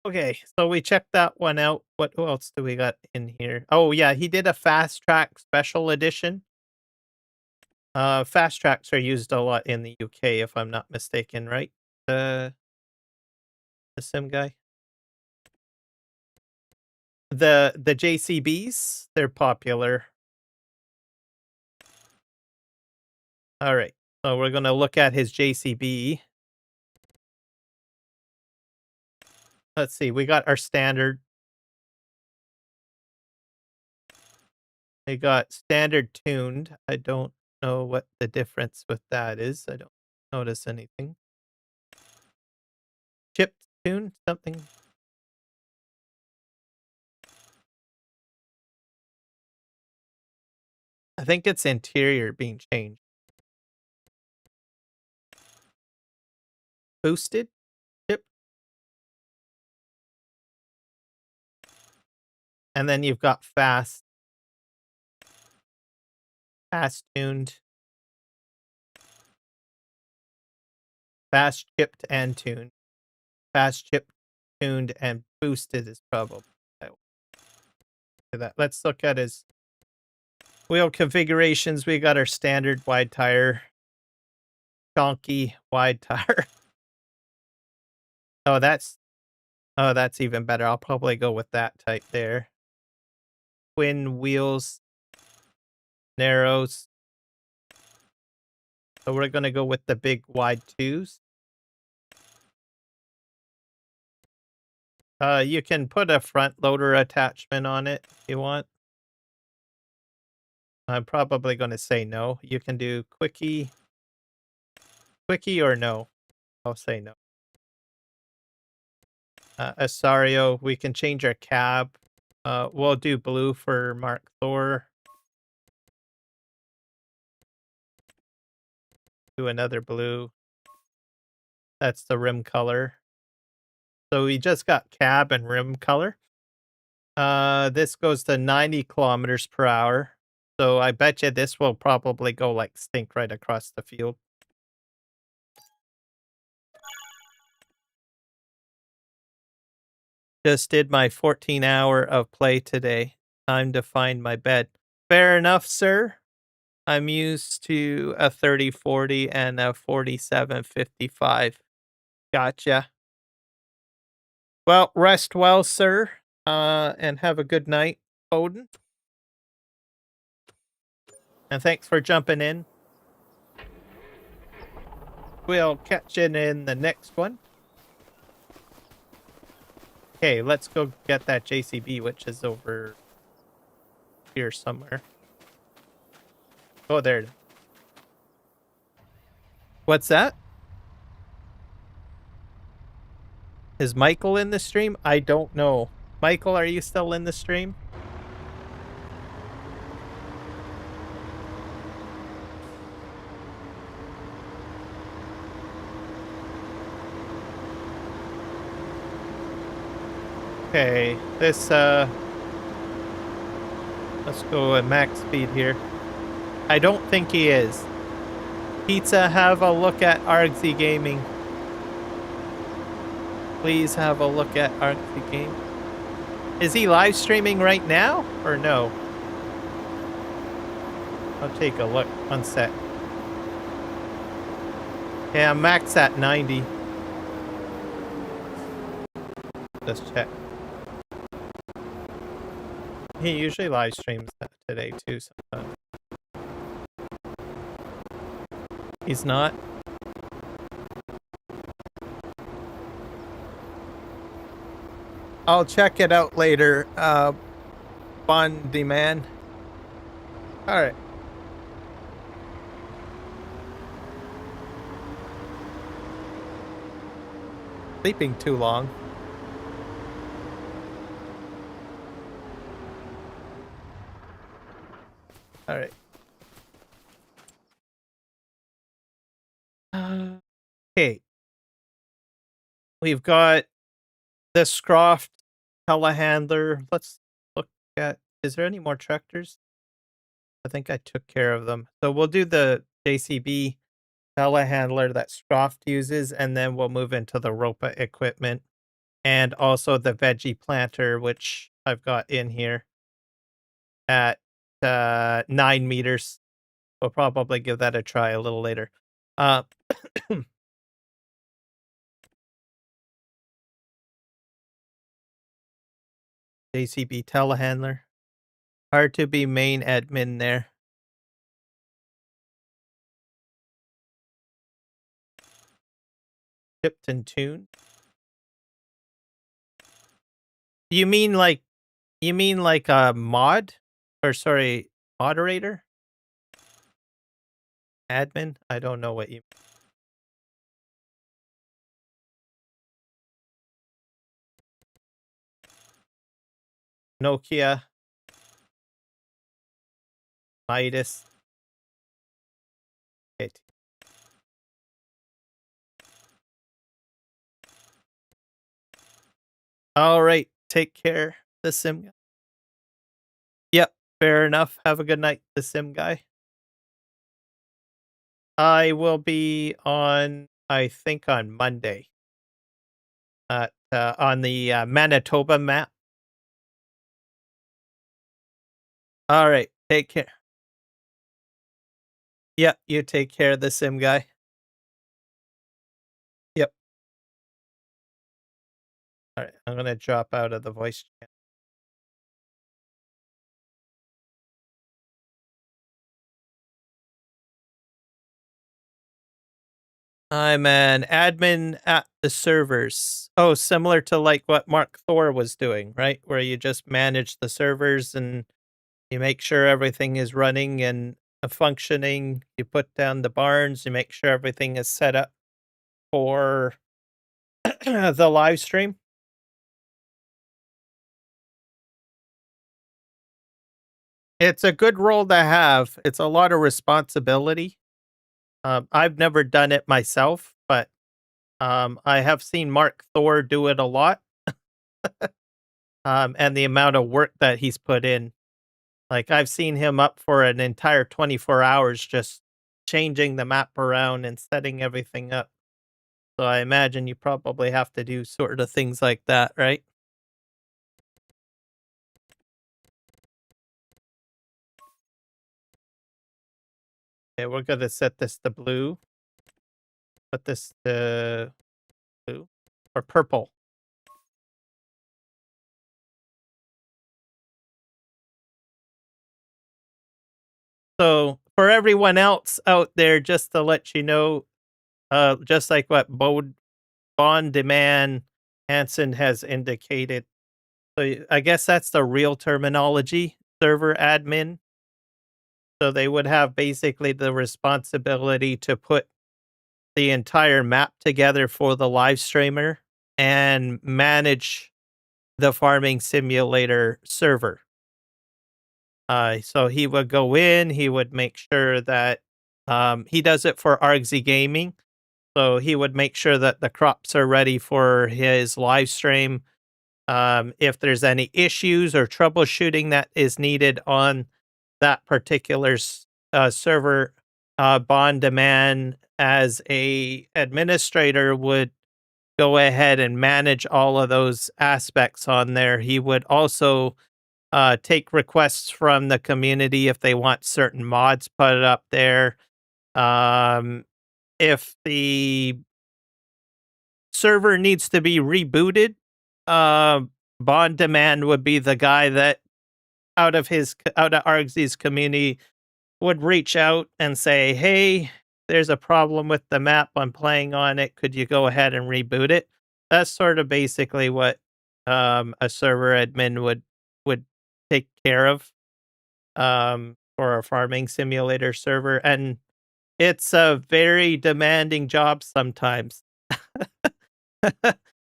Okay, so we checked that one out. What else do we got in here? Oh yeah, he did a Fastrac special edition. Fastracs are used a lot in the UK, if I'm not mistaken, right? The sim guy. The JCBs, they're popular. All right, so we're gonna look at his JCB. Let's see, we got our standard. We got standard tuned. I don't know what the difference with that is. I don't notice anything. Chip tuned, something. I think it's interior being changed. Boosted chip. And then you've got fast tuned, fast chipped and tuned. Fast chipped, tuned, and boosted is probably that. Let's look at his wheel configurations. We got our standard wide tire, chonky wide tire. Oh, that's even better. I'll probably go with that type there. Twin wheels, narrows. So we're gonna go with the big wide twos. You can put a front loader attachment on it if you want. I'm probably going to say no. You can do quickie or no. I'll say no. Asario, we can change our cab. We'll do blue for Markthor. Do another blue. That's the rim color. So we just got cab and rim color. This goes to 90 kilometers per hour. So I bet you this will probably go like stink right across the field. Just did my 14-hour of play today. Time to find my bed. Fair enough, sir. I'm used to a 30-40 and a 47-55. Gotcha. Well, rest well, sir. And have a good night, Odin. And thanks for jumping in. We'll catch you in the next one. Okay, let's go get that JCB, which is over here somewhere. Oh, there. What's that? Is Michael in the stream? I don't know. Michael, are you still in the stream? Okay, this, let's go at max speed here. I don't think he is. Pizza, have a look at Argsy Gaming. Please have a look at Argsy Gaming. Is he live streaming right now or no? I'll take a look. One sec. Yeah, I'm max at 90. Let's check. He usually live streams today too sometimes. He's not. I'll check it out later. Bond demand. All right. sleeping too long. All right. Okay. We've got the Scroft Telehandler. Let's look at, is there any more tractors? I think I took care of them. So we'll do the JCB Telehandler that Scroft uses, and then we'll move into the Ropa equipment and also the veggie planter, which I've got in here at 9 meters. We'll probably give that a try a little later. JCB Telehandler. Hard to be main admin there. Tipped and tuned. You mean like a mod? Or sorry, moderator? Admin? I don't know what you Nokia. Midas. Okay. All right. Take care, the sim guy. Yep, fair enough. Have a good night, the sim guy. I will be on, I think, on Monday. On the Manitoba map. All right. Take care. Yep, you take care of the sim guy. Yep. All right. I'm going to drop out of the voice chat. I'm an admin at the servers. Oh, similar to like what Markthor was doing, right? Where you just manage the servers and you make sure everything is running and functioning. You put down the barns, you make sure everything is set up for the live stream. It's a good role to have. It's a lot of responsibility. I've never done it myself, but I have seen Markthor do it a lot. And the amount of work that he's put in. Like, I've seen him up for an entire 24 hours just changing the map around and setting everything up. So I imagine you probably have to do sort of things like that, right? Okay, we're gonna set this to blue. Put this to blue or purple. So for everyone else out there, just to let you know, just like what Bond Demand Hansen has indicated. So I guess that's the real terminology, server admin. So they would have basically the responsibility to put the entire map together for the live streamer and manage the farming simulator server. So he would go in, he would make sure that he does it for Argsy Gaming. So he would make sure that the crops are ready for his live stream. If there's any issues or troubleshooting that is needed on that particular server, Bond Demand as a administrator would go ahead and manage all of those aspects on there. He would also take requests from the community if they want certain mods put up there. If the server needs to be rebooted, Bond Demand would be the guy that out of Argsy's community would reach out and say, hey, there's a problem with the map. I'm playing on it. Could you go ahead and reboot it? That's sort of basically what a server admin would take care of for a farming simulator server. And it's a very demanding job sometimes.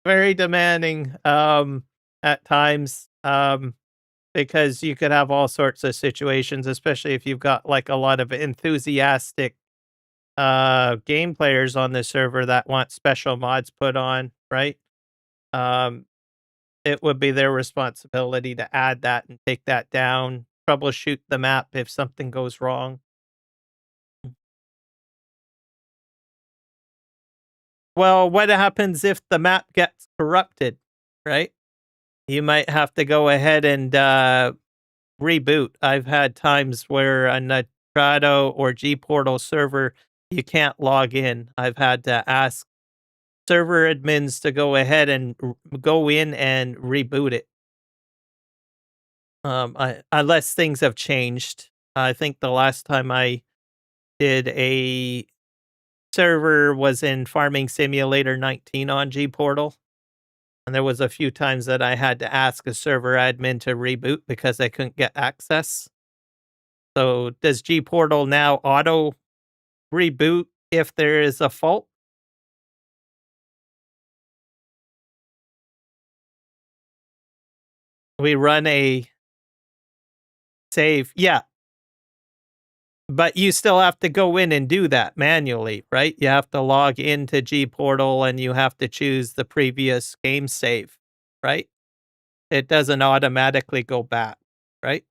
very demanding at times because you could have all sorts of situations, especially if you've got like a lot of enthusiastic game players on the server that want special mods put on, right? Um it would be their responsibility to add that and take that down, troubleshoot the map if something goes wrong. Well, what happens if the map gets corrupted, right? You might have to go ahead and reboot. I've had times where on a Trado or G Portal server, you can't log in. I've had to ask server admins to go ahead and go in and reboot it. Unless things have changed. I think the last time I did a server was in Farming Simulator 19 on G Portal. And there was a few times that I had to ask a server admin to reboot because I couldn't get access. So does G Portal now auto reboot if there is a fault? We run a save. Yeah. But you still have to go in and do that manually, right? You have to log into G Portal and you have to choose the previous game save, right? It doesn't automatically go back, right?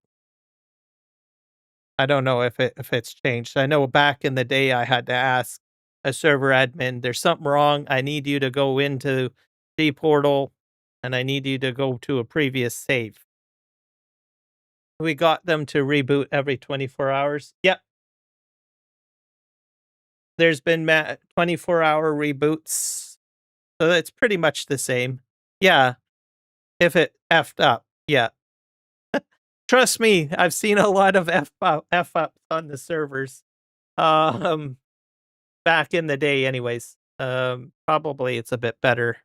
I don't know if it's changed. I know back in the day I had to ask a server admin, there's something wrong. I need you to go into G Portal and I need you to go to a previous save. We got them to reboot every 24 hours. Yep. There's been 24-hour reboots. So that's pretty much the same. Yeah. If it effed up. Yeah. Trust me, I've seen a lot of F ups on the servers. Back in the day anyways. Probably it's a bit better.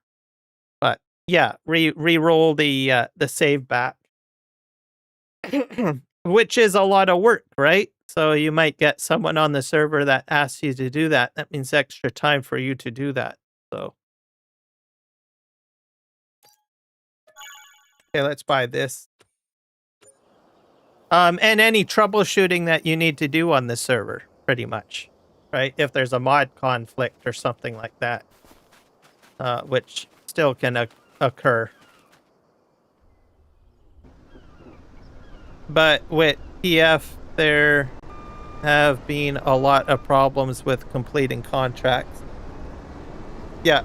But yeah, re-roll the save back. Which is a lot of work, right? So you might get someone on the server that asks you to do that. That means extra time for you to do that. So okay, let's buy this. And any troubleshooting that you need to do on the server, pretty much, right? If there's a mod conflict or something like that, which still can occur. But with PF, there have been a lot of problems with completing contracts. Yeah.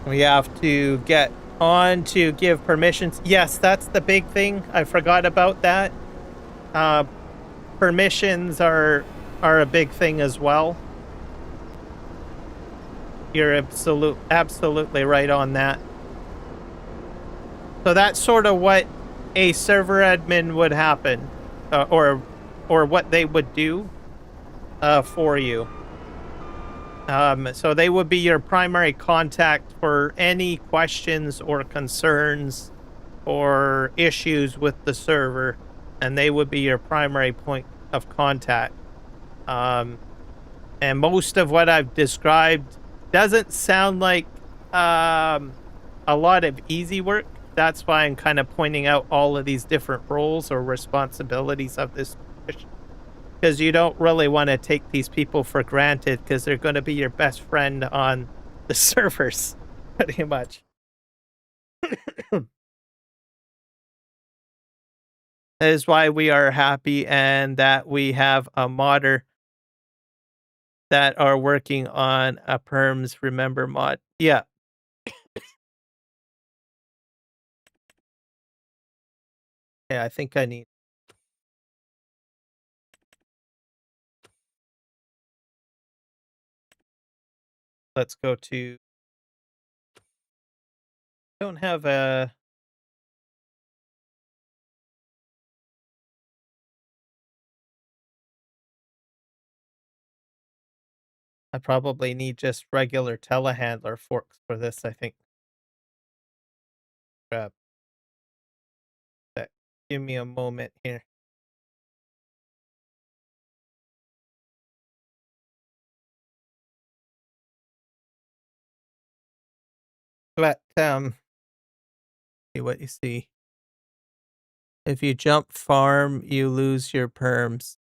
We have to get on to give permissions. Yes, that's the big thing. I forgot about that. Permissions are a big thing as well. You're absolutely right on that. So that's sort of what a server admin would happen, or what they would do for you. So they would be your primary contact for any questions or concerns or issues with the server, and they would be your primary point of contact. And most of what I've described doesn't sound like a lot of easy work. That's why I'm kind of pointing out all of these different roles or responsibilities of this position. Because you don't really want to take these people for granted because they're going to be your best friend on the servers, pretty much. That is why we are happy and that we have a modder that are working on a Perms Remember mod. Yeah. Yeah, I think I need. Let's go to. Don't have a. I probably need just regular telehandler forks for this, I think. Grab that. Give me a moment here. But see what you see. If you jump farm, you lose your perms.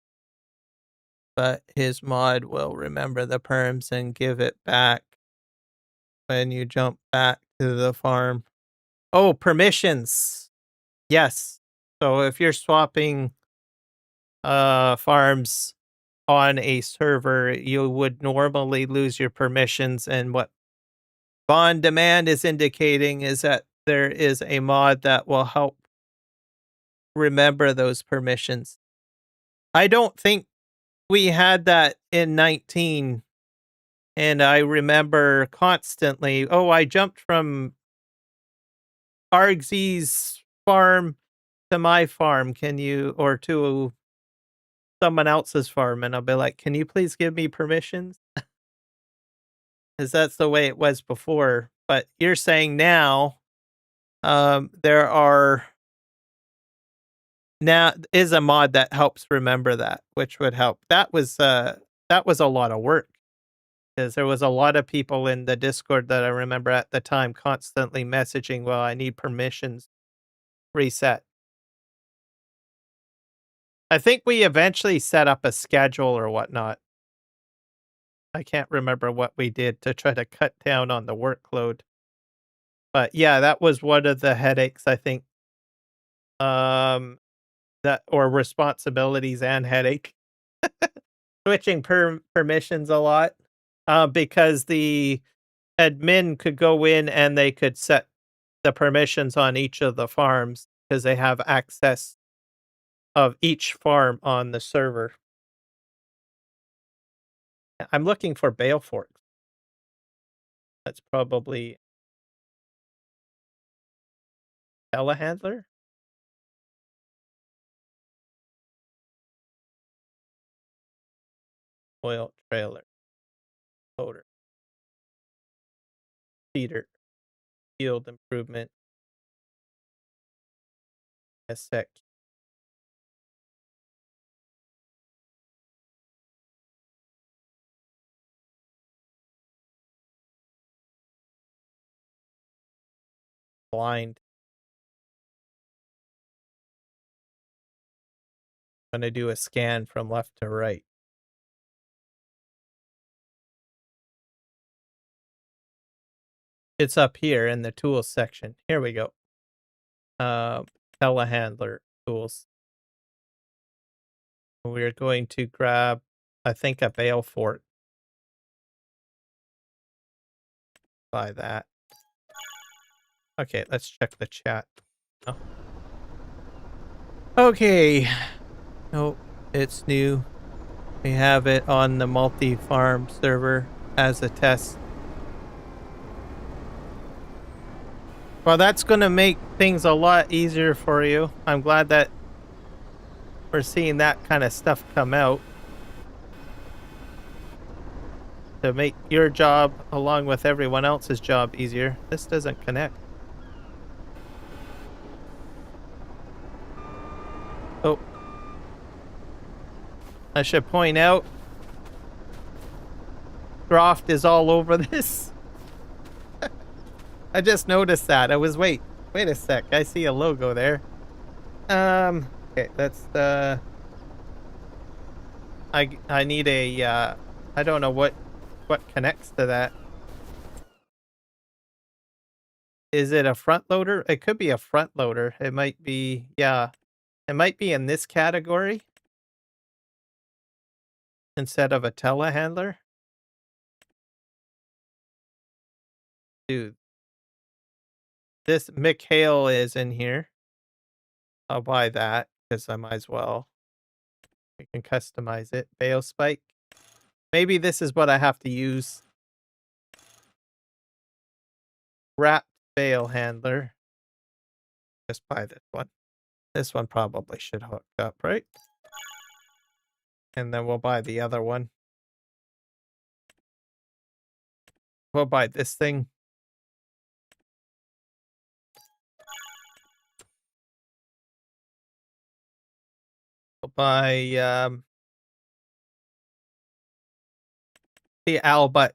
But his mod will remember the perms and give it back when you jump back to the farm. Oh, permissions. Yes. So if you're swapping farms on a server, you would normally lose your permissions, and what Bond Demand is indicating is that there is a mod that will help remember those permissions. I don't think we had that in 19, and I remember constantly, oh, I jumped from Argzy's farm to my farm, can you, or to someone else's farm, and I'll be like, can you please give me permissions? Because that's the way it was before. But you're saying now, there are now is a mod that helps remember that, which would help. That was a lot of work, because there was a lot of people in the Discord that I remember at the time constantly messaging, well, I need permissions reset. I think we eventually set up a schedule or whatnot. I can't remember what we did to try to cut down on the workload. But yeah, that was one of the headaches, I think. That, or responsibilities and headache. Switching permissions a lot. Because the admin could go in and they could set the permissions on each of the farms because they have access of each farm on the server. I'm looking for Bale forks. That's probably Telehandler. Oil trailer. Loader. Feeder. Yield improvement. A sec. Blind. I'm going to do a scan from left to right. It's up here in the tools section. Here we go. Telehandler tools. We're going to grab, I think, a Bale fork. Buy that. Okay, let's check the chat. Oh. Okay. Nope, it's new. We have it on the multi-farm server as a test. Well, that's going to make things a lot easier for you. I'm glad that we're seeing that kind of stuff come out to make your job, along with everyone else's job, easier. This doesn't connect. Oh. I should point out, Scroft is all over this. I just noticed that. I was, wait a sec. I see a logo there. Okay, that's I need a I don't know what connects to that. Is it a front loader? It could be a front loader. It might be, yeah. It might be in this category instead of a telehandler. Dude. This Hale is in here. I'll buy that because I might as well. We can customize it. Bale spike. Maybe this is what I have to use. Wrapped bale handler. Just buy this one. This one probably should hook up, right? And then we'll buy the other one. We'll buy this thing. We'll buy the Albut.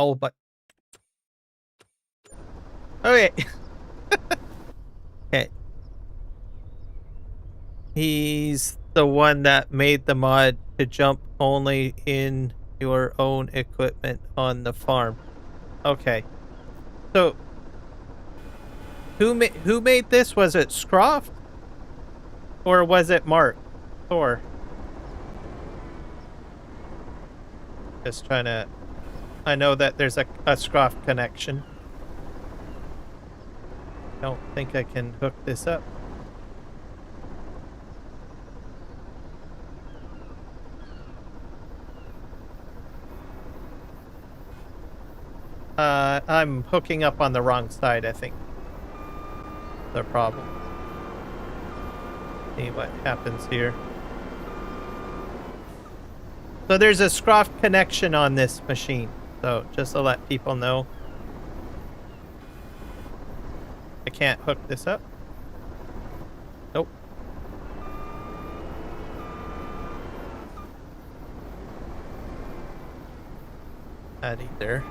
Oh, but okay. Okay. He's the one that made the mod to jump only in your own equipment on the farm. Okay. So who made this? Was it Scroft? Or was it Markthor? Just trying to... I know that there's a Scroft connection. Don't think I can hook this up. I'm hooking up on the wrong side, I think. The problem. See what happens here. So there's a Scroft connection on this machine. So just to let people know. I can't hook this up. Nope. Not either.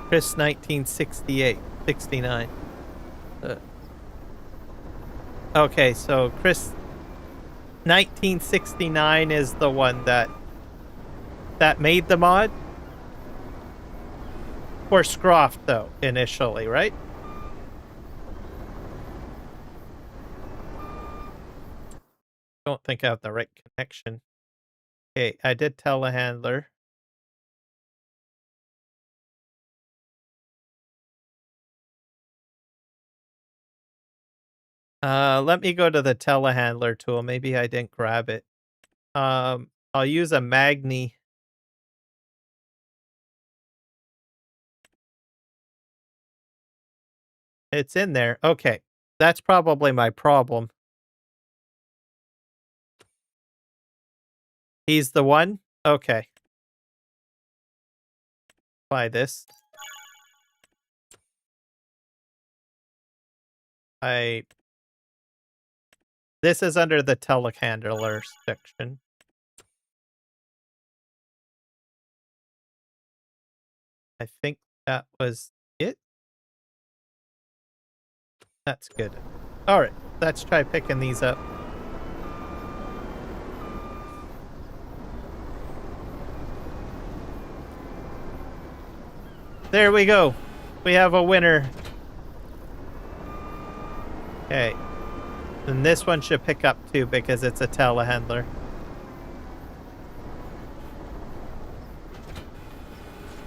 Chris 1968, 69. Okay, so Chris 1969 is the one that made the mod. For Scroft though, initially, right? Don't think I have the right connection. Okay, I did Telehandler. Let me go to the Telehandler tool. Maybe I didn't grab it. I'll use a Magni. It's in there. Okay. That's probably my problem. He's the one? Okay. Apply this. This is under the Telehandler section. I think that was it. That's good. All right, let's try picking these up. There we go. We have a winner. Okay. And this one should pick up too because it's a telehandler.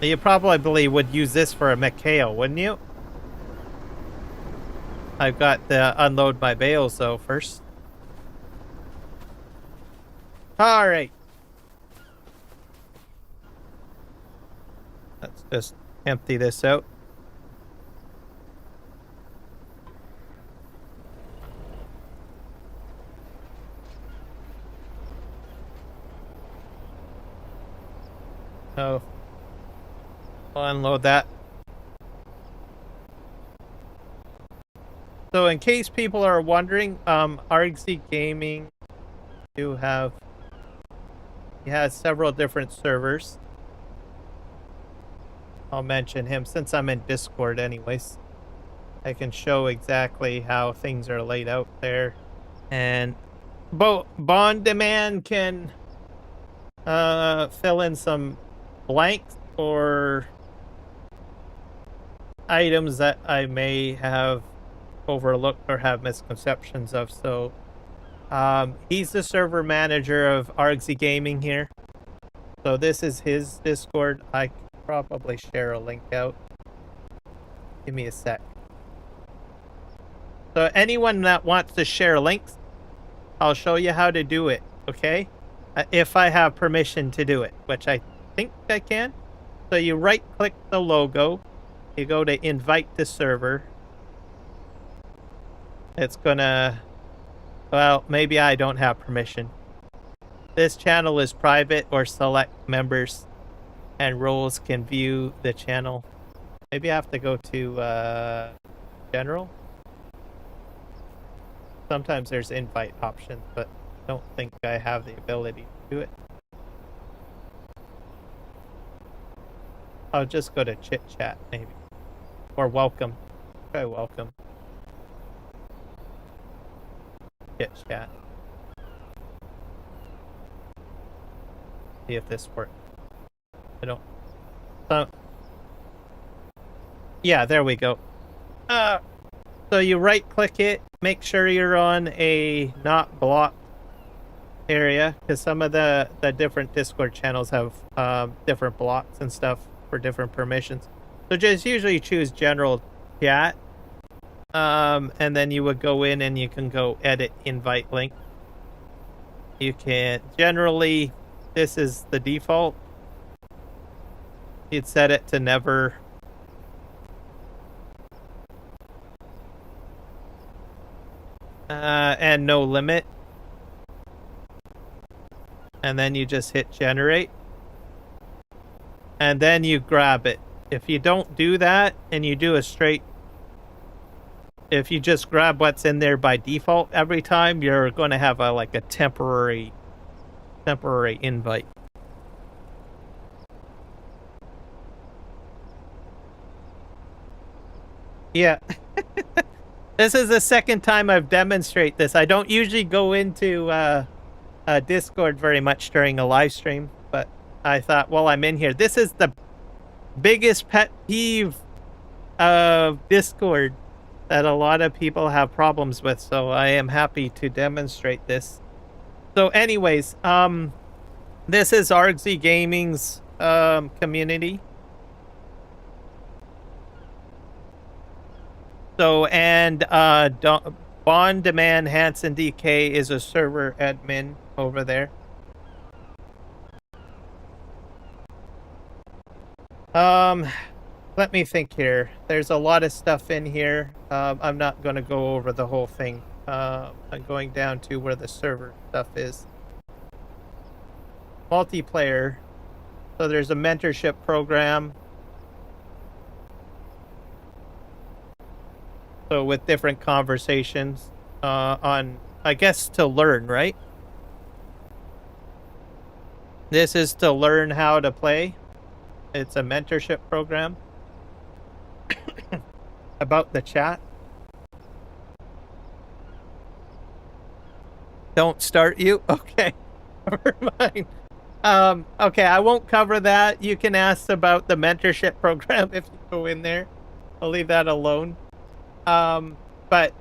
You probably would use this for a McHale, wouldn't you? I've got to unload my bales though first. All right. Let's just empty this out. Oh. I'll unload that. So in case people are wondering, RXZ Gaming he has several different servers. I'll mention him since I'm in Discord anyways. I can show exactly how things are laid out there. And Bond Demand can fill in some blanks or items that I may have overlooked or have misconceptions of. So he's the server manager of RXZ Gaming here. So this is his Discord. I could probably share a link out. Give me a sec. So anyone that wants to share links, I'll show you how to do it, okay? If I have permission to do it, which I think I can. So you right-click the logo. You go to invite to server. It's gonna... Well, maybe I don't have permission. This channel is private or select members and roles can view the channel. Maybe I have to go to general. Sometimes there's invite options, but I don't think I have the ability to do it. I'll just go to chit chat maybe, or welcome. Try welcome. Chit chat. See if this works. I don't. Yeah, there we go. So you right click it, make sure you're on a not blocked area, because some of the different Discord channels have different blocks and stuff for different permissions. So just usually choose general chat, and then you would go in and you can go edit invite link. You can generally, this is the default. You'd set it to never. And no limit. And then you just hit generate. And then you grab it. If you don't do that and you do a straight, if you just grab what's in there by default every time, you're going to have a temporary invite. Yeah. This is the second time I've demonstrated this. I don't usually go into Discord very much during a live stream, but I thought, well, I'm in here. This is the biggest pet peeve of Discord that a lot of people have problems with, so I am happy to demonstrate this. So anyways, this is Argsy Gaming's community. So, and Bond Demand Hanson DK is a server admin over there. Let me think here. There's a lot of stuff in here. I'm not going to go over the whole thing. I'm going down to where the server stuff is. Multiplayer. So there's a mentorship program. So with different conversations on, I guess, to learn, right? This is to learn how to play. It's a mentorship program. About the chat. Don't start you? Okay. Never mind. Okay, I won't cover that. You can ask about the mentorship program if you go in there. I'll leave that alone. But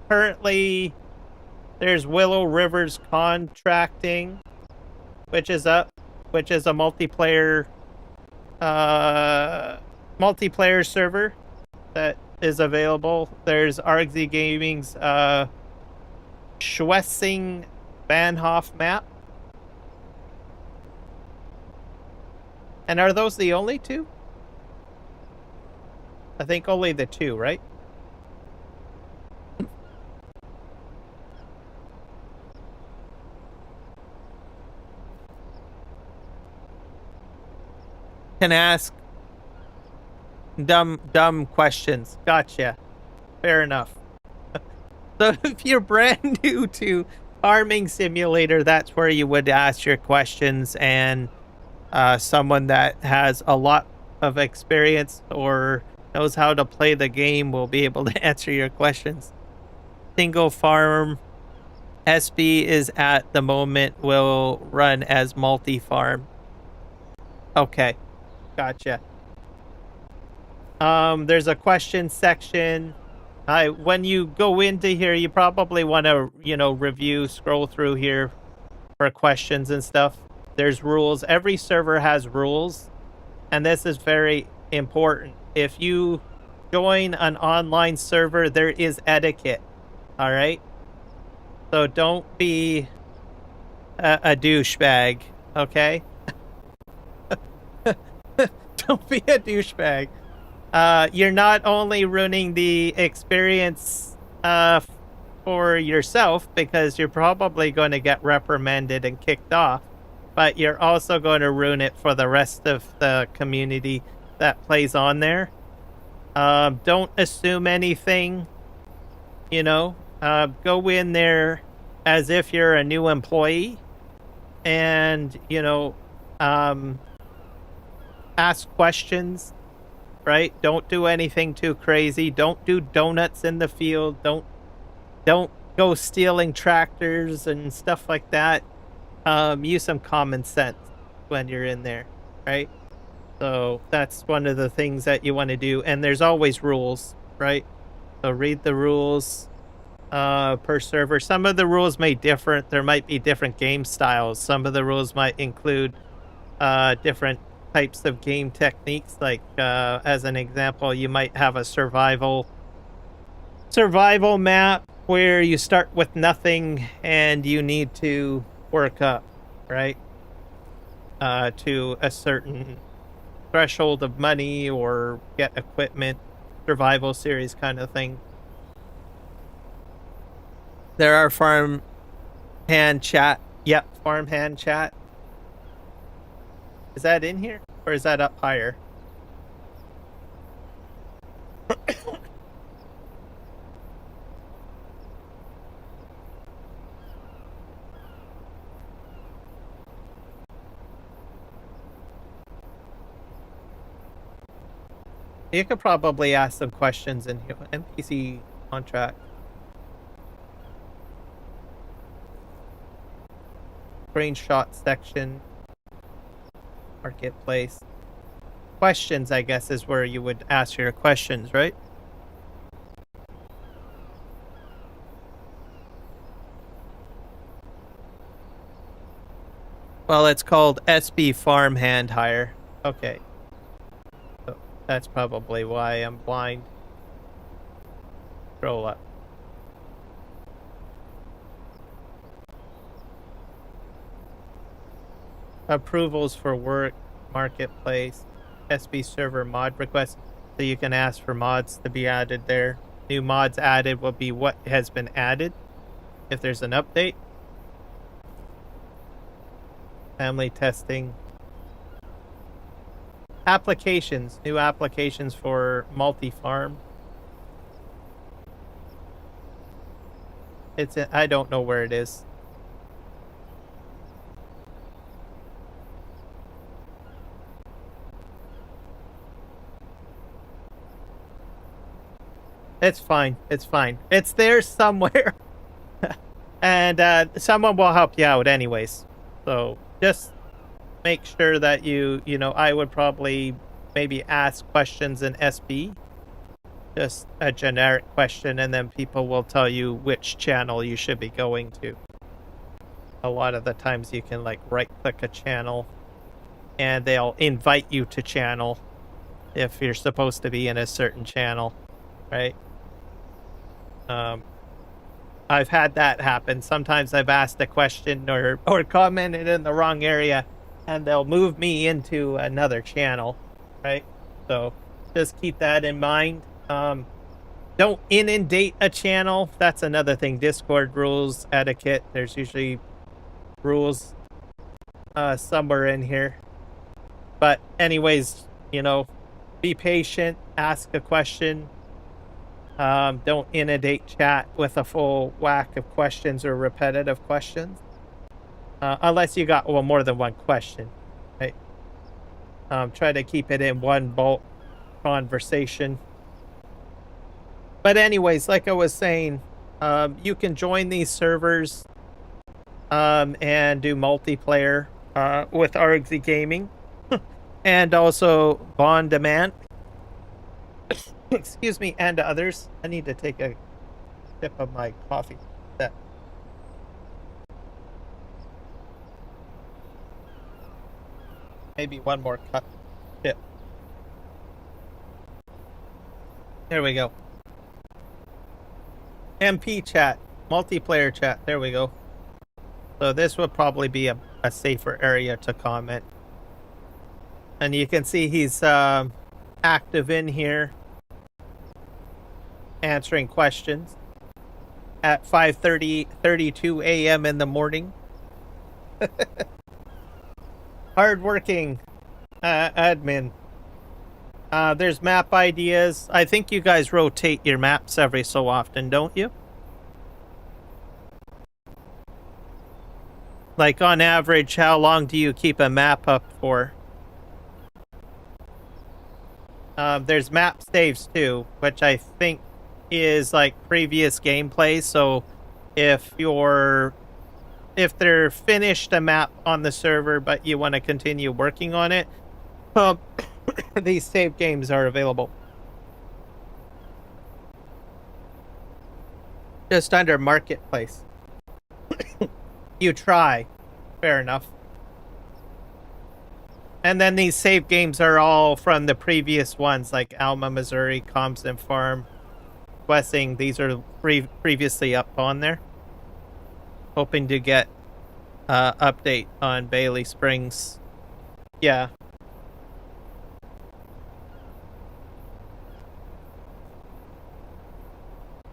currently there's Willow Rivers Contracting, which is up, which is a multiplayer server that is available. There's Argsy Gaming's Schwessing Bahnhof map. And are those the only two? I think only the two, right? Can ask dumb questions. Gotcha. Fair enough. So if you're brand new to Farming Simulator, that's where you would ask your questions, and someone that has a lot of experience or knows how to play the game will be able to answer your questions. Single farm SB is at the moment will run as multi-farm. Okay. Gotcha. There's a question section. When you go into here, you probably want to, scroll through here for questions and stuff. There's rules. Every server has rules, and this is very important. If you join an online server, there is etiquette. All right? So don't be a douchebag, okay? Don't be a douchebag. You're not only ruining the experience for yourself, because you're probably going to get reprimanded and kicked off, but you're also going to ruin it for the rest of the community that plays on there. Don't assume anything, go in there as if you're a new employee, and ask questions, right? Don't do anything too crazy. Don't do donuts in the field. Don't go stealing tractors and stuff like that. Use some common sense when you're in there, right? So that's one of the things that you want to do. And there's always rules, right? So read the rules per server. Some of the rules may differ. There might be different game styles. Some of the rules might include different types of game techniques. Like as an example, you might have a survival map where you start with nothing and you need to work up, right? To a certain threshold of money or get equipment, survival series kind of thing. There are Farmhand chat. Yep, Farmhand chat. Is that in here or is that up higher? You could probably ask some questions in here. NPC contract. Screenshot section. Marketplace. Questions, I guess, is where you would ask your questions, right? Well, it's called SB Farmhand Hire. Okay. So that's probably why I'm blind. Scroll up. Approvals for work, marketplace, SB server mod requests. So you can ask for mods to be added there. New mods added will be what has been added if there's an update. Family testing. Applications. New applications for multi-farm. I don't know where it is. It's fine. It's fine. It's there somewhere. And someone will help you out anyways. So just make sure that you know, I would probably maybe ask questions in SB. Just a generic question, and then people will tell you which channel you should be going to. A lot of the times you can like right-click a channel and they'll invite you to channel if you're supposed to be in a certain channel, right? I've had that happen. Sometimes I've asked a question or commented in the wrong area and they'll move me into another channel, right? So just keep that in mind. Don't inundate a channel. That's another thing. Discord rules, etiquette. There's usually rules somewhere in here. But anyways, you know, be patient, ask a question. Don't inundate chat with a full whack of questions or repetitive questions. Unless you got more than one question, right? Try to keep it in one bulk conversation. But anyways, like I was saying, you can join these servers and do multiplayer with Argsy Gaming and also Bond Demand. Excuse me, and others. I need to take a sip of my coffee. That. Maybe one more cup. Sip. There we go. MP chat, multiplayer chat. There we go. So this would probably be a safer area to comment. And you can see he's active in here, answering questions at 5:32 a.m. in the morning. Hardworking admin. There's map ideas. I think you guys rotate your maps every so often, don't you? Like on average, how long do you keep a map up for? There's map saves too, which I think is like previous gameplay. So if they're finished a map on the server, but you want to continue working on it, these save games are available. Just under Marketplace. You try. Fair enough. And then these save games are all from the previous ones, like Alma, Missouri, Compton Farm, Wessing. These are previously up on there. Hoping to get update on Bailey Springs. Yeah.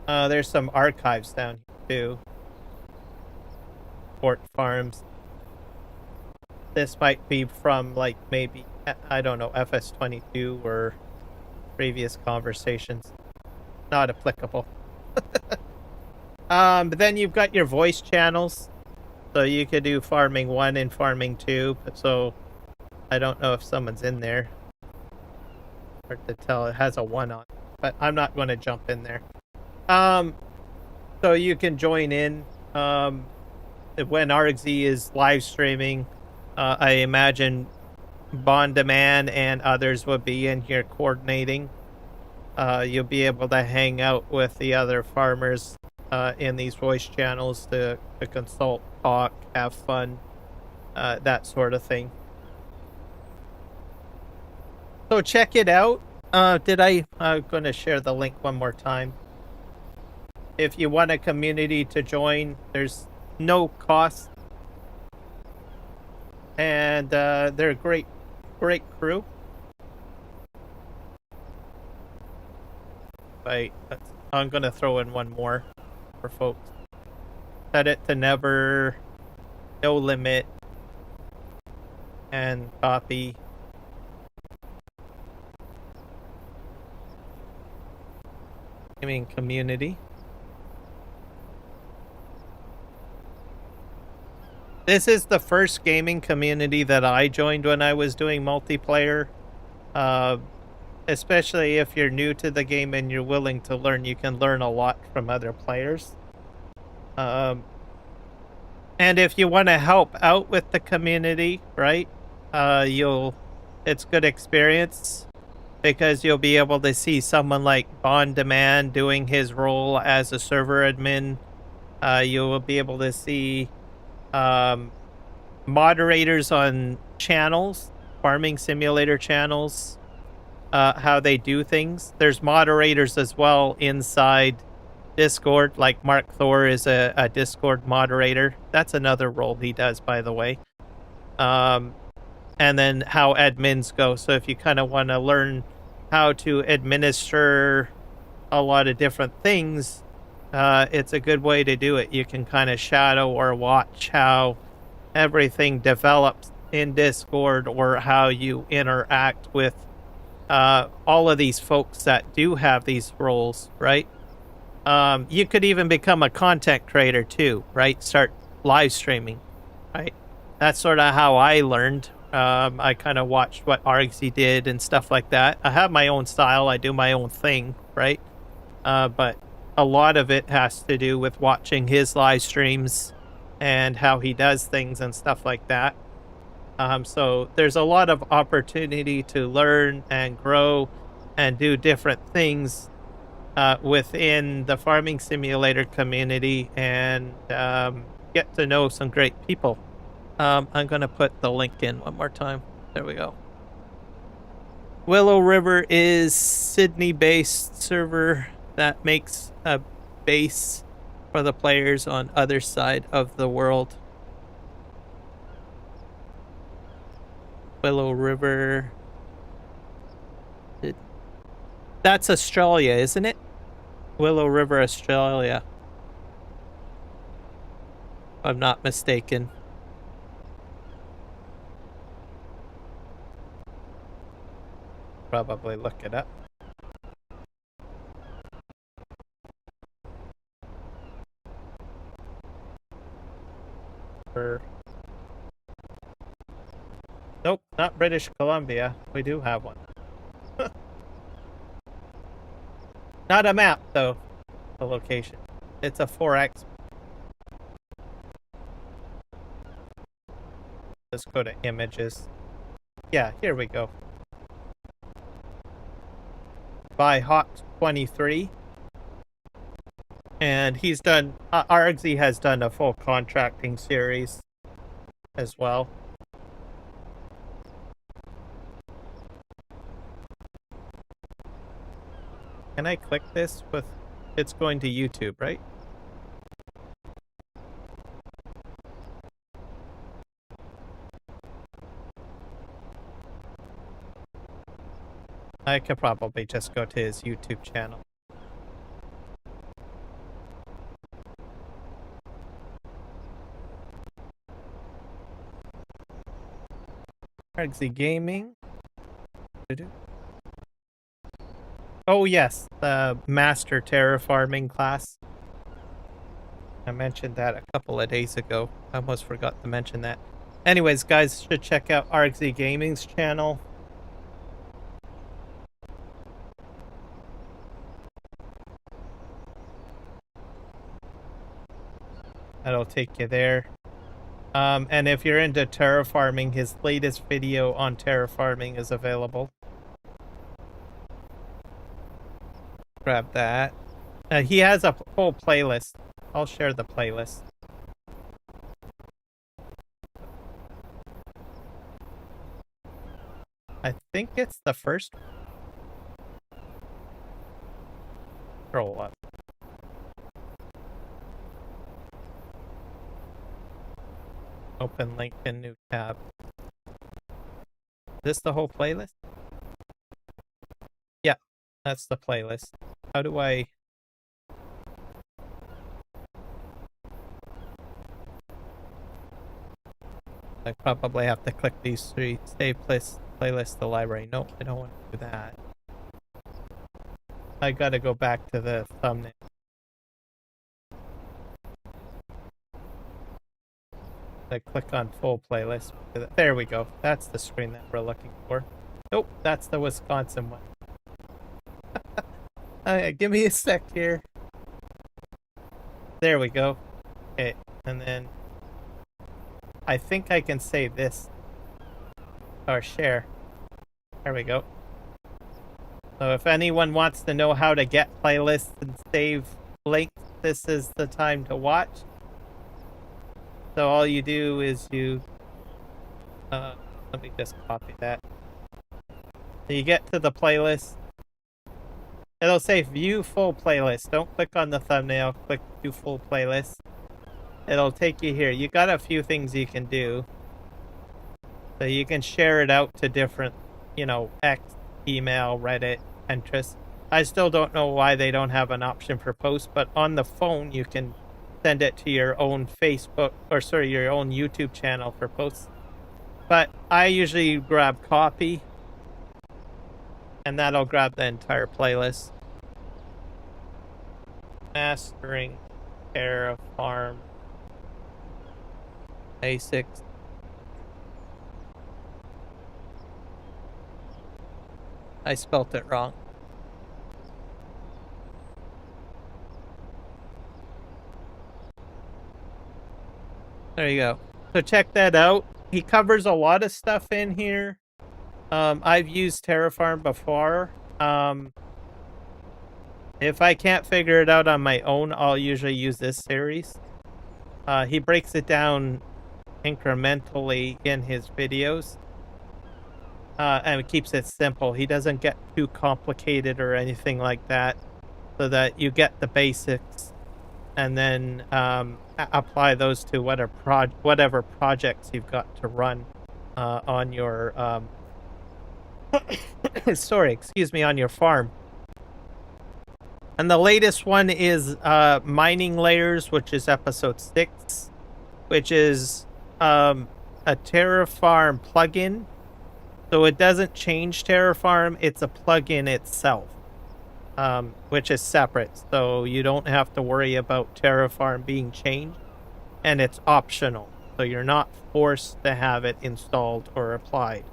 There's some archives down here too. Fort Farms. This might be from like maybe, I don't know, FS22 or previous conversations. Not applicable. But then you've got your voice channels. So you could do Farming 1 and Farming 2. So I don't know if someone's in there. Hard to tell. It has a 1 on it, but I'm not going to jump in there. So you can join in when Argsy is live streaming. I imagine Bondaman and others will be in here coordinating. You'll be able to hang out with the other farmers in these voice channels to consult, talk, have fun, that sort of thing. So check it out. I'm going to share the link one more time. If you want a community to join, there's no cost. And they're a great crew. I'm going to throw in one more for folks. Set it to never, no limit, and copy. Gaming community. This is the first gaming community that I joined when I was doing multiplayer. Especially if you're new to the game and you're willing to learn, you can learn a lot from other players. And if you want to help out with the community, right? It's good experience because you'll be able to see someone like Bond Demand doing his role as a server admin. You will be able to see moderators on channels, farming simulator channels, how they do things. There's moderators as well inside Discord, like Markthor is a Discord moderator. That's another role he does, by the way. And then how admins go. So if you kind of want to learn how to administer a lot of different things, it's a good way to do it. You can kind of shadow or watch how everything develops in Discord or how you interact with all of these folks that do have these roles, right? You could even become a content creator too, right? Start live streaming, right? That's sort of how I learned. I kind of watched what Argsy did and stuff like that. I have my own style. I do my own thing, right? But a lot of it has to do with watching his live streams and how he does things and stuff like that. So there's a lot of opportunity to learn and grow and do different things within the farming simulator community and get to know some great people. I'm going to put the link in one more time. There we go. Willow River is Sydney-based server that makes a base for the players on other side of the world. Willow River. That's Australia, isn't it? Willow River, Australia. If I'm not mistaken. Probably look it up. Nope, not British Columbia. We do have one. Not a map, though, the location. It's a 4X. Let's go to images. Yeah, here we go. By Hawk23. And he's done, Argsy has done a full contracting series as well. Can I click this with, it's going to YouTube, right? I could probably just go to his YouTube channel. Argsy Gaming. Oh yes, the Master Terraforming class. I mentioned that a couple of days ago. I almost forgot to mention that. Anyways, guys should check out Argsy Gaming's channel. That'll take you there. And if you're into terraforming, his latest video on terraforming is available. Grab that. He has a whole playlist. I'll share the playlist. I think it's the first. Scroll up. Open link in new tab. Is this the whole playlist? Yeah, that's the playlist. How do I... I probably have to click these three. Save playlist to library. Nope, I don't want to do that. I gotta go back to the thumbnail. I click on full playlist. There we go. That's the screen that we're looking for. Nope, that's the Wisconsin one. Give me a sec here. There we go. Okay, and then I think I can save this or share. There we go. So if anyone wants to know how to get playlists and save links, this is the time to watch. So all you do is you, let me just copy that. So you get to the playlist. It'll say view full playlist. Don't click on the thumbnail, click view full playlist. It'll take you here. You got a few things you can do. So you can share it out to different, you know, X, email, Reddit, Pinterest. I still don't know why they don't have an option for posts, but on the phone you can send it to your own Facebook, or sorry, your own YouTube channel for posts. But I usually grab copy, and that'll grab the entire playlist. Mastering Terraform Basics. I spelt it wrong. There you go. So check that out. He covers a lot of stuff in here. I've used Terraform before. If I can't figure it out on my own, I'll usually use this series. He breaks it down incrementally in his videos. And it keeps it simple. He doesn't get too complicated or anything like that, so that you get the basics and then apply those to whatever projects you've got to run on your sorry, excuse me, on your farm. And the latest one is Mining Layers, which is episode 6, which is a Terraform plugin. So it doesn't change Terraform, it's a plugin itself, which is separate. So you don't have to worry about Terraform being changed, and it's optional. So you're not forced to have it installed or applied.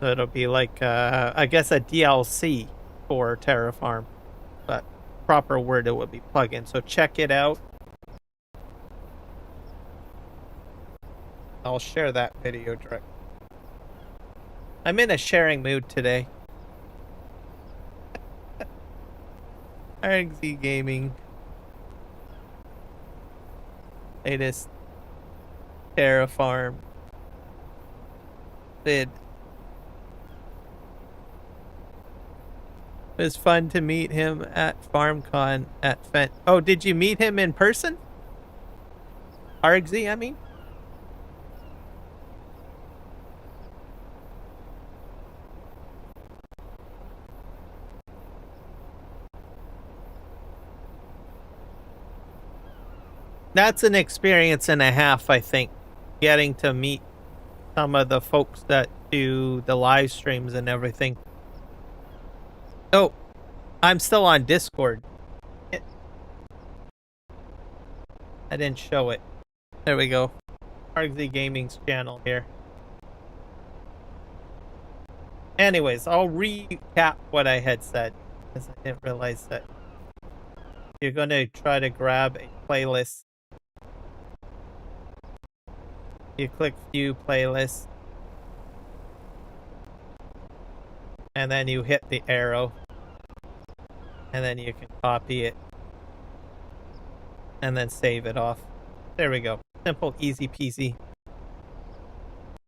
So it'll be like, I guess, a DLC for Terraform. But proper word it would be plugin. So check it out. I'll share that video direct. I'm in a sharing mood today. RXZ Gaming. Latest Terraform vid. It was fun to meet him at FarmCon at Fent. Oh, did you meet him in person? RXZ, I mean? That's an experience and a half, I think, getting to meet some of the folks that do the live streams and everything. Oh, I'm still on Discord. I didn't show it. There we go. RXZ Gaming's channel here. Anyways, I'll recap what I had said, because I didn't realize that you're going to try to grab a playlist. You click View Playlist. And then you hit the arrow. And then you can copy it. And then save it off. There we go. Simple, easy peasy.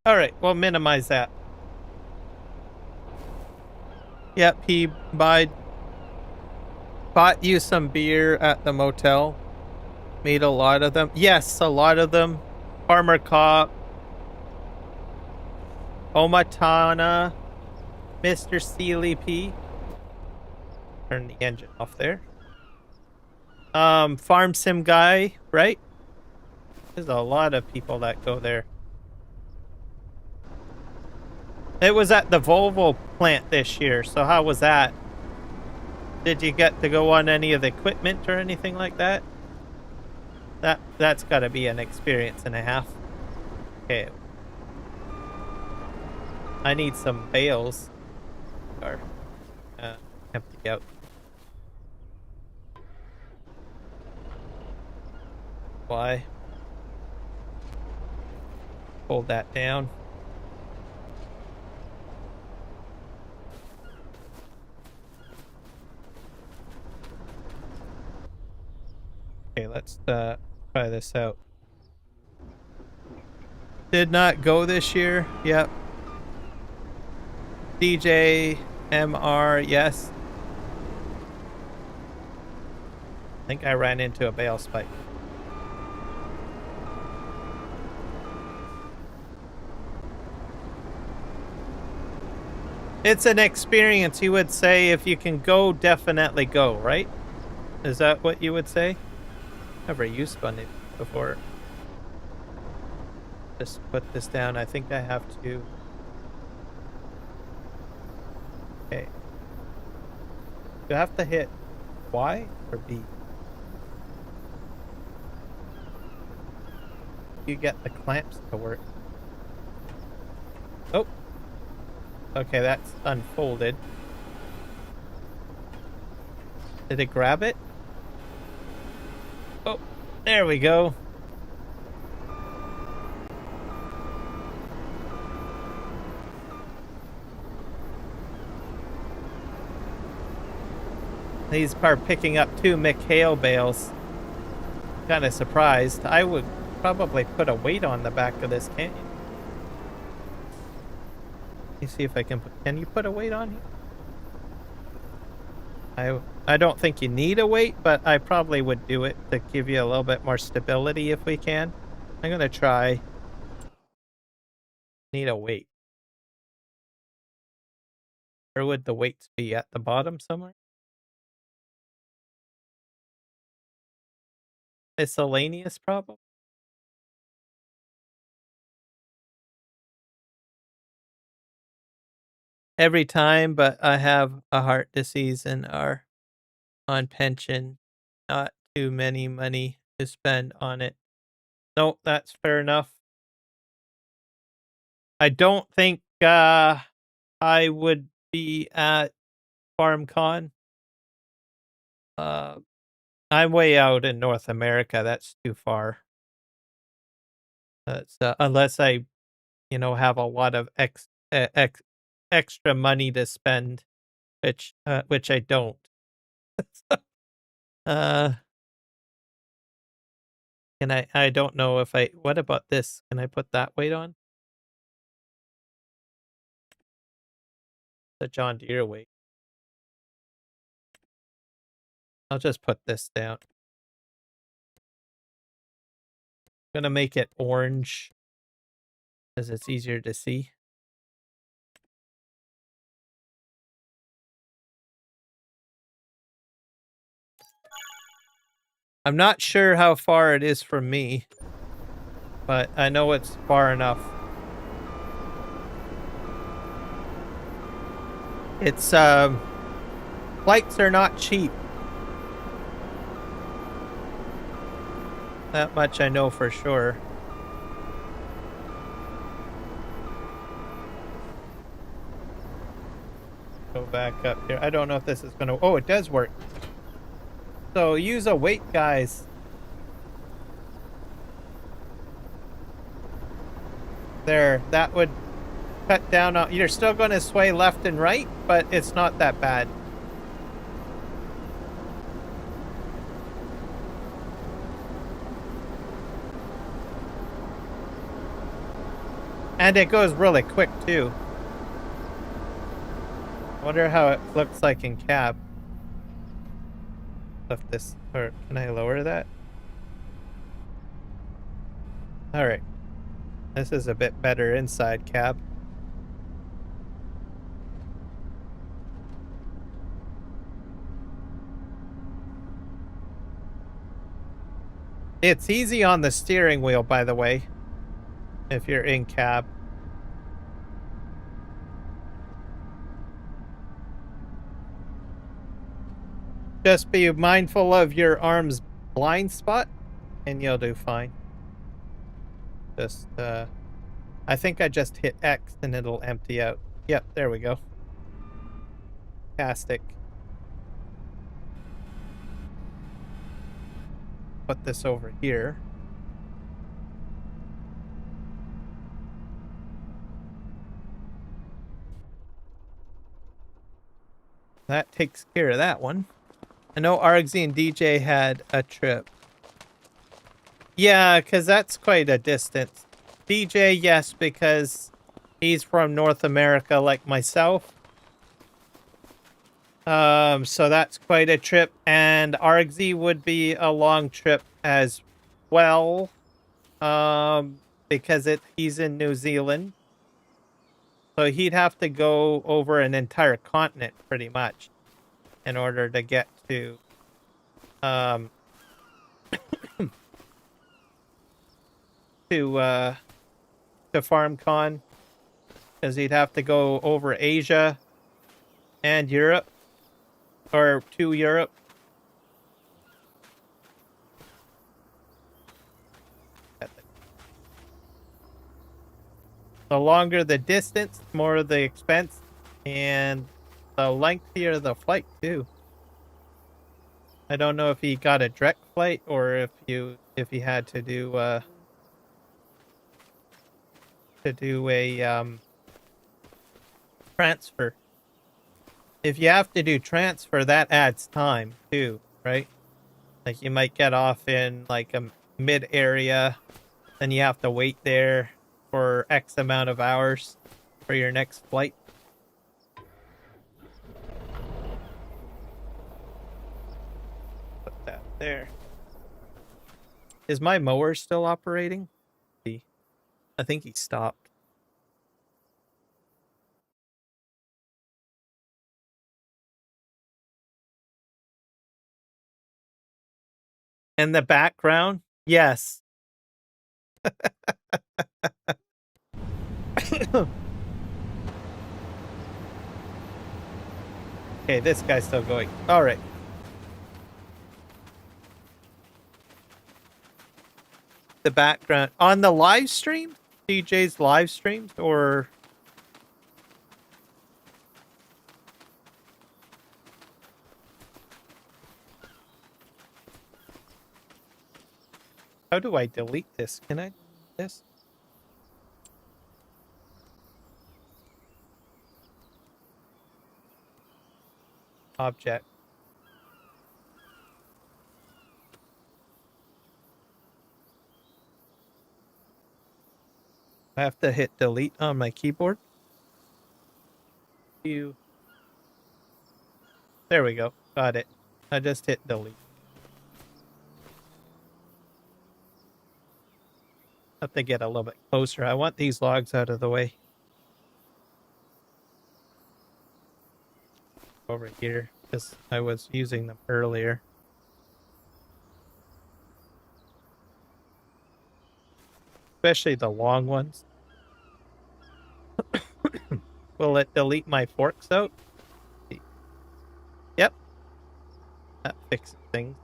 Alright, we'll minimize that. Yep, he bought you some beer at the motel. Made a lot of them. Yes, a lot of them. Farmer Cop. Omatana. Mr. Steely P. Turn the engine off there. Farm Sim Guy, right? There's a lot of people that go there. It was at the Volvo plant this year, so how was that? Did you get to go on any of the equipment or anything like that? That's got to be an experience and a half. Okay. I need some bales. Or empty out. Why? Hold that down. Okay, let's try this out. Did not go this year. Yep. DJ MR, yes. I think I ran into a bale spike. It's an experience, you would say. If you can go, definitely go, right? Is that what you would say? Never used one before. Just put this down. I think I have to. Okay. Do I have to hit Y or B? You get the clamps to work. Oh. Okay, that's unfolded. Did it grab it? Oh, there we go. These are picking up 2 Hale bales. Kind of surprised. I would probably put a weight on the back of this canyon. Let me see if I can put... Can you put a weight on here? I don't think you need a weight, but I probably would do it to give you a little bit more stability if we can. I'm going to try. Need a weight. Where would the weights be? At the bottom somewhere? Miscellaneous problem? Every time, but I have a heart disease and are on pension. Not too many money to spend on it. No, that's fair enough. I don't think I would be at FarmCon. I'm way out in North America. That's too far. That's unless I, have a lot of extra money to spend, which I don't. uh, can I don't know if I. What about this? Can I put that weight on? The John Deere weight. I'll just put this down. Gonna make it orange because it's easier to see. I'm not sure how far it is from me, but I know it's far enough. It's flights are not cheap. That much I know for sure. Go back up here. I don't know if this is gonna. Oh, it does work. So use a weight, guys. There, that would cut down on. You're still going to sway left and right, but it's not that bad. And it goes really quick too. Wonder how it looks like in cab. Lift this, or can I lower that? All right. This is a bit better inside cab. It's easy on the steering wheel, by the way, if you're in cab. Just be mindful of your arm's blind spot, and you'll do fine. Just, I think I just hit X and it'll empty out. Yep, there we go. Fantastic. Put this over here. That takes care of that one. I know RXZ and DJ had a trip. Yeah, because that's quite a distance. DJ, yes, because he's from North America like myself. So that's quite a trip. And RXZ would be a long trip as well. Because he's in New Zealand. So he'd have to go over an entire continent pretty much in order to get to to FarmCon, because he'd have to go over Asia and Europe, or to Europe. The longer the distance, the more the expense, and the lengthier the flight too. I don't know if he got a direct flight or if he had to do a transfer. If you have to do transfer, that adds time too, right? Like you might get off in like a mid area, then you have to wait there for X amount of hours for your next flight. Put that there. Is my mower still operating? I think he stopped. And the background? Yes. Okay, this guy's still going. All right. The background on the live stream, DJ's live streams, or How do I delete this? Can I delete this? Object. I have to hit delete on my keyboard. There we go. Got it. I just hit delete. Have to get a little bit closer. I want these logs out of the way. Over here, because I was using them earlier. Especially the long ones. Will it delete my forks out? Yep. That fixes things.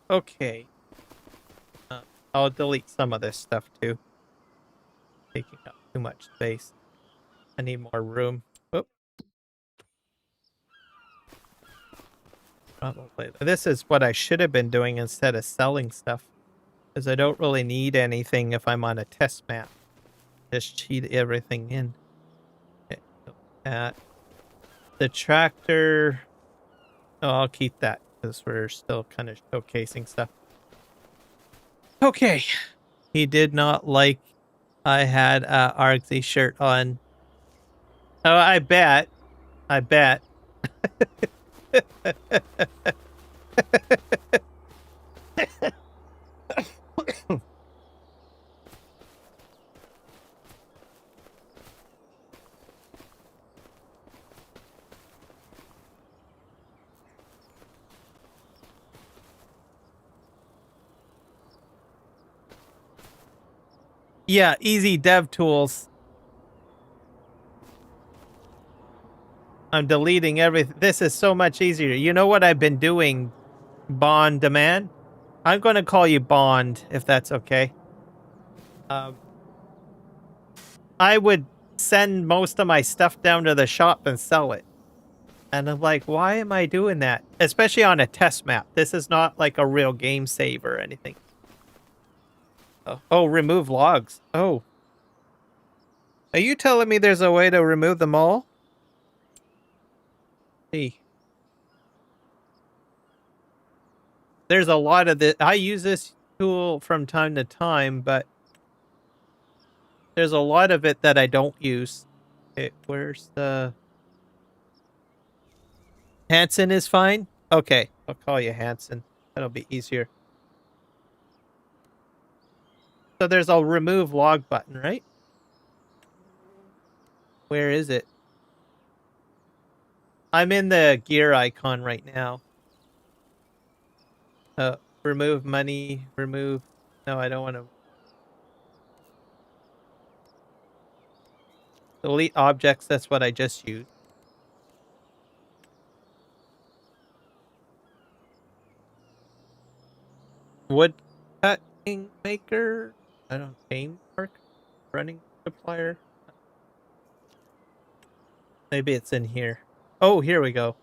Okay. I'll delete some of this stuff too. Taking up too much space. I need more room. Oh. Probably. This is what I should have been doing instead of selling stuff. Because I don't really need anything if I'm on a test map. Just cheat everything in. Okay, that. The tractor. Oh, I'll keep that because we're still kind of showcasing stuff. Okay. He did not like I had a Argsy shirt on. Oh, I bet. I bet. Yeah, easy dev tools. I'm deleting everything. This is so much easier. You know what I've been doing, Bond Demand? I'm going to call you Bond, if that's okay. I would send most of my stuff down to the shop and sell it. And I'm like, why am I doing that? Especially on a test map. This is not like a real game save or anything. Oh, remove logs. Oh. Are you telling me there's a way to remove them all? See. There's a lot of this. I use this tool from time to time, but there's a lot of it that I don't use. Okay, where's the... Hanson is fine? Okay, I'll call you Hanson. That'll be easier. So there's a remove log button, right? Where is it? I'm in the gear icon right now. Remove money, remove... No, I don't want to... Delete objects, that's what I just used. Wood cutting maker? I don't... Chain mark? Running multiplier? Maybe it's in here. Oh, here we go.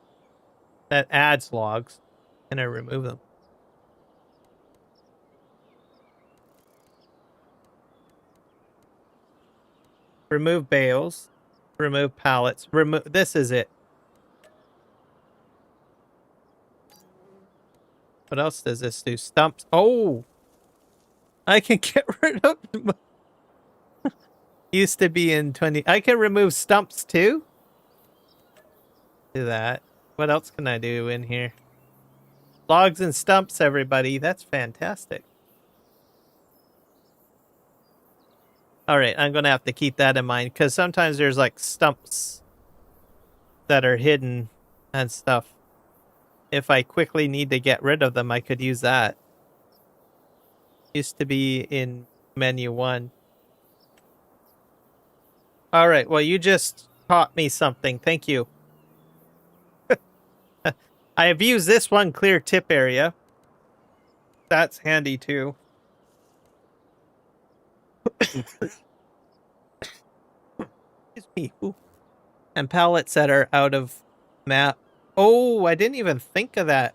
That adds logs. Can I remove them? Remove bales. Remove pallets. Remove... This is it. What else does this do? Stumps. Oh! I can get rid of them. Used to be in 20... I can remove stumps too? Do that. What else can I do in here? Logs and stumps, everybody. That's fantastic. Alright, I'm going to have to keep that in mind, because sometimes there's like stumps that are hidden and stuff. If I quickly need to get rid of them, I could use that. Used to be in menu 1. Alright, well, you just taught me something. Thank you. I have used this one clear tip area. That's handy too. Excuse me. Ooh. And pallets that are out of map. Oh, I didn't even think of that.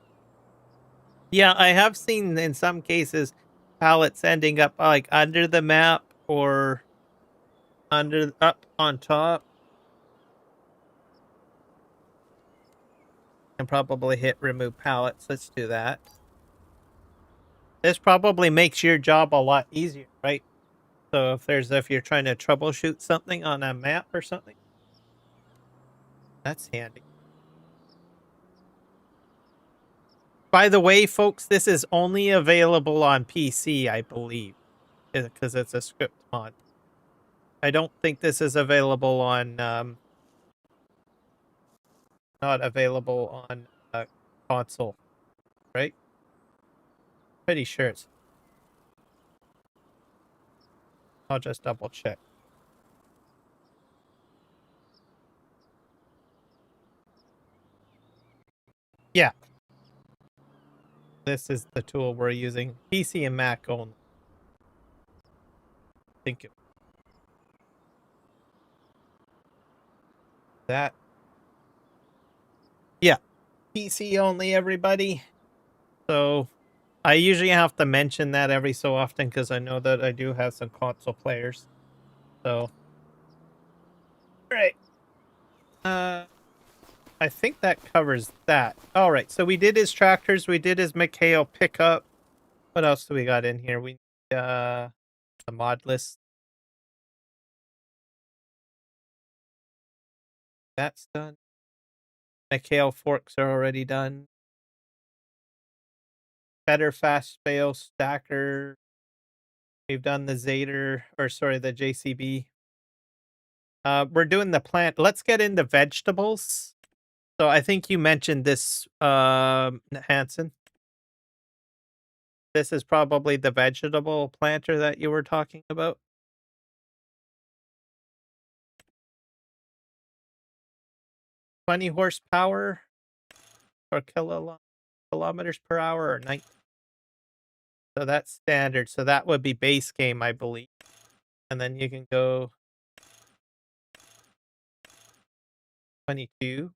Yeah, I have seen in some cases pallets ending up like under the map or up on top. And probably hit remove pallets. Let's do that. This probably makes your job a lot easier, right? So if you're trying to troubleshoot something on a map or something, that's handy. By the way, folks, this is only available on PC, I believe, because it's a script mod. I don't think this is available on, not available on console, right? Pretty sure it's. I'll just double check. Yeah. This is the tool we're using. PC and Mac only. I think it. That. Yeah. PC only, everybody. So I usually have to mention that every so often because I know that I do have some console players. So. Right. I think that covers that. All right, so we did his tractors, we did his Hale pickup. What else do we got in here? We the mod list. That's done. Hale forks are already done. Better fast bale stacker. We've done the Zader, or sorry, the JCB. We're doing the plant. Let's get into vegetables. So I think you mentioned this, Hanson. This is probably the vegetable planter that you were talking about. 20 horsepower or kilometers per hour or 90. So that's standard. So that would be base game, I believe. And then you can go 22,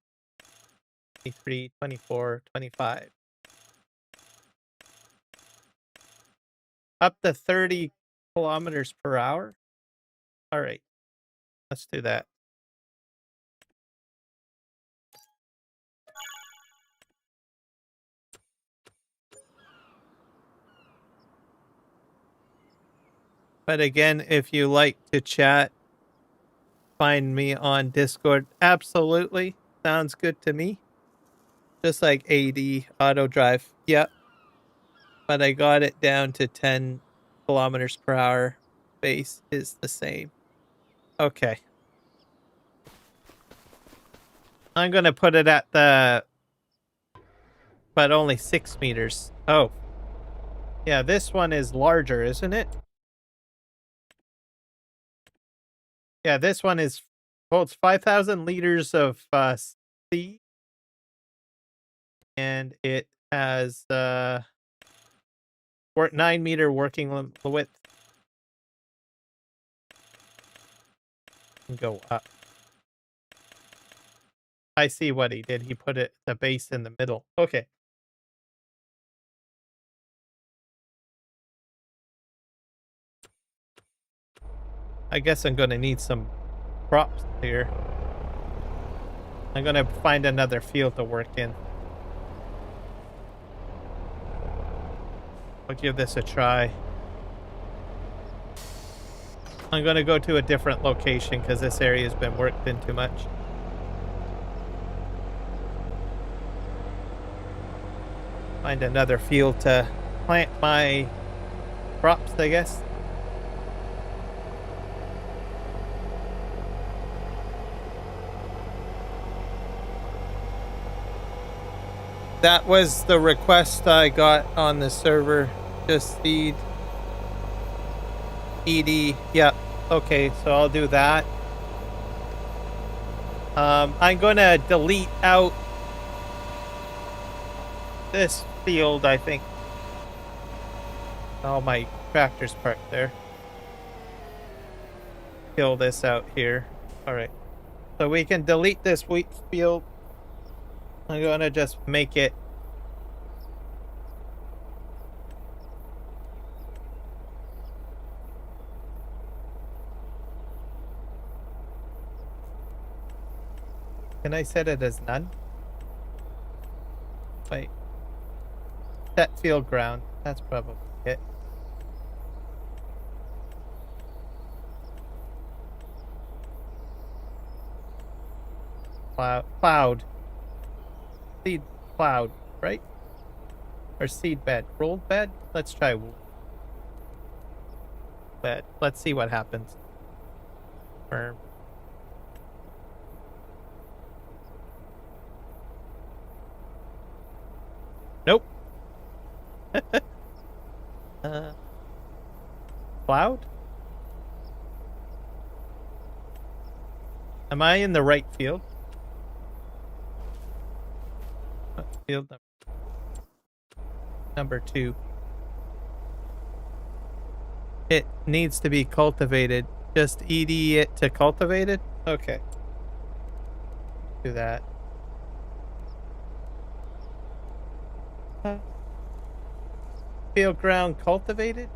23, 24, 25. Up to 30 kilometers per hour. All right. Let's do that. But again, if you like to chat, find me on Discord. Absolutely. Sounds good to me. Just like AD Autodrive. Yep. But I got it down to 10 kilometers per hour. Base is the same. Okay. I'm going to put it at the... But only 6 meters. Oh. Yeah, this one is larger, isn't it? Yeah, this one is holds 5,000 liters of seed, and it has 9-meter working width. And go up. I see what he did. He put the base in the middle. Okay. I guess I'm going to need some props here. I'm going to find another field to work in. I'll give this a try. I'm going to go to a different location because this area has been worked in too much. Find another field to plant my crops, I guess. That was the request I got on the server. Just feed ED. Yeah. Okay, so I'll do that. I'm gonna delete out this field, I think. All my tractors parked there. Kill this out here. All right. So we can delete this wheat field. I'm gonna just make it. Can I set it as none? Wait. Set field ground. That's probably it. Cloud. Seed cloud, right? Or seed bed. Rolled bed? Let's try bed. Let's see what happens. Firm. Nope. Cloud? Am I in the right field? Field number 2. It needs to be cultivated. Just ED it to cultivated? Okay. Do that. Field ground cultivated?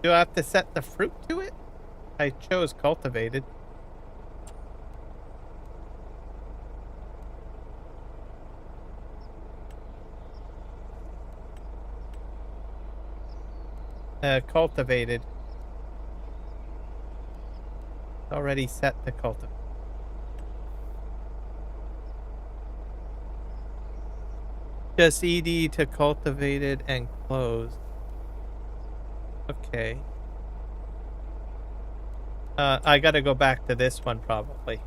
Do I have to set the fruit to it? I chose cultivated. Cultivated. Already set the cultivate. Just ED to cultivated and close. Okay. I gotta go back to this one probably.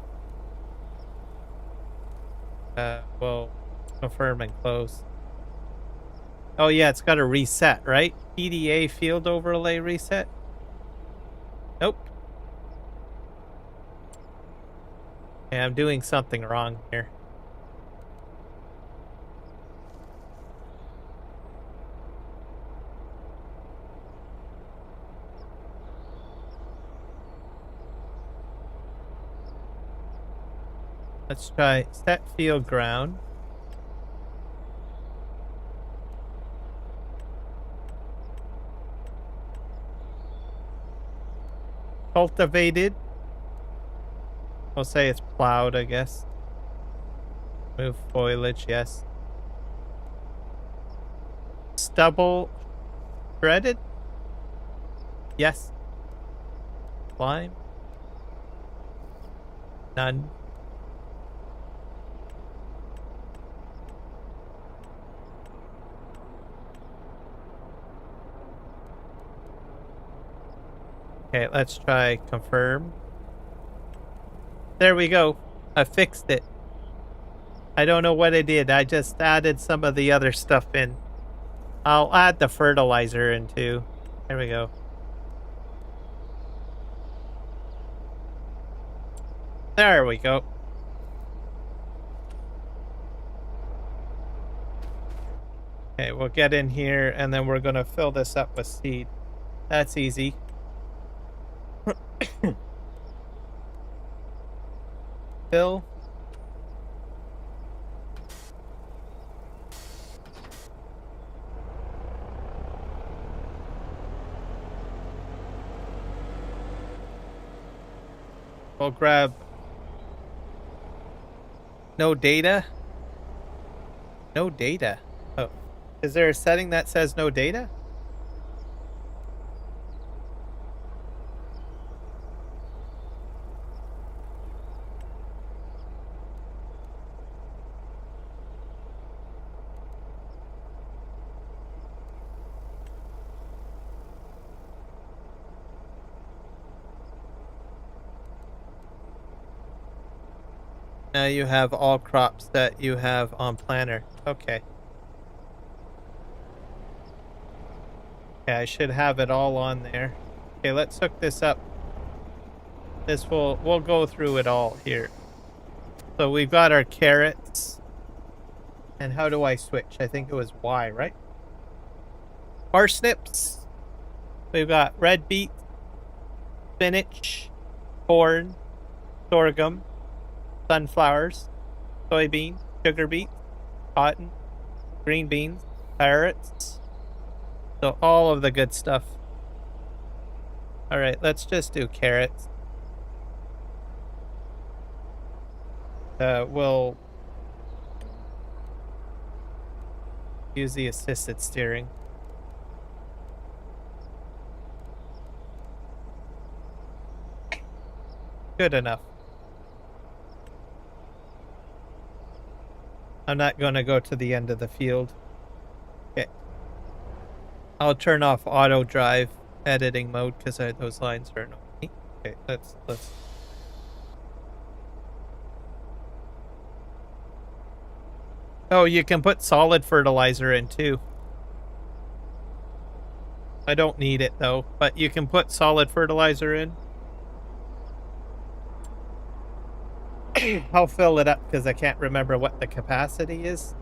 Well, confirm and close. Oh yeah, it's gotta reset, right? EDA field overlay reset? Nope. Yeah, I'm doing something wrong here. Let's try set field ground. Cultivated. We'll say it's plowed, I guess. Move foliage, yes. Stubble shredded? Yes. Climb? None. Okay, let's try confirm. There we go. I fixed it. I don't know what I did. I just added some of the other stuff in. I'll add the fertilizer in too. There we go. There we go. Okay, we'll get in here and then we're going to fill this up with seed. That's easy. Fill. We'll grab no data. No data. Oh, is there a setting that says no data? Now you have all crops that you have on planner. Okay. Okay, I should have it all on there. Okay, let's hook this up. We'll go through it all here. So we've got our carrots. And how do I switch? I think it was Y, right? Parsnips. We've got red beet, spinach, corn, sorghum, sunflowers, soybean, sugar beet, cotton, green beans, carrots. So all of the good stuff. All right, let's just do carrots. We'll use the assisted steering. Good enough. I'm not going to go to the end of the field. Okay. I'll turn off auto drive editing mode because those lines are annoying. Okay, let's. Oh, you can put solid fertilizer in too. I don't need it though, but you can put solid fertilizer in. I'll fill it up because I can't remember what the capacity is.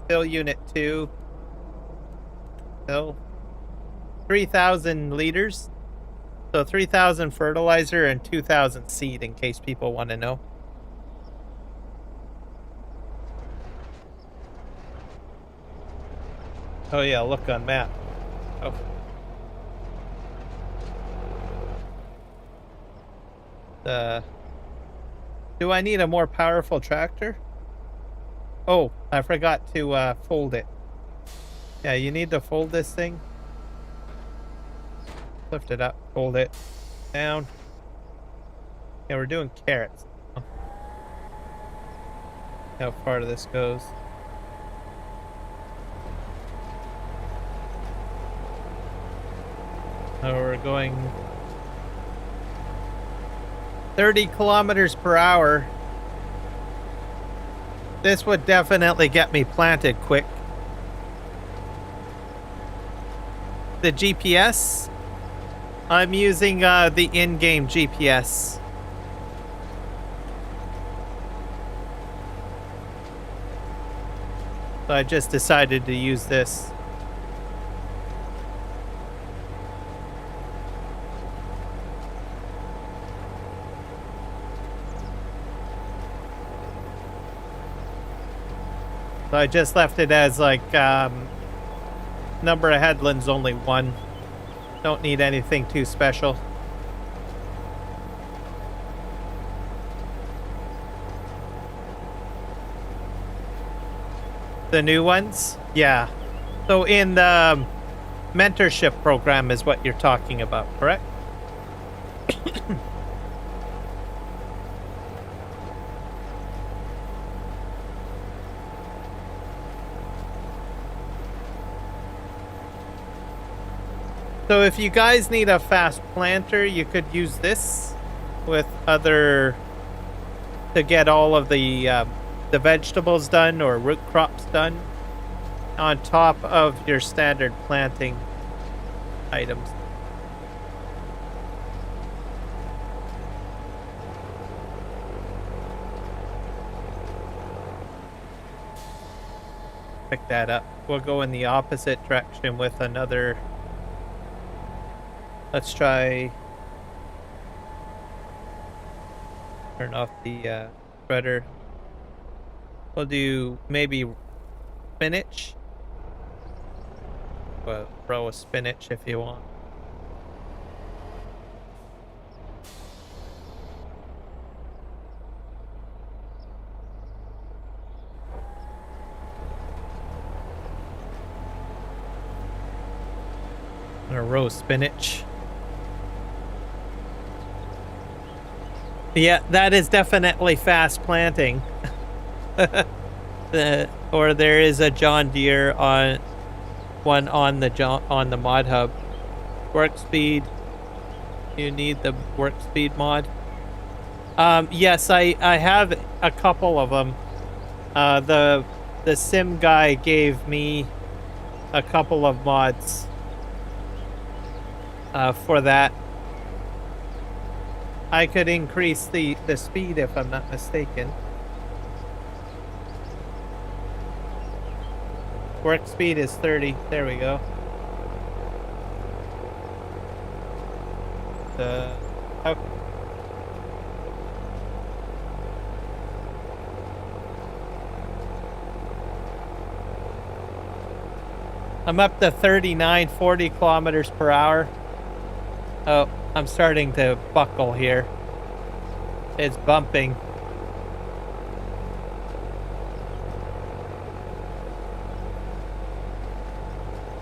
Fill unit 2. Fill 3,000 liters. So 3,000 fertilizer and 2,000 seed in case people want to know. Oh yeah, look on map. Oh. Do I need a more powerful tractor? Oh, I forgot to fold it. Yeah, you need to fold this thing. Lift it up, fold it down. Yeah, we're doing carrots. How far this goes. Oh, we're going 30 kilometers per hour. This would definitely get me planted quick. The GPS? I'm using the in-game GPS. So I just decided to use this. So I just left it as like number of headlands only 1. Don't need anything too special. The new ones? Yeah. So in the mentorship program is what you're talking about, correct? So if you guys need a fast planter, you could use this with other to get all of the vegetables done or root crops done on top of your standard planting items. Pick that up. We'll go in the opposite direction with another. Let's try turn off the spreader. We'll do maybe spinach. Well, throw a spinach if you want. And a row of spinach. Yeah, that is definitely fast planting. Or there is a John Deere on the mod hub. Work speed. You need the work speed mod. Yes, I have a couple of them. The sim guy gave me a couple of mods for that. I could increase the speed if I'm not mistaken. Work speed is 30. There we go. How... I'm up to 39, 40 kilometers per hour. Oh, I'm starting to buckle here. It's bumping.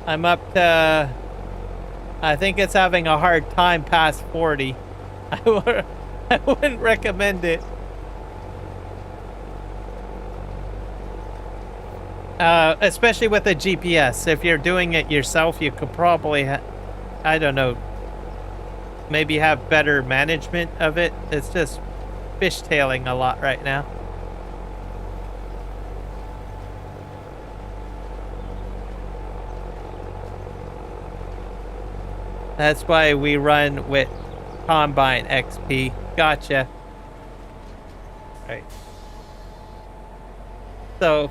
I'm up to... I think it's having a hard time past 40. I wouldn't recommend it. Especially with a GPS. If you're doing it yourself, you could probably, I don't know, maybe have better management of it. It's just fishtailing a lot right now. That's why we run with Combine XP. Gotcha. Right. So,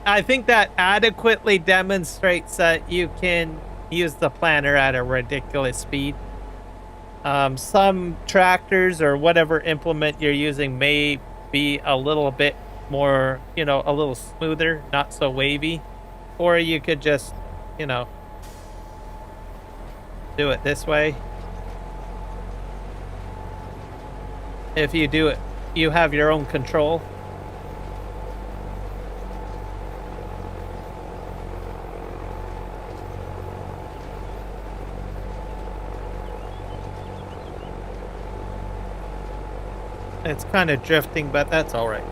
I think that adequately demonstrates that you can use the planter at a ridiculous speed. Some tractors or whatever implement you're using may be a little bit more, you know, a little smoother, not so wavy. Or you could just, you know, do it this way. If you do it, you have your own control. It's kind of drifting, but that's all right.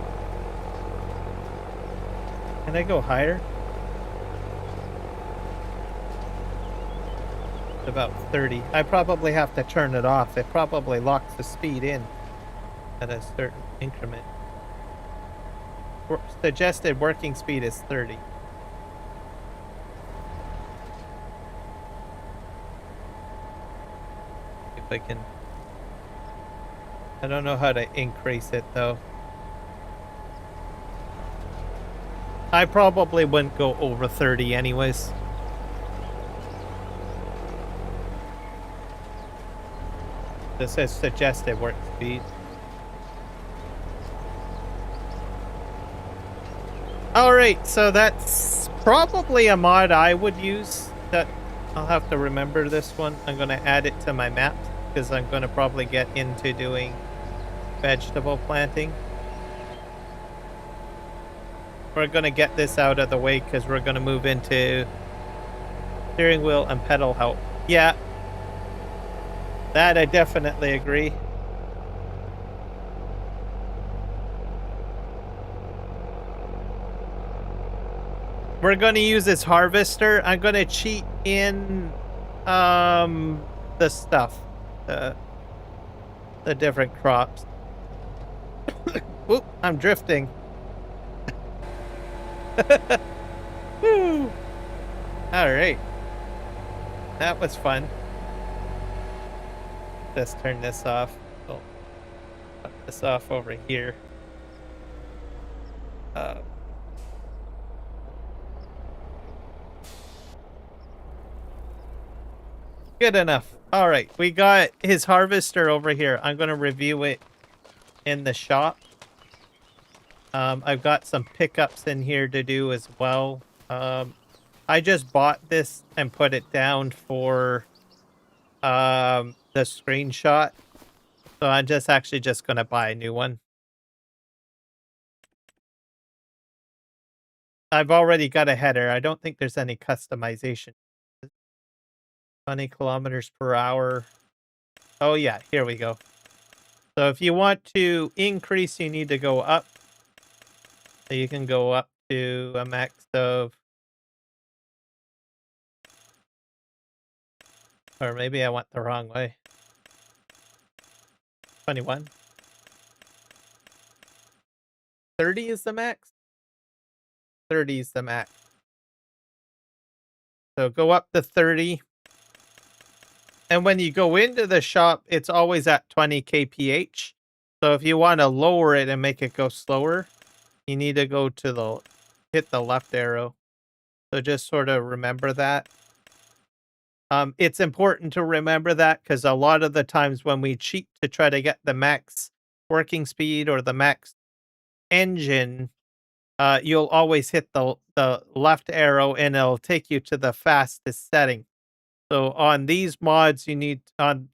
Can I go higher? About 30. I probably have to turn it off. It probably locks the speed in at a certain increment. Suggested working speed is 30. If I can... I don't know how to increase it though. I probably wouldn't go over 30 anyways. This says suggested work speed. Alright, so that's probably a mod I would use. That I'll have to remember this one. I'm going to add it to my maps because I'm going to probably get into doing vegetable planting. We're going to get this out of the way because we're going to move into steering wheel and pedal help. Yeah, that I definitely agree. We're going to use this harvester. I'm going to cheat in the stuff, the different crops. Oop, I'm drifting. Woo. All right. That was fun. Let's turn this off. Oh, put this off over here. Good enough. All right, we got his harvester over here. I'm going to review it in the shop. I've got some pickups in here to do as well. I just bought this and put it down for the screenshot. So I'm just actually just going to buy a new one. I've already got a header. I don't think there's any customization. 20 kilometers per hour. Oh yeah, here we go. So if you want to increase, you need to go up. So you can go up to a max of... Or maybe I went the wrong way. 21. 30 is the max? 30 is the max. So go up to 30. And when you go into the shop, it's always at 20 kph. So if you want to lower it and make it go slower, you need to go to the... hit the left arrow. So just sort of remember that. It's important to remember that because a lot of the times when we cheat to try to get the max working speed or the max engine, you'll always hit the left arrow and it'll take you to the fastest setting. So on these mods, on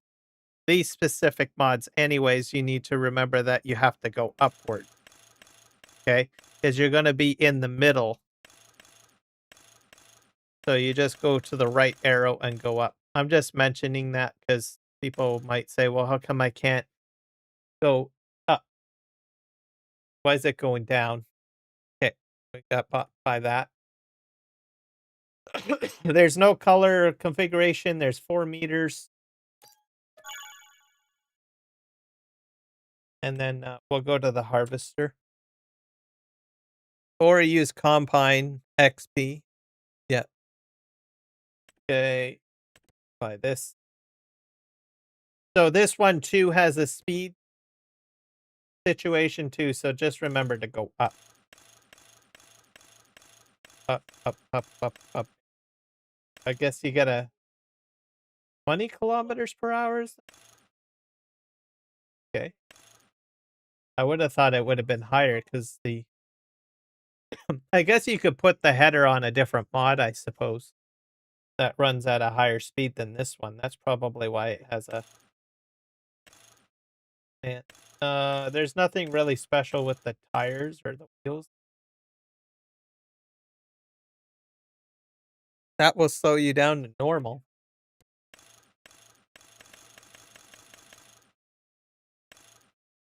these specific mods anyways, you need to remember that you have to go upward. Okay? Because you're going to be in the middle. So you just go to the right arrow and go up. I'm just mentioning that because people might say, well, how come I can't go up? Why is it going down? Okay, we got by that. There's no color configuration. There's 4 meters. And then we'll go to the harvester. Or use Combine XP. Yeah. Okay. Buy this. So this one too has a speed situation too. So just remember to go up. Up, up, up, up, up. I guess you get a 20 kilometers per hour. Okay. I would have thought it would have been higher because the... I guess you could put the header on a different mod, I suppose. That runs at a higher speed than this one. That's probably why it has a... And, there's nothing really special with the tires or the wheels. That will slow you down to normal.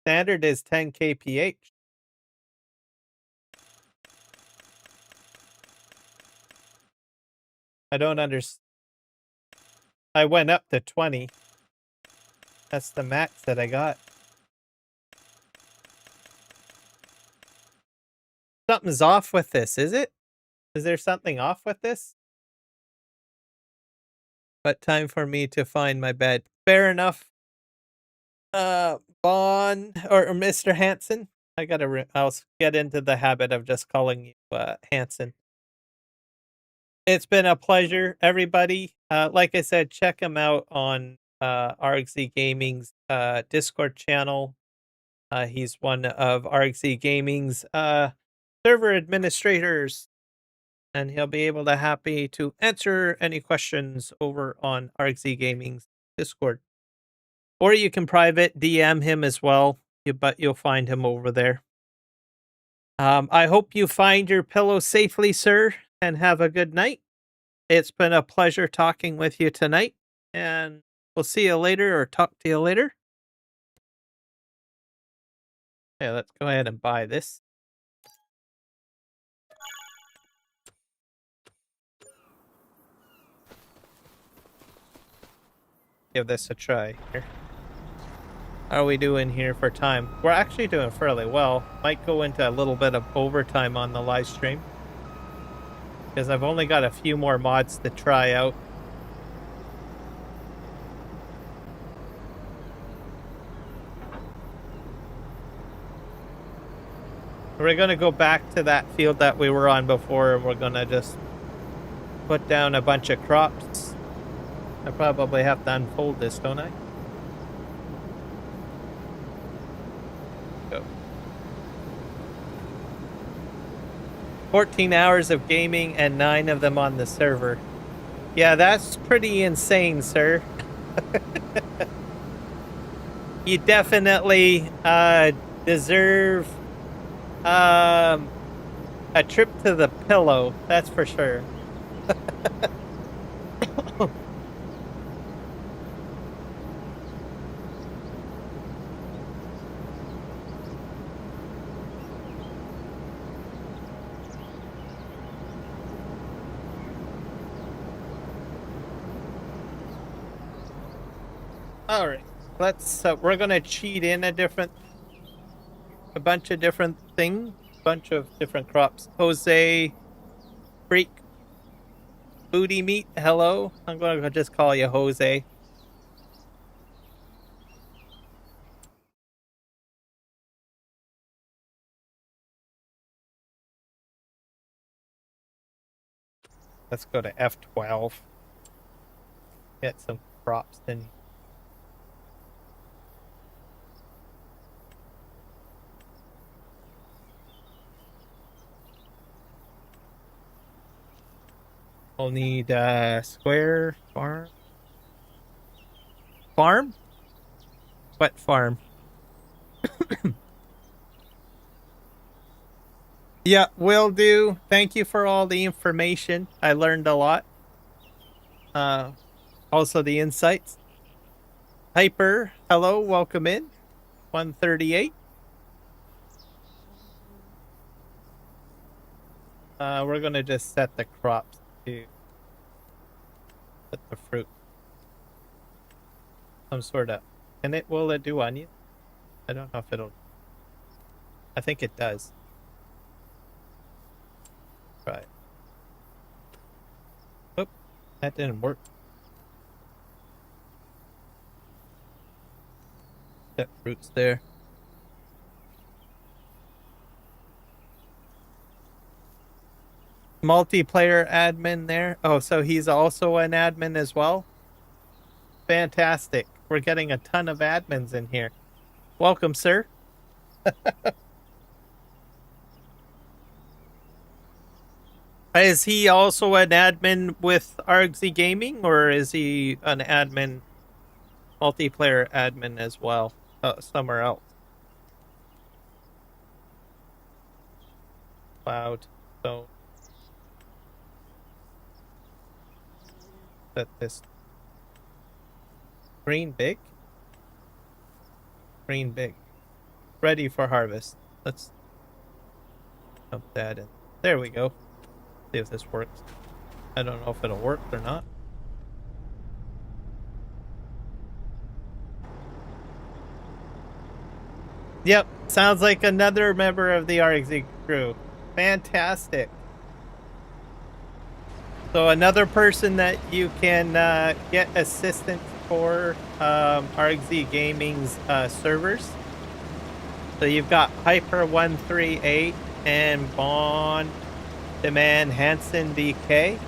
Standard is 10 kph. I don't understand. I went up to 20. That's the max that I got. Something's off with this, is it? Is there something off with this? But time for me to find my bed. Fair enough. Bond or Mr. Hansen. I'll get into the habit of just calling you Hansen. It's been a pleasure, everybody. Like I said, check him out on RXZ Gaming's Discord channel. He's one of RXZ Gaming's server administrators, and he'll be able to happy to answer any questions over on RXZ Gaming's Discord. Or you can private DM him as well, but you'll find him over there. I hope you find your pillow safely, sir, and have a good night. It's been a pleasure talking with you tonight, and we'll see you later or talk to you later. Okay, let's go ahead and buy this. Give this a try here. How are we doing here for time? We're actually doing fairly well. Might go into a little bit of overtime on the live stream, because I've only got a few more mods to try out. We're going to go back to that field that we were on before, and we're going to just put down a bunch of crops. I probably have to unfold this, don't I? Go. 14 hours of gaming and 9 of them on the server. Yeah, that's pretty insane, sir. You definitely deserve a trip to the pillow, that's for sure. All right, we're gonna cheat in a bunch of different things, bunch of different crops. Jose, Freak, Booty Meat, hello. I'm gonna just call you Jose. Let's go to F12. Get some crops in. We'll need square farm. Farm? What farm? Yeah, will do. Thank you for all the information. I learned a lot. Also the insights. Hyper, hello, welcome in. 138. We're gonna just set the crops to set the fruit. Some sort of. Will it do onion? I don't know if it'll. I think it does. Right. Oop, that didn't work. Set fruits there. Multiplayer admin there. Oh, so he's also an admin as well? Fantastic. We're getting a ton of admins in here. Welcome, sir. Is he also an admin with Argsy Gaming, or is he an admin, multiplayer admin as well, somewhere else? Cloud. So set this green big. Green big. Ready for harvest. Let's dump that in. There we go. See if this works. I don't know if it'll work or not. Yep, sounds like another member of the RXZ crew. Fantastic. So another person that you can get assistance for RXZ Gaming's servers. So you've got Hyper138 and Bond Demand Hansen DK.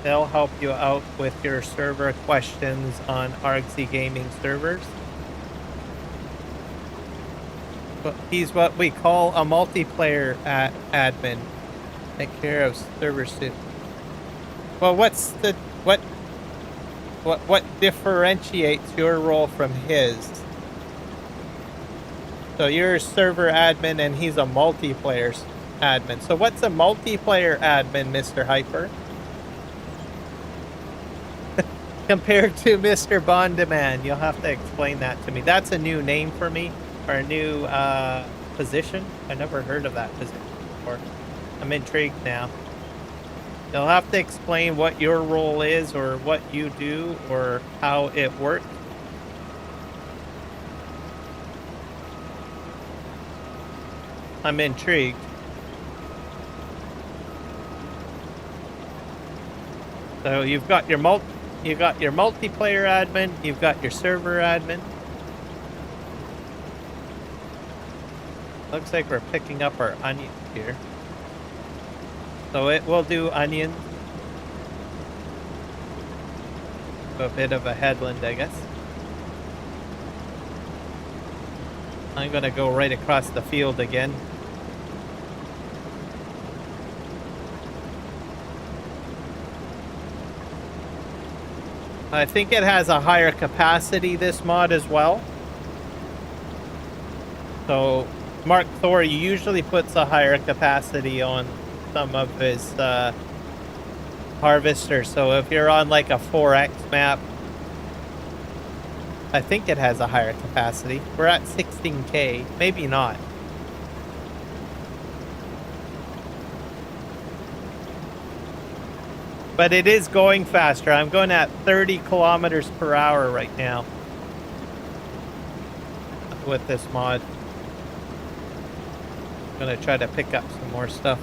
They'll help you out with your server questions on RXZ Gaming servers. But he's what we call a multiplayer admin. Take care of servers too. Well, what differentiates your role from his? So you're a server admin and he's a multiplayer admin. So what's a multiplayer admin, Mr. Hyper? Compared to Mr. Bond Demand, you'll have to explain that to me. That's a new name for me, or a new position. I never heard of that position before. I'm intrigued now. You'll have to explain what your role is, or what you do, or how it works. I'm intrigued. So you've got your multiplayer admin, you've got your server admin. Looks like we're picking up our onions here. So it will do onions. A bit of a headland, I guess. I'm gonna go right across the field again. I think it has a higher capacity, this mod, as well. So Markthor usually puts a higher capacity on some of his harvesters. So if you're on like a 4X map, I think it has a higher capacity. We're at 16K, maybe not. But it is going faster. I'm going at 30 kilometers per hour right now with this mod. I'm gonna try to pick up some more stuff.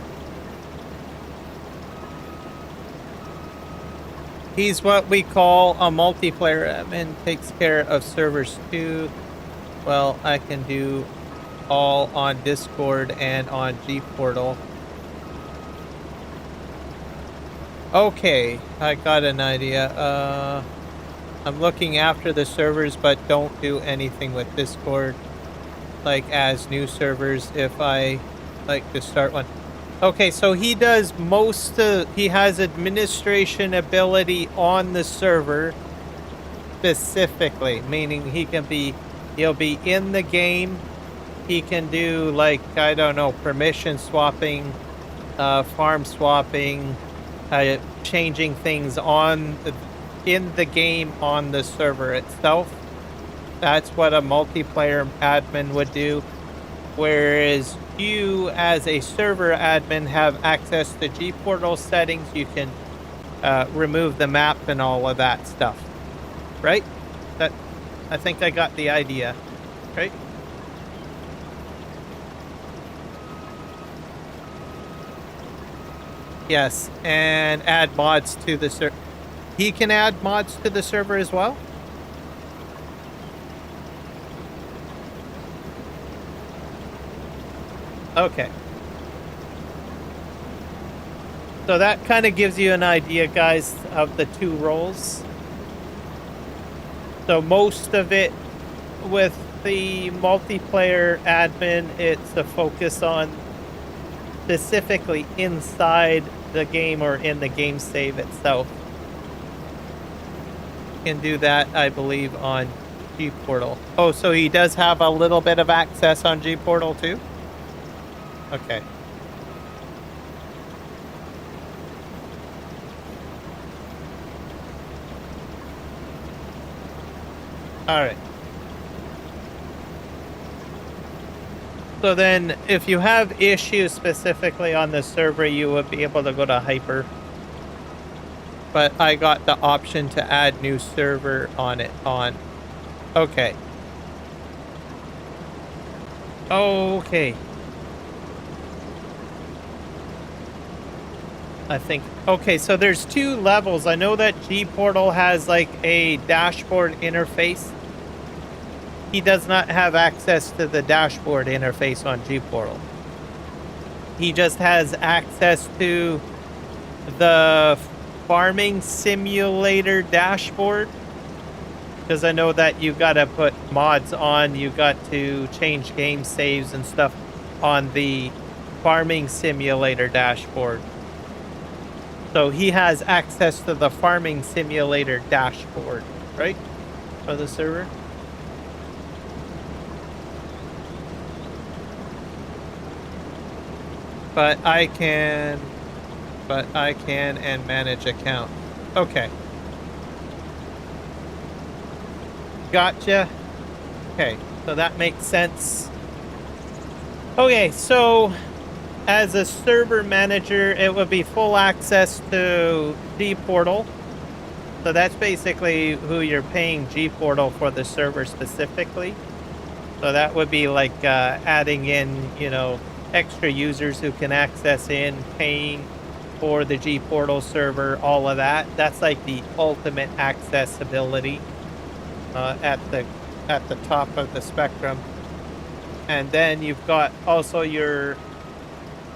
He's what we call a multiplayer admin, takes care of servers too. Well, I can do all on Discord and on G Portal. Okay, I got an idea. I'm looking after the servers, but don't do anything with Discord. Like, as new servers, if I like to start one. Okay, so he does he has administration ability on the server specifically, meaning he'll be in the game. He can do, like, I don't know, permission swapping, farm swapping, changing things in the game on the server itself. That's what a multiplayer admin would do. Whereas you, as a server admin, have access to G-Portal settings. You can remove the map and all of that stuff. Right? I think I got the idea. Right? Yes, and add mods to the server. He can add mods to the server as well? Okay. So that kind of gives you an idea, guys, of the two roles. So most of it with the multiplayer admin, it's a focus on specifically inside the game or in the game save itself. You can do that, I believe, on G-Portal. Oh, so he does have a little bit of access on G-Portal too? Okay. All right. So then, if you have issues specifically on the server, you would be able to go to Hyper. But I got the option to add new server on. Okay. Okay. I think. Okay, so there's two levels. I know that G-Portal has like a dashboard interface. He does not have access to the dashboard interface on G-Portal. He just has access to the farming simulator dashboard. Because I know that you got to put mods on. You got to change game saves and stuff on the farming simulator dashboard. So he has access to the farming simulator dashboard, right? For the server. But I can and manage account. Okay. Gotcha. Okay, so that makes sense. Okay, so as a server manager, it would be full access to G-Portal. So that's basically who you're paying G-Portal for, the server specifically. So that would be like adding in, you know, extra users who can access in, paying for the G-Portal server, all of that. That's like the ultimate accessibility at the top of the spectrum. And then you've got also your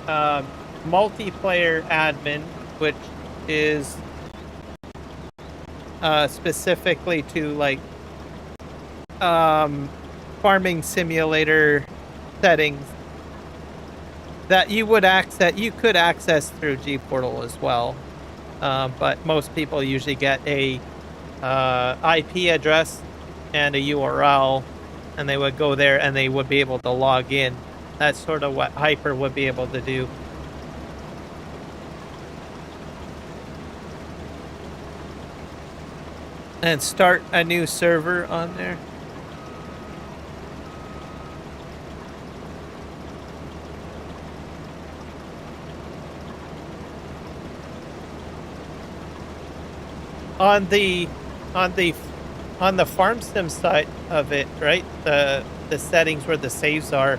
multiplayer admin, which is specifically to like farming simulator settings that you could access through G-Portal as well, but most people usually get a IP address and a URL, and they would go there and they would be able to log in. That's sort of what Hyper would be able to do. And start a new server on there. On the farm sim side of it, right? The settings where the saves are,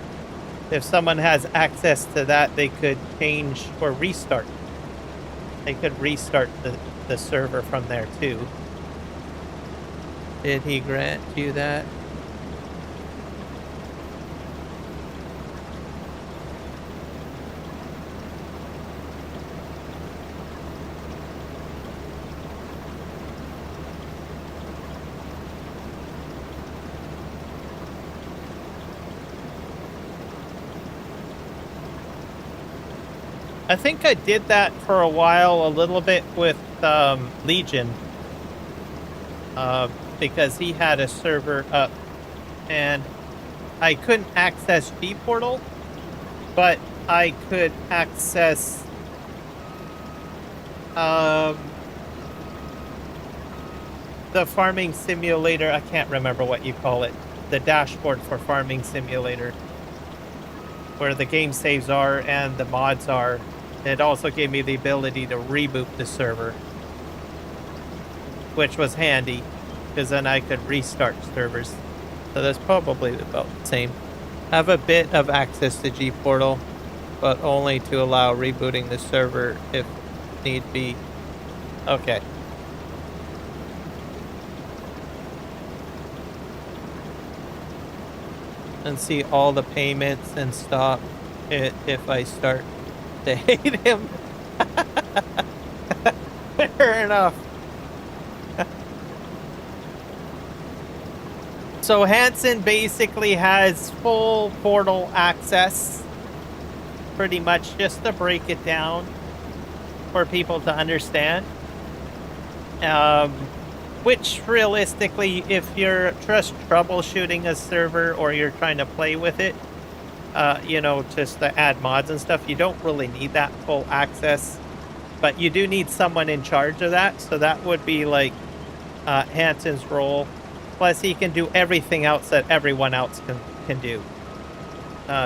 if someone has access to that, they could change or restart. They could restart the server from there too. Did he grant you that? I think I did that for a while, a little bit with Legion, because he had a server up, and I couldn't access G-Portal, but I could access the farming simulator. I can't remember what you call it. The dashboard for farming simulator, where the game saves are and the mods are. It also gave me the ability to reboot the server, which was handy, because then I could restart servers. So that's probably about the same. I have a bit of access to G-Portal, but only to allow rebooting the server if need be. Okay. And see all the payments and stop it if I start to hate him. Fair enough. So Hansen basically has full portal access, pretty much, just to break it down for people to understand. Which realistically, if you're just troubleshooting a server or you're trying to play with it, you know, just to add mods and stuff, you don't really need that full access. But you do need someone in charge of that, so that would be like Hansen's role. Plus, he can do everything else that everyone else can do.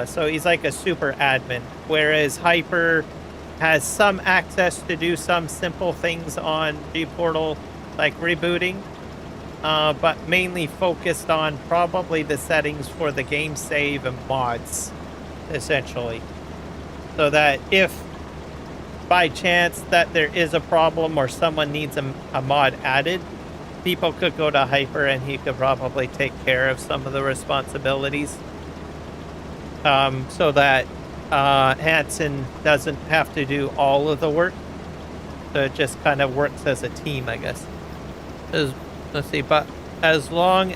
So he's like a super admin, whereas Hyper has some access to do some simple things on G-Portal, like rebooting, but mainly focused on probably the settings for the game save and mods, essentially. So that if by chance that there is a problem or someone needs a mod added, people could go to Hyper and he could probably take care of some of the responsibilities, so that Hansen doesn't have to do all of the work. So it just kind of works as a team, I guess. Let's see, but as long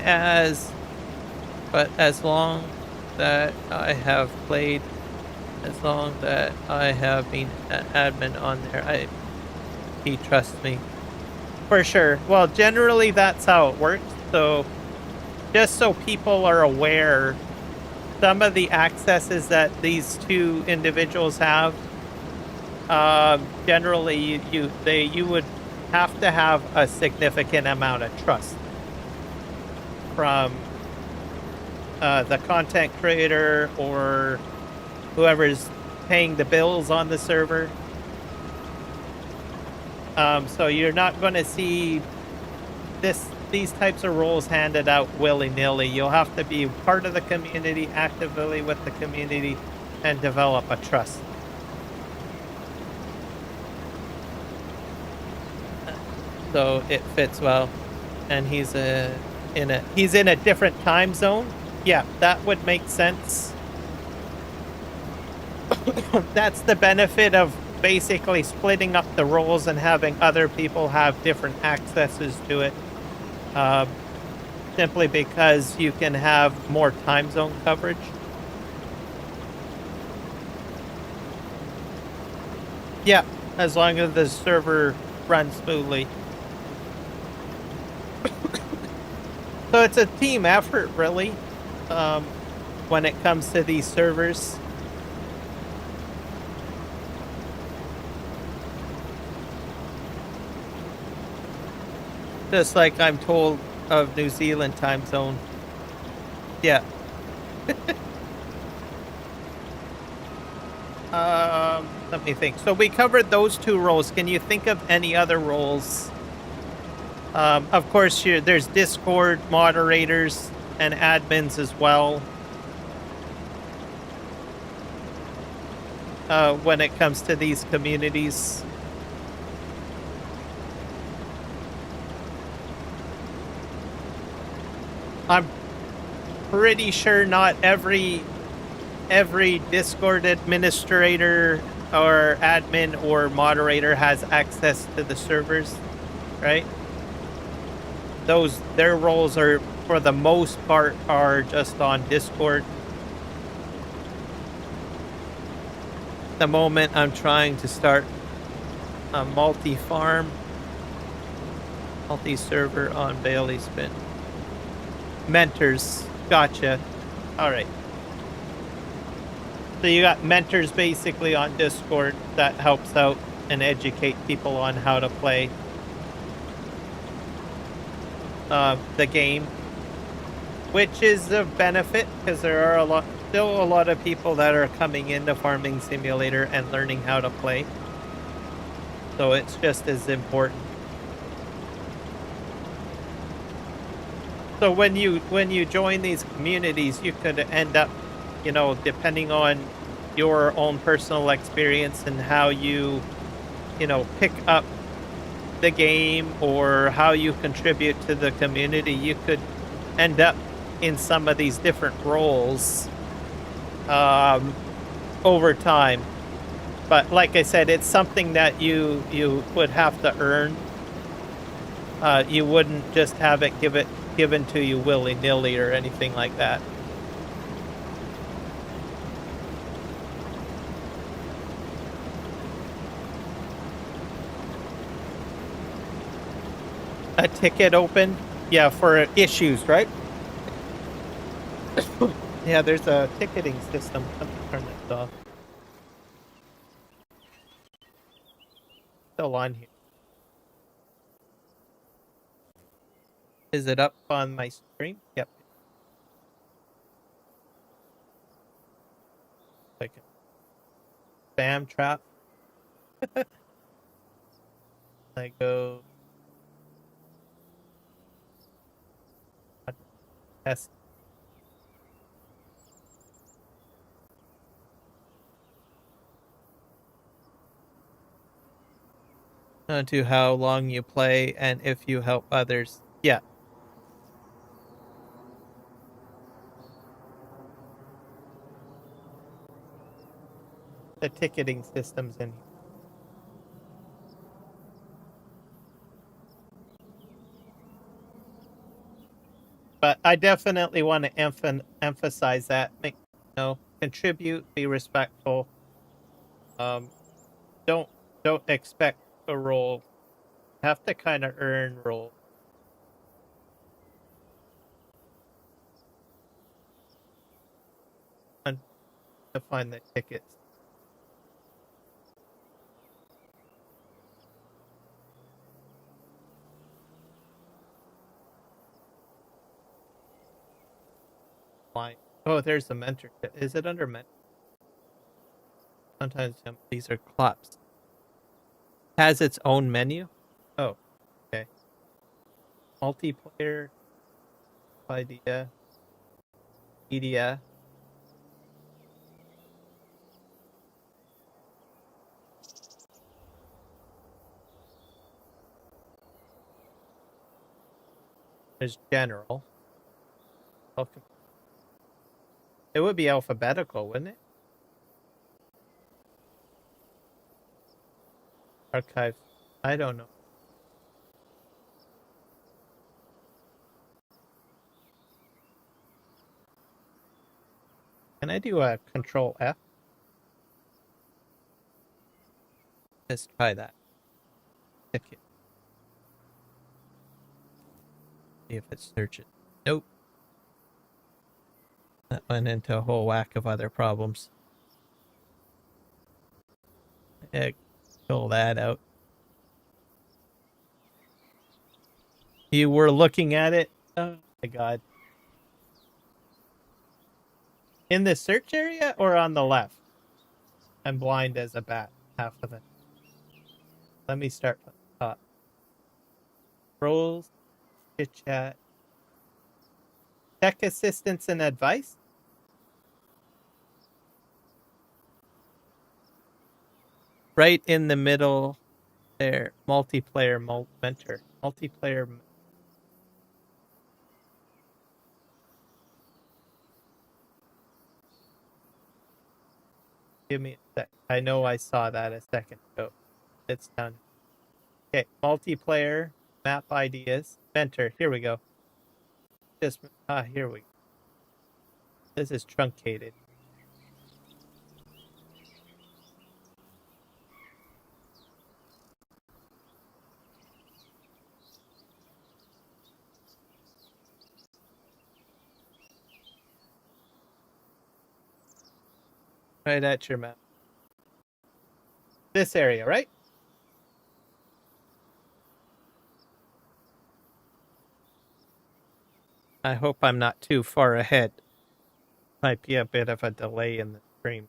that I have played, as long that I have been an admin on there, he trusts me. For sure. Well, generally that's how it works. So just so people are aware, some of the accesses that these two individuals have, generally you would have to have a significant amount of trust from the content creator or whoever's paying the bills on the server. So you're not going to see these types of roles handed out willy-nilly. You'll have to be part of the community, actively with the community, and develop a trust. So it fits well, and he's in a different time zone. Yeah, that would make sense. That's the benefit of basically splitting up the roles and having other people have different accesses to it. Simply because you can have more time zone coverage. Yeah, as long as the server runs smoothly. So it's a team effort, really, when it comes to these servers. Just like I'm told of New Zealand time zone. Yeah. Let me think. So we covered those two roles. Can you think of any other roles? Of course, there's Discord moderators and admins as well. When it comes to these communities. I'm pretty sure not every Discord administrator or admin or moderator has access to the servers, right? Their roles are, for the most part, are just on Discord. the moment, I'm trying to start a multi-farm, multi-server on Bale Spin. Mentors, gotcha. All right. So you got mentors basically on Discord that helps out and educate people on how to play the game, which is a benefit because there are still a lot of people that are coming into Farming Simulator and learning how to play. So it's just as important. So when you join these communities, you could end up, you know, depending on your own personal experience and how you know, pick up the game or how you contribute to the community, you could end up in some of these different roles over time. But like I said, it's something that you would have to earn. You wouldn't just have it given to you willy-nilly or anything like that. A ticket open? Yeah, for issues, right? Yeah, there's a ticketing system. Let me turn this off. Still on here. Is it up on my stream? Yep. Like a spam trap. I go test. To how long you play and if you help others. Yeah. The ticketing system's in here. But I definitely want to emphasize that. Make, you know, contribute, be respectful. Don't expect a role. Have to kind of earn role. And to find the tickets. Why? Oh, there's the mentor. Is it under mentor? Sometimes these are claps. Has its own menu. Oh, okay. Multiplayer idea. Media. There's general. Welcome. It would be alphabetical, wouldn't it? Archive. I don't know. Can I do a Control F? Let's try that. Ticket. See if it searches. Nope. That went into a whole whack of other problems. Pull that out. You were looking at it? Oh my god. In the search area or on the left? I'm blind as a bat. Half of it. Let me start from the top. Roles, chit chat, tech assistance and advice. Right in the middle there. Multiplayer mentor. Multiplayer. Give me a sec. I know I saw that a second ago. It's done. Okay, multiplayer, map ideas, mentor. Here we go. Here we go. This is truncated. Right at your map. This area, right? I hope I'm not too far ahead. Might be a bit of a delay in the stream.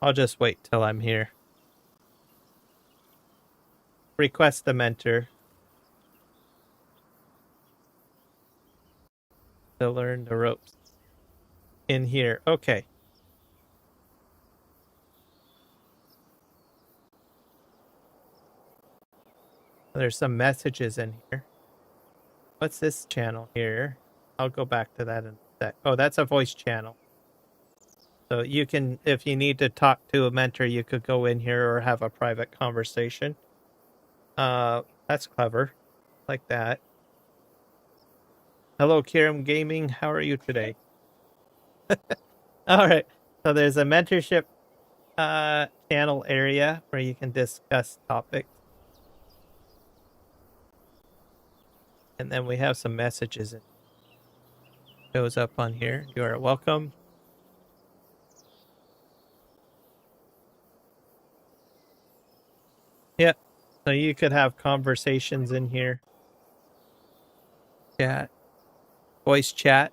I'll just wait till I'm here. Request a mentor to learn the ropes in here. Okay. There's some messages in here. What's this channel here? I'll go back to that in a sec. Oh, that's a voice channel. So you can, if you need to talk to a mentor, you could go in here or have a private conversation. That's clever. Like that. Hello, Kiram Gaming. How are you today? All right. So there's a mentorship channel area where you can discuss topics. And then we have some messages. It shows up on here. You are welcome. Yep. So you could have conversations in here. Chat. Voice chat.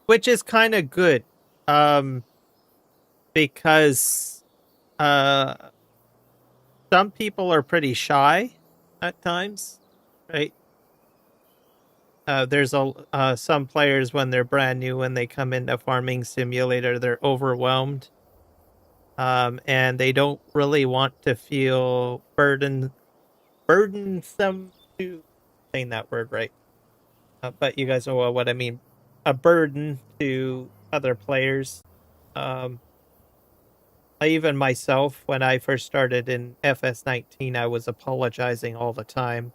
Which is kind of good. Because some people are pretty shy at times, right? There's some players when they're brand new, when they come into Farming Simulator, they're overwhelmed. And they don't really want to feel burdensome to saying that word right. But you guys know what I mean. A burden to other players. Even myself, when I first started in FS19, I was apologizing all the time.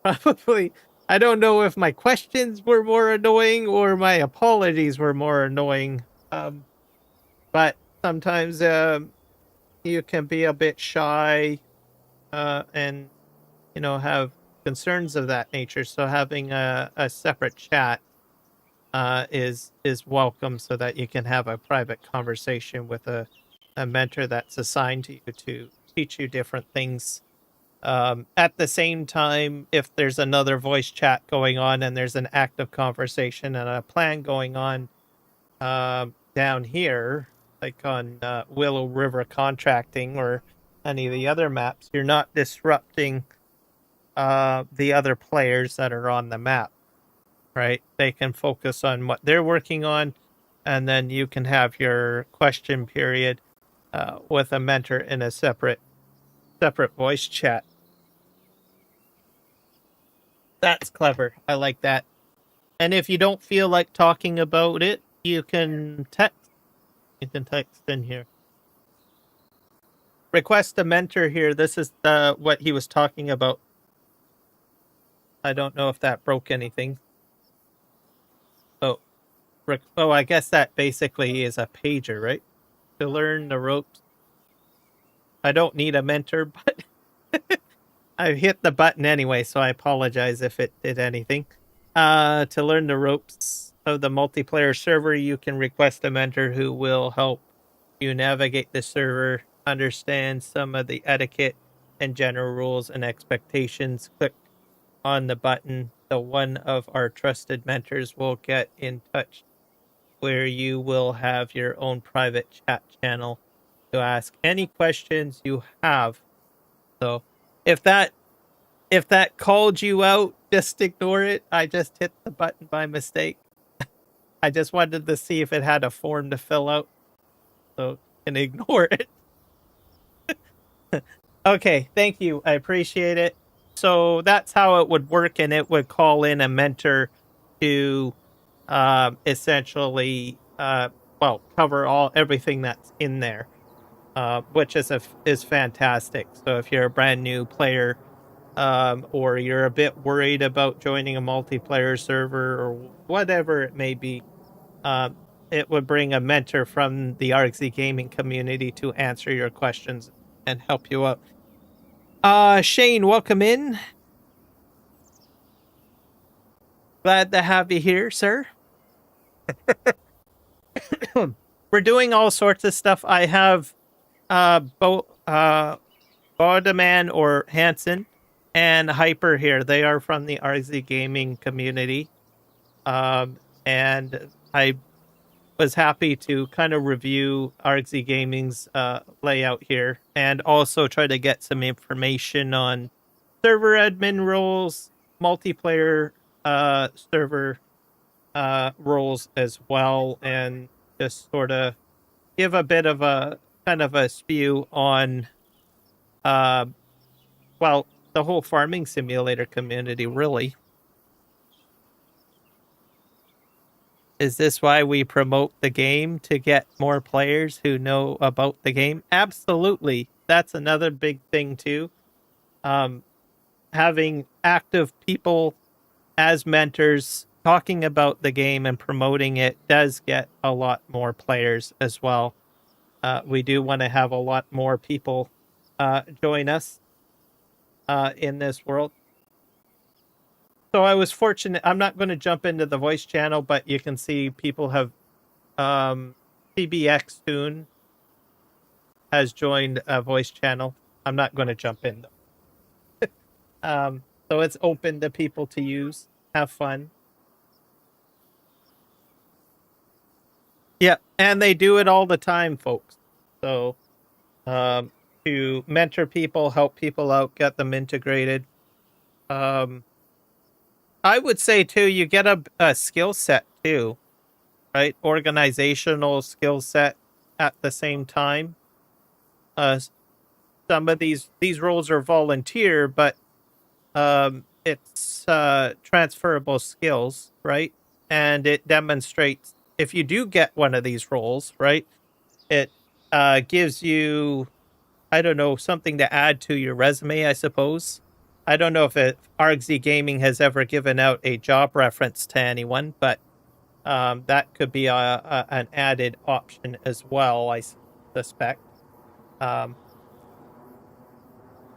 Probably, I don't know if my questions were more annoying or my apologies were more annoying. But sometimes you can be a bit shy and, you know, have concerns of that nature. So having a separate chat is welcome, so that you can have a private conversation with a mentor that's assigned to you to teach you different things. At the same time, if there's another voice chat going on and there's an active conversation and a plan going on down here, like on Willow River Contracting or any of the other maps, you're not disrupting the other players that are on the map, right? They can focus on what they're working on, and then you can have your question period with a mentor in a separate voice chat. That's clever. I like that. And if you don't feel like talking about it, you can text. You can text in here. Request a mentor here. This is what he was talking about. I don't know if that broke anything. Oh, I guess that basically is a pager, right? To learn the ropes. I don't need a mentor, but I hit the button anyway, so I apologize if it did anything. To learn the ropes of the multiplayer server, you can request a mentor who will help you navigate the server, understand some of the etiquette and general rules and expectations. Click on the button. So one of our trusted mentors will get in touch, where you will have your own private chat channel to ask any questions you have. So if that called you out, just ignore it. I just hit the button by mistake. I just wanted to see if it had a form to fill out, so you can ignore it. Okay, thank you. I appreciate it. So that's how it would work, and it would call in a mentor to essentially cover everything that's in there, which is fantastic. So if you're a brand new player, or you're a bit worried about joining a multiplayer server or whatever it may be, it would bring a mentor from the RXZ gaming community to answer your questions and help you out. Shane, welcome in. Glad to have you here, sir. We're doing all sorts of stuff. I have Bodeman or Hansen and Hyper here. They are from the RZ Gaming community. And I was happy to kind of review RZ Gaming's layout here and also try to get some information on server admin roles, multiplayer server roles as well, and just sort of give a bit of a kind of a spew on well, the whole farming simulator community, really. Is this why we promote the game, to get more players who know about the game? Absolutely. That's another big thing too. Having active people as mentors talking about the game and promoting it does get a lot more players as well. We do want to have a lot more people join us in this world. So I was fortunate. I'm not going to jump into the voice channel, but you can see people have CBX Toon has joined a voice channel. I'm not going to jump in though. So it's open to people to use. Have fun. Yeah, and they do it all the time, folks. So to mentor people, help people out, get them integrated. I would say too, you get a skill set too, right? Organizational skill set at the same time. Some of these roles are volunteer, but it's transferable skills, right? And it demonstrates, if you do get one of these roles, right, it gives you, I don't know, something to add to your resume, I suppose. I don't know if RZ Gaming has ever given out a job reference to anyone, but that could be an added option as well, I suspect.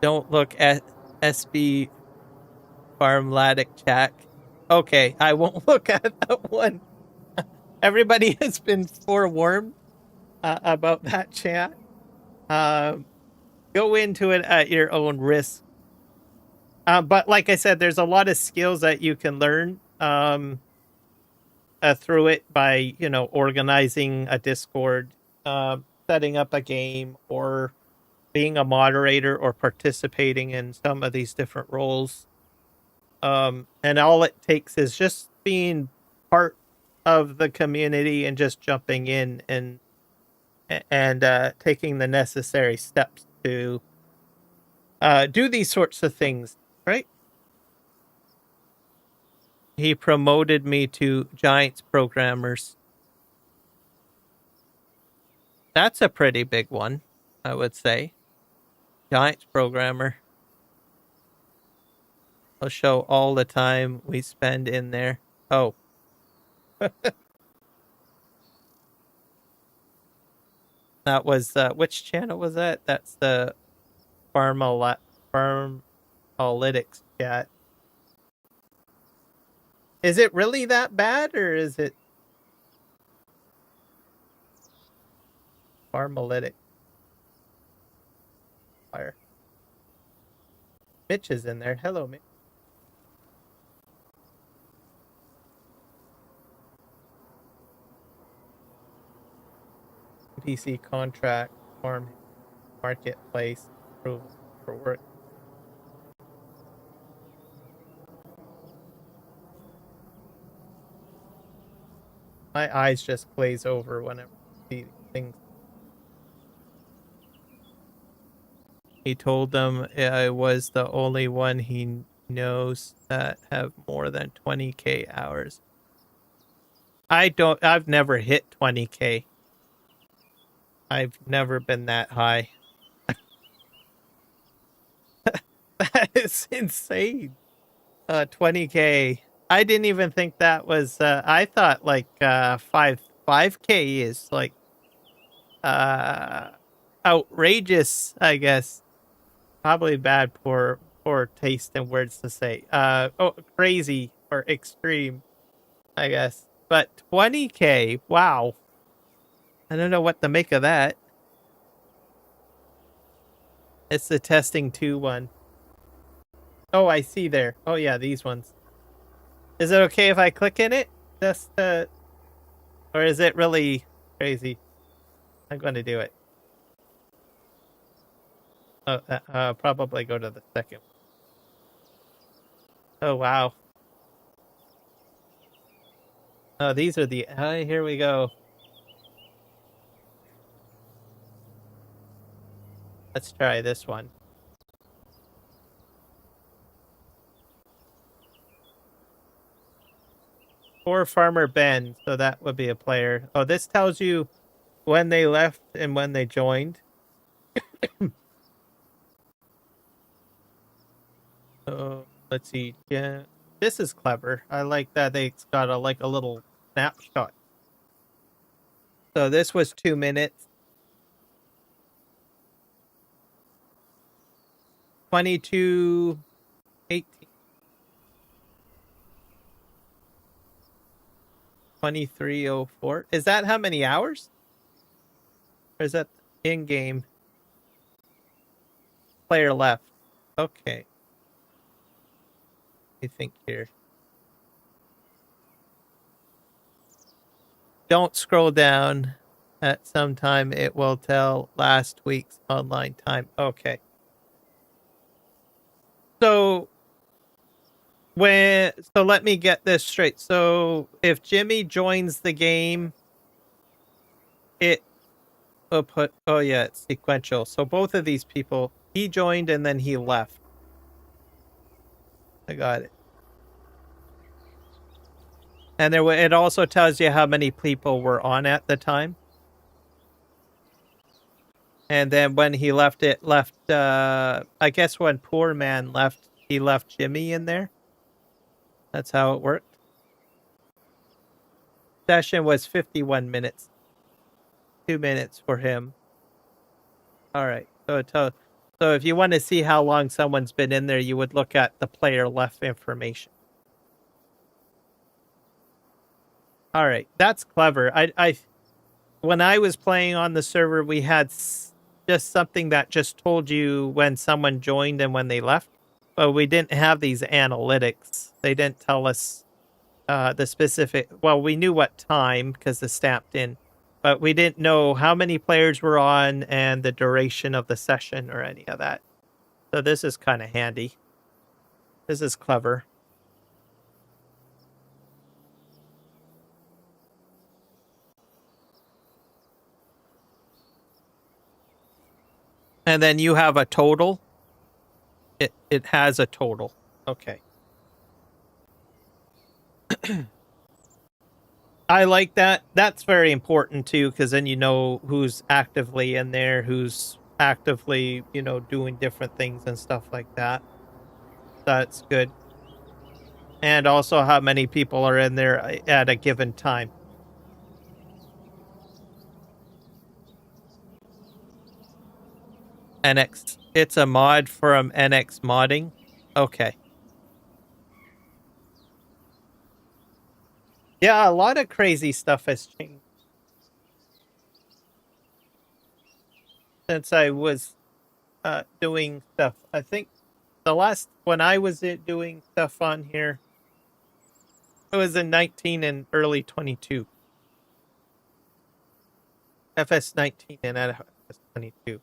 Don't look at SB Farmladic chat. Okay, I won't look at that one. Everybody has been forewarned about that chat. Go into it at your own risk. But like I said, there's a lot of skills that you can learn through it by, organizing a Discord, setting up a game, or being a moderator, or participating in some of these different roles. And all it takes is just being part of the community and just jumping in and taking the necessary steps to do these sorts of things, right? He promoted me to Giants programmers. That's a pretty big one, I would say. Giants programmer. I'll show all the time we spend in there. Oh. That was, which channel was that? That's the Farmalytics chat. Is it really that bad, or is it Farmalytics? Fire. Mitch is in there. Hello, Mitch. PC contract, farm, marketplace, approval for work. My eyes just glaze over whenever I see things. He told them I was the only one he knows that have more than 20K hours. I've never hit 20K. I've never been that high. That is insane. 20K. I didn't even think that was, I thought like 5K is like outrageous, I guess. Probably bad, poor taste in words to say. Oh, crazy or extreme, I guess. But 20K, wow. I don't know what to make of that. It's the testing 2 one. Oh, I see there. Oh yeah, these ones. Is it okay if I click in it? Just or is it really crazy? I'm going to do it. Oh, probably go to the second. Oh wow. Oh, these are the. Here we go. Let's try this one. Or Farmer Ben, so that would be a player. Oh, this tells you when they left and when they joined. Oh, let's see. Yeah, this is clever. I like that they got a little snapshot. So this was 2 minutes. 22, 18, 23:04. Is that how many hours? Or is that in game? Player left. Okay. I think here. Don't scroll down. At some time it will tell last week's online time. Okay. So let me get this straight. So if Jimmy joins the game, it will put, oh yeah, it's sequential. So both of these people, he joined and then he left. I got it. And it also tells you how many people were on at the time. And then when he left, it left, I guess when Poor Man left, he left Jimmy in there. That's how it worked. Session was 51 minutes. 2 minutes for him. All right. So if you want to see how long someone's been in there, you would look at the player left information. All right. That's clever. When I was playing on the server, we had just something that just told you when someone joined and when they left. But we didn't have these analytics. They didn't tell us the specific. Well, we knew what time because the stamped in, but we didn't know how many players were on and the duration of the session or any of that. So this is kind of handy. This is clever. And then you have a total. It has a total. Okay. I like that. That's very important too, because then you know who's actively in there, who's actively, doing different things and stuff like that. That's good. And also how many people are in there at a given time. NX. It's a mod from NX Modding. Okay. Yeah, a lot of crazy stuff has changed since I was doing stuff. I think the last when I was doing stuff on here, it was in 19 and early 22. FS19 and FS22.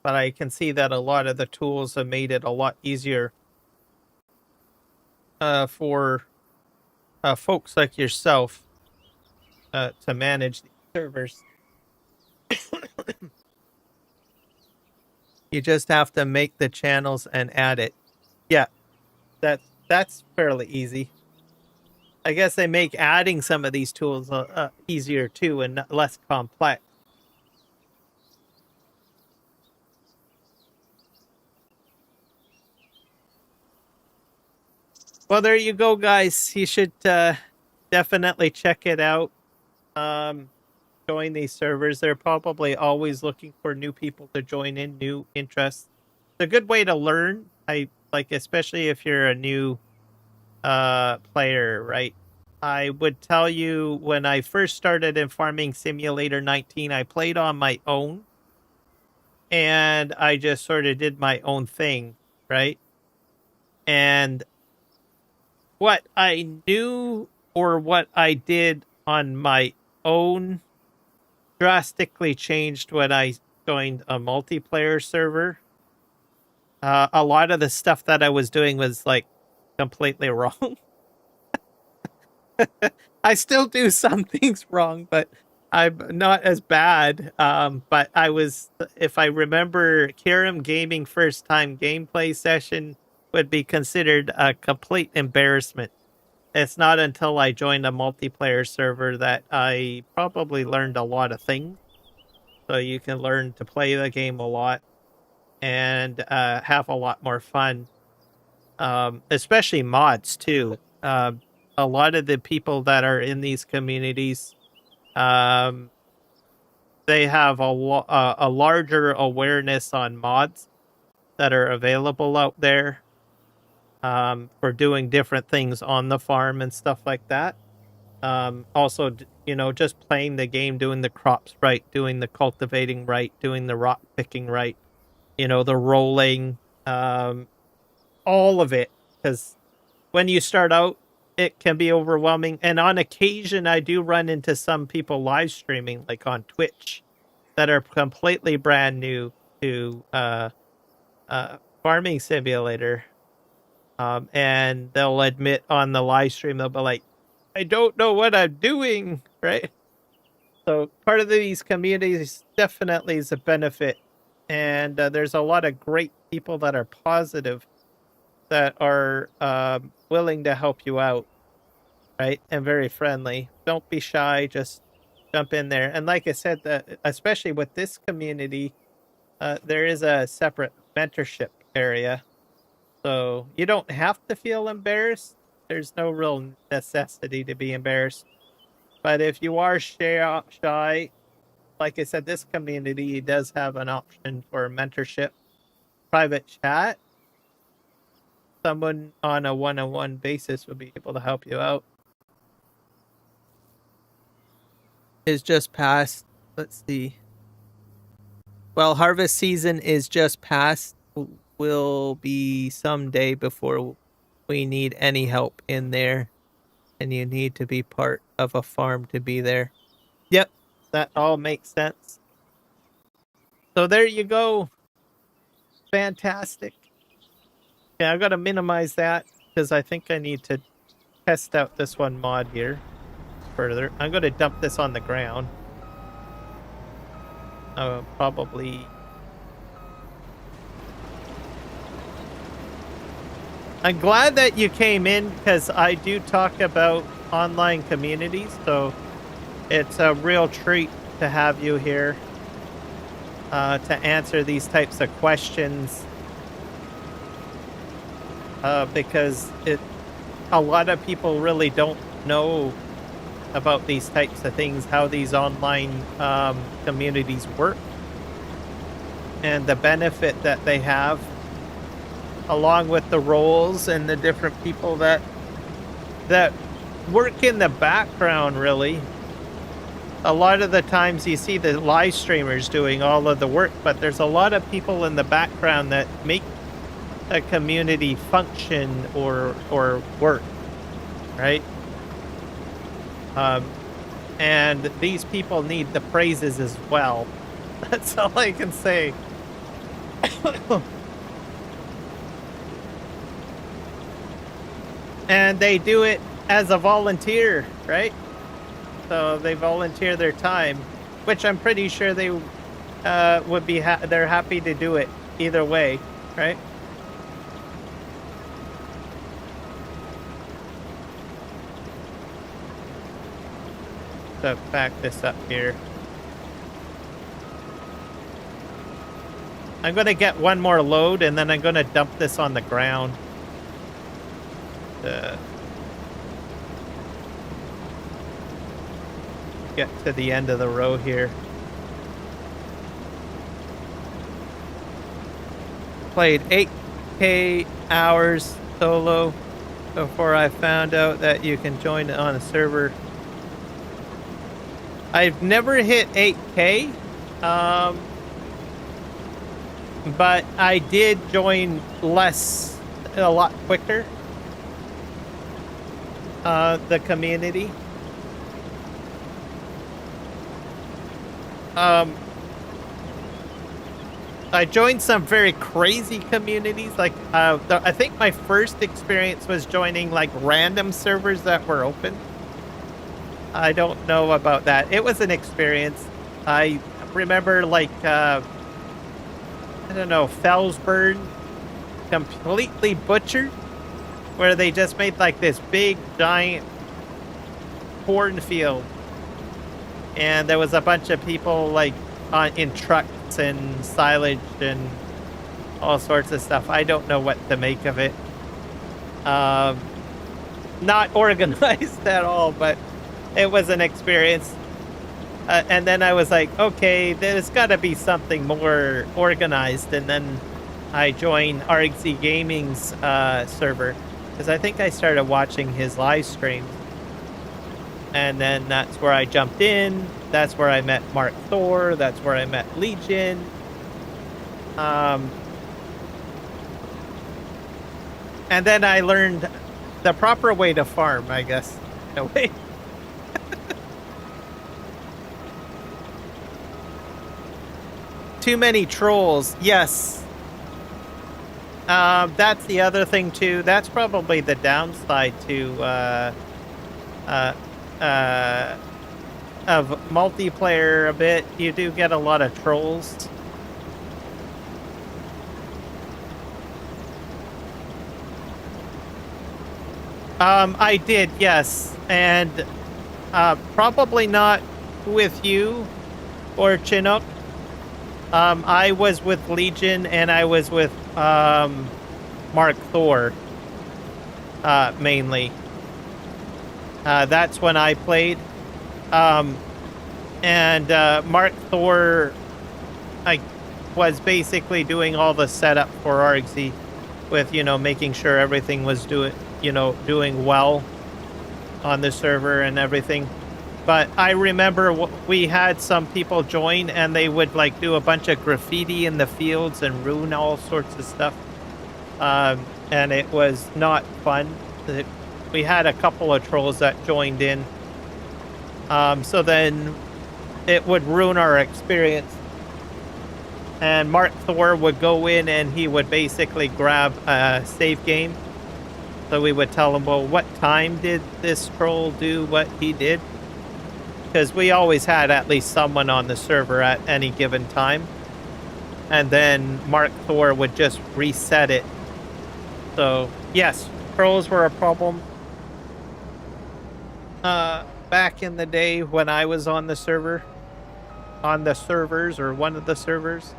But I can see that a lot of the tools have made it a lot easier for folks like yourself to manage these servers. You just have to make the channels and add it. Yeah, that's fairly easy. I guess they make adding some of these tools easier too and less complex. Well, there you go, guys. You should definitely check it out. Join these servers. They're probably always looking for new people to join in, new interests. It's a good way to learn. I like, especially if you're a new player, right? I would tell you when I first started in Farming Simulator 19, I played on my own. And I just sort of did my own thing, right? And what I knew or what I did on my own drastically changed when I joined a multiplayer server. A lot of the stuff that I was doing was like completely wrong. I still do some things wrong, but I'm not as bad. But I was, if I remember, Kiram Gaming first time gameplay session would be considered a complete embarrassment. It's not until I joined a multiplayer server that I probably learned a lot of things. So you can learn to play the game a lot and have a lot more fun, especially mods too. A lot of the people that are in these communities, they have a larger awareness on mods that are available out there for doing different things on the farm and stuff like that. Also, you know, just playing the game, doing the crops right, doing the cultivating right, doing the rock picking right, you know, the rolling, all of it. Because when you start out, it can be overwhelming. And on occasion, I do run into some people live streaming, like on Twitch, that are completely brand new to Farming Simulator. And they'll admit on the live stream, they'll be like, I don't know what I'm doing, right? So part of these communities definitely is a benefit. And there's a lot of great people that are positive that are willing to help you out, right? And very friendly. Don't be shy, just jump in there. And like I said, especially with this community, there is a separate mentorship area. So you don't have to feel embarrassed. There's no real necessity to be embarrassed. But if you are shy, like I said, this community does have an option for mentorship, private chat. Someone on a one-on-one basis would be able to help you out. Is just past. Let's see. Well, harvest season is just past. Will be someday before we need any help in there. And you need to be part of a farm to be there. Yep, that all makes sense. So there you go. Fantastic. Yeah, I gotta minimize that because I think I need to test out this one mod here further. I'm gonna dump this on the ground. Probably. I'm glad that you came in because I do talk about online communities, so it's a real treat to have you here to answer these types of questions because a lot of people really don't know about these types of things, how these online communities work and the benefit that they have, along with the roles and the different people that work in the background. Really, a lot of the times you see the live streamers doing all of the work, but there's a lot of people in the background that make a community function or work, right? And these people need the praises as well. That's all I can say. And they do it as a volunteer, right? So they volunteer their time, which I'm pretty sure they would be. They're happy to do it either way, right? So back this up here. I'm gonna get one more load, and then I'm gonna dump this on the ground. Get to the end of the row here. Played 8K hours solo. before I found out that you can join on a server. I've never hit 8K, but I did join a lot quicker, the community. I joined some very crazy communities. Like, I think my first experience was joining like random servers that were open. I don't know about that. It was an experience. I remember like, I don't know, Fellsburn completely butchered, where they just made like this big giant cornfield. And there was a bunch of people like in trucks and silage and all sorts of stuff. I don't know what to make of it. Not organized at all, but it was an experience. And then I was like, okay, there's got to be something more organized. And then I joined RXZ Gaming's server, because I think I started watching his live streams. And then that's where I jumped in. That's where I met Markthor. That's where I met Legion. And then I learned the proper way to farm, I guess, in a way. Too many trolls, yes. That's the other thing too. That's probably the downside to of multiplayer a bit. You do get a lot of trolls. I did, yes, and probably not with you or Chinuk. I was with Legion and I was with Markthor mainly. That's when I played. And Markthor, I was basically doing all the setup for RXZ with, you know, making sure everything was doing well on the server and everything. But I remember we had some people join and they would like do a bunch of graffiti in the fields and ruin all sorts of stuff. And it was not fun. We had a couple of trolls that joined in. So then it would ruin our experience. And Markthor would go in and he would basically grab a save game. So we would tell him, well, what time did this troll do what he did? Because we always had at least someone on the server at any given time. And then Markthor would just reset it. So, yes, trolls were a problem. Back in the day when I was on the server. On the servers, or one of the servers.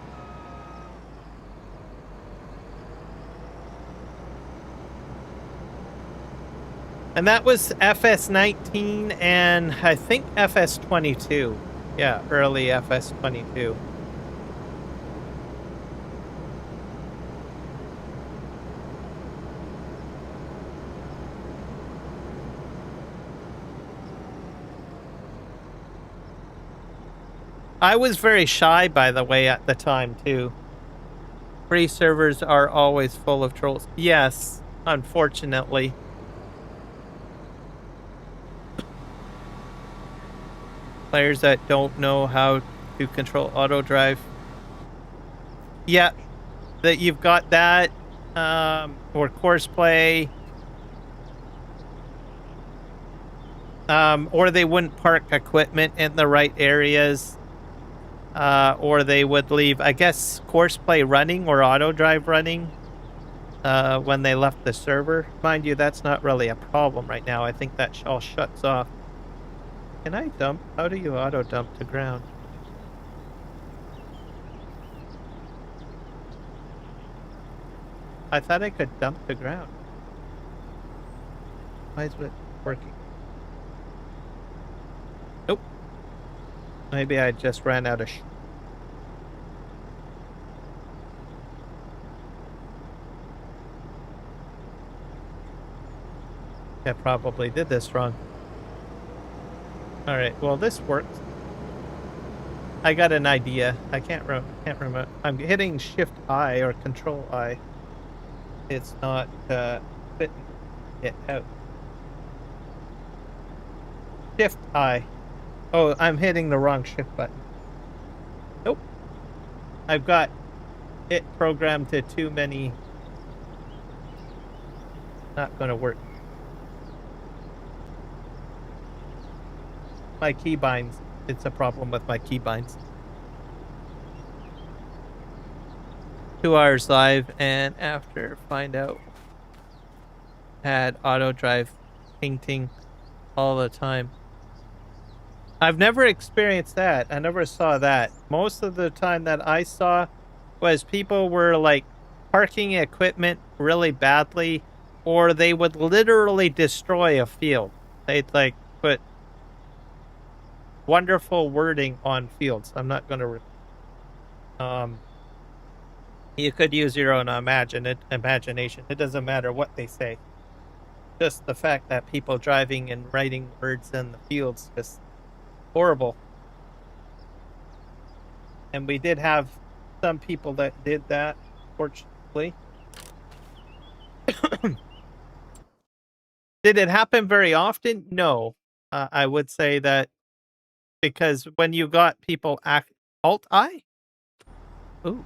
And that was FS19 and I think FS22. Yeah, early FS22. I was very shy, by the way, at the time, too. Free servers are always full of trolls. Yes, unfortunately. Players that don't know how to control Autodrive. Yeah, that you've got that, or Courseplay. Or they wouldn't park equipment in the right areas. Or they would leave, I guess, Courseplay running or Autodrive running when they left the server. Mind you, that's not really a problem right now. I think that all shuts off. Can I dump? How do you auto dump to ground? I thought I could dump to ground. Why is it working? Nope. Maybe I just ran out of I probably did this wrong. All right, well, this works. I got an idea. I can't remember. I'm hitting Shift-I or Control-I. It's not fitting it out. Shift-I. Oh, I'm hitting the wrong shift button. Nope. I've got it programmed to too many. Not going to work. My keybinds. It's a problem with my keybinds. 2 hours live, and after find out had AutoDrive painting all the time. I've never experienced that. I never saw that. Most of the time that I saw was people were like parking equipment really badly, or they would literally destroy a field. They'd like put wonderful wording on fields. I'm not going to. You could use your own imagination. It doesn't matter what they say. Just the fact that people driving and writing words in the fields is horrible. And we did have some people that did that, fortunately. Did it happen very often? No. I would say that because when you got people Alt-I? Ooh.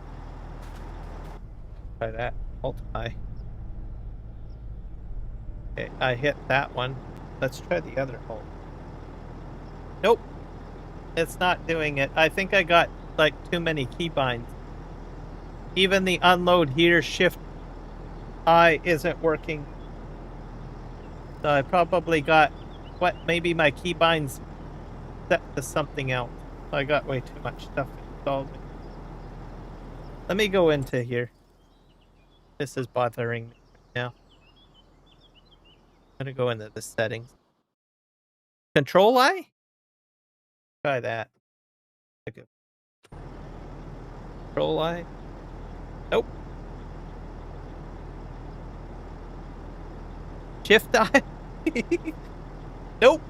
Try that. Alt-I. Okay, I hit that one. Let's try the other Alt. Nope. It's not doing it. I think I got like too many keybinds. Even the unload here Shift-I isn't working. So I probably got maybe my keybinds set to something else. I got way too much stuff installed. Let me go into here. This is bothering me right now. I'm gonna go into the settings. Control-I? Try that. Okay. Control-I? Nope. Shift-I? Nope.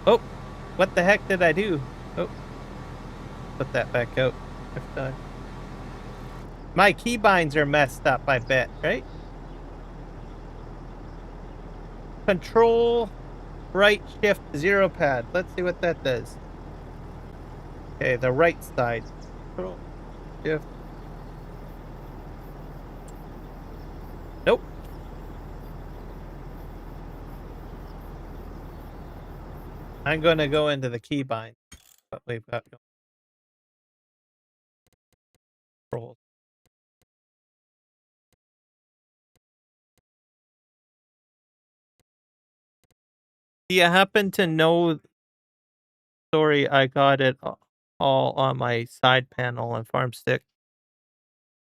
Oh, what the heck did I do? Oh, put that back out. Shift-I. My keybinds are messed up, I bet, right? Control, right shift, 0 pad. Let's see what that does. Okay, the right side. Control, shift. Nope. I'm going to go into the keybind. What we've got going. Control. Do you happen to know? Sorry, I got it all on my side panel and farm stick.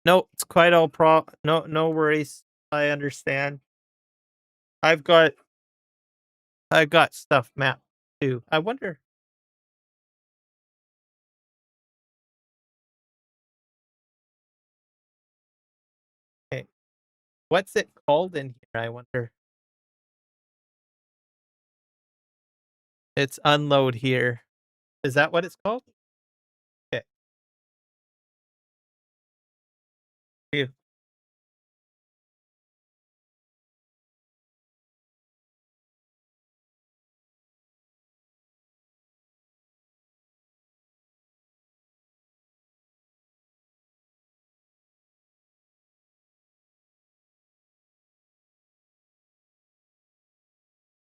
No, it's quite all no worries. I understand. I've got stuff mapped too. I wonder. Okay. What's it called in here? I wonder. It's unload here. Is that what it's called? Okay. You.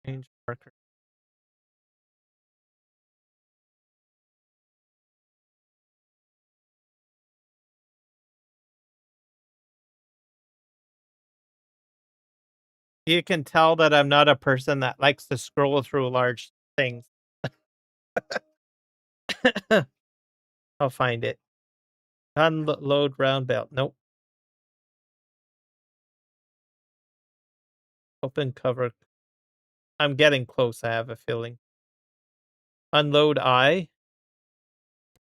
Change marker. You can tell that I'm not a person that likes to scroll through large things. I'll find it. Unload round belt. Nope. Open cover. I'm getting close, I have a feeling. Unload I.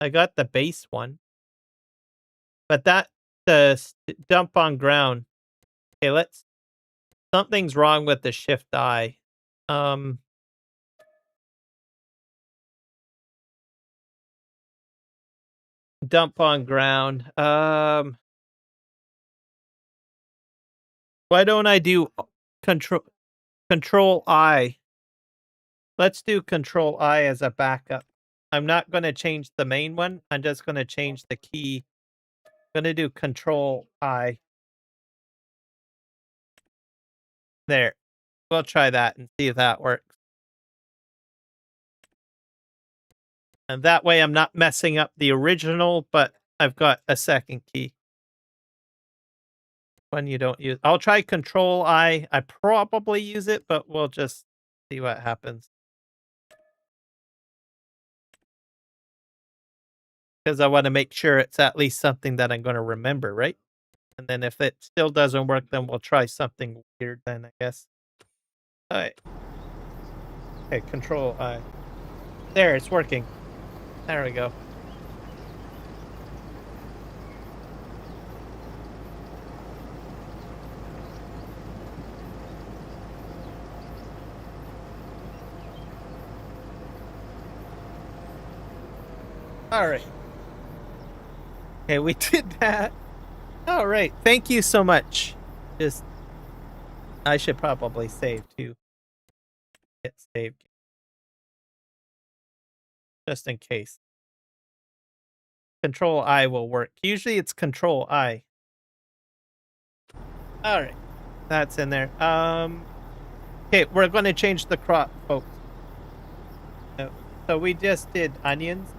I got the base one. But that the dump on ground. Okay, let's Something's wrong with the shift I. Dump on ground. Why don't I do Control I? Let's do Control I as a backup. I'm not going to change the main one. I'm just going to change the key. I'm going to do Control I. There. We'll try that and see if that works. And that way I'm not messing up the original, but I've got a second key. When you don't use, I'll try Control I. I probably use it, but we'll just see what happens. Because I want to make sure it's at least something that I'm going to remember, right? And then if it still doesn't work, then we'll try something weird then, I guess. All right. Okay, Control I. There, it's working. There we go. All right. Okay, we did that. All right. Thank you so much. Just, I should probably save too. Hit save. Just in case. Control I will work. Usually it's Control I. All right. That's in there. Okay, we're going to change the crop, folks. So we just did onions.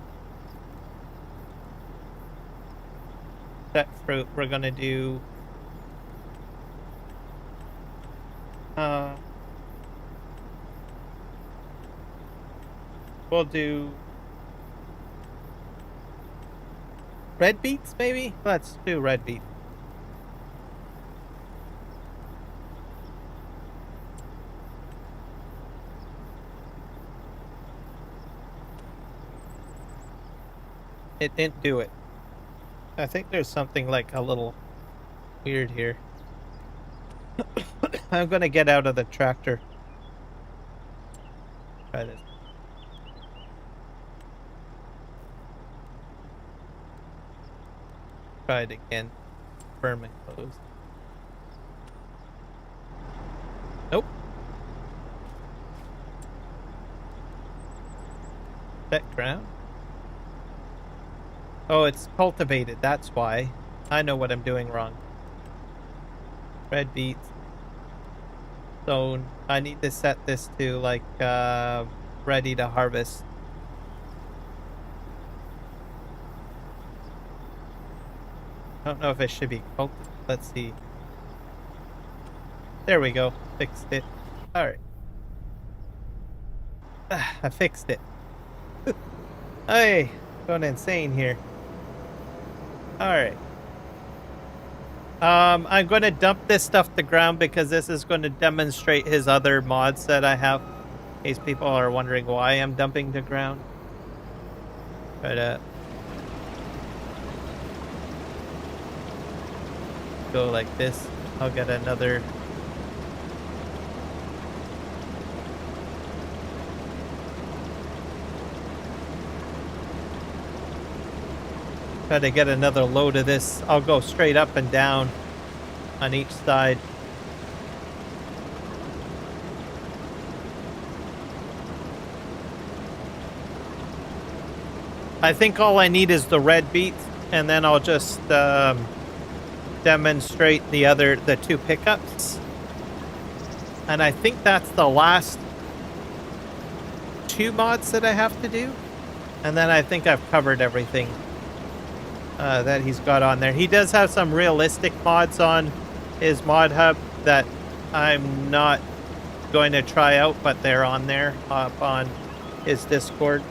That fruit, we're going to do we'll do red beets, maybe? Let's do red beets. It didn't do it. I think there's something like a little weird here. I'm gonna get out of the tractor. Try this. Try it again. Firm and close. Nope. That ground? Oh, it's cultivated. That's why. I know what I'm doing wrong. Red beets. So I need to set this to like ready to harvest. I don't know if it should be cultivated. Let's see. There we go. Fixed it. Alright. I fixed it. Hey, going insane here. Alright. I'm going to dump this stuff to ground because this is going to demonstrate his other mods that I have. In case people are wondering why I'm dumping to ground. But, go like this. I'll get another. Try to get another load of this. I'll go straight up and down on each side. I think all I need is the red beets, and then I'll just demonstrate the two pickups. And I think that's the last two mods that I have to do. And then I think I've covered everything that he's got on there. He does have some realistic mods on his mod hub that I'm not going to try out, but they're on there up on his Discord.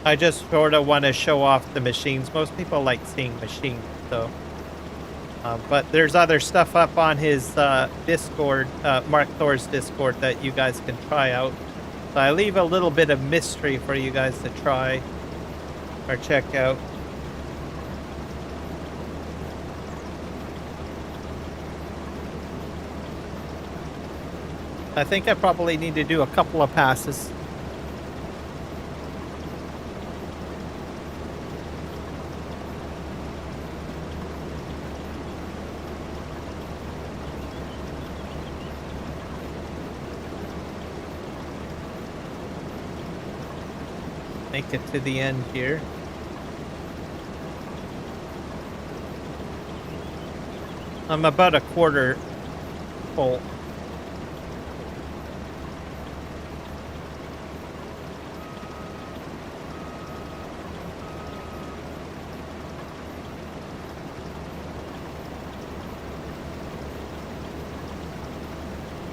I just sort of want to show off the machines. Most people like seeing machines, so. But there's other stuff up on his Discord, Markthor's Discord, that you guys can try out. So I leave a little bit of mystery for you guys to try or check out. I think I probably need to do a couple of passes. Make it to the end here. I'm about a quarter full.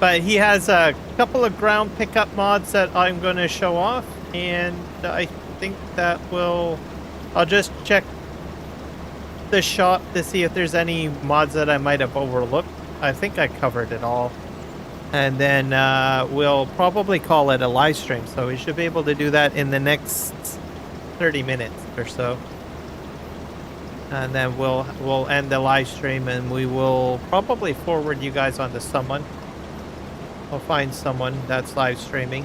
But he has a couple of ground pickup mods that I'm going to show off, and I think that will... I'll just check the shop to see if there's any mods that I might have overlooked. I think I covered it all. And then we'll probably call it a live stream, so we should be able to do that in the next 30 minutes or so. And then we'll end the live stream, and we will probably forward you guys onto someone. We'll find someone that's live streaming.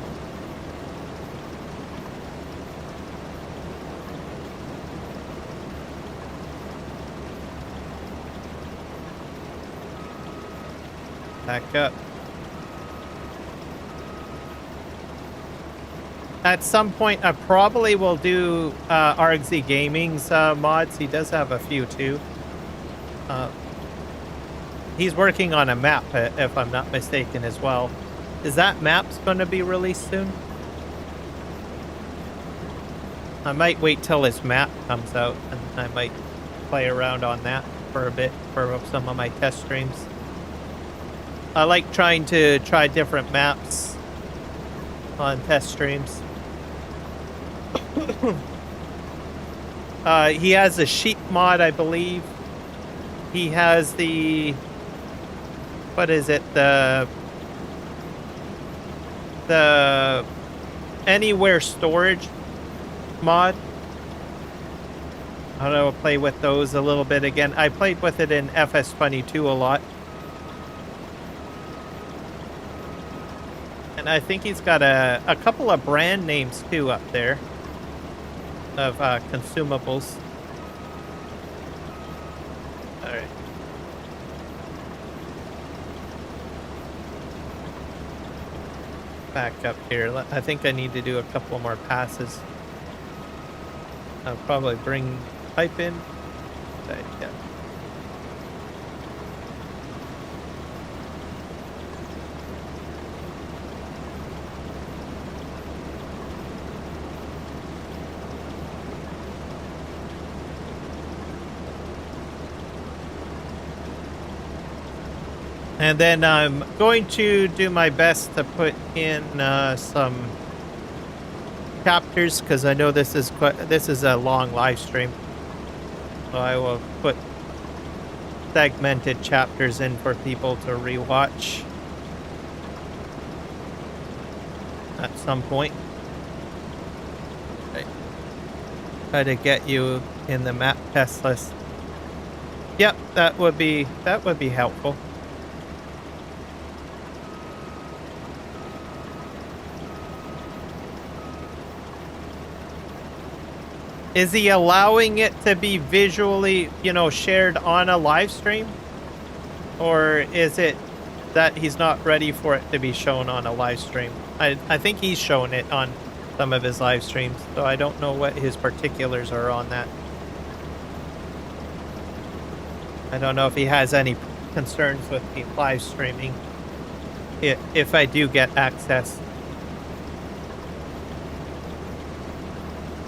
Back up. At some point, I probably will do RXZ Gaming's mods. He does have a few too. He's working on a map, if I'm not mistaken, as well. Is that map's going to be released soon? I might wait till his map comes out, and I might play around on that for a bit for some of my test streams. I like trying to try different maps on test streams. He has a sheep mod, I believe. He has the... What is it? The anywhere storage mod. I don't know, I'll play with those a little bit again. I played with it in FS25 a lot. And I think he's got a couple of brand names too up there of consumables. All right. Back up here. I think I need to do a couple more passes. I'll probably bring pipe in. Yeah. And then I'm going to do my best to put in some chapters, because I know this is a long live stream. So I will put segmented chapters in for people to rewatch at some point. Right. Try to get you in the map test list. Yep, that would be helpful. Is he allowing it to be visually, shared on a live stream? Or is it that he's not ready for it to be shown on a live stream? I think he's shown it on some of his live streams, so I don't know what his particulars are on that. I don't know if he has any concerns with me live streaming, if I do get access.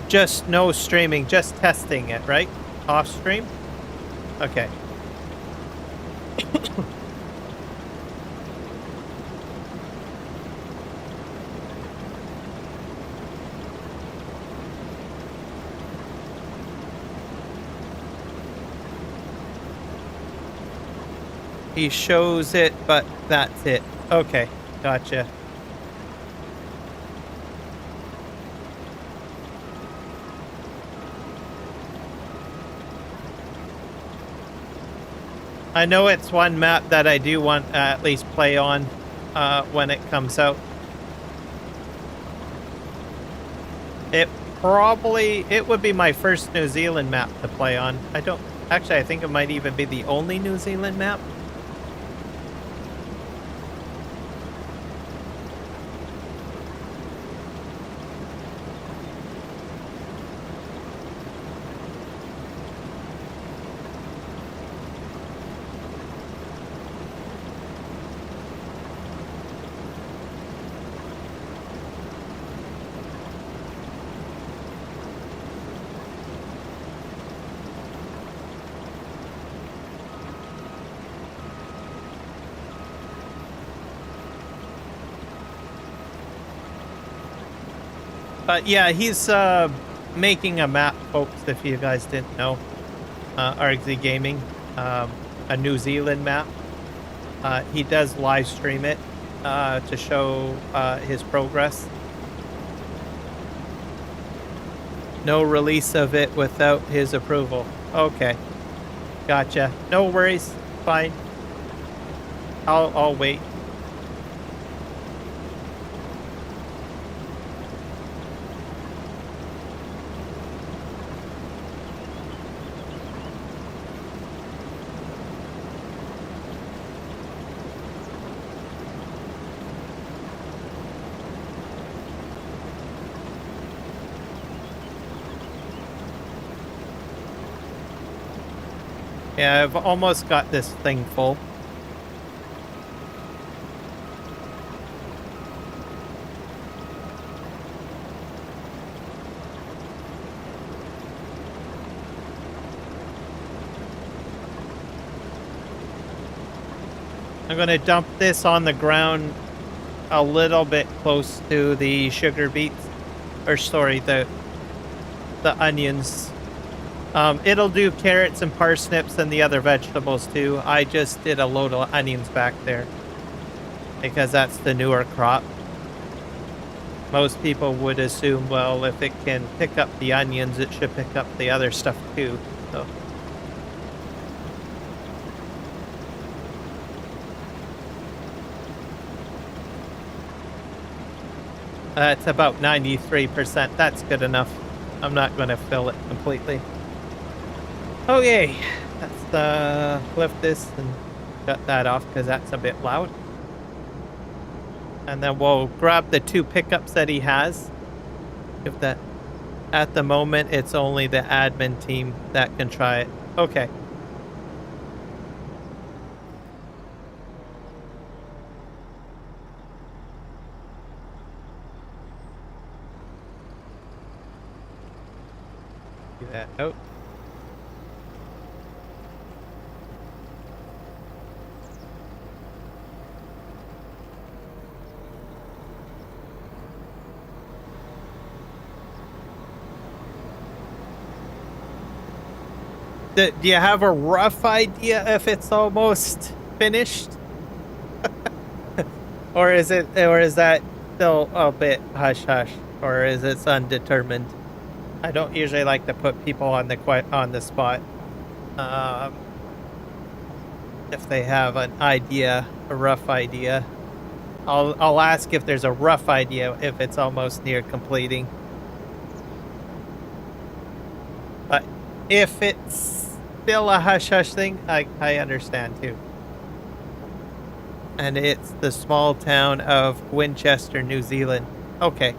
Just no streaming, just testing it, right? Off stream? Okay. He shows it, but that's it. Okay, gotcha. I know it's one map that I do want to at least play on when it comes out. It would be my first New Zealand map to play on. Actually, I think it might even be the only New Zealand map. But yeah, he's making a map, folks, if you guys didn't know. RXZ Gaming, a New Zealand map. He does live stream it to show his progress. No release of it without his approval. Okay. Gotcha. No worries. Fine. I'll wait. Yeah, I've almost got this thing full. I'm going to dump this on the ground a little bit close to the sugar beets. Or sorry, the onions. It'll do carrots and parsnips and the other vegetables too. I just did a load of onions back there because that's the newer crop. Most people would assume, well, if it can pick up the onions, it should pick up the other stuff too. So. It's about 93%. That's good enough. I'm not going to fill it completely. Okay, let's lift this and shut that off because that's a bit loud. And then we'll grab the 2 pickups that he has. If that, at the moment, it's only the admin team that can try it. Okay. Do that out. Do you have a rough idea if it's almost finished? or is that still a bit hush hush? Or is it undetermined? I don't usually like to put people on the spot. If they have an idea, a rough idea. I'll ask if there's a rough idea if it's almost near completing. But if it's still a hush-hush thing, I understand too. And it's the small town of Winchester, New Zealand. Okay.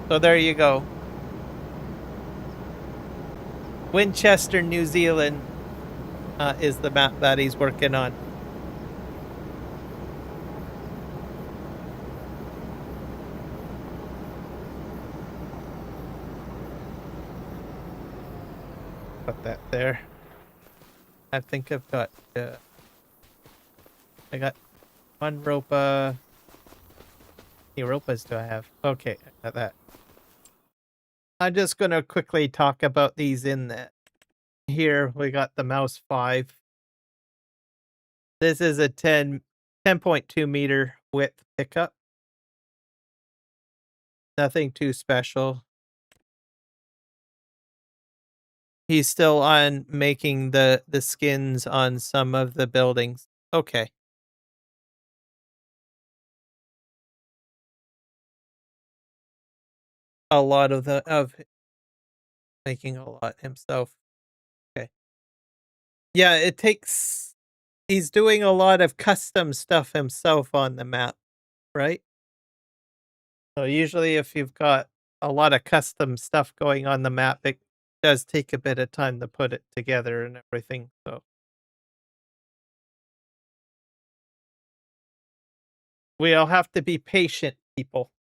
So there you go. Winchester, New Zealand is the map that he's working on. Put that there. I think I've got I got 1 rope. How many ropes do I have? Okay, I got that. I'm just gonna quickly talk about these in that. Here we got the Mouse 5. This is a 10.2 meter width pickup. Nothing too special. He's still on making the skins on some of the buildings. Okay. a lot of making a lot himself. Okay. Yeah, it takes. He's doing a lot of custom stuff himself on the map, right? So usually, if you've got a lot of custom stuff going on the map, it does take a bit of time to put it together and everything. So we'll have to be patient, people.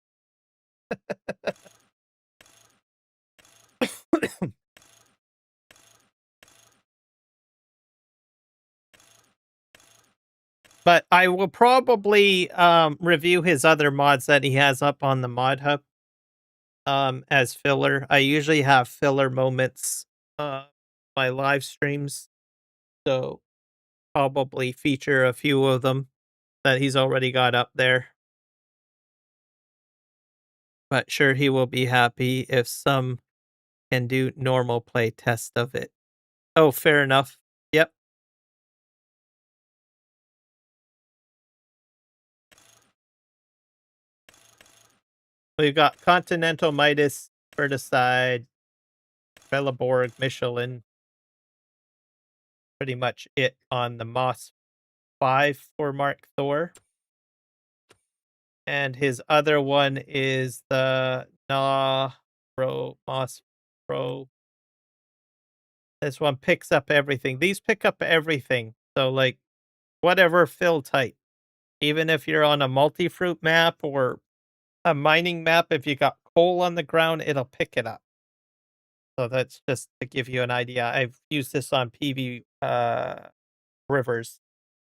But I will probably review his other mods that he has up on the mod hub as filler. I usually have filler moments my live streams, so probably feature a few of them that he's already got up there. But sure, he will be happy if some can do normal play test of it. Oh, fair enough. Yep. We've got Continental, Midas, Verticide, Trelleborg, Michelin. Pretty much it on the Moss 5 for Markthor. And his other one is the Moss Pro. This one picks up everything. These pick up everything. So like whatever fill type. Even if you're on a multi-fruit map or a mining map, if you got coal on the ground, it'll pick it up. So that's just to give you an idea. I've used this on PV rivers,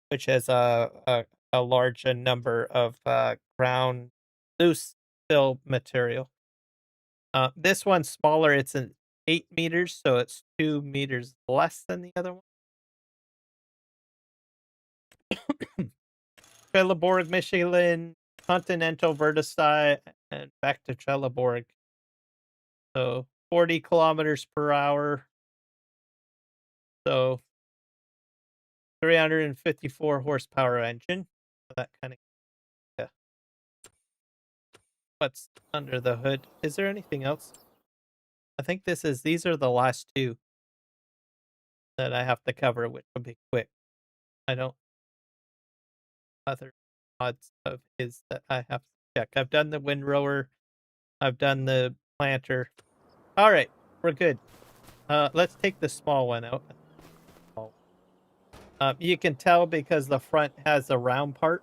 which has a large number of ground loose fill material. This one's smaller. It's an 8 meters, so it's 2 meters less than the other one. Trelleborg, Michelin, Continental, Verticide, and back to Trelleborg. So 40 kilometers per hour. So 354 horsepower engine. So that kind of, yeah. What's under the hood? Is there anything else? I think these are the last two that I have to cover, which will be quick. I don't other mods of his that I have to check. I've done the windrower. I've done the planter. All right, we're good. Let's take the small one out. You can tell because the front has a round part.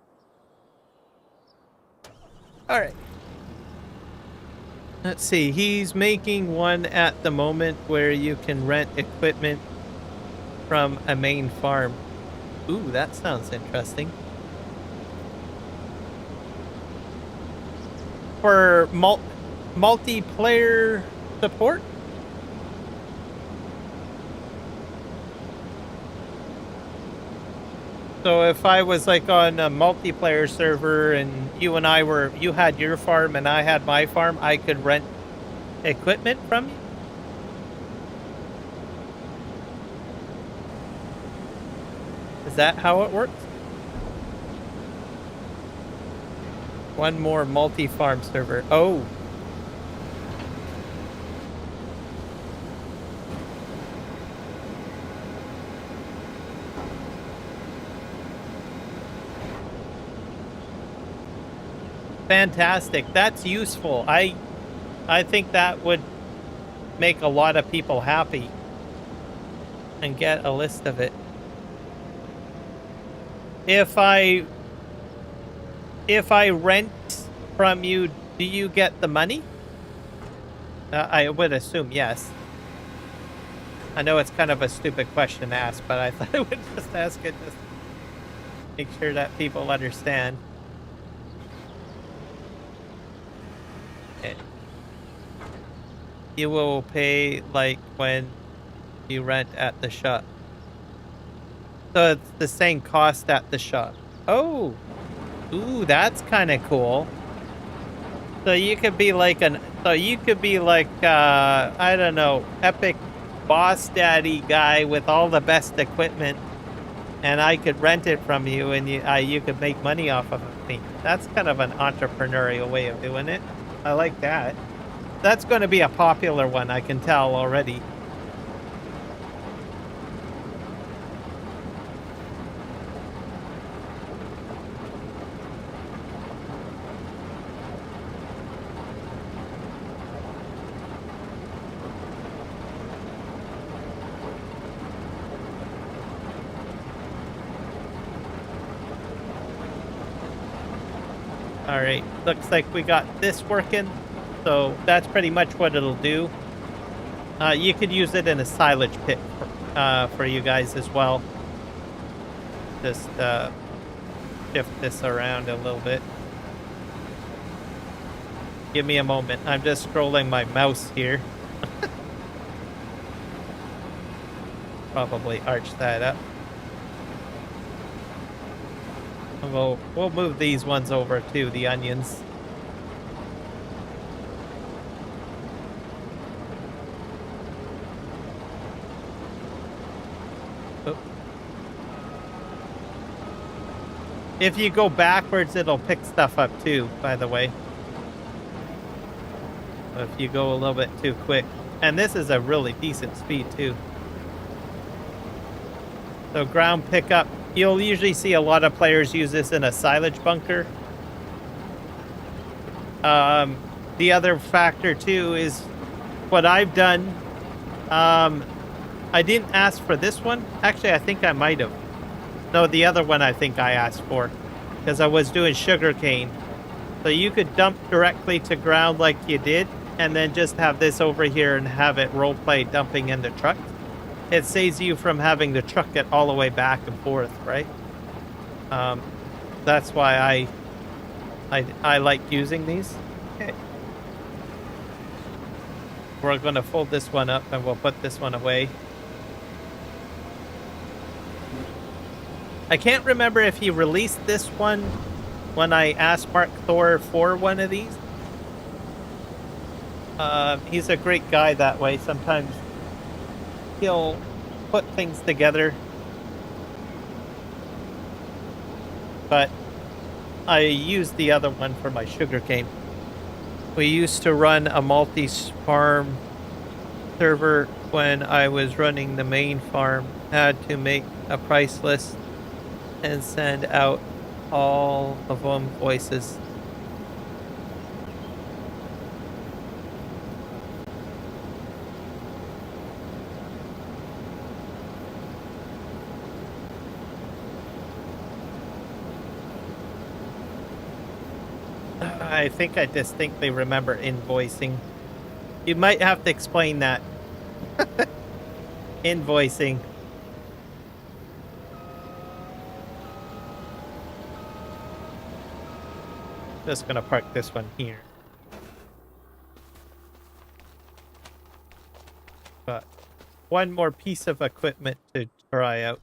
All right. Let's see. He's making one at the moment where you can rent equipment from a main farm. Ooh, that sounds interesting. For multiplayer support? So if I was like on a multiplayer server and you had your farm and I had my farm, I could rent equipment from you? Is that how it works? One more multi-farm server. Oh. Fantastic. That's useful. I think that would make a lot of people happy and get a list of it. If I rent from you, do you get the money? I would assume yes. I know it's kind of a stupid question to ask, but I thought I would just ask it just to make sure that people understand. Okay. You will pay like when you rent at the shop. So it's the same cost at the shop. Oh. Ooh, that's kind of cool. So you could be like I don't know, epic boss daddy guy with all the best equipment, and I could rent it from you, and you could make money off of me. That's kind of an entrepreneurial way of doing it. I like that. That's going to be a popular one, I can tell already. All right, looks like we got this working, so that's pretty much what it'll do. You could use it in a silage pit for you guys as well. Just shift this around a little bit. Give me a moment. I'm just scrolling my mouse here. Probably arch that up. We'll move these ones over too, the onions. Oh. If you go backwards, it'll pick stuff up too, by the way. If you go a little bit too quick. And this is a really decent speed too. So ground pickup. You'll usually see a lot of players use this in a silage bunker. The other factor too is what I've done. I didn't ask for this one. Actually, I think I might have. No, the other one I think I asked for. Because I was doing sugarcane. So you could dump directly to ground like you did. And then just have this over here and have it role play dumping in the truck. It saves you from having to truck it all the way back and forth, right? That's why I like using these. Okay. We're going to fold this one up and we'll put this one away. I can't remember if he released this one when I asked Markthor for one of these. He's a great guy that way. Sometimes he'll put things together, but I use the other one for my sugarcane. We used to run a multi-farm server when I was running the main farm. Had to make a price list and send out all of them voices. I think I distinctly remember invoicing. You might have to explain that. Invoicing. Just gonna park this one here. But one more piece of equipment to try out.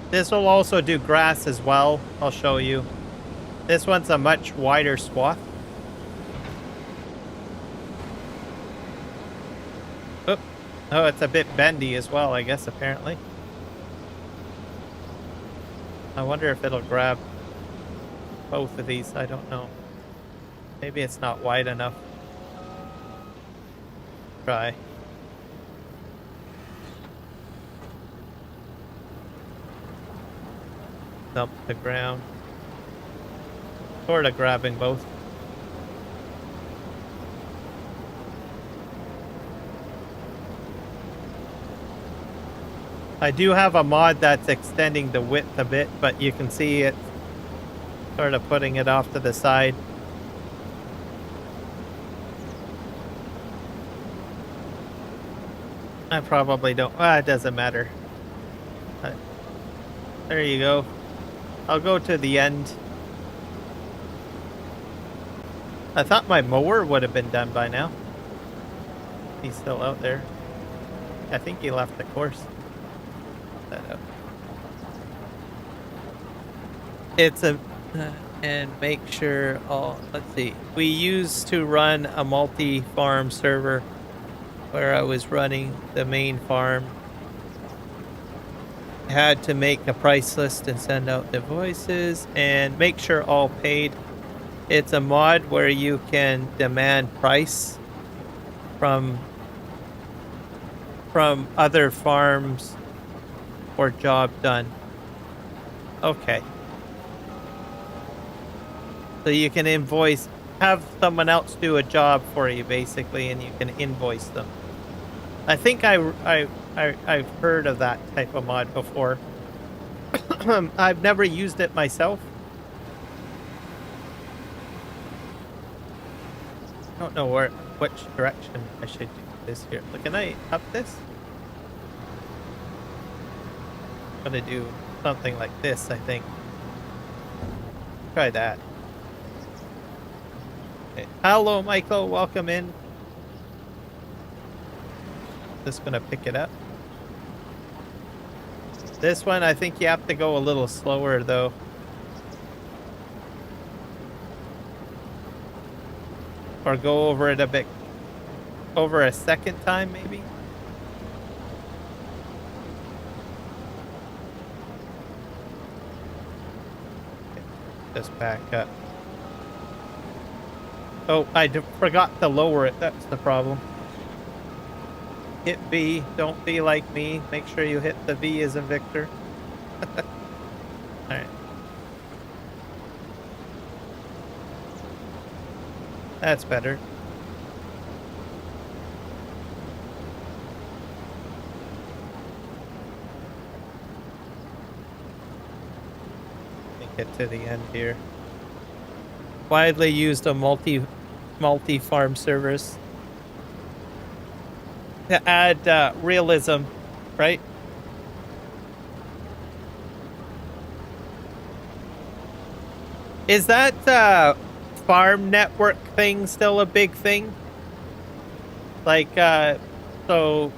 This will also do grass as well. I'll show you. This one's a much wider swath. Oop. Oh, it's a bit bendy as well, I guess, apparently. I wonder if it'll grab both of these. I don't know. Maybe it's not wide enough. Try. Dump the ground. Sort of grabbing both. I do have a mod that's extending the width a bit, but you can see it sort of putting it off to the side. I probably don't. It doesn't matter. But there you go. I'll go to the end. I thought my mower would have been done by now. He's still out there. I think he left the course. That up. It's a and make sure all, let's see, we used to run a multi-farm server where I was running the main farm. Had to make a price list and send out invoices and make sure all paid. It's a mod where you can demand price from other farms or job done. Okay. So you can invoice, have someone else do a job for you basically, and you can invoice them. I think I've heard of that type of mod before. I've never used it myself. I don't know which direction I should do this here. Look, can I up this? I'm gonna do something like this, I think. Try that. Okay. Hello, Michael. Welcome in. Just gonna pick it up. This one, I think you have to go a little slower, though. Or go over it a bit, over a second time, maybe? Okay. Just back up. Oh, I forgot to lower it. That's the problem. Hit V. Don't be like me. Make sure you hit the V as in Victor. Alright. That's better. Let me get to the end here. Widely used a multi-farm service to add realism, right? Is that farm network thing still a big thing? Like, so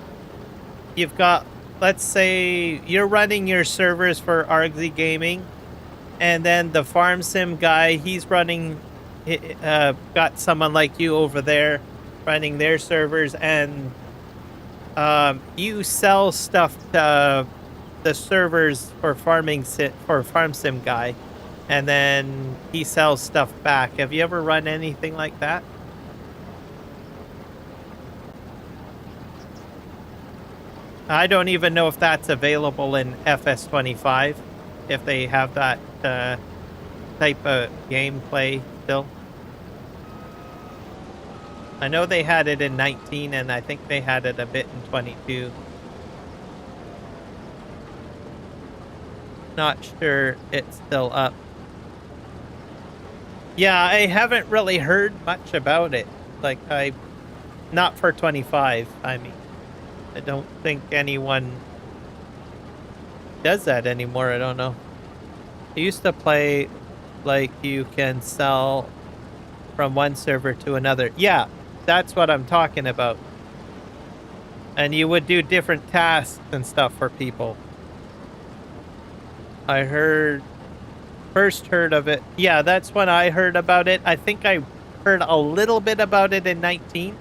you've got, let's say you're running your servers for Argsy Gaming, and then the farm sim guy, he's running, got someone like you over there running their servers, and you sell stuff to the servers for farm sim guy, and then he sells stuff back. Have you ever run anything like that? I don't even know if that's available in FS25, if they have that type of gameplay still. I know they had it in 19, and I think they had it a bit in 22. Not sure it's still up. Yeah, I haven't really heard much about it. Like, not for 25, I mean. I don't think anyone does that anymore, I don't know. I used to play, like, you can sell from one server to another. Yeah, that's what I'm talking about. And you would do different tasks and stuff for people. I first heard of it. Yeah, that's when I heard about it. I think I heard a little bit about it in 19,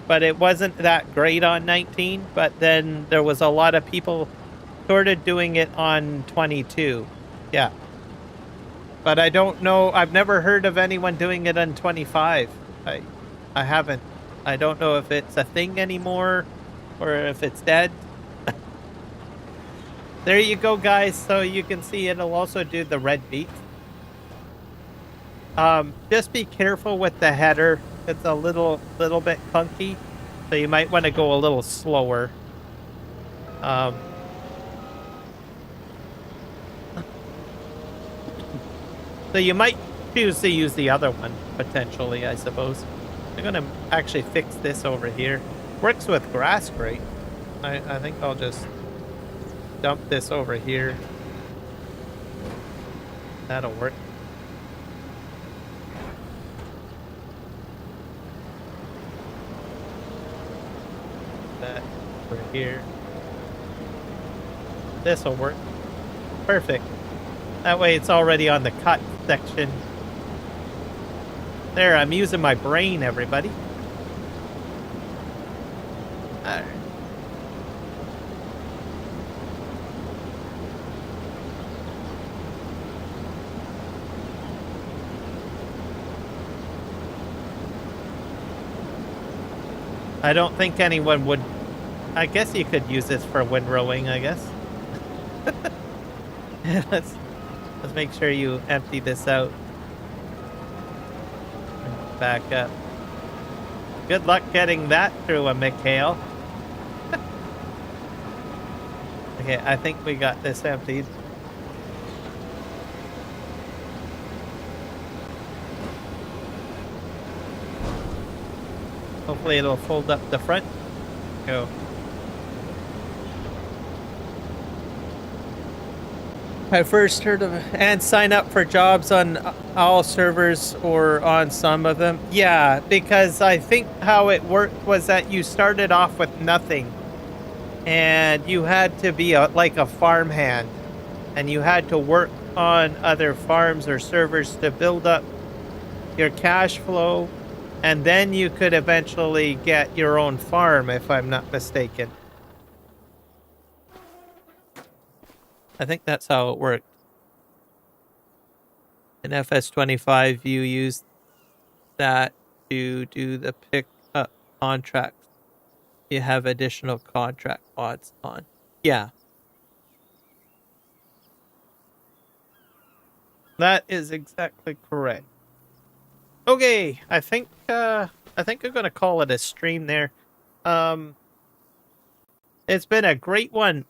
but it wasn't that great on 19. But then there was a lot of people sort of doing it on 22. Yeah. But I don't know. I've never heard of anyone doing it on 25. I haven't. I don't know if it's a thing anymore or if it's dead. There you go, guys. So you can see it'll also do the red beet. Just be careful with the header. It's a little bit clunky, so you might want to go a little slower. So you might choose to use the other one, potentially, I suppose. I'm going to actually fix this over here. Works with grass great. I think I'll just dump this over here. That'll work. That over here. This'll work. Perfect. That way it's already on the cut section There, I'm using my brain, everybody. All right. I don't think anyone would... I guess you could use this for windrowing, I guess. let's make sure you empty this out. Back up. Good luck getting that through a Hale. Okay, I think we got this emptied. Hopefully it'll fold up the front. Go. I first heard of and sign up for jobs on all servers or on some of them. Yeah, because I think how it worked was that you started off with nothing and you had to be like a farmhand and you had to work on other farms or servers to build up your cash flow, and then you could eventually get your own farm, if I'm not mistaken. I think that's how it worked. In FS25, you use that to do the pick up contracts. You have additional contract mods on. Yeah. That is exactly correct. Okay, I think I'm gonna call it a stream there. It's been a great one.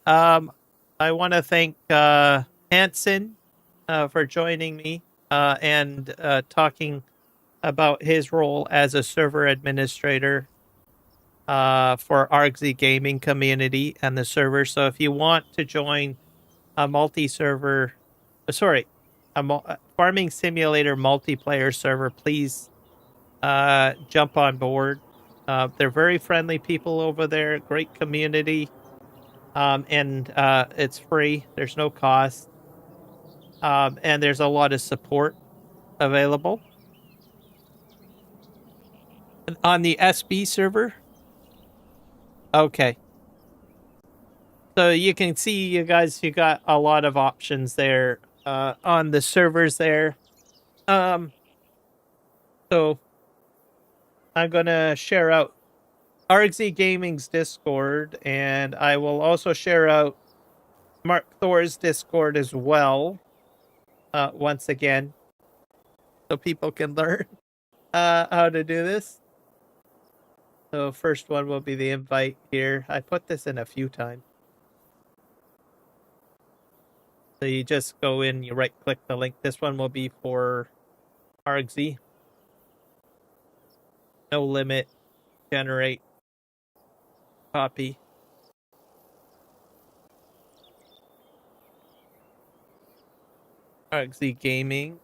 I want to thank Hanson for joining me and talking about his role as a server administrator for ArgZ gaming community and the server. So if you want to join a multi-server, farming simulator multiplayer server, please jump on board. They're very friendly people over there, great community, and it's free. There's no cost, and there's a lot of support available. On the SB server? Okay. So you can see, you guys, you got a lot of options there on the servers there. So I'm going to share out ArgZ Gaming's Discord, and I will also share out Markthor's Discord as well, once again, so people can learn how to do this. So first one will be the invite here. I put this in a few times. So you just go in, you right click the link. This one will be for ArgZ. No limit, generate, copy. ArgZ Gaming,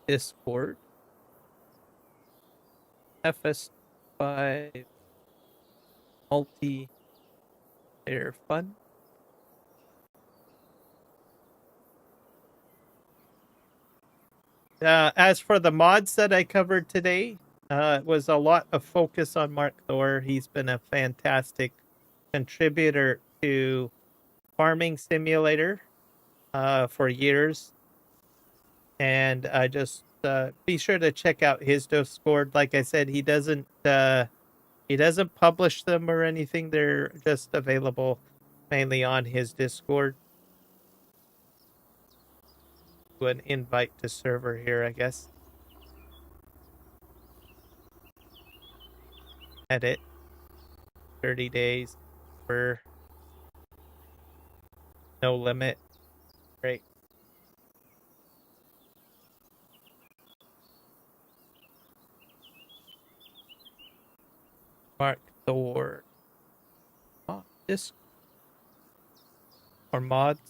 Discord, FS5 multi-player fun. As for the mods that I covered today, it was a lot of focus on Markthor. He's been a fantastic contributor to Farming Simulator for years. And just be sure to check out his Discord. Like I said, he doesn't publish them or anything. They're just available mainly on his Discord. An invite to server here, I guess. Edit. 30 days for no limit. Great. Markthor. Oh, this or mods.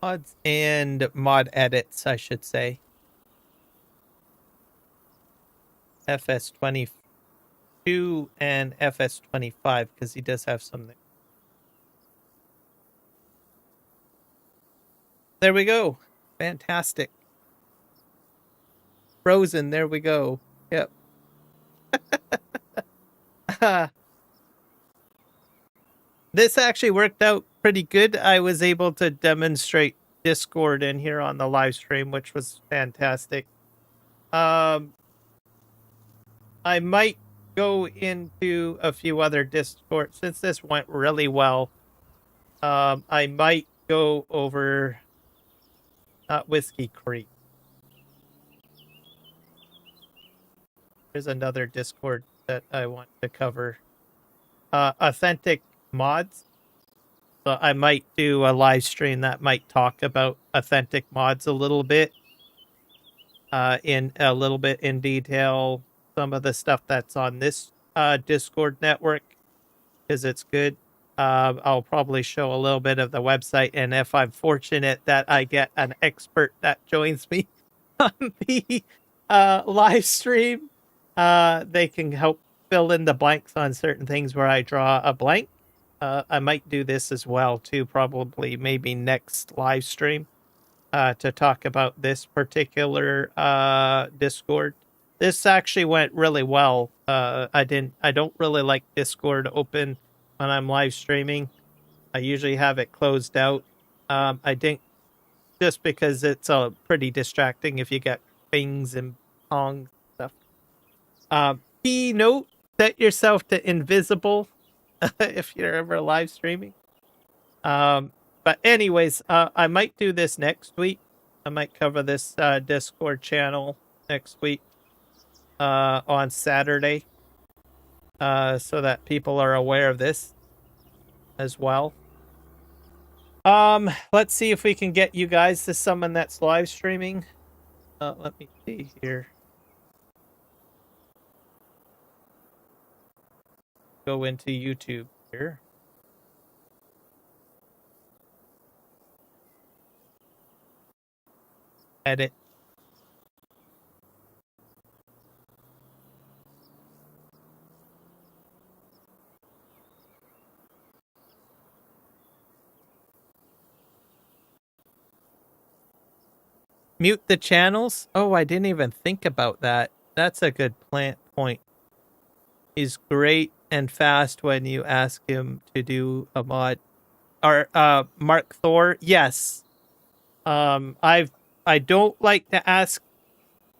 Mods and mod edits, I should say. FS22 and FS25, because he does have something. there we go. Fantastic. Frozen, there we go. Yep. This actually worked out pretty good. I was able to demonstrate Discord in here on the live stream, which was fantastic. I might go into a few other Discord since this went really well. I might go over Whiskey Creek. There's another Discord that I want to cover. Authentic mods. So I might do a live stream that might talk about authentic mods a little bit. In a little bit in detail, some of the stuff that's on this Discord network, because it's good. I'll probably show a little bit of the website, and if I'm fortunate that I get an expert that joins me on the live stream, they can help fill in the blanks on certain things where I draw a blank. I might do this as well too, probably maybe next live stream, to talk about this particular Discord. This actually went really well. I don't really like Discord open when I'm live streaming. I usually have it closed out. I think just because it's pretty distracting if you get pings and pongs stuff. Key note: set yourself to invisible if you're ever live streaming. But anyways, I might do this next week. I might cover this Discord channel next week on Saturday, so that people are aware of this as well. Let's see if we can get you guys to someone that's live streaming. Let me see here. Go into YouTube here. Edit. Mute the channels? Oh, I didn't even think about that. That's a good point. He's great and fast when you ask him to do a mod. Or Markthor, yes. I don't like to ask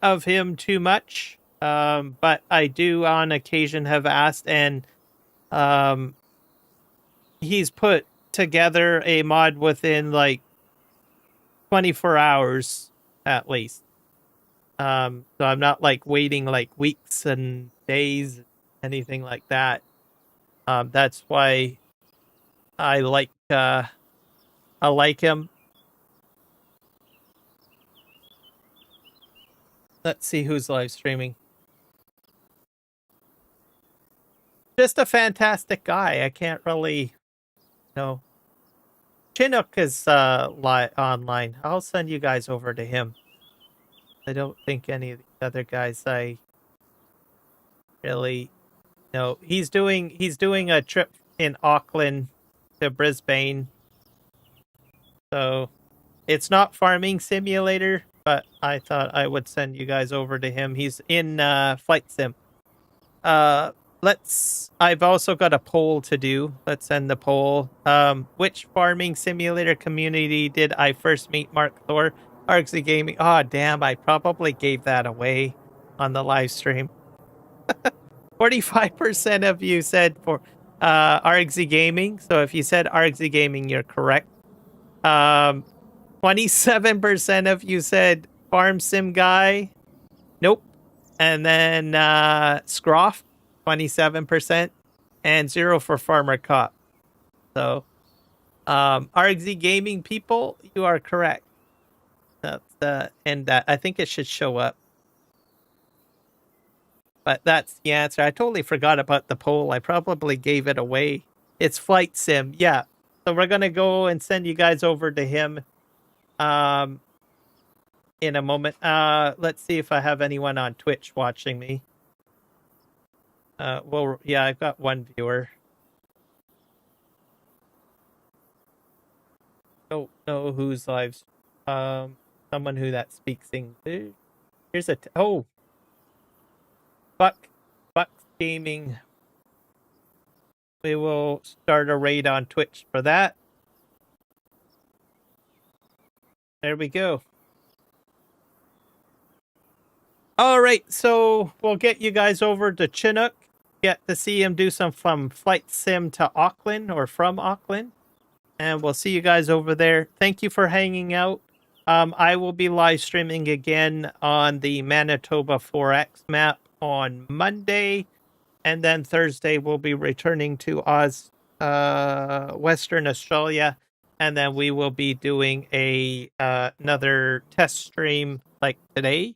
of him too much. But I do on occasion have asked, and he's put together a mod within like 24 hours at least. So I'm not like waiting like weeks and days, anything like that. That's why I like him. Let's see who's live streaming. Just a fantastic guy. I can't really know. Chinuk is online. I'll send you guys over to him. I don't think any of the other guys I really know. He's doing a trip in Auckland to Brisbane. So it's not Farming Simulator, but I thought I would send you guys over to him. He's in Flight Sim. I've also got a poll to do. Let's end the poll. Which Farming Simulator community did I first meet Markthor? RXZ Gaming. Oh, damn, I probably gave that away on the live stream. 45% of you said for RXZ Gaming. So if you said RXZ Gaming, you're correct. 27% of you said Farm Sim Guy. Nope. And then Scroft, 27%. And 0 for Farmer Cop. So RXZ Gaming people, you are correct. And I think it should show up. But that's the answer. I totally forgot about the poll. I probably gave it away. It's Flight Sim. Yeah. So we're going to go and send you guys over to him in a moment. Let's see if I have anyone on Twitch watching me. Well, yeah, I've got one viewer. Don't know who's live. someone who that speaks English. Here's a Buck's Gaming. We will start a raid on Twitch for that. There we go. All right, so we'll get you guys over to Chinuk. Get to see him do some flight sim to Auckland or from Auckland. And we'll see you guys over there. Thank you for hanging out. I will be live streaming again on the Manitoba 4X map on Monday. And then Thursday we'll be returning to Western Australia. And then we will be doing another test stream like today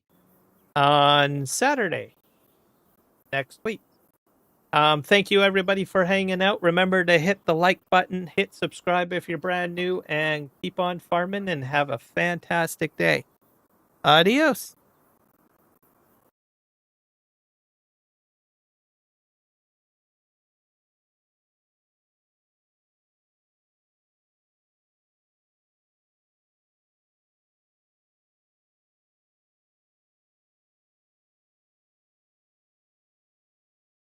on Saturday next week. Thank you everybody for hanging out. Remember to hit the like button, hit subscribe if you're brand new, and keep on farming and have a fantastic day. Adios.